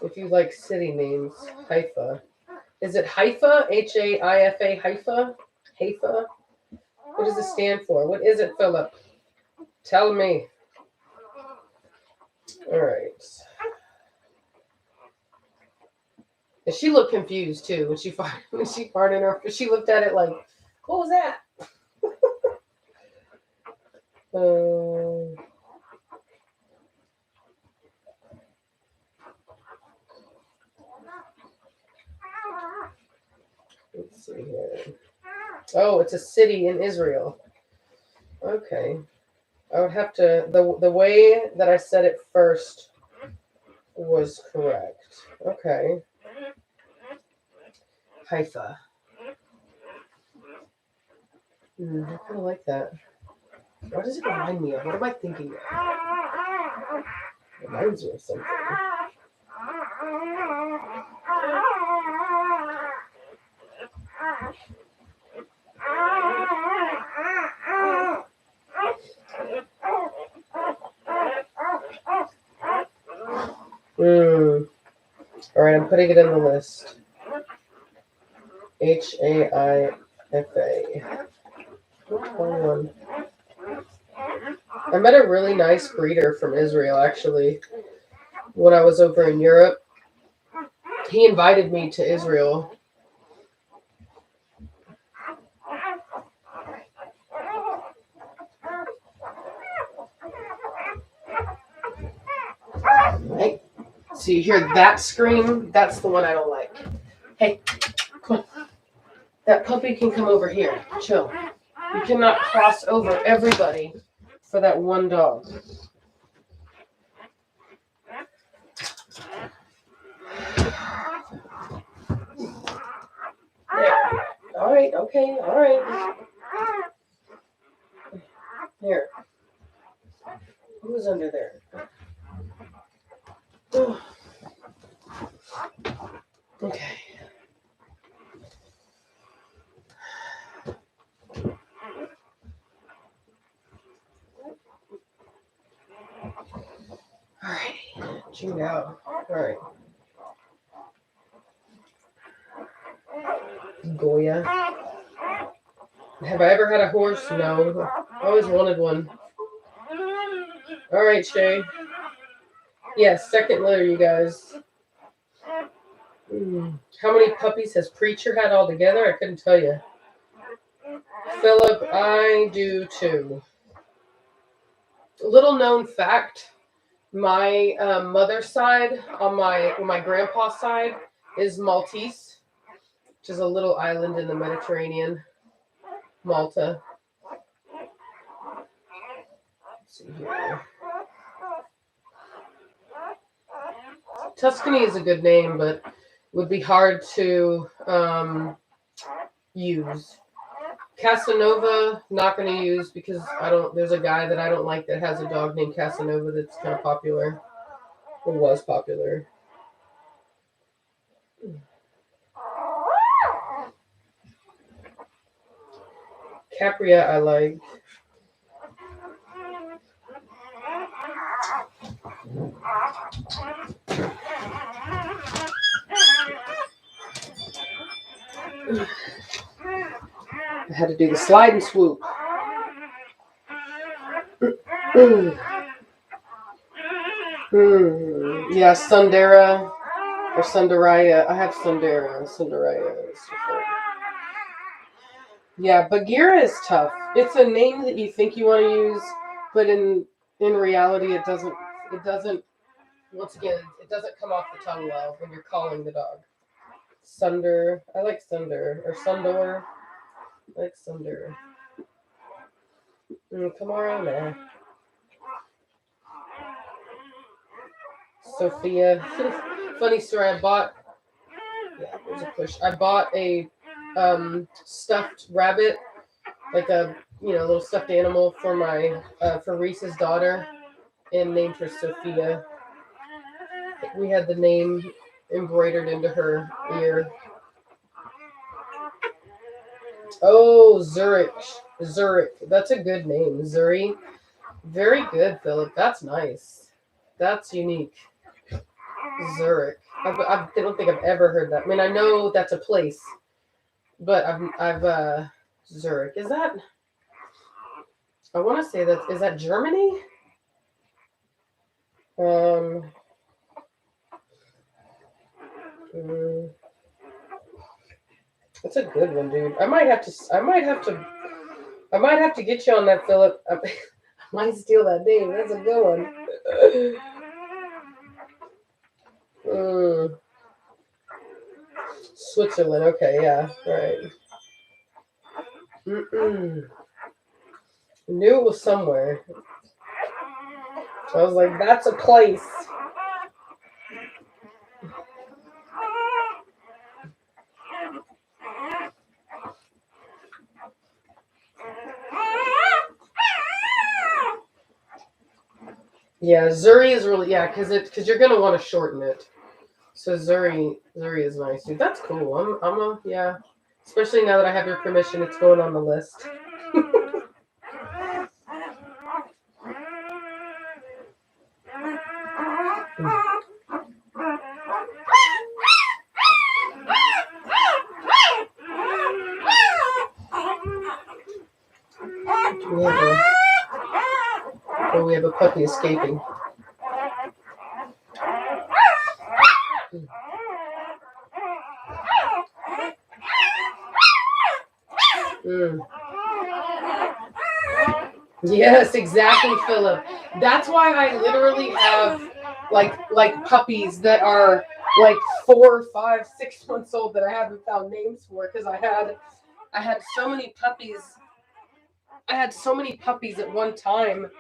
If you like city names, Haifa. Is it Haifa? Haifa? Haifa? Haifa? What does it stand for? What is it, Philip? Tell me. All right. And she looked confused too when she farted her. She looked at it like, "What was that?" Let's see here. Oh, it's a city in Israel. Okay. I would have to, the way that I said it first was correct. Okay. Haifa. I kind of like that. What does it remind me of? What am I thinking of? It reminds me of something. All right, I'm putting it in the list. Haifa. I met a really nice breeder from Israel, actually, when I was over in Europe. He invited me to Israel. Hey, so you hear that scream? That's the one I don't like. Hey, come on. That puppy can come over here. Chill. You cannot cross over everybody for that one dog. There. All right, okay, all right. Here. Who's under there? Okay. All right. Chewed out. All right. Goya. Have I ever had a horse? No. I always wanted one. All right, Shay. Yes, second litter, you guys. How many puppies has Preacher had altogether? I couldn't tell you. Philip, I do too. Little known fact, my mother's side, on my grandpa's side, is Maltese, which is a little island in the Mediterranean. Malta. Let's see here. Tuscany is a good name, but would be hard to use. Casanova, not going to use because there's a guy that I don't like that has a dog named Casanova that's kind of popular, or was popular. Capria, I like. I had to do the slide and swoop. Yeah, Sundera or Sundaraya. I have Sundera. Sundaraya. Yeah, Bagheera is tough. It's a name that you think you want to use, but in reality, it doesn't. Once again, it doesn't come off the tongue well when you're calling the dog. Sunder. I like Sunder or Sundor. I like Sunder. Come around there. Sophia. Funny story. I bought a stuffed rabbit, like a little stuffed animal for my for Reese's daughter, and named her Sophia. We had the name embroidered into her ear. Oh, Zurich. Zurich. That's a good name. Zuri. Very good, Philip. That's nice. That's unique. Zurich. I don't think I've ever heard that. I mean, I know that's a place, but I've Zurich. Is that? I want to say that is that Germany? Mm, that's a good one, dude. I might have to get you on that, Philip. I might steal that name. That's a good one. Switzerland. Okay, yeah, right. Knew it was somewhere. I was like, that's a place. Yeah, Zuri is really because you're gonna want to shorten it. So Zuri is nice, dude. That's cool. Yeah. Especially now that I have your permission, it's going on the list. We have a puppy escaping. Yes, exactly, Philip. That's why I literally have like puppies that are like 4, 5, 6 months old that I haven't found names for because I had so many puppies. I had so many puppies at one time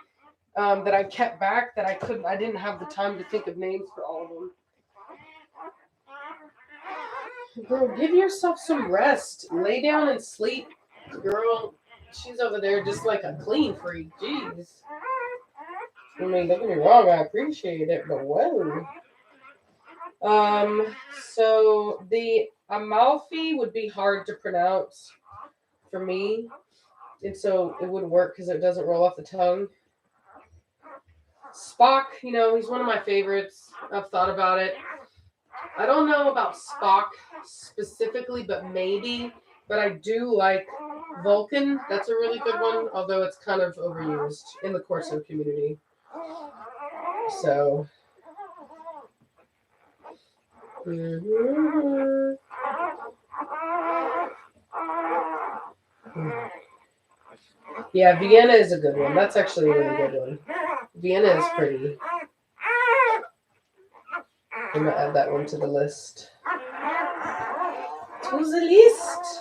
that I kept back that I didn't have the time to think of names for all of them. Girl, give yourself some rest. Lay down and sleep, girl. She's over there just like a clean freak. Jeez. I mean, don't get me wrong, I appreciate it, but whoa. So the Amalfi would be hard to pronounce for me, and so it wouldn't work because it doesn't roll off the tongue. Spock, he's one of my favorites. I've thought about it. I don't know about Spock specifically, but I do like Vulcan. That's a really good one, although it's kind of overused in the Corso community. So. Yeah, Vienna is a good one. That's actually a really good one. Vienna is pretty. I'm going to add that one to the list. To the list.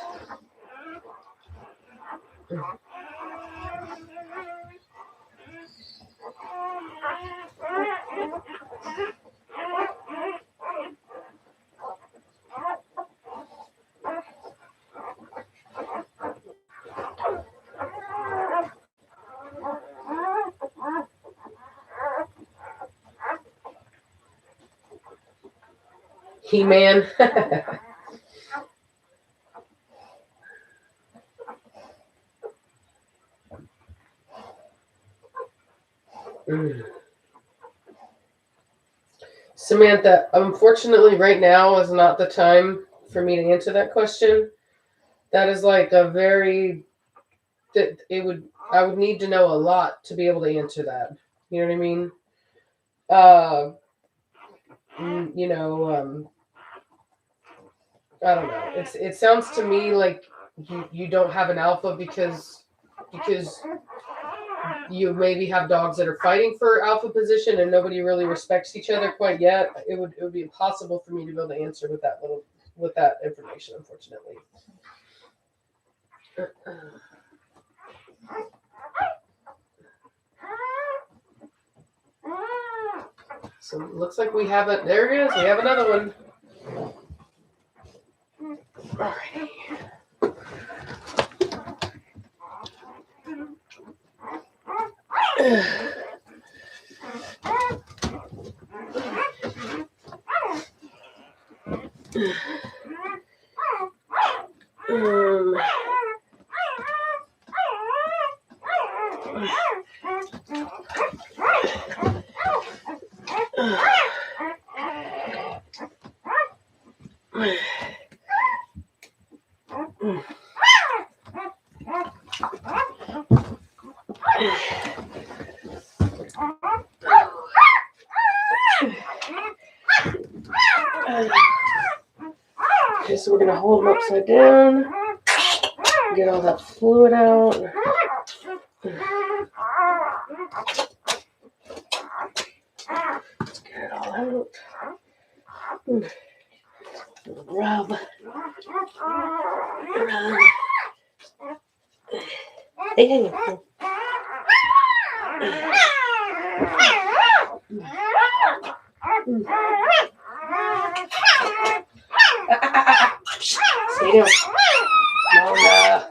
He-Man. Samantha, unfortunately right now is not the time for me to answer that question. That is like I would need to know a lot to be able to answer that. You know what I mean? I don't know. It sounds to me like you don't have an alpha because you maybe have dogs that are fighting for alpha position and nobody really respects each other quite yet. It would be impossible for me to be able to answer with that information, unfortunately. So it looks like we have it. There it is. We have another one. Alrighty. Okay, so we're gonna hold them upside down, get all that fluid out. Let's get it all out. Rub. Rub. Hey. Stay down. Mona.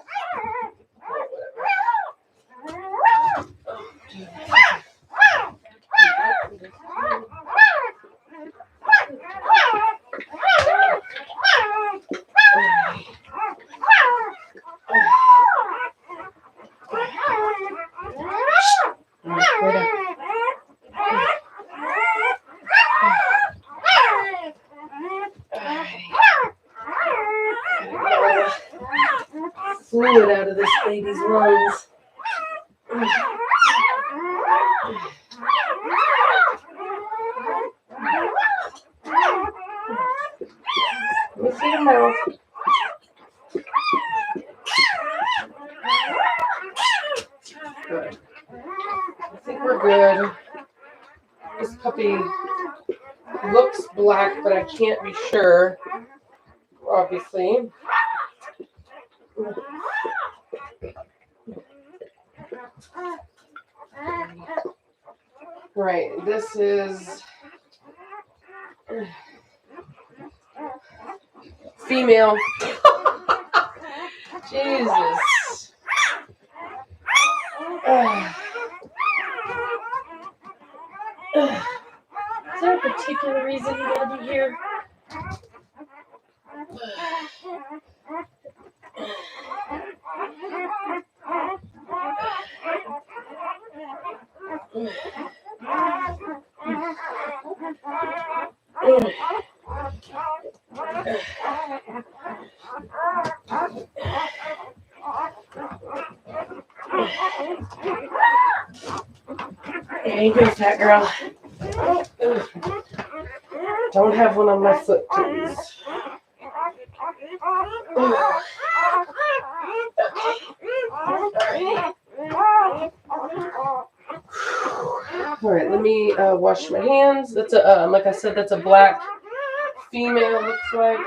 Fluid out of this baby's lungs. Let me see your mouth. Good. I think we're good. This puppy looks black, but I can't be sure, obviously. Right, this is female. Jesus. Is there a particular reason you gotta be here? There you go, fat girl. Don't have one on my foot, please. All right, let me wash my hands. That's a like I said, that's a black female. Looks like.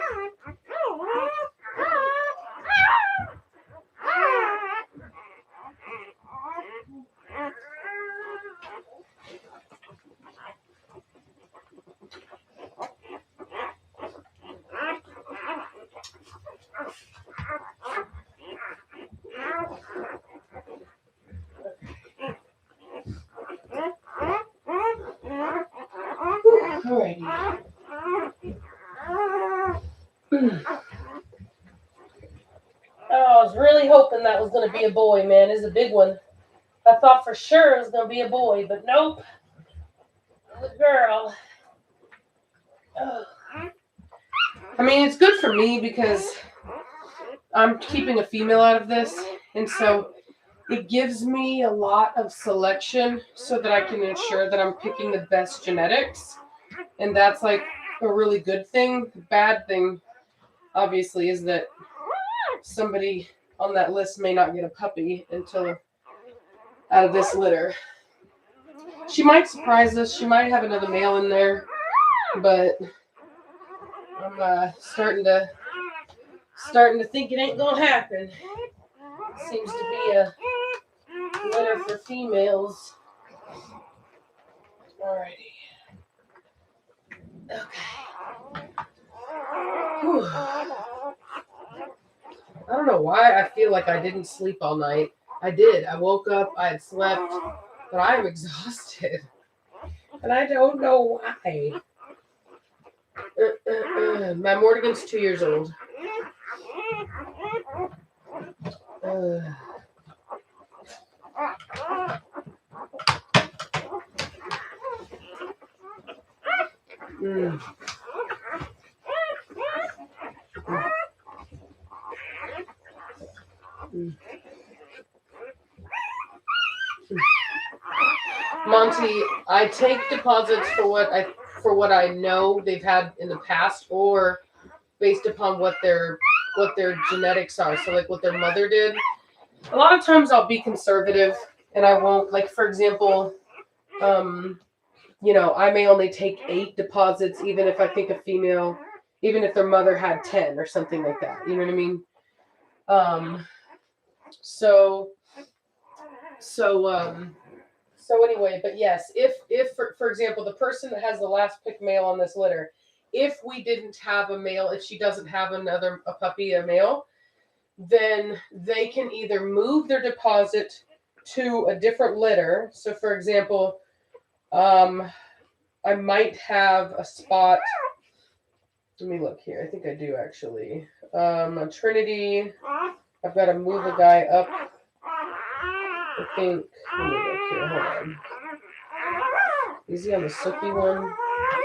Alrighty. Oh, I was really hoping that was going to be a boy, man. It's a big one. I thought for sure it was going to be a boy, but nope. It's a girl. Oh. I mean, it's good for me because I'm keeping a female out of this, and so it gives me a lot of selection so that I can ensure that I'm picking the best genetics, and that's like a really good thing. The bad thing, obviously, is that somebody on that list may not get a puppy until out of this litter. She might surprise us. She might have another male in there, but I'm starting to think it ain't gonna happen. Seems to be a litter for females. Alrighty. Okay. Whew. I don't know why I feel like I didn't sleep all night. I did. I woke up, I had slept, but I am exhausted. And I don't know why. My Morgan's 2 years old. Mm. Mm. Monty, I take deposits for what I know they've had in the past, or based upon what their genetics are. So like what their mother did. A lot of times I'll be conservative and I won't, like, for example, I may only take 8 deposits, even if I think a female, even if their mother had 10 or something like that. You know what I mean? So anyway, but yes, if for example, the person that has the last pick male on this litter, if we didn't have a male, if she doesn't have a puppy, a male, then they can either move their deposit to a different litter. So for example, I might have a spot. Let me look here. I think I do actually. On Trinity, I've got to move a guy up. I think. Let me look here. Hold on. Is he on the Sookie one?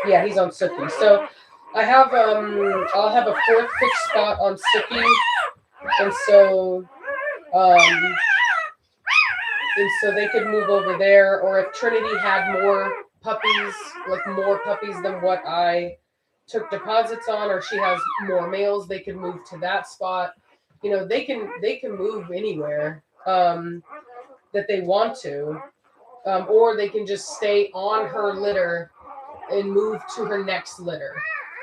Yeah, he's on Sookie. So I have I'll have a 4th pick spot on Sookie, and so they could move over there. Or if Trinity had more puppies than what I took deposits on, or she has more males, they could move to that spot. They can move anywhere that they want to, or they can just stay on her litter and move to her next litter.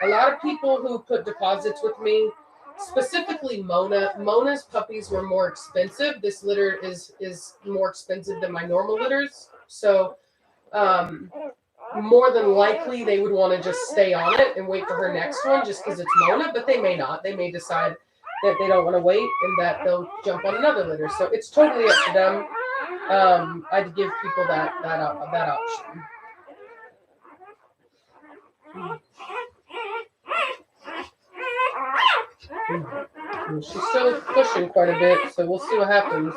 A lot of people who put deposits with me, specifically Mona's puppies were more expensive. This litter is more expensive than my normal litters. So more than likely they would want to just stay on it and wait for her next one just because it's Mona, but they may not. They may decide that they don't want to wait and that they'll jump on another litter. So it's totally up to them. I'd give people that option. She's still pushing quite a bit, so we'll see what happens.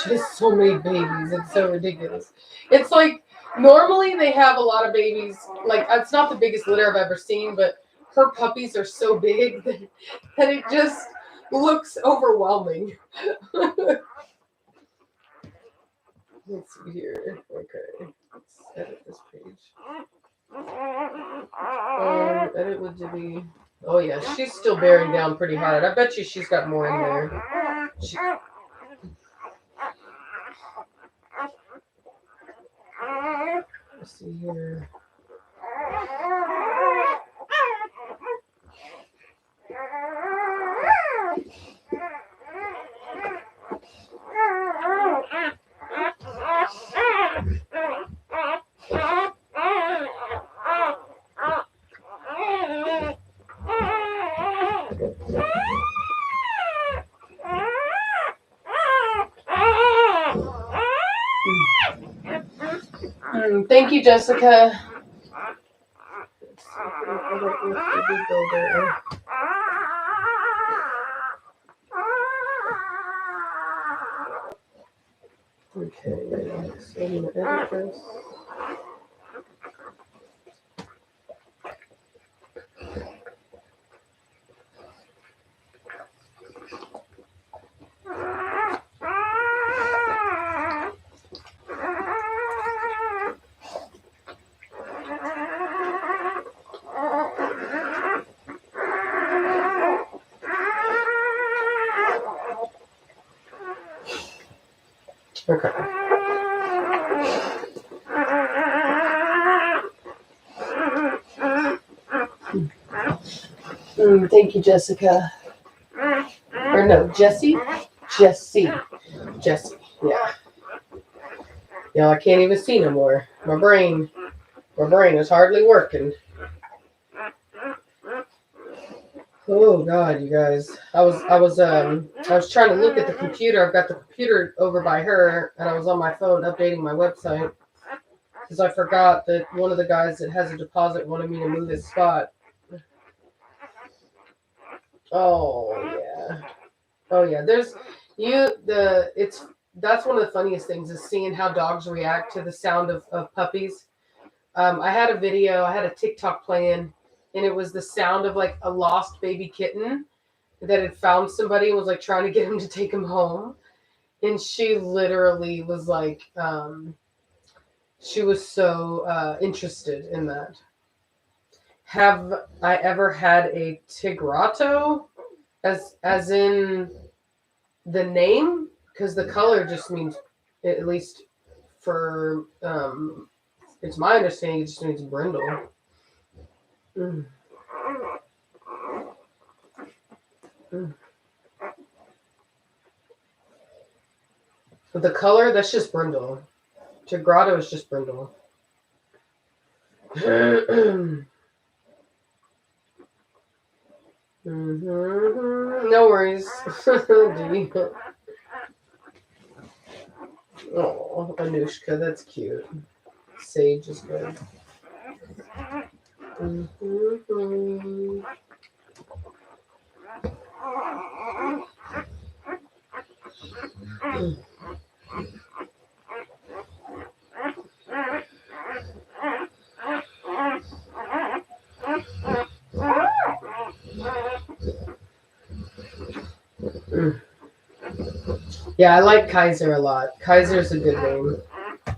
She has so many babies. It's so ridiculous. It's like normally they have a lot of babies. Like, it's not the biggest litter I've ever seen, but her puppies are so big that it just looks overwhelming. Let's see here. Okay. Let's edit this page. Edit with Jimmy. Oh yeah, she's still bearing down pretty hard. I bet you she's got more in there. Let's see here. Thank you, Jessica. Okay, so I'm going to edit this. Okay. Thank you, Jessica. Or no, Jessie? Jessie. Yeah. Yeah, I can't even see no more. My brain is hardly working. Oh God, you guys. I was trying to look at the computer. I've got the computer over by her, and I was on my phone updating my website because I forgot that one of the guys that has a deposit wanted me to move his spot. Oh yeah. Oh yeah. That's one of the funniest things is seeing how dogs react to the sound of puppies. I had a TikTok playing, and it was the sound of like a lost baby kitten that had found somebody and was like trying to get him to take him home. And she literally was like, she was so interested in that. Have I ever had a tigrato? As in the name? Because the color just means, at least for it's my understanding, it just means brindle. Mm. Mm. But the color, that's just brindle. Tigrato is just brindle. No worries. Oh, Anushka, that's cute. Sage is good. Yeah, I like Kaiser a lot. Kaiser's a good name.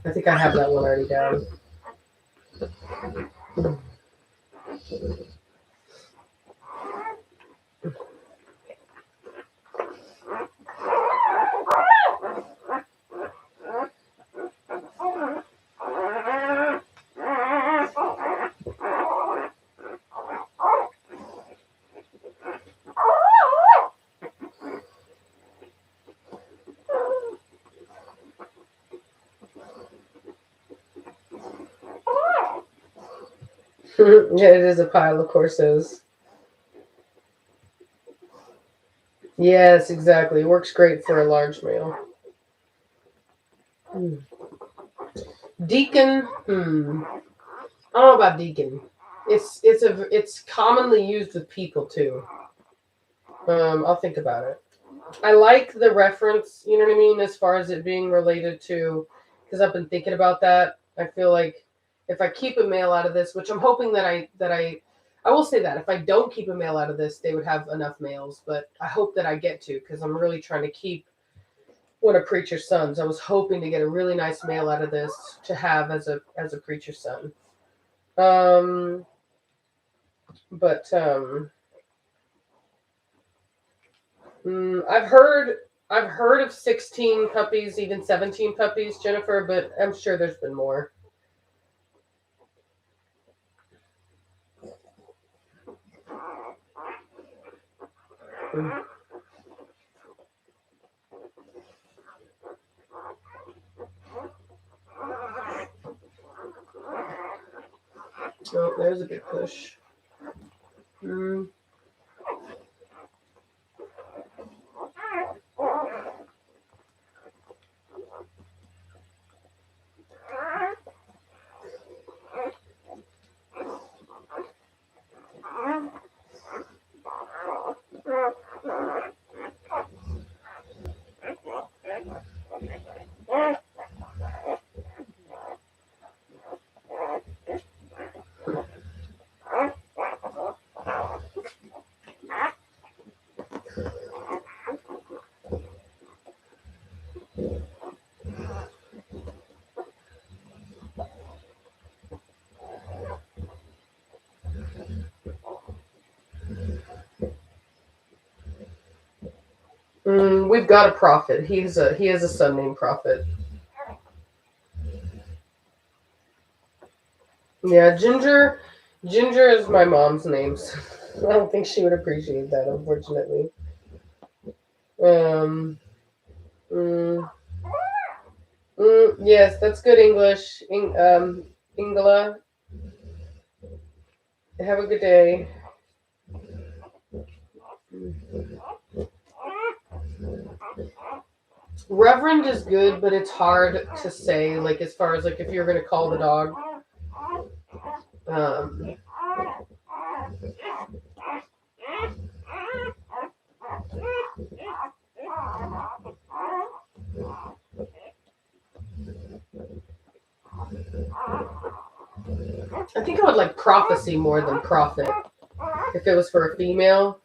I think I have that one already down. Yeah, it is a pile of Corsos. Yes, exactly. It works great for a large male. Deacon. I don't know about Deacon. It's commonly used with people too. I'll think about it. I like the reference, you know what I mean, as far as it being related to, because I've been thinking about that. I feel like if I keep a male out of this, which I'm hoping I will say that if I don't keep a male out of this, they would have enough males, but I hope that I get to, because I'm really trying to keep one of Preacher's sons. I was hoping to get a really nice male out of this to have as a Preacher's son. But I've heard of 16 puppies, even 17 puppies, Jennifer, but I'm sure there's been more. Oh, there's a big push. We've got a prophet. He has a son named Prophet. Yeah, Ginger is my mom's name. So I don't think she would appreciate that, unfortunately. Yes, that's good English. Ingela, have a good day. Reverend is good, but it's hard to say, like, as far as, like, if you're going to call the dog. I think I would like prophecy more than prophet. If it was for a female.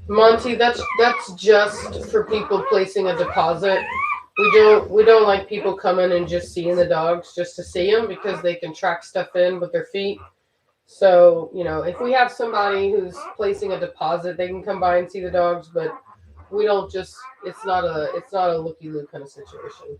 Monty, that's just for people placing a deposit. We don't like people coming and just seeing the dogs just to see them because they can track stuff in with their feet. So, you know, if we have somebody who's placing a deposit, they can come by and see the dogs, but we don't just it's not a looky-loo kind of situation.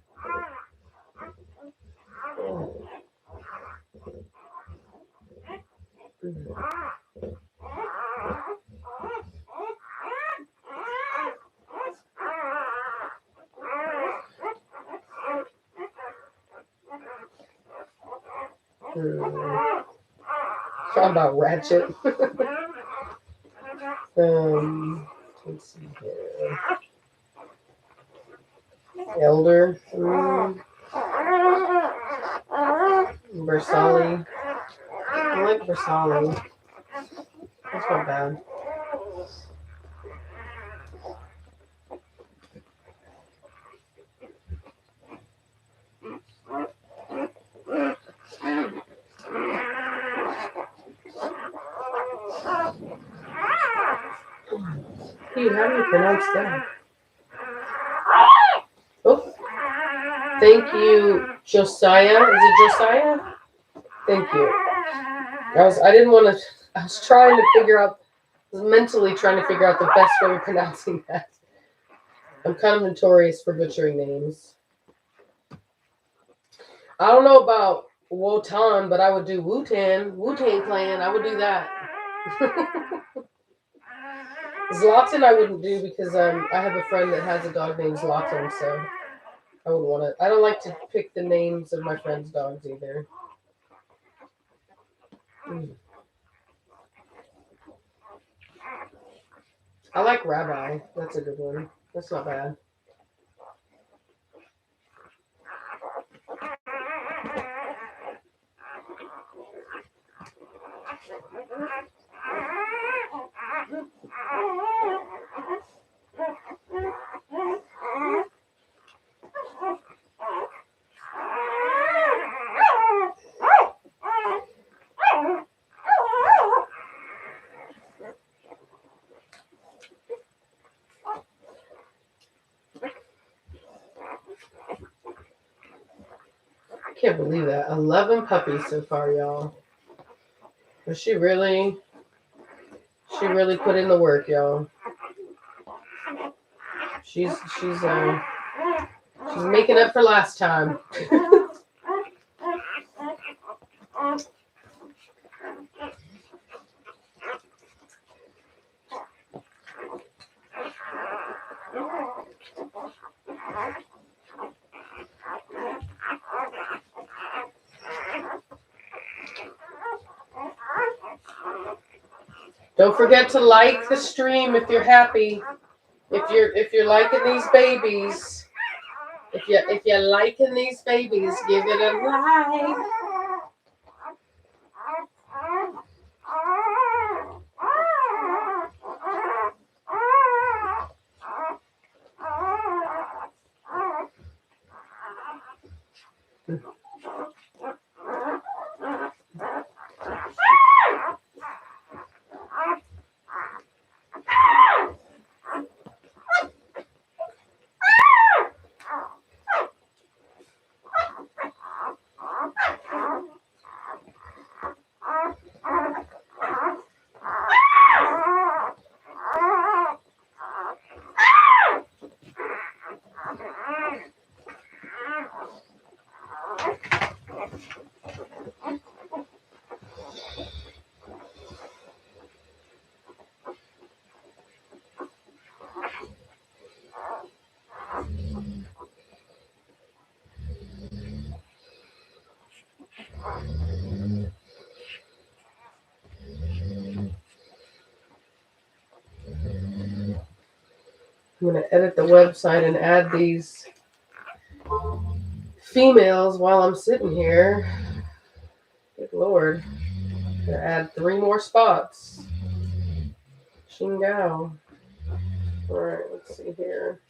How about Ratchet? Let's see here. Elder. Versali. I like Versali. That's not bad. Dude, how do you pronounce that? Oh, thank you, Josiah. Is it Josiah? Thank you. I didn't want to. I was trying to figure out. I was mentally trying to figure out the best way of pronouncing that. I'm kind of notorious for butchering names. I don't know about Wotan, but I would do Wu-Tang Clan. I would do that. Zlatan I wouldn't do because I have a friend that has a dog named Zlatan, so I wouldn't want to. I don't like to pick the names of my friends' dogs either. I like Rabbi. That's a good one. That's not bad. I can't believe that. 11 puppies so far, y'all. But she really put in the work, y'all. She's making up for last time. Don't forget to like the stream if you're happy. If you're liking these babies. If you're liking these babies, give it a like. I'm going to edit the website and add these females while I'm sitting here. Good Lord. I'm going to add 3 more spots. Shingao. Alright, let's see here.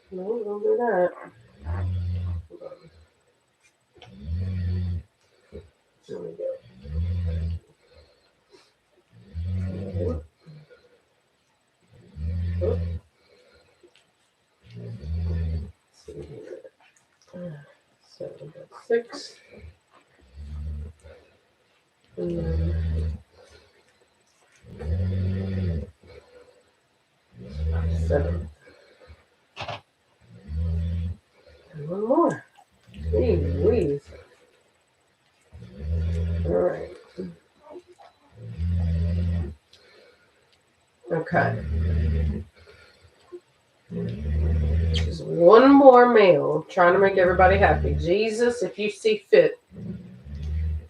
No, don't do that. Hold on. There we go. Oh. Let's see here. So we got 6. And then 7. And 1 more. Jeez Louise. Alright. Okay. Just 1 more male. Trying to make everybody happy. Jesus, if you see fit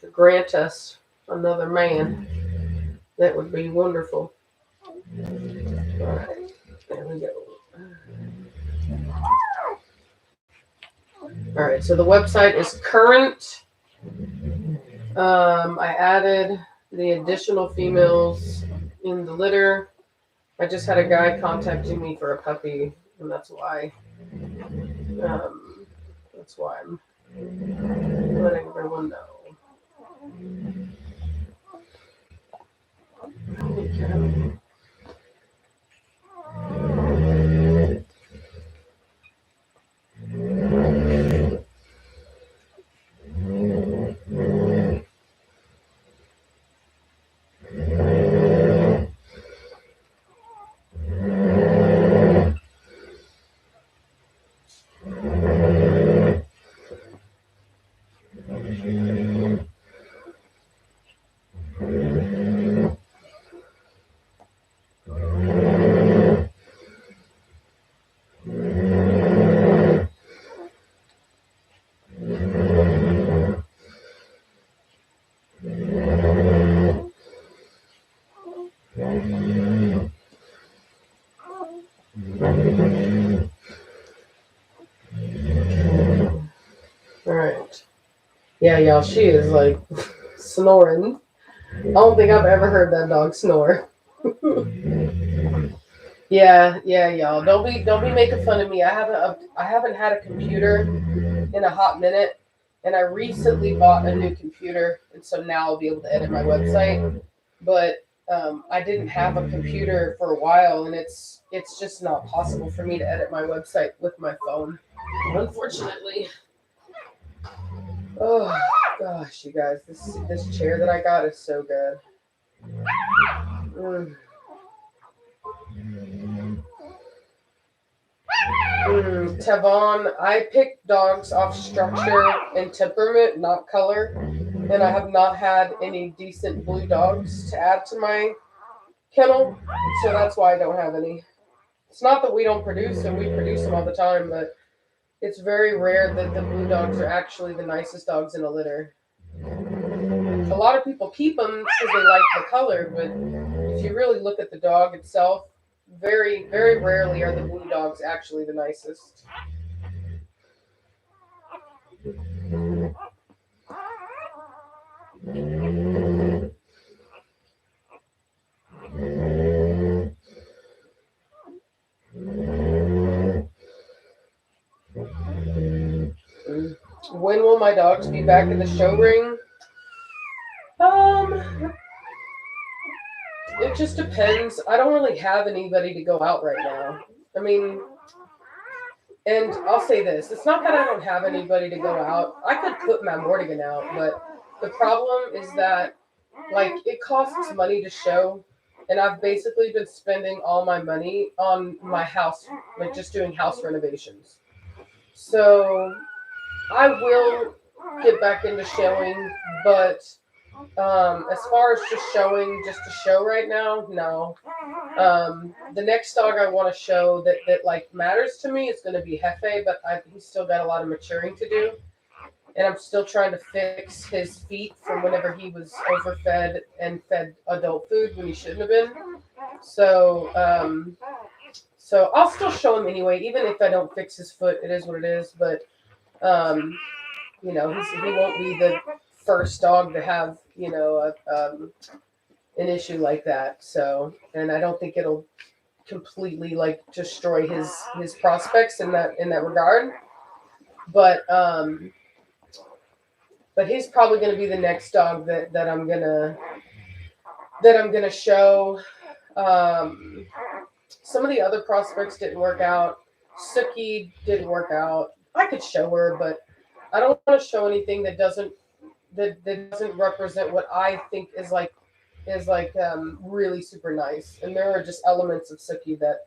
to grant us another man, that would be wonderful. Alright. There we go. Alright, so the website is current. I added the additional females in the litter. I just had a guy contacting me for a puppy, and that's why I'm letting everyone know. Okay. Alright. Yeah, y'all, she is like snoring. I don't think I've ever heard that dog snore. Yeah, y'all. Don't be making fun of me. I haven't had a computer in a hot minute, and I recently bought a new computer, and so now I'll be able to edit my website. But I didn't have a computer for a while, and it's just not possible for me to edit my website with my phone, unfortunately. Oh gosh, you guys, this chair that I got is so good. Tavon, I pick dogs off structure and temperament, not color, and I have not had any decent blue dogs to add to my kennel, so that's why I don't have any. It's not that we don't produce them, we produce them all the time, but it's very rare that the blue dogs are actually the nicest dogs in a litter. A lot of people keep them because they like the color, but if you really look at the dog itself, very, very rarely are the blue dogs actually the nicest. When will my dogs be back in the show ring? It just depends. I don't really have anybody to go out right now. I mean, and I'll say this. It's not that I don't have anybody to go out. I could put Matt Mortigan out, but the problem is that, like, it costs money to show, and I've basically been spending all my money on my house, like just doing house renovations. So I will get back into showing, but as far as just showing just to show right now, no. The next dog I want to show that like matters to me is going to be Hefe, but he's still got a lot of maturing to do, and I'm still trying to fix his feet from whenever he was overfed and fed adult food when he shouldn't have been. So So I'll still show him anyway, even if I don't fix his foot. It is what it is. But he won't be the first dog to have an issue like that. So, and I don't think it'll completely like destroy his prospects in that regard. But he's probably going to be the next dog that I'm gonna show. Some of the other prospects didn't work out. Suki didn't work out. I could show her, but I don't want to show anything that doesn't represent what I think is really super nice. And there are just elements of Suki that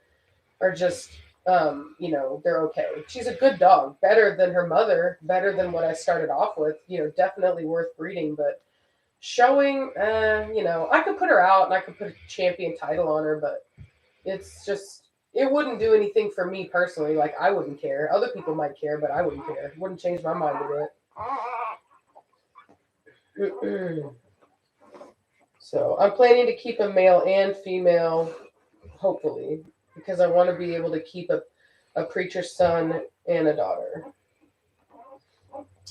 are just they're okay. She's a good dog, better than her mother, better than what I started off with. Definitely worth breeding, but showing, I could put her out and I could put a champion title on her, but it's just, it wouldn't do anything for me personally. Like, I wouldn't care. Other people might care, but I wouldn't care. It wouldn't change my mind a bit. So I'm planning to keep a male and female, hopefully, because I want to be able to keep a preacher's son and a daughter.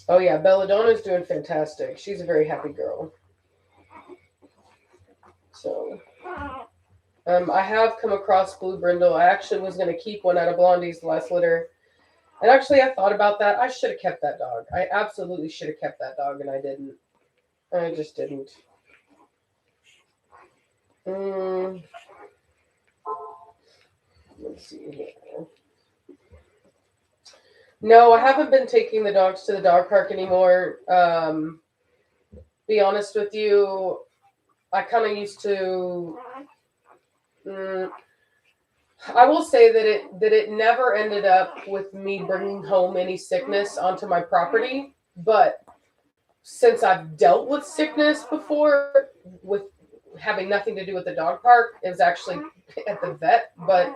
Oh yeah, Belladonna's doing fantastic. She's a very happy girl. So I have come across Blue Brindle. I actually was going to keep one out of Blondie's last litter. And actually, I thought about that. I should have kept that dog. I absolutely should have kept that dog, and I didn't. I just didn't. Let's see here. No, I haven't been taking the dogs to the dog park anymore. Be honest with you, I kind of used to. I will say that it never ended up with me bringing home any sickness onto my property. But since I've dealt with sickness before, with having nothing to do with the dog park, it was actually at the vet. But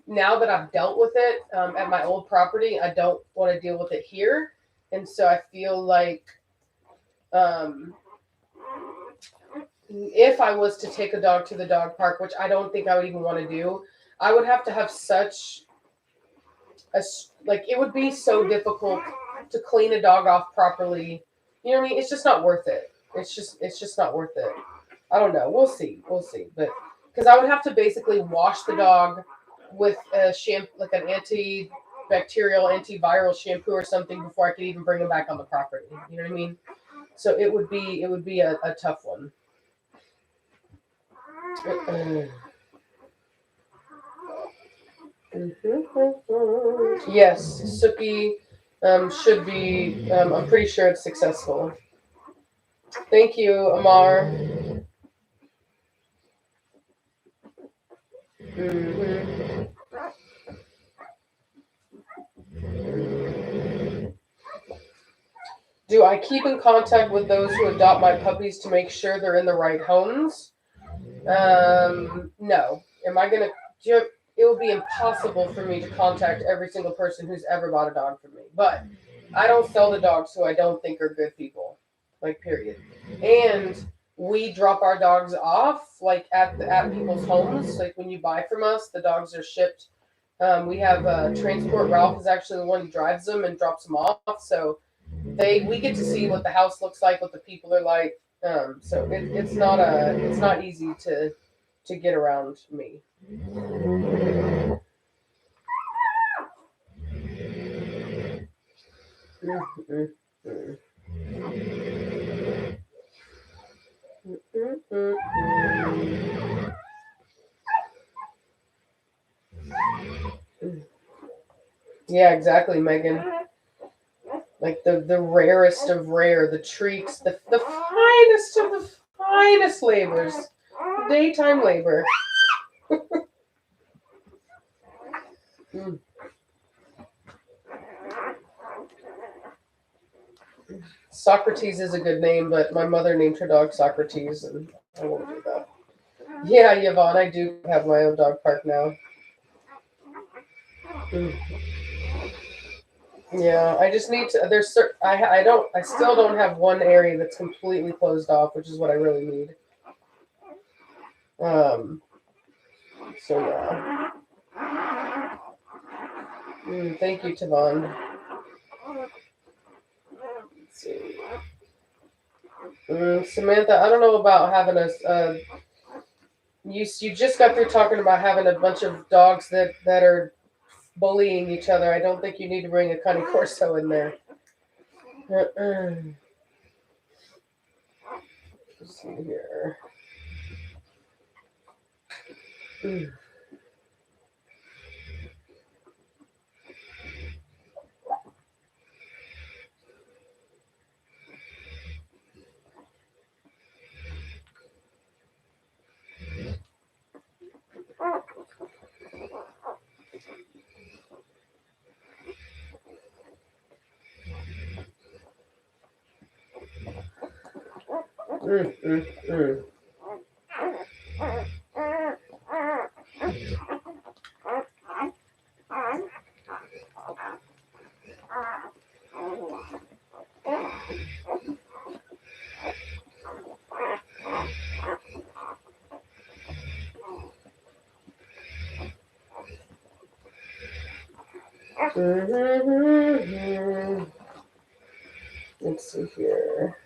now that I've dealt with it at my old property, I don't want to deal with it here. And so I feel like if I was to take a dog to the dog park, which I don't think I would even want to do, I would have to have such it would be so difficult to clean a dog off properly. You know what I mean? It's just not worth it. It's just not worth it. I don't know. We'll see. But because I would have to basically wash the dog with a shampoo, like an antibacterial, antiviral shampoo or something before I could even bring him back on the property. You know what I mean? So it would be a tough one. Yes, Suki should be. I'm pretty sure it's successful. Thank you, Amar. Do I keep in contact with those who adopt my puppies to make sure they're in the right homes? No. Am I going to... It would be impossible for me to contact every single person who's ever bought a dog from me. But I don't sell the dogs who I don't think are good people. Like, period. And we drop our dogs off, like, at people's homes. Like, when you buy from us, the dogs are shipped. We have Transport Ralph is actually the one who drives them and drops them off. So we get to see what the house looks like, what the people are like. So it's not easy to get around me. Yeah, exactly, Megan. Like the rarest of rare, the treats, the finest of the finest labors, daytime labor. Socrates is a good name, but my mother named her dog Socrates, and I won't do that. Yeah, Yvonne, I do have my own dog park now. Yeah, I just need to. I still don't have one area that's completely closed off, which is what I really need. So yeah. Thank you, Tavon. Let's see. Samantha, I don't know about having you just got through talking about having a bunch of dogs that are bullying each other. I don't think you need to bring a Cane Corso in there. Let's see here. Let's see here.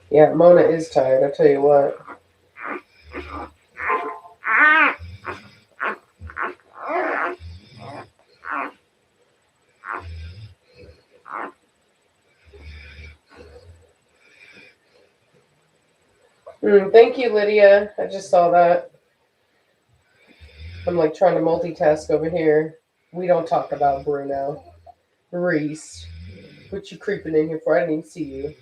Yeah, Mona is tired, I'll tell you what. Thank you, Lydia. I just saw that. I'm like trying to multitask over here. We don't talk about Bruno. Reese, what you creeping in here for? I didn't even see you.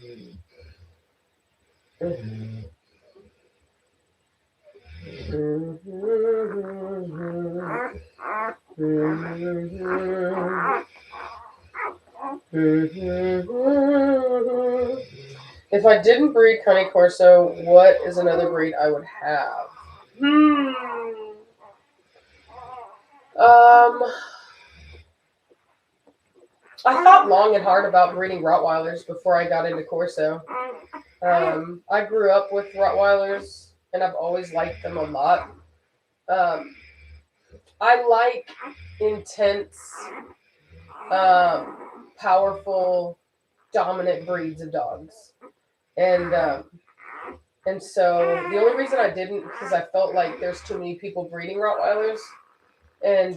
If I didn't breed Cane Corso, what is another breed I would have? I thought long and hard about breeding Rottweilers before I got into Corso. I grew up with Rottweilers, and I've always liked them a lot. I like intense, powerful, dominant breeds of dogs, and so the only reason I didn't, because I felt like there's too many people breeding Rottweilers, and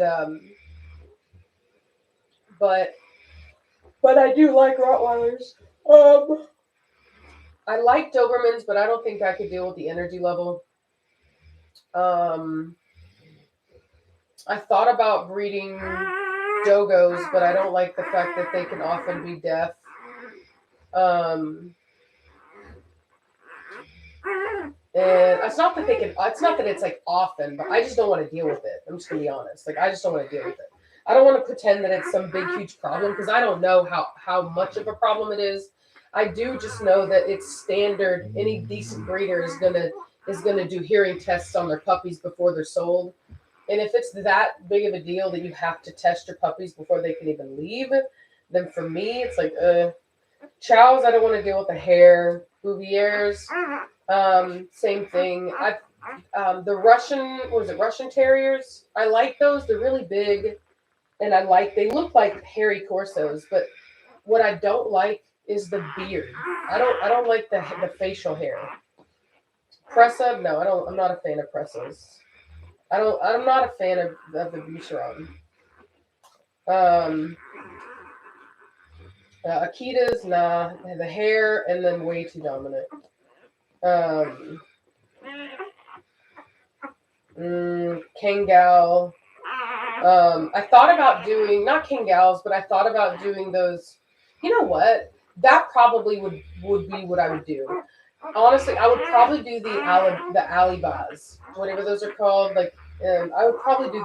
but I do like Rottweilers. I like Dobermans, but I don't think I could deal with the energy level. I thought about breeding Dogos, but I don't like the fact that they can often be deaf. And it's not that it's not that it's like often, but I just don't want to deal with it. I'm just gonna be honest. Like, I just don't want to deal with it. I don't want to pretend that it's some big, huge problem, because I don't know how much of a problem it is. I do just know that it's standard. Any decent breeder is gonna do hearing tests on their puppies before they're sold. And if it's that big of a deal that you have to test your puppies before they can even leave, then for me, it's like, Chows, I don't want to deal with the hair. Bouviers, same thing. The Russian Terriers, I like those. They're really big, and they look like hairy Corsos, but what I don't like is the beard. I don't like the facial hair. Pressa, no, I'm not a fan of Pressas. I'm not a fan of the Boucheron. Akitas, nah, the hair, and then way too dominant. Kangal. I thought about doing not Kangals, but I thought about doing those. You know what? That probably would be what I would do. Honestly, I would probably do the alibas, whatever those are called. Like, I would probably do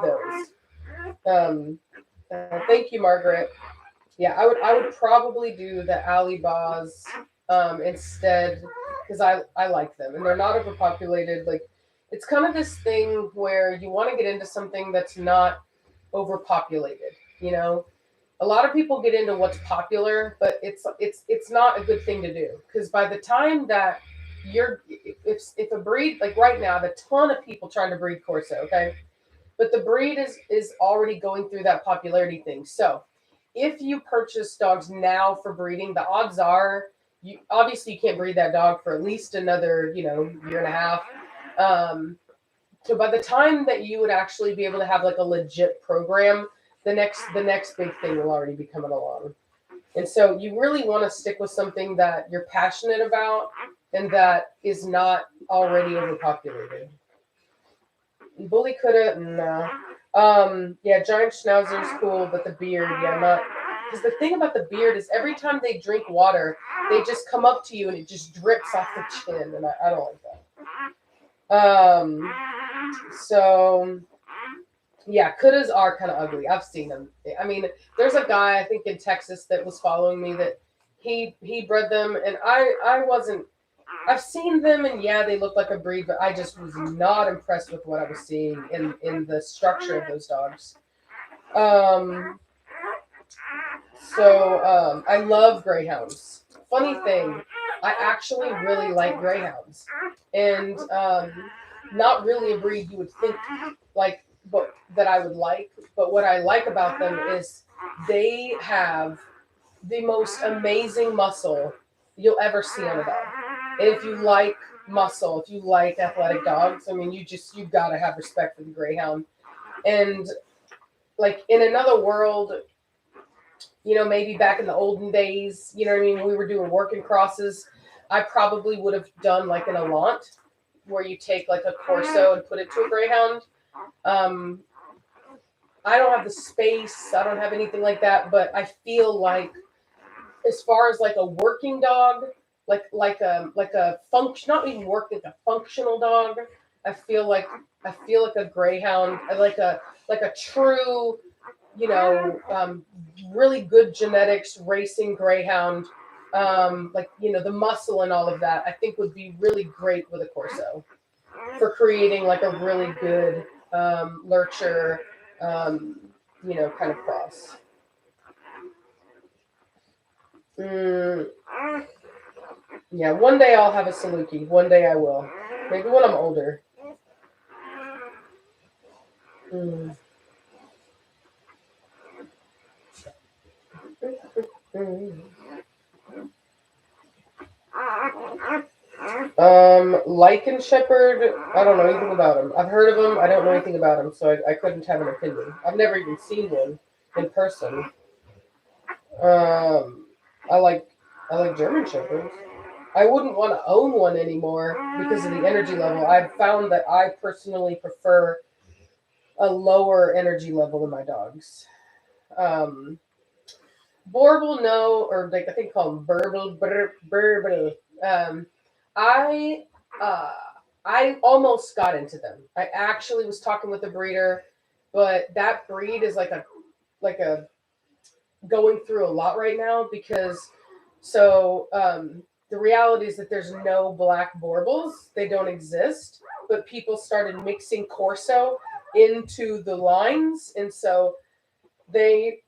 those. Thank you, Margaret. Yeah, I would probably do the alibas instead because I like them and they're not overpopulated. Like, it's kind of this thing where you want to get into something that's not overpopulated. You know, a lot of people get into what's popular, but it's not a good thing to do because by the time that if a breed like right now, I have a ton of people trying to breed Corso, okay, but the breed is already going through that popularity thing. So if you purchase dogs now for breeding, the odds are you obviously you can't breed that dog for at least another year and a half. So by the time that you would actually be able to have like a legit program, the next big thing will already be coming along. And so you really want to stick with something that you're passionate about and that is not already overpopulated. Bully coulda, no. Yeah, giant schnauzer is cool, but the beard, yeah, not. Because the thing about the beard is every time they drink water, they just come up to you and it just drips off the chin, and I don't like that. So yeah, kudas are kind of ugly. I've seen them. I mean, there's a guy I think in Texas that was following me that he bred them, and I wasn't. I've seen them, and yeah, they look like a breed, but I just was not impressed with what I was seeing in the structure of those dogs. So I love greyhounds. Funny thing, I actually really like greyhounds, and not really a breed you would think like, but that I would like. But what I like about them is they have the most amazing muscle you'll ever see on a dog. And if you like muscle, if you like athletic dogs, I mean, you gotta have respect for the greyhound. And like in another world, maybe back in the olden days, you know what I mean, when we were doing working crosses, I probably would have done like an Allant, where you take like a Corso and put it to a greyhound. I don't have the space, I don't have anything like that, but I feel like as far as like a working dog, like a function, not even working, a functional dog, I feel like a greyhound, like a true, really good genetics racing greyhound, the muscle and all of that, I think would be really great with a Corso for creating like a really good lurcher, kind of cross. Yeah, one day I'll have a Saluki. One day I will. Maybe when I'm older. Lycan Shepherd, I don't know anything about him. I've heard of him, I don't know anything about him, so I couldn't have an opinion. I've never even seen one in person. I like German Shepherds. I wouldn't want to own one anymore because of the energy level. I've found that I personally prefer a lower energy level in my dogs. Borble, no, or like I think call them burble. I almost got into them. I actually was talking with a breeder, but that breed is like a going through a lot right now because the reality is that there's no black Borbles. They don't exist, but people started mixing Corso into the lines, and so they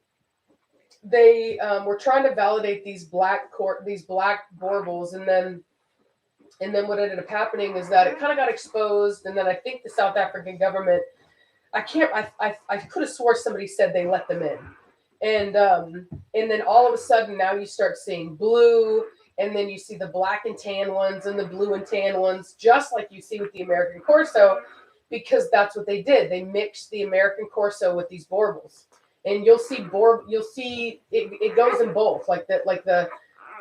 were trying to validate these black Borbles, and then what ended up happening is that it kind of got exposed, and then I think the South African government, I could have swore somebody said they let them in. And then all of a sudden now you start seeing blue, and then you see the black and tan ones and the blue and tan ones, just like you see with the American Corso, because that's what they did. They mixed the American Corso with these Borbles, and you'll see it goes in both.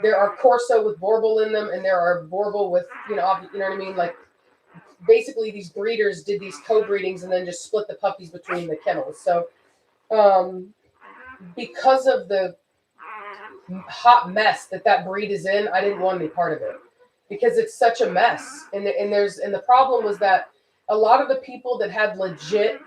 There are Corso with Borble in them, and there are Borble with you know what I mean, like basically these breeders did these co-breedings and then just split the puppies between the kennels. So because of the hot mess that breed is in, I didn't want any part of it because it's such a mess. And the problem was that a lot of the people that had legit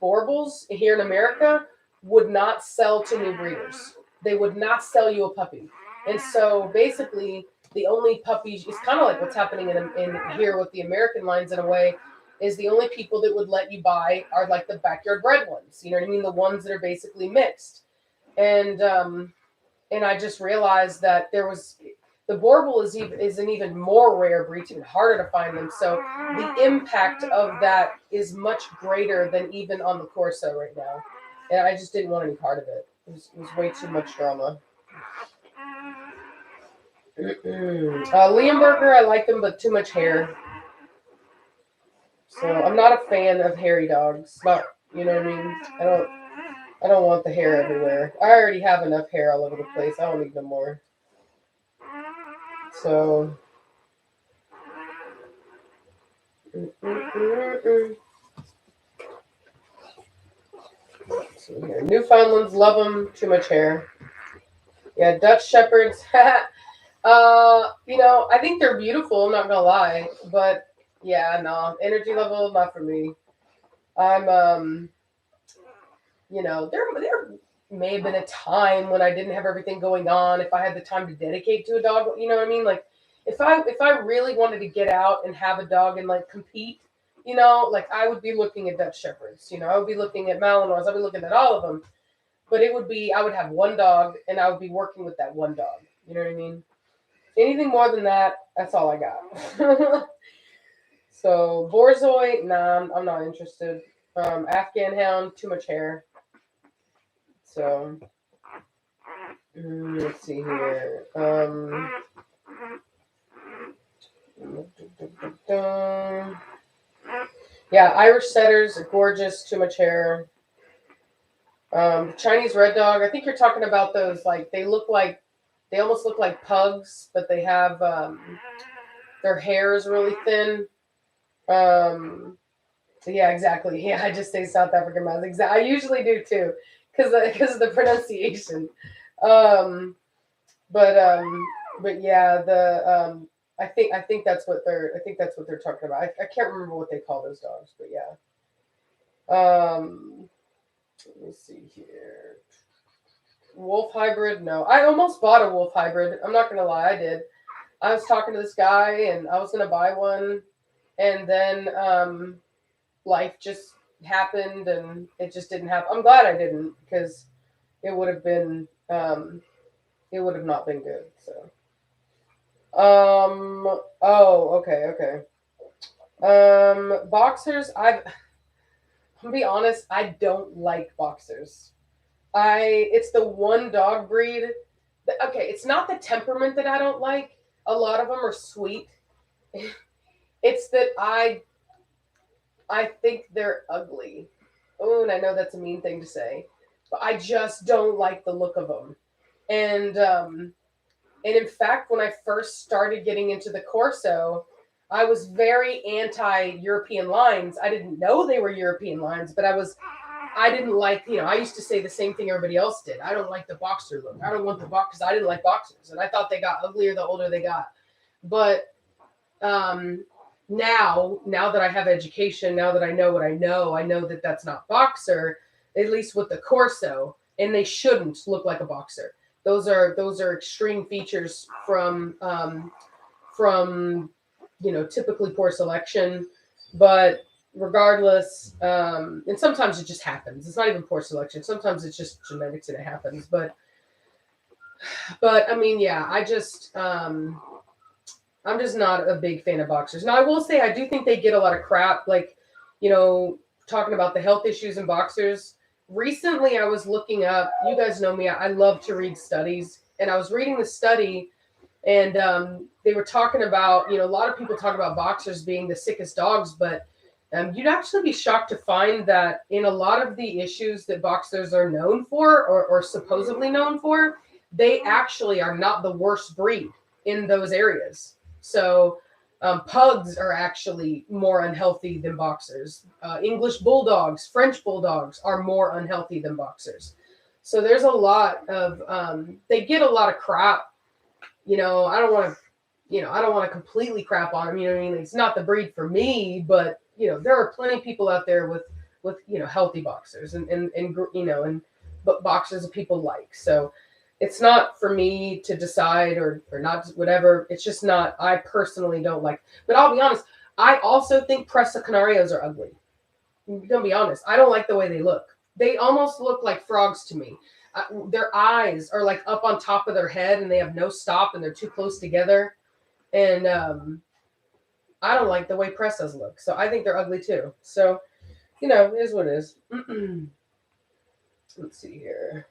Borbles here in America would not sell to new breeders. They would not sell you a puppy. And so basically the only puppies, it's kind of like what's happening in here with the American lines in a way, is the only people that would let you buy are like the backyard bred ones. You know what I mean? The ones that are basically mixed. And I just realized that the Borble is an even more rare breed, it's even harder to find them. So the impact of that is much greater than even on the Corso right now. And I just didn't want any part of it. It was way too much drama. Leonberger, I like them, but too much hair. So I'm not a fan of hairy dogs. Not, you know what I mean? I don't want the hair everywhere. I already have enough hair all over the place. I don't need no more. So. Let's see here. Newfoundlands, love them. Too much hair. Yeah, Dutch Shepherds. I think they're beautiful. I'm not gonna lie, but yeah, no, energy level not for me. I'm there may have been a time when I didn't have everything going on. If I had the time to dedicate to a dog, you know what I mean? Like if I really wanted to get out and have a dog and like compete, like I would be looking at Dutch Shepherds. I would be looking at Malinois. I'd be looking at all of them. But I would have one dog and I would be working with that one dog. You know what I mean? Anything more than that, that's all I got. So Borzoi, nah, I'm not interested. Afghan Hound, too much hair. So let's see here. Yeah, Irish Setters, gorgeous, too much hair. Chinese Red Dog, I think you're talking about those, like, they almost look like pugs, but they have, their hair is really thin. Yeah, exactly. Yeah, I just say South African Mouse. I usually do too, because of the pronunciation. But yeah, I think that's what they're talking about. I can't remember what they call those dogs, but yeah. Let me see here. Wolf hybrid? No, I almost bought a wolf hybrid. I'm not gonna lie, I did. I was talking to this guy, and I was gonna buy one, and then life just happened, and it just didn't happen. I'm glad I didn't, because it would have been it would have not been good. So. Okay. Boxers. I'm gonna be honest. I don't like boxers. It's the one dog breed. Okay, it's not the temperament that I don't like. A lot of them are sweet. It's that I think they're ugly. Oh, and I know that's a mean thing to say, but I just don't like the look of them. And in fact, when I first started getting into the Corso, I was very anti-European lines. I didn't know they were European lines, but I didn't like, I used to say the same thing everybody else did. I don't like the boxer look. I don't want the box, because I didn't like boxers. And I thought they got uglier the older they got. But now that I have education, now that I know what I know that that's not boxer, at least with the Corso, and they shouldn't look like a boxer. Those are extreme features from typically poor selection, but regardless, and sometimes it just happens. It's not even poor selection. Sometimes it's just genetics and it happens. But I mean, yeah, I'm just not a big fan of boxers. Now, I will say I do think they get a lot of crap, like, talking about the health issues in boxers. Recently, I was looking up, you guys know me, I love to read studies, and I was reading the study, and they were talking about, a lot of people talk about boxers being the sickest dogs, but you'd actually be shocked to find that in a lot of the issues that boxers are known for, or supposedly known for, they actually are not the worst breed in those areas. So Pugs are actually more unhealthy than boxers. English bulldogs, French bulldogs are more unhealthy than boxers. So there's a lot of they get a lot of crap. I don't want to completely crap on them. You know what I mean? It's not the breed for me, but there are plenty of people out there with healthy boxers and but boxers that people like. So it's not for me to decide or not, whatever. It's just not, I personally don't like, but I'll be honest. I also think Presa Canarios are ugly. I'm gonna be honest. I don't like the way they look. They almost look like frogs to me. Their eyes are like up on top of their head and they have no stop and they're too close together. And I don't like the way Presas look. So I think they're ugly too. So, it is what it is. Let's see here.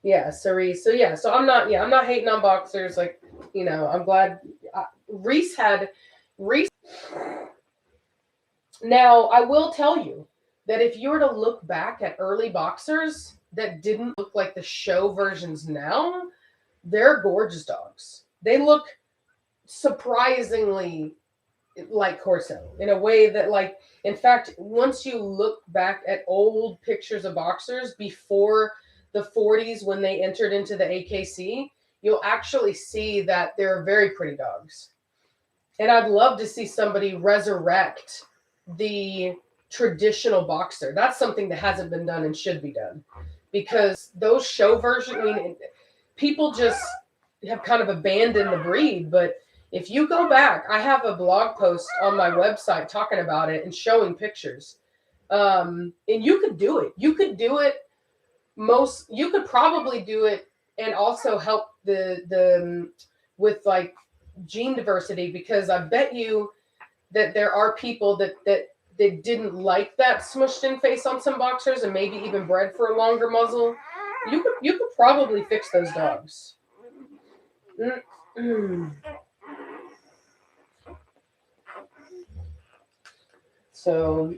Yeah, Cerise. So I'm not hating on boxers. Like, I'm glad Reese. Now, I will tell you that if you were to look back at early boxers that didn't look like the show versions now, they're gorgeous dogs. They look surprisingly like Corso in a way that, like, in fact, once you look back at old pictures of boxers before the 40s when they entered into the AKC, you'll actually see that they're very pretty dogs. And I'd love to see somebody resurrect the traditional boxer. That's something that hasn't been done and should be done, because those show versions, people just have kind of abandoned the breed. But if you go back, I have a blog post on my website talking about it and showing pictures. And you could do it. You could probably do it and also help the with like gene diversity, because I bet you that there are people that didn't like that smushed in face on some boxers and maybe even bred for a longer muzzle. You could probably fix those dogs. So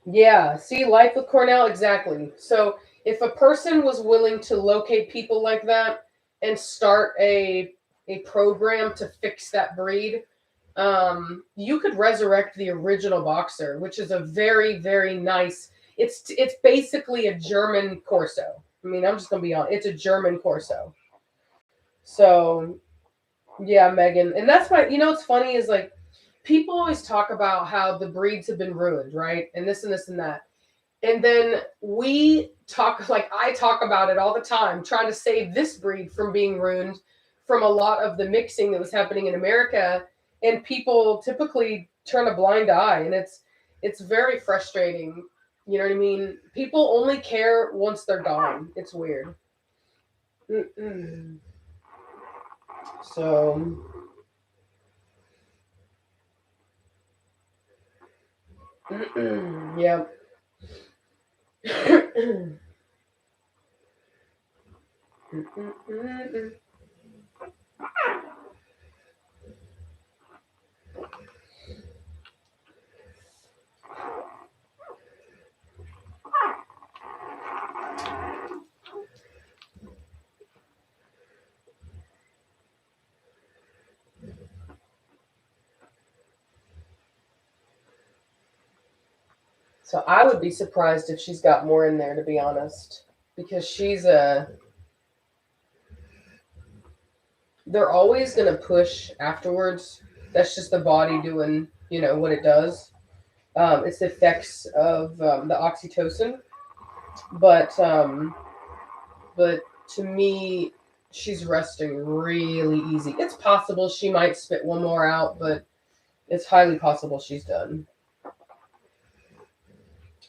yeah, see, life with Cornell, exactly. So if a person was willing to locate people like that and start a program to fix that breed, you could resurrect the original boxer, which is a very, very nice. It's basically a German Corso. I mean, I'm just gonna be honest. It's a German Corso. So yeah, Megan, and that's why what's funny is, like, people always talk about how the breeds have been ruined, right? And this and this and that. And then I talk about it all the time, trying to save this breed from being ruined from a lot of the mixing that was happening in America. And people typically turn a blind eye, and it's very frustrating. You know what I mean? People only care once they're gone. It's weird. So yeah. So I would be surprised if she's got more in there, to be honest, because they're always going to push afterwards. That's just the body doing, what it does. It's the effects of the oxytocin. But to me, she's resting really easy. It's possible she might spit one more out, but it's highly possible she's done.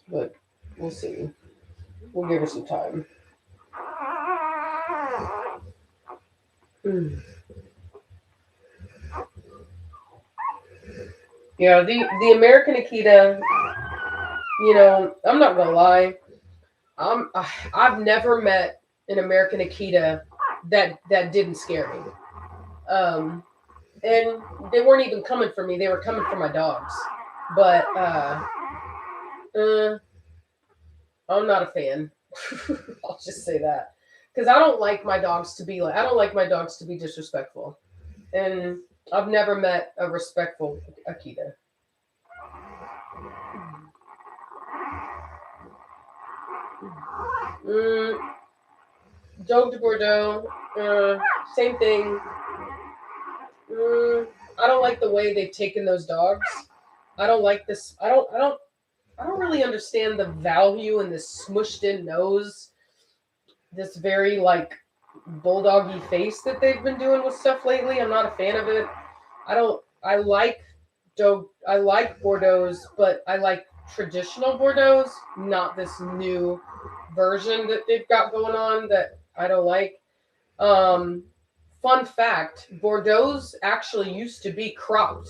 But we'll see. We'll give her some time. Yeah, the American Akita, I'm not gonna lie. I've never met an American Akita that didn't scare me. And they weren't even coming for me. They were coming for my dogs. But I'm not a fan. I'll just say that. Because I don't like my dogs to be disrespectful. And I've never met a respectful Akita. Dogue de Bordeaux, same thing. I don't like the way they've taken those dogs. I don't like this. I don't really understand the value in this smushed in nose. This very like bulldoggy face that they've been doing with stuff lately. I'm not a fan of it. I like Bordeaux's, but I like traditional Bordeaux's, not this new version that they've got going on that I don't like. Fun fact, Bordeaux's actually used to be cropped.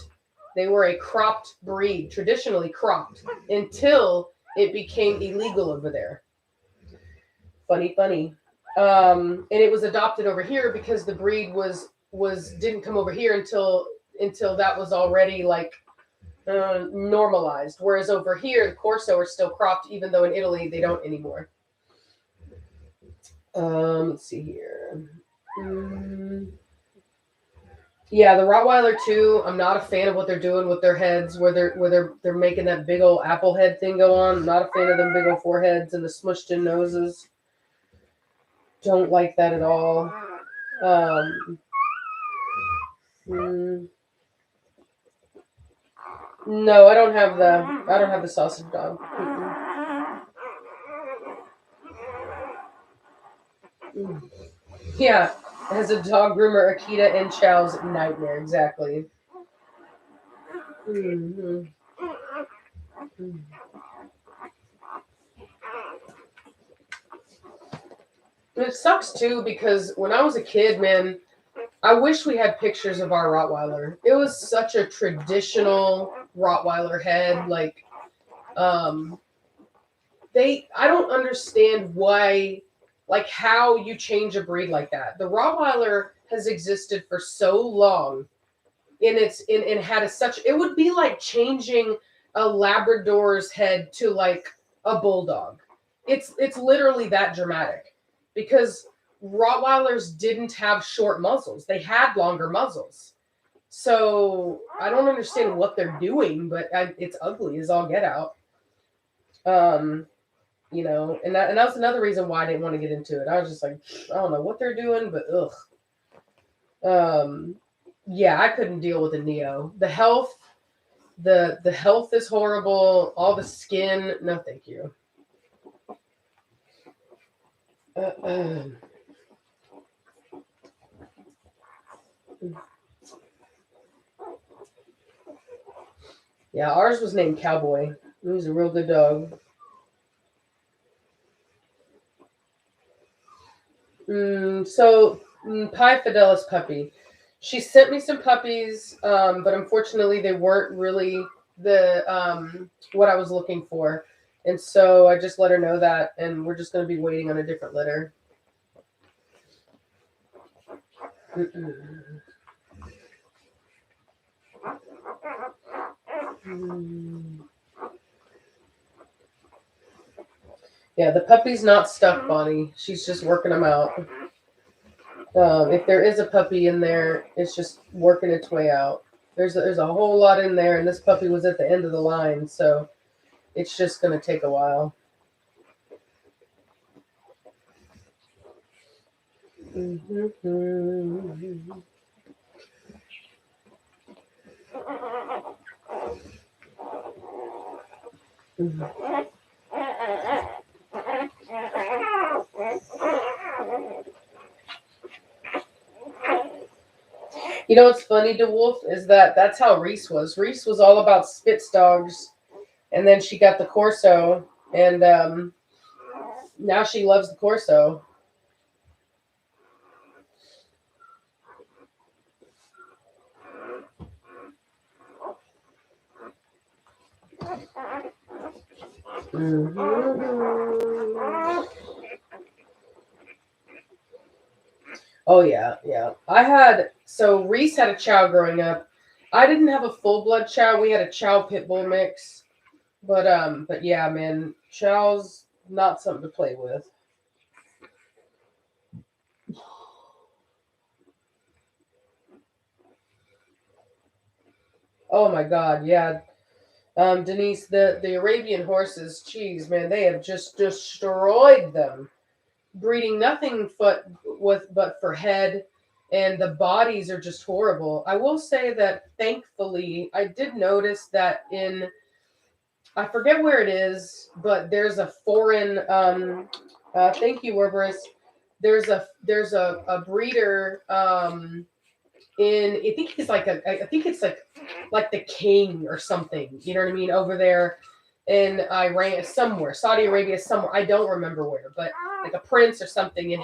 They were a cropped breed, traditionally cropped, until it became illegal over there. Funny. And it was adopted over here because the breed didn't come over here until that was already like normalized. Whereas over here, the Corso are still cropped, even though in Italy they don't anymore. Let's see here. Yeah, the Rottweiler too. I'm not a fan of what they're doing with their heads, where they're making that big old apple head thing go on. I'm not a fan of them big old foreheads and the smushed in noses. Don't like that at all. No, I don't have the sausage dog. Yeah, as a dog groomer, Akita and Chow's nightmare, exactly. It sucks too because when I was a kid, man, I wish we had pictures of our Rottweiler. It was such a traditional Rottweiler head. Like, I don't understand why, like how you change a breed like that. The Rottweiler has existed for so long, and it would be like changing a Labrador's head to like a bulldog. It's literally that dramatic, because Rottweilers didn't have short muzzles; they had longer muzzles. So I don't understand what they're doing, but it's ugly as all get out. And that's another reason why I didn't want to get into it. I was just like, I don't know what they're doing, but ugh. Yeah, I couldn't deal with the Neo. The health is horrible. All the skin, no, thank you. Yeah, ours was named Cowboy. He was a real good dog. So Pi Fidelis puppy. She sent me some puppies, but unfortunately they weren't really the what I was looking for. And so I just let her know that, and we're just going to be waiting on a different litter. Yeah, the puppy's not stuck, Bonnie. She's just working them out. If there is a puppy in there, it's just working its way out. There's a whole lot in there, and this puppy was at the end of the line, so it's just going to take a while. You know what's funny, DeWolf, is that's how Reese was. Reese was all about Spitz dogs, and then she got the Corso, and now she loves the Corso. Oh yeah. So Reese had a Chow growing up. I didn't have a full blood Chow. We had a Chow pit bull mix, but yeah, man, Chow's not something to play with. Oh my God, yeah. Denise, the Arabian horses, geez, man, they have just destroyed them. Breeding nothing but for head, and the bodies are just horrible. I will say that thankfully, I did notice that I forget where it is, but there's a foreign. Thank you, Werberus. There's a breeder I think he's I think it's like the king or something. You know what I mean? Over there in Iran, somewhere, Saudi Arabia, somewhere. I don't remember where, but like a prince or something. And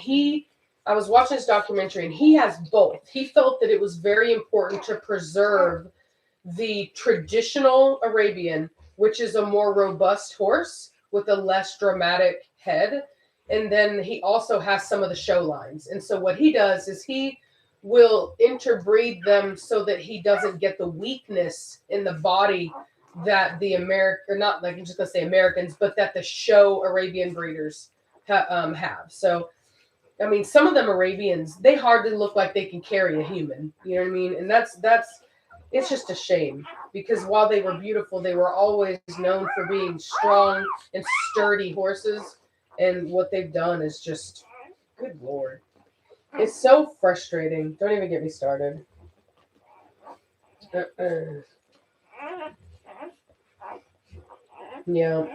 I was watching this documentary, and he has both. He felt that it was very important to preserve the traditional Arabian, which is a more robust horse with a less dramatic head. And then he also has some of the show lines. And so what he does is he will interbreed them so that he doesn't get the weakness in the body that the American, or not like I'm just gonna say Americans, but that the show Arabian breeders have. So, I mean, some of them Arabians, they hardly look like they can carry a human. You know what I mean? And that's it's just a shame, because while they were beautiful, they were always known for being strong and sturdy horses. And what they've done is just, good Lord. It's so frustrating. Don't even get me started. Yeah.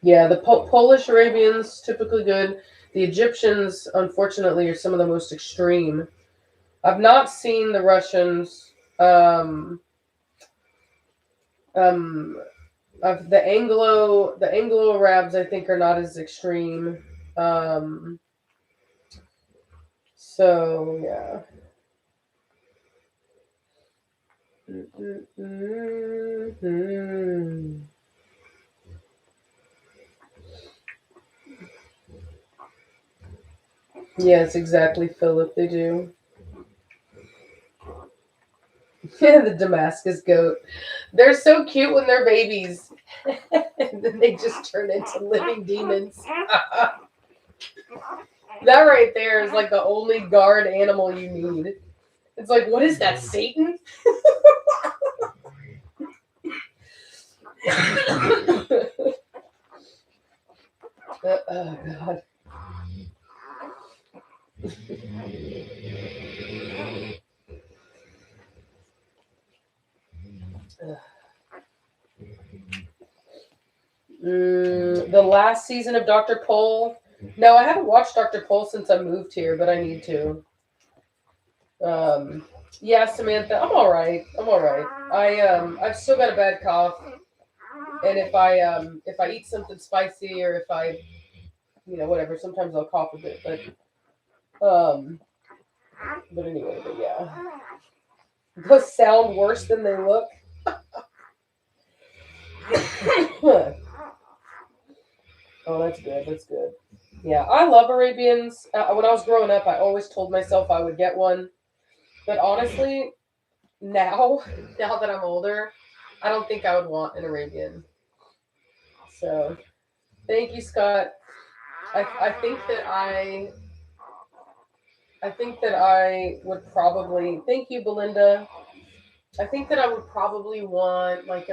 Yeah, the Polish Arabians, typically good. The Egyptians, unfortunately, are some of the most extreme. I've not seen the Russians. Of the Anglo Arabs, I think, are not as extreme. So yeah. Yes, exactly, Philip. They do. Yeah, the Damascus goat. They're so cute when they're babies. And then they just turn into living demons. That right there is like the only guard animal you need. It's like, what is that, Satan? Oh, God. The last season of Dr. Pol. No, I haven't watched Dr. Pol since I moved here, but I need to. Yeah, Samantha, I'm all right. I've still got a bad cough, and if I eat something spicy, or if I, whatever, sometimes I'll cough a bit, but anyway, but yeah, those sound worse than they look. Oh, that's good. That's good. Yeah, I love Arabians. When I was growing up, I always told myself I would get one. But honestly, now that I'm older, I don't think I would want an Arabian. So, thank you, Scott. I think that I would probably. Thank you, Belinda. I think that I would probably want like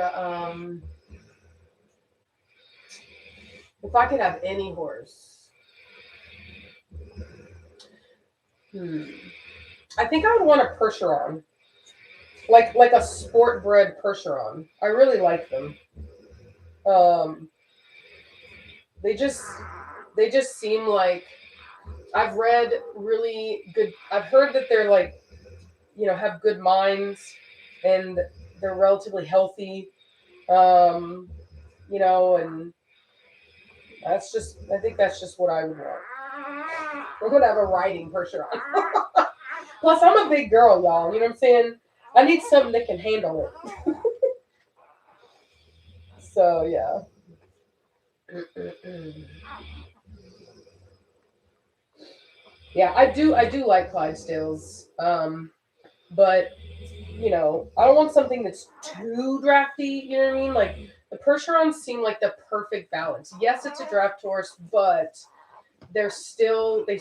if I could have any horse. I think I would want a Percheron, like a sport bred Percheron. I really like them. They just seem like, I've read really good. I've heard that they're like, have good minds, and they're relatively healthy. And I think that's just what I would want. We're gonna have a riding Percheron. Plus, I'm a big girl, y'all. You know what I'm saying? I need something that can handle it. So yeah. Yeah, I do like Clydesdales. But I don't want something that's too drafty, you know what I mean? Like The Percherons seem like the perfect balance. Yes, it's a draft horse, but they're still they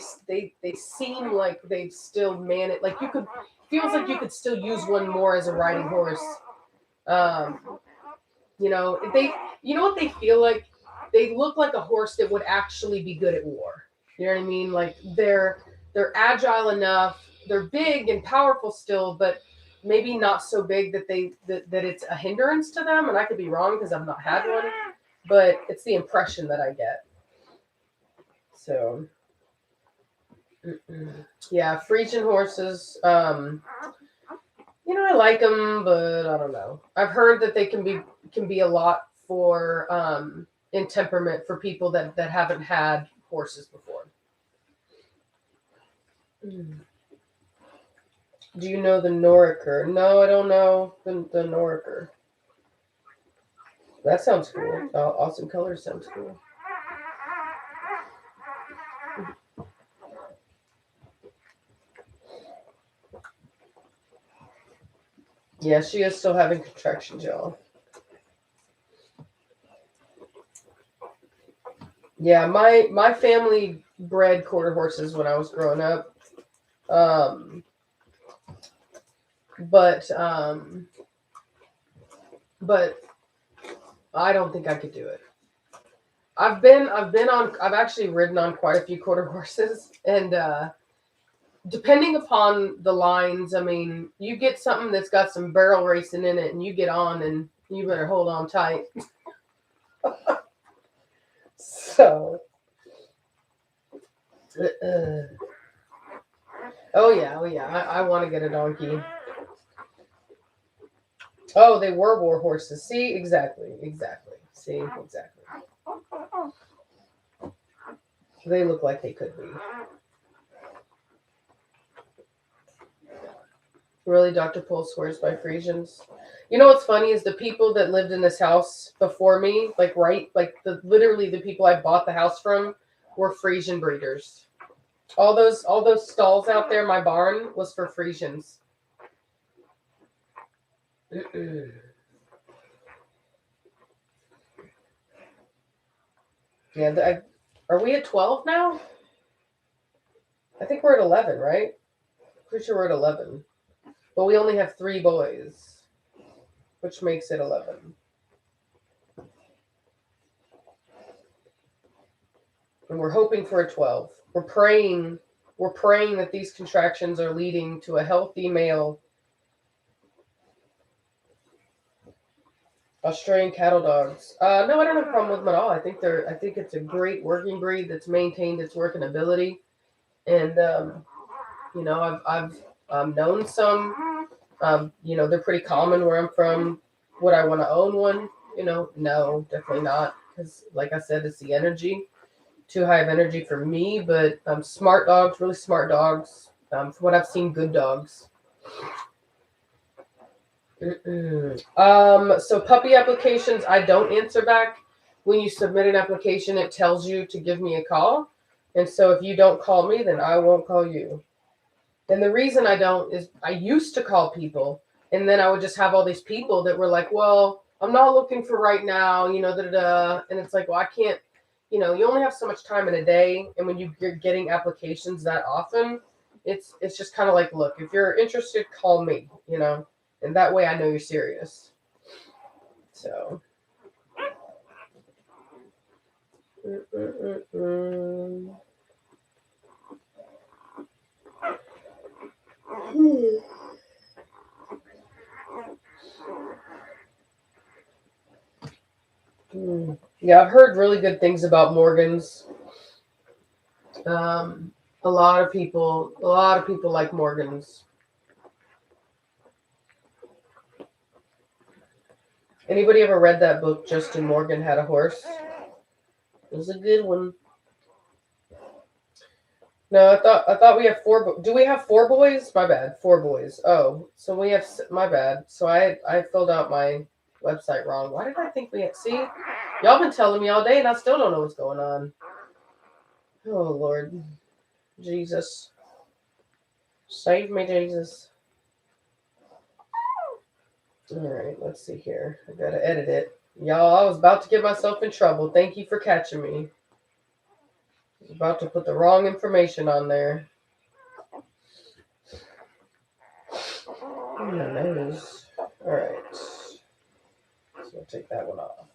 seem like they've still managed. Like you could feels like you could still use one more as a riding horse. You know what they feel like? They look like a horse that would actually be good at war. You know what I mean? Like they're agile enough. They're big and powerful still, but maybe not so big that that it's a hindrance to them. And I could be wrong because I've not had one, but it's the impression that I get. So, yeah, Frisian horses. I like them, but I don't know. I've heard that they can be a lot for in temperament for people that haven't had horses before. Do you know the Noriker? No, I don't know the Noriker. That sounds cool. Awesome color sounds cool. Yeah, she is still having contractions, y'all. Yeah, my family bred quarter horses when I was growing up. But I don't think I could do it. I've actually ridden on quite a few quarter horses, and depending upon the lines, I mean, you get something that's got some barrel racing in it, and you get on, and you better hold on tight. So, oh yeah, I want to get a donkey. Oh, they were war horses. See, exactly. See, exactly. They look like they could be. Really, Dr. Pohl swears by Frisians. You know what's funny is the people that lived in this house before me, literally the people I bought the house from were Frisian breeders. All those stalls out there, my barn was for Frisians. Yeah, are we at 12 now? I think we're at 11, right? Pretty sure we're at 11. But we only have 3 boys, which makes it 11. And we're hoping for a 12. We're praying that these contractions are leading to a healthy male. Australian cattle dogs. No, I don't have a problem with them at all. I think it's a great working breed that's maintained its working ability. And I've known some. They're pretty common where I'm from. Would I want to own one? No, definitely not. Because, like I said, it's the energy. Too high of energy for me. But smart dogs, really smart dogs. From what I've seen, good dogs. So puppy applications, I don't answer back. When you submit an application, it tells you to give me a call. And so if you don't call me, then I won't call you. And the reason I don't is I used to call people, and then I would just have all these people that were like, well, I'm not looking for right now, And it's like, well, I can't, you only have so much time in a day. And when you're getting applications that often, it's just kind of like, look, if you're interested, call me, And that way I know you're serious. So. Yeah, I've heard really good things about Morgans. A lot of people like Morgans. Anybody ever read that book, Justin Morgan Had a Horse? It was a good one. No, I thought we have 4. Do we have 4 boys? My bad. 4 boys. Oh, so we have. My bad. So I filled out my website wrong. Why did I think we had? See, y'all been telling me all day, and I still don't know what's going on. Oh Lord, Jesus, save me, Jesus. All right, let's see here. I gotta edit it. Y'all, I was about to get myself in trouble. Thank you for catching me. I was about to put the wrong information on there. My nose. Alright. So I'll take that one off.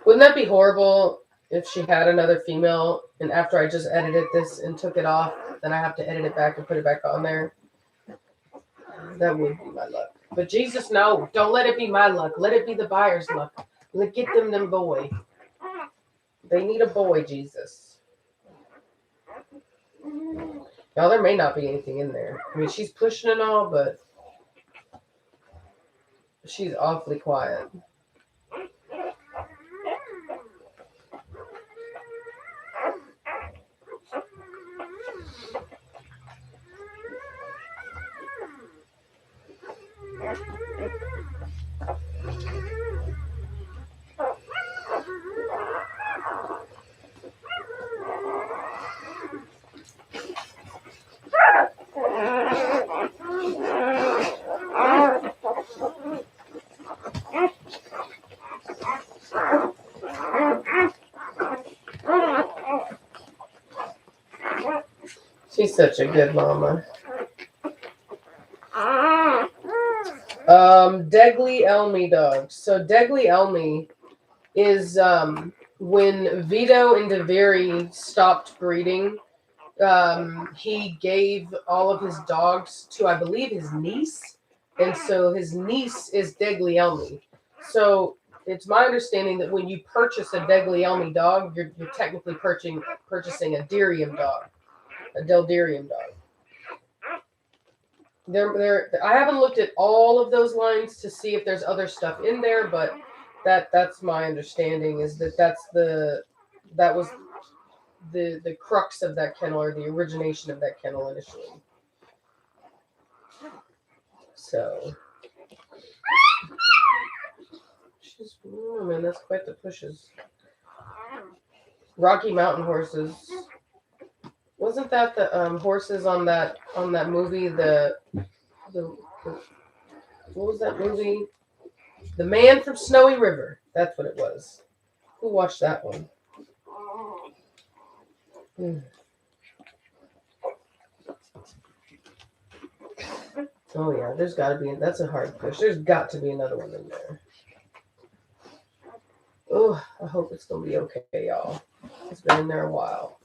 Wouldn't that be horrible if she had another female and after I just edited this and took it off, then I have to edit it back and put it back on there? That would be my luck. But Jesus, no. Don't let it be my luck. Let it be the buyer's luck. Let get them boy. They need a boy, Jesus. Y'all, there may not be anything in there. I mean, she's pushing and all, but she's awfully quiet. She's such a good mama. Degly Elmy dogs. So Degly Elmy is when Vito and DeVere stopped breeding, he gave all of his dogs to, I believe, his niece. And so his niece is Degly Elmy. So it's my understanding that when you purchase a Degly Elmy dog, you're technically purchasing a Derium dog, a Delderium dog. I haven't looked at all of those lines to see if there's other stuff in there, but that's my understanding is that was the crux of that kennel or the origination of that kennel initially. So oh man, that's quite the pushes. Rocky Mountain horses. Wasn't that the horses on that movie? The what was that movie? The Man from Snowy River. That's what it was. Who watched that one? Oh yeah, there's got to be. That's a hard push. There's got to be another one in there. Oh, I hope it's gonna be okay, y'all. It's been in there a while.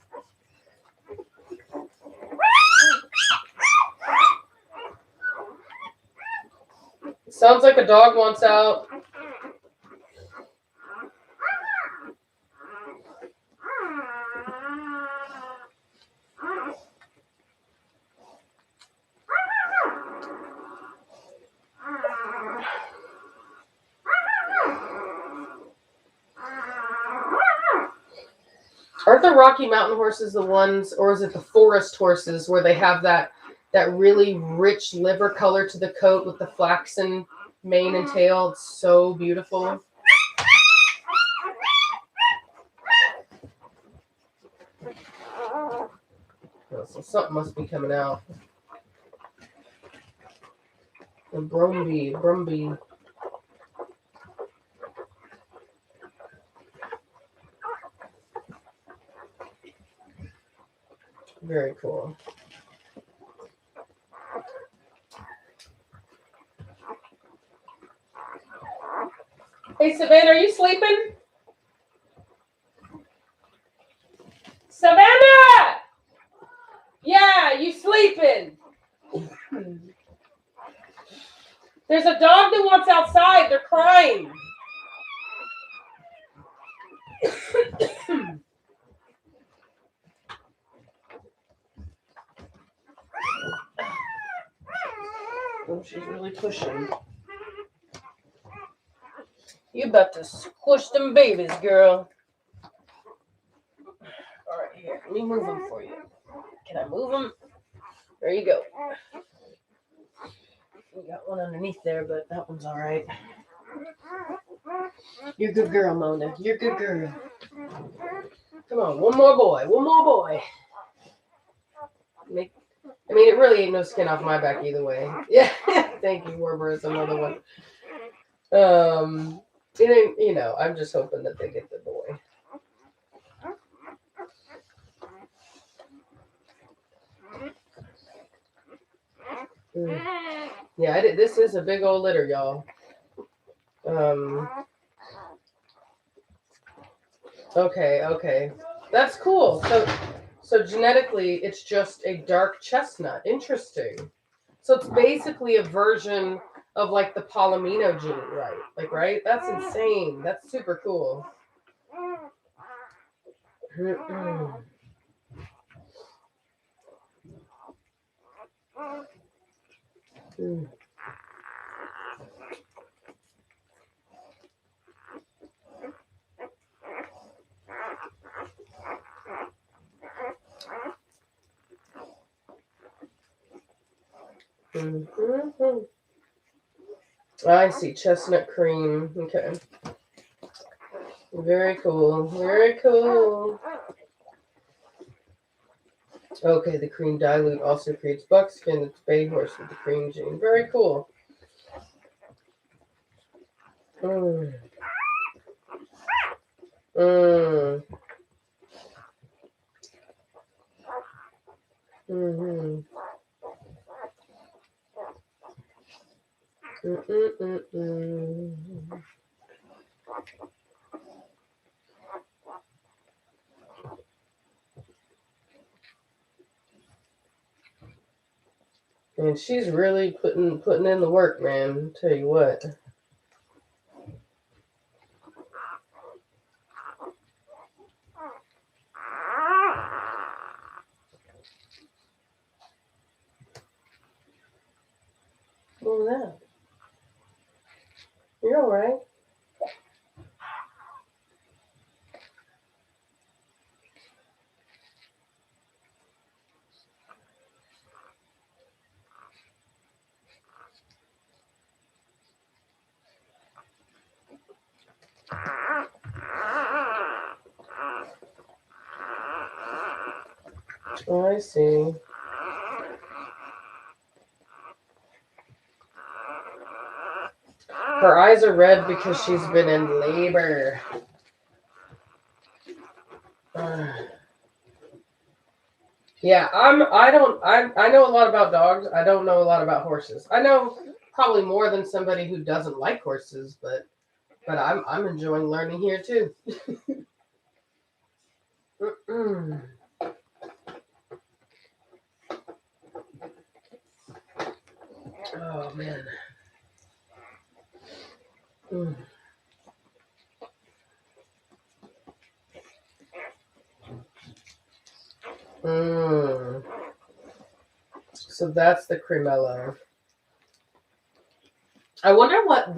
Sounds like a dog wants out. Aren't the Rocky Mountain horses the ones, or is it the forest horses where they have that really rich liver color to the coat with the flaxen mane and tail? It's so beautiful. Oh, so something must be coming out. The Brumby. Very cool. Hey, Savannah, are you sleeping? Savannah! Yeah, you sleeping. There's a dog that wants outside. They're crying. Oh, she's really pushing. You about to squish them babies, girl. All right, here. Let me move them for you. Can I move them? There you go. We got one underneath there, but that one's all right. You're a good girl, Mona. You're a good girl. Come on, one more boy. One more boy. I mean, it really ain't no skin off my back either way. Yeah, thank you, Werber is another one. You know, I'm just hoping that they get the boy. Yeah, I did. This is a big old litter, y'all. Okay. That's cool. So genetically, it's just a dark chestnut. Interesting. So it's basically a version of like the Palomino gene, right? Like, right? That's insane. That's super cool. I see chestnut cream. Okay. Very cool. Very cool. Okay, the cream dilute also creates buckskin. It's bay horse with the cream gene. Very cool. Mm. Mm. Mm-hmm. Mm-mm-mm-mm. And she's really putting in the work, man. Tell you what. What was that? You're all right. Oh, I see. Her eyes are red because she's been in labor. Yeah, I know a lot about dogs. I don't know a lot about horses. I know probably more than somebody who doesn't like horses, but I'm enjoying learning here too. Oh man. So that's the cremello. I wonder what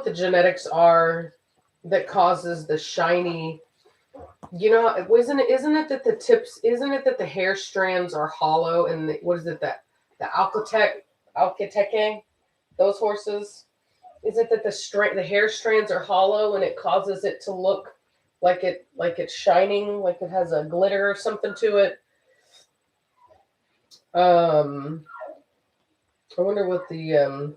the genetics are that causes the shiny. You know, isn't it that the tips? Isn't it that the hair strands are hollow and what is it that the Alcateque, those horses? Is it that the hair strands are hollow and it causes it to look like it's shining, like it has a glitter or something to it? I wonder what the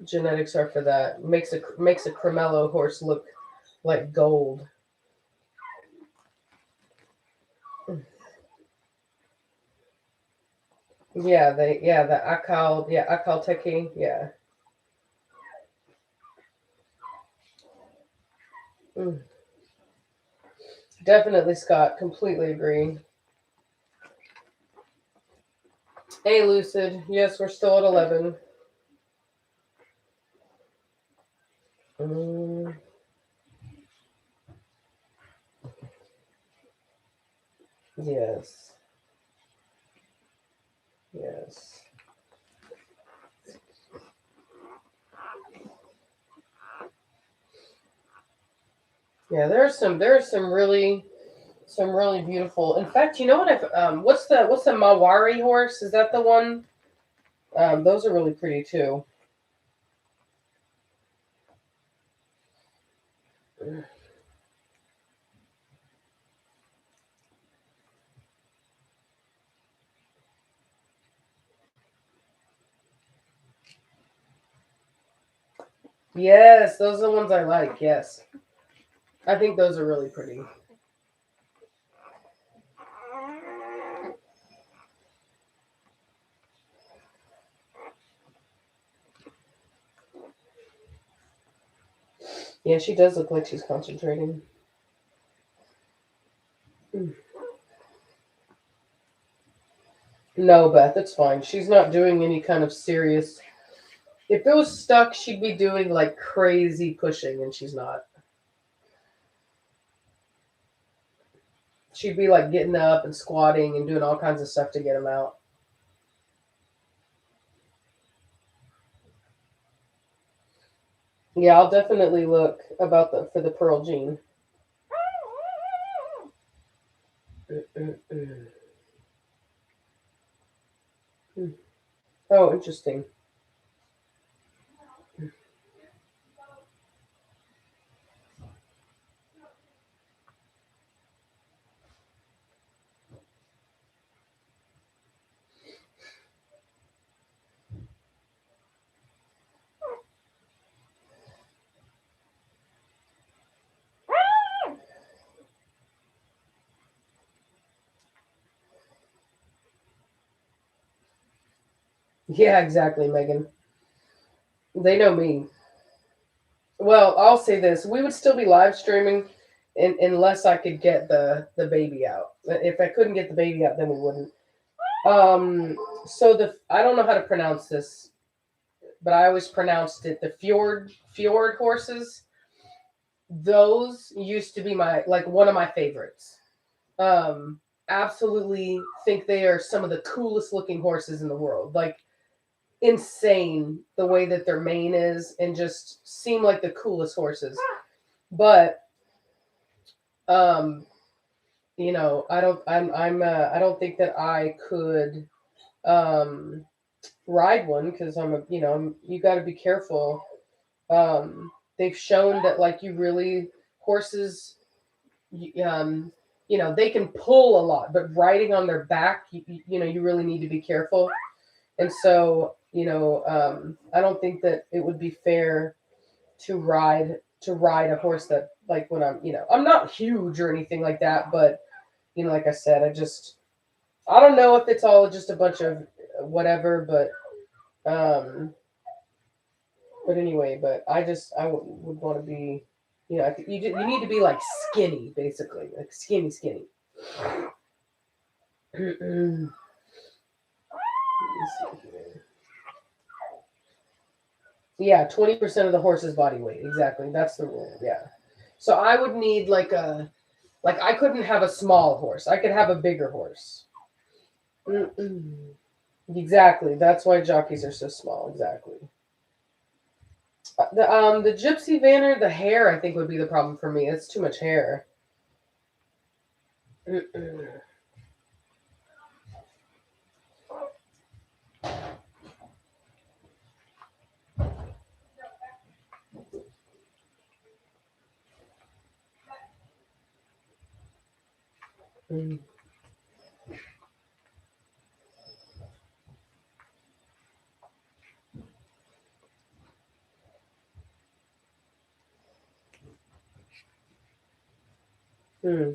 genetics are for that. Makes a cremello horse look like gold. Yeah, the Acalteque, yeah. Definitely, Scott. Completely agree. Hey, Lucid. Yes, we're still at 11. Yes. Yes. Yeah, there's some really beautiful. In fact, you know what? What's the Mawari horse? Is that the one? Those are really pretty too. Yes, those are the ones I like. Yes. I think those are really pretty. Yeah, she does look like she's concentrating. No, Beth, it's fine. She's not doing any kind of serious. If it was stuck, she'd be doing like crazy pushing, and she's not. She'd be like getting up and squatting and doing all kinds of stuff to get him out. Yeah, I'll definitely look about for the pearl gene. Oh, interesting. Yeah, exactly, Megan. They know me. Well, I'll say this: we would still be live streaming, unless I could get the baby out. If I couldn't get the baby out, then we wouldn't. So I don't know how to pronounce this, but I always pronounced it the fjord horses. Those used to be one of my favorites. Absolutely think they are some of the coolest looking horses in the world. Like insane the way that their mane is, and just seem like the coolest horses. But um, I don't think that I could ride one because you got to be careful. They've shown that like you really horses, they can pull a lot, but riding on their back, you really need to be careful. And so, I don't think that it would be fair to ride a horse that like when I'm not huge or anything like that, but like I said, I don't know if it's all just a bunch of whatever, but anyway, but I would want to be, I think you need to be like skinny, basically, like skinny. Let me see here. Yeah, 20% of the horse's body weight. Exactly. That's the rule. Yeah. So I would need like I couldn't have a small horse. I could have a bigger horse. Exactly. That's why jockeys are so small. Exactly. The gypsy vanner, the hair I think would be the problem for me. It's too much hair.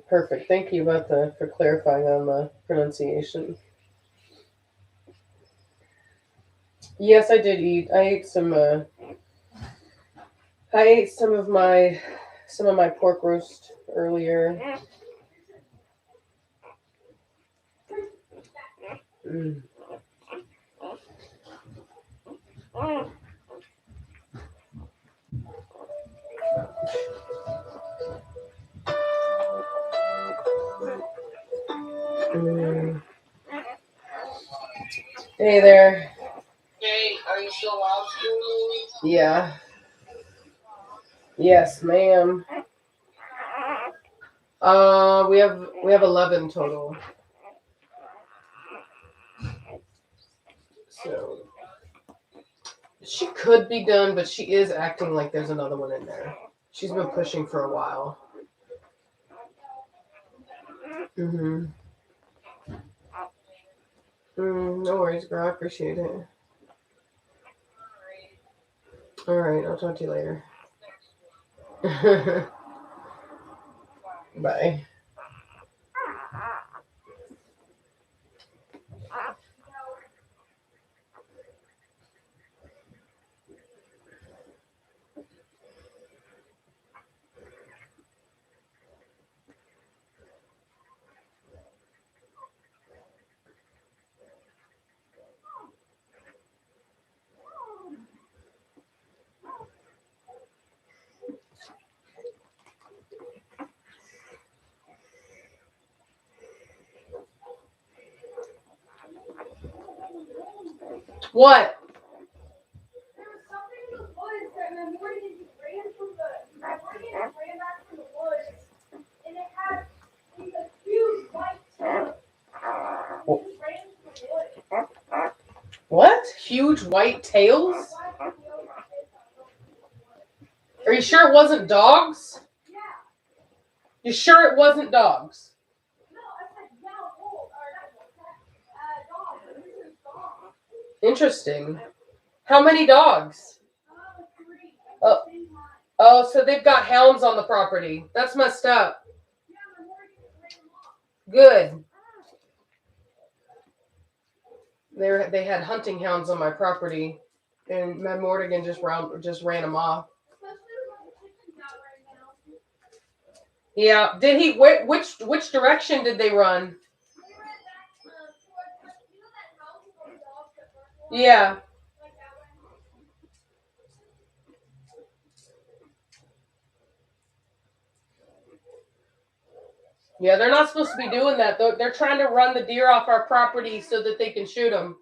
Perfect. Thank you for clarifying on the pronunciation. Yes, I did eat. I ate some of my pork roast earlier. Mm. Mm. Hey there. Hey, are you still live streaming? Yeah. Yes, ma'am. We have 11 total. So she could be done, but she is acting like there's another one in there. She's been pushing for a while. No worries, girl. I appreciate it. All right, I'll talk to you later. Bye. What? There was something in the woods that my mortgage ran back from the woods, and it had like a huge white tail. It just ran from the woods. What? Huge white tails? Are you sure it wasn't dogs? Yeah. You sure it wasn't dogs? No, I said yeah, wolf or not wolf, dog. This is dog. Interesting. How many dogs? Like 3 at Oh. the same time. Oh, so they've got hounds on the property. That's messed up. Yeah, my mortgage ran them off. Good. They had hunting hounds on my property, and my Mortigan just ran them off. Especially when the chicken's out right now. Yeah. Did he? Which direction did they run? They ran back towards you know that house with those dogs that run wild? Yeah. Like that way. Yeah, they're not supposed to be doing that. They're trying to run the deer off our property so that they can shoot them.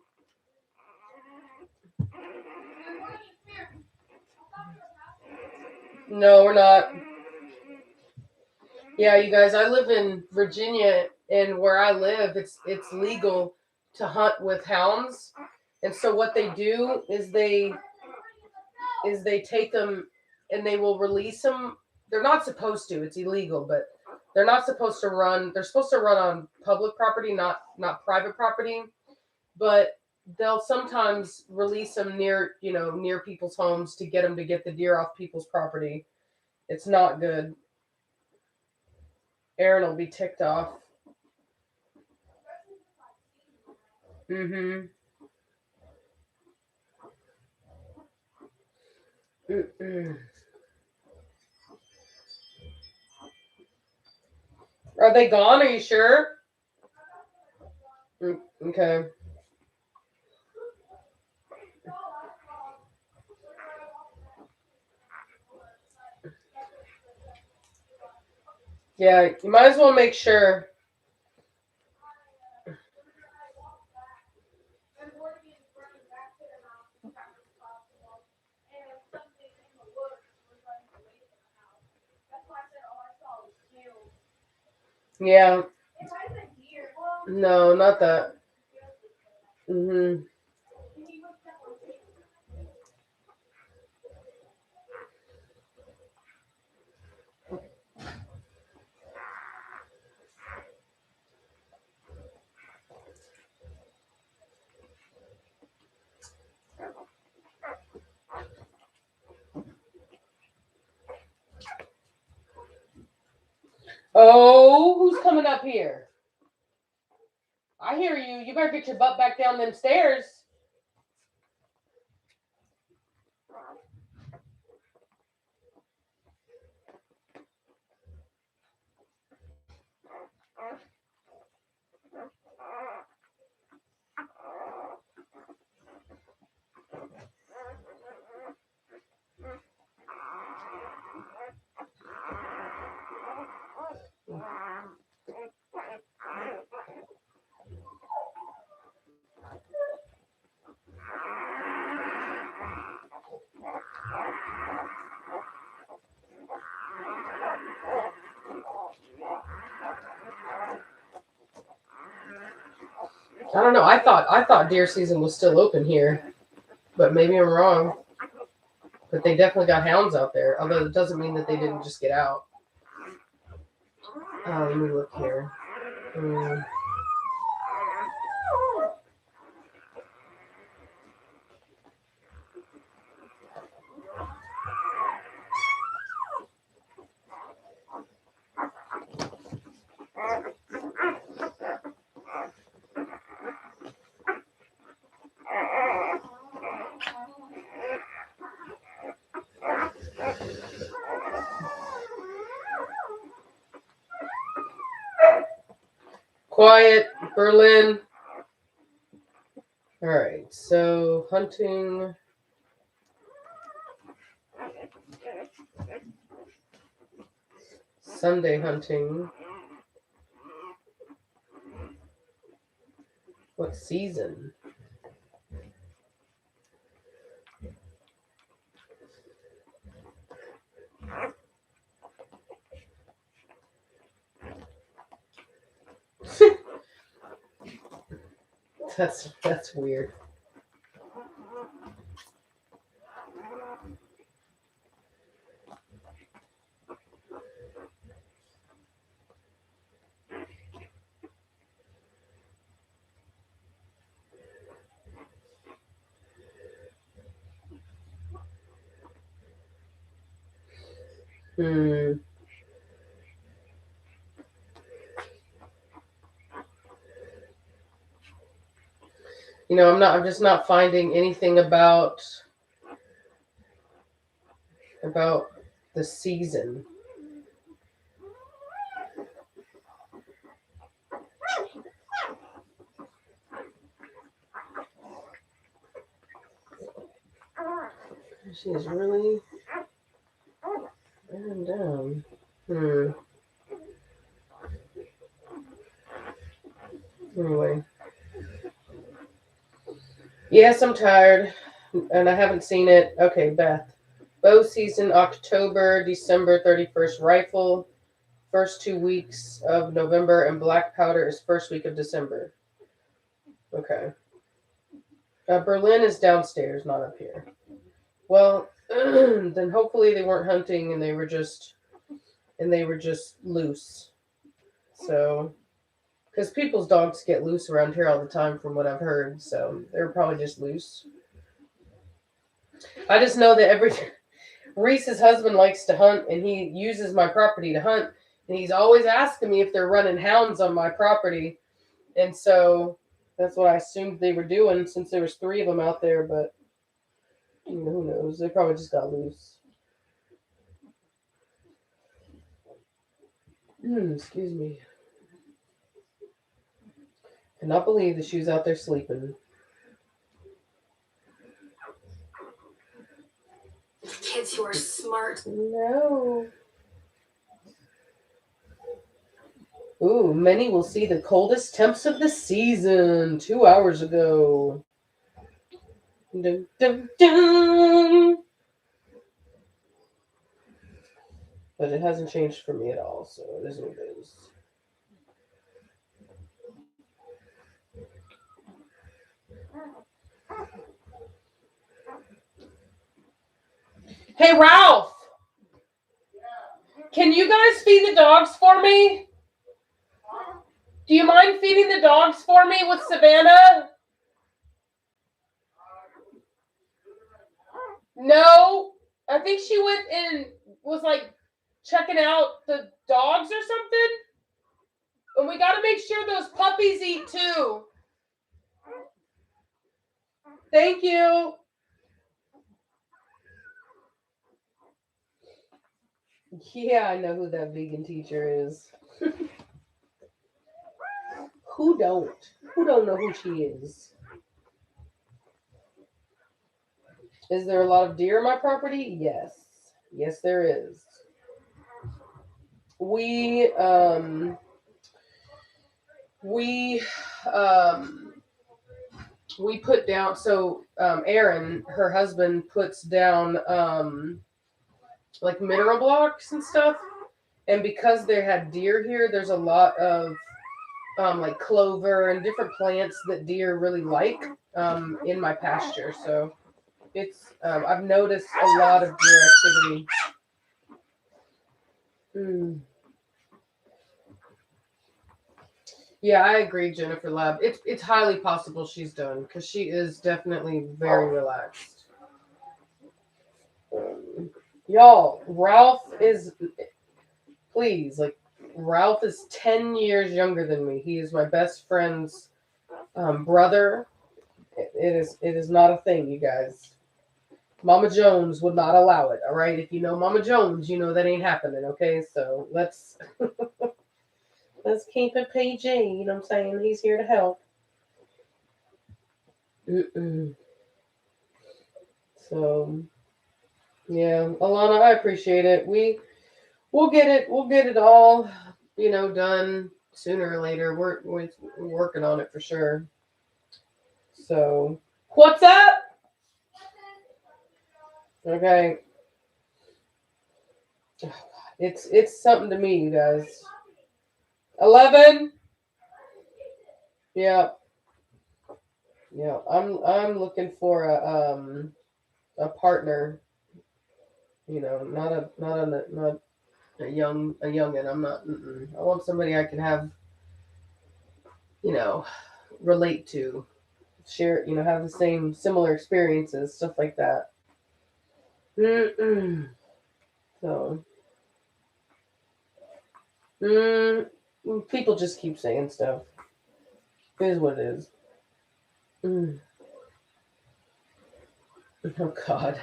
No, we're not. Yeah, you guys, I live in Virginia, and where I live, it's legal to hunt with hounds. And so what they do is they take them and they will release them. They're not supposed to. It's illegal, but they're not supposed to run. They're supposed to run on public property, not private property. But they'll sometimes release them near people's homes to get them to get the deer off people's property. It's not good. Aaron will be ticked off. Mm-hmm. Mm-mm. Are they gone? Are you sure? Okay. Yeah, you might as well make sure. Yeah. No, not that. Mm-hmm. Oh, who's coming up here? I hear you. You better get your butt back down them stairs. I don't know. I thought deer season was still open here, but maybe I'm wrong. But they definitely got hounds out there. Although it doesn't mean that they didn't just get out. Let me look here. Quiet, Berlin. All right, so hunting. Sunday hunting. What season? That's weird. Hmm. I'm just not finding anything about the season. She is really running down. Anyway. Yes, I'm tired. And I haven't seen it. Okay, Beth. Bow season, October, December 31st. Rifle, first 2 weeks of November. And black powder is first week of December. Okay. Berlin is downstairs, not up here. Well, then hopefully they weren't hunting and they were just loose. So, because people's dogs get loose around here all the time, from what I've heard. So they're probably just loose. I just know that Reese's husband likes to hunt, and he uses my property to hunt, and he's always asking me if they're running hounds on my property, and so that's what I assumed they were doing, since there was 3 of them out there. But who knows? They probably just got loose. Excuse me. Cannot believe that she was out there sleeping. Kids who are smart. No. Ooh, many will see the coldest temps of the season 2 hours ago. Dun, dun, dun. But it hasn't changed for me at all, so it is what it is. Hey, Ralph! Can you guys feed the dogs for me? Do you mind feeding the dogs for me with Savannah? No. I think she went and was checking out the dogs or something. And we got to make sure those puppies eat too. Thank you. Yeah, I know who that vegan teacher is. Who don't? Who don't know who she is? Is there a lot of deer on my property? Yes. Yes, there is. We put down, so Erin, her husband, puts down mineral blocks and stuff, and because they had deer here, there's a lot of clover and different plants that deer really like in my pasture. So it's I've noticed a lot of deer activity. Yeah, I agree, Jennifer Lab. It's highly possible she's done, because she is definitely very relaxed. Y'all, Ralph is 10 years younger than me. He is my best friend's brother. It is not a thing, you guys. Mama Jones would not allow it, all right? If you know Mama Jones, you know that ain't happening, okay? So let's Let's keep it PG. You know what I'm saying? He's here to help. So, yeah, Alana, I appreciate it. We'll get it. We'll get it all, done sooner or later. We're working on it for sure. So, what's up? Okay. Oh, God. It's something to me, you guys. 11. Yeah. Yeah. I'm looking for a partner. Not a youngin. I'm not. I want somebody I can have. Relate to, share. Have the same similar experiences, stuff like that. So, people just keep saying stuff. It is what it is. Oh God.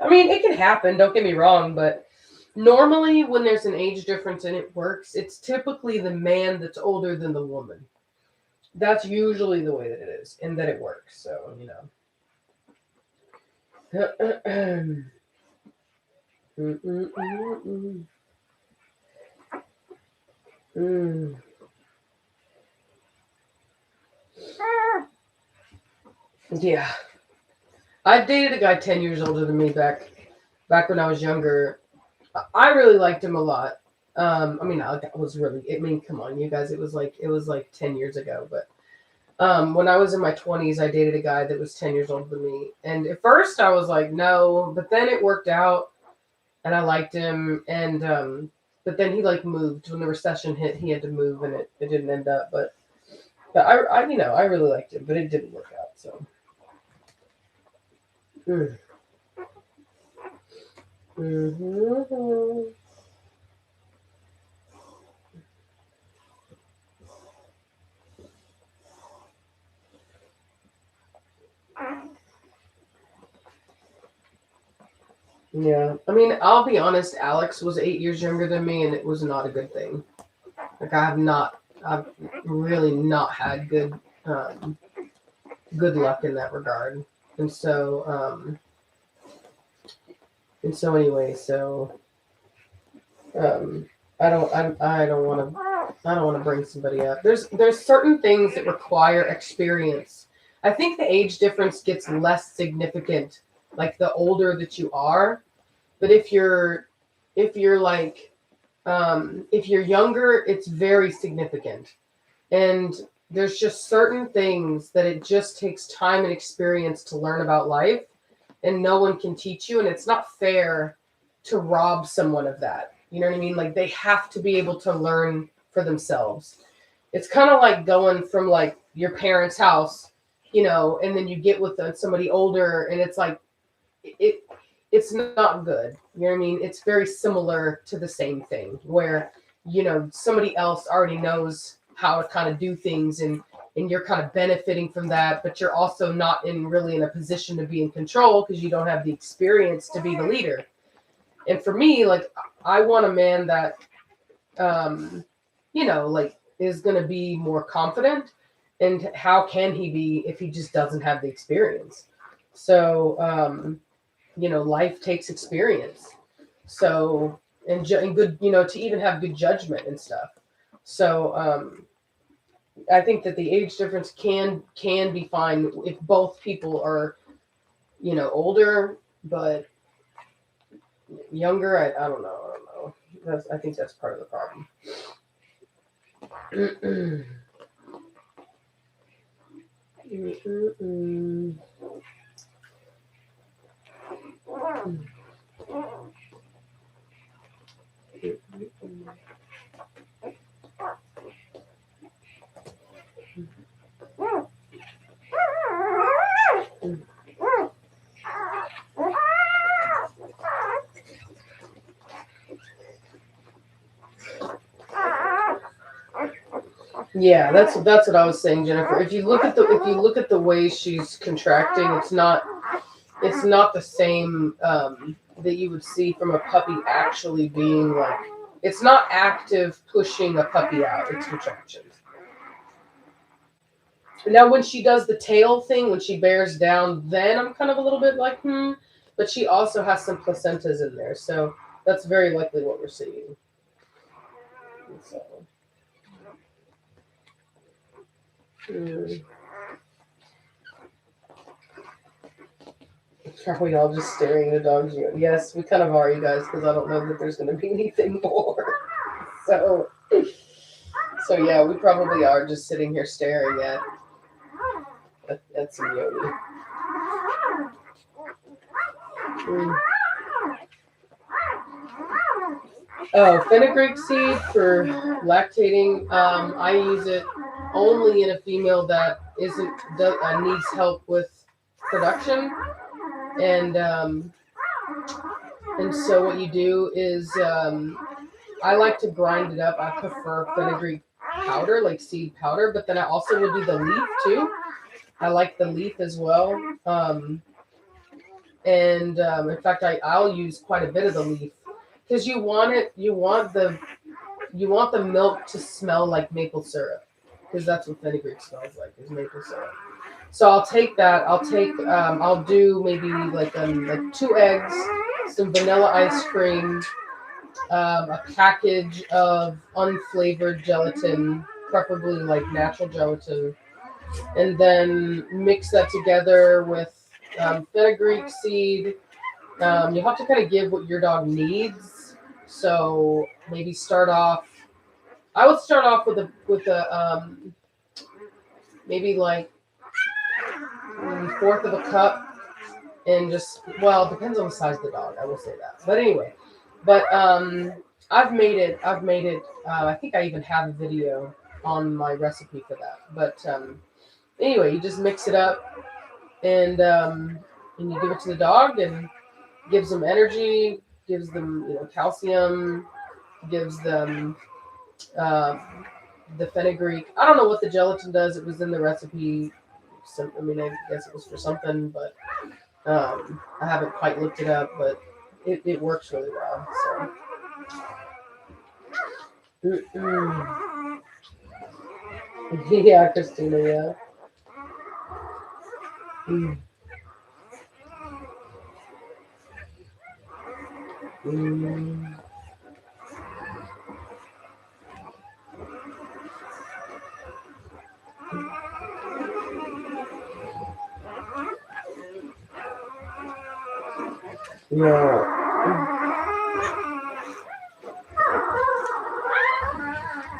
I mean, it can happen, don't get me wrong, but normally when there's an age difference and it works, it's typically the man that's older than the woman. That's usually the way that it is, and that it works, so, Yeah. I dated a guy 10 years older than me back when I was younger. I really liked him a lot. That was really, come on, you guys, it was like 10 years ago, but when I was in my 20s, I dated a guy that was 10 years older than me. And at first I was like, no, but then it worked out and I liked him. And, but then he moved when the recession hit, he had to move and it didn't end up, but I really liked him, but it didn't work out. So. Yeah, I'll be honest. Alex was 8 years younger than me, and it was not a good thing. I've really not had good luck in that regard. And so, anyway, I don't want to bring somebody up. There's certain things that require experience. I think the age difference gets less significant like the older that you are, but if you're younger, it's very significant. And there's just certain things that it just takes time and experience to learn about life, and no one can teach you, and it's not fair to rob someone of that. You know what I mean? Like, they have to be able to learn for themselves. It's kind of like going from your parents' house, and then you get with somebody older, and it's like it's not good. You know what I mean? It's very similar to the same thing where, somebody else already knows how to kind of do things, and you're kind of benefiting from that, but you're also not really in a position to be in control because you don't have the experience to be the leader. And for me, I want a man that, is going to be more confident. And how can he be if he just doesn't have the experience? So, life takes experience. So, and good, to even have good judgment and stuff. So, I think that the age difference can be fine if both people are, older, but younger, I don't know. I think that's part of the problem. Yeah, that's what I was saying, Jennifer. If you look at the way she's contracting, it's not the same that you would see from a puppy actually being like. It's not active pushing a puppy out. It's contractions. Now, when she does the tail thing, when she bears down, then I'm kind of a little bit like, But she also has some placentas in there, so that's very likely what we're seeing. So, Are we all just staring at a dog's unit? Yes, we kind of are, you guys, because I don't know that there's going to be anything more. So yeah, we probably are just sitting here staring at some yoni. Oh, fenugreek seed for lactating. I use it only in a female that needs help with production, and so what you do is I like to grind it up. I prefer fenugreek powder, like seed powder, but then I also would do the leaf too. I like the leaf as well. In fact, I'll use quite a bit of the leaf because you want the milk to smell like maple syrup because that's what fenugreek smells like, is maple syrup. So I'll take that. I'll do maybe like 2 eggs, some vanilla ice cream, a package of unflavored gelatin, preferably like natural gelatin, and then mix that together with fenugreek seed. You have to kind of give what your dog needs. So maybe start off. I would start off with a maybe like 1/4 of a cup, and just it depends on the size of the dog. I will say that. But anyway, I've made it. I think I even have a video on my recipe for that. But anyway, you just mix it up, and you give it to the dog, and gives them energy, gives them calcium, gives them the fenugreek. I don't know what the gelatin does. It was in the recipe. I guess it was for something, but I haven't quite looked it up. But it works really well. So. Yeah, Christina. Yeah. Mm. Mm. Yeah.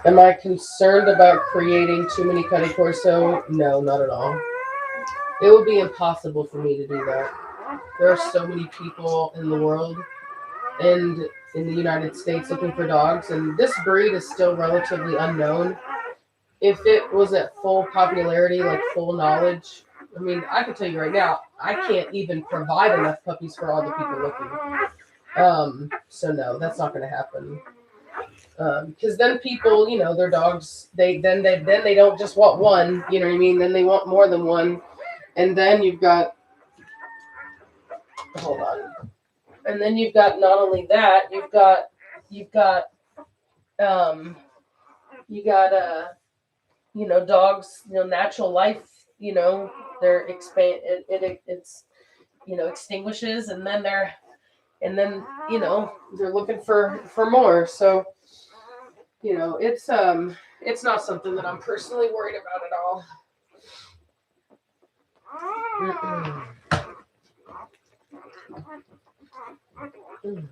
Am I concerned about creating too many cutting corso? No, not at all. It would be impossible for me to do that. There are so many people in the world and in the United States looking for dogs, and this breed is still relatively unknown. If it was at full popularity, like full knowledge, I can tell you right now, I can't even provide enough puppies for all the people looking. So no, that's not going to happen. Because then people, their dogs, they don't just want one. You know what I mean? Then they want more than one, and then you've got. Hold on. And then you've got not only that, you've got dogs, natural life, they're it's extinguishes, and then they're looking for more. So it's not something that I'm personally worried about at all. Mm-mm. Mm.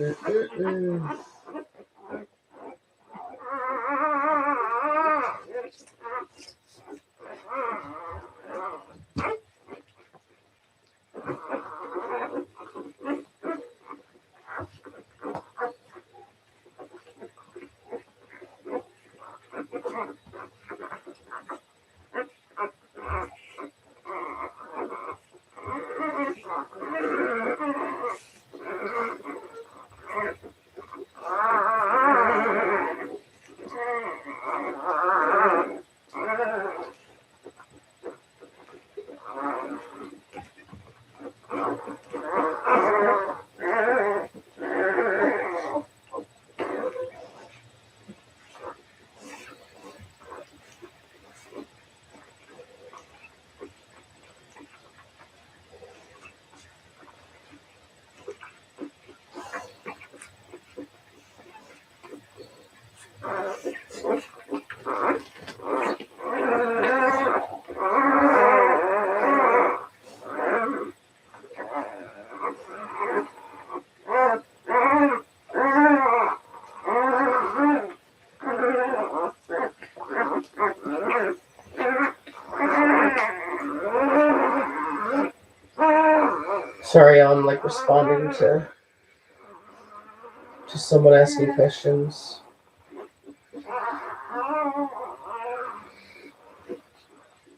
Mm-mm. Sorry, I'm like responding to someone asking questions.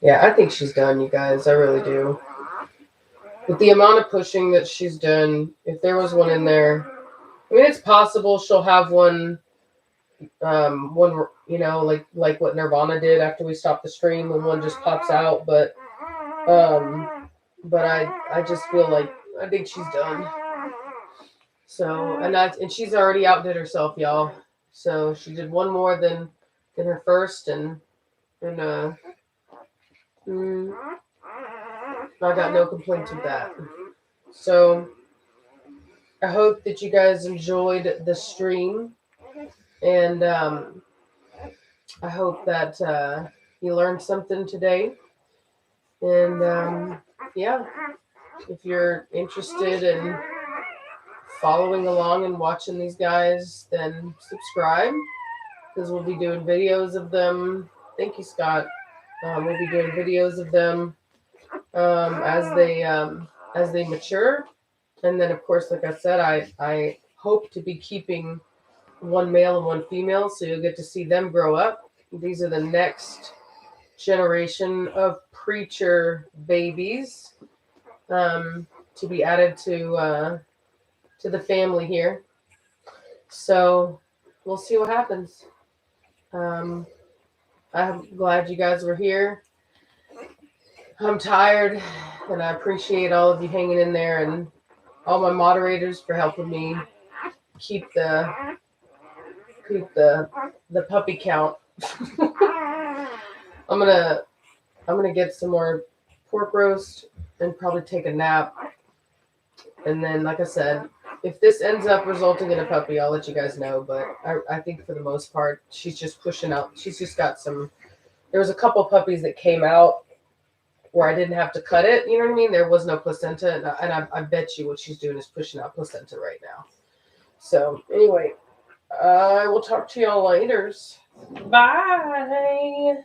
Yeah, I think she's done, you guys. I really do. With the amount of pushing that she's done, if there was one in there, I mean, it's possible she'll have one, like what Nirvana did after we stopped the stream, when one just pops out. But I just feel like I think she's done. So, and she's already outdid herself, y'all. So she did one more than her first, and I got no complaints with that. So I hope that you guys enjoyed the stream, and I hope that you learned something today. And yeah, if you're interested in following along and watching these guys, then subscribe, because we'll be doing videos of them. Thank you, Scott. We'll be doing videos of them as they mature. And then, of course, like I said, I hope to be keeping one male and one female, so you'll get to see them grow up. These are the next generation of preacher babies to be added to the family here. So we'll see what happens. I'm glad you guys were here. I'm tired, and I appreciate all of you hanging in there, and all my moderators for helping me keep the puppy count. I'm gonna get some more pork roast and probably take a nap. And then, like I said, if this ends up resulting in a puppy, I'll let you guys know. But I think for the most part, she's just pushing out. She's just got some. There was a couple puppies that came out where I didn't have to cut it. You know what I mean? There was no placenta, and I bet you what she's doing is pushing out placenta right now. So anyway, I will talk to y'all later. Bye.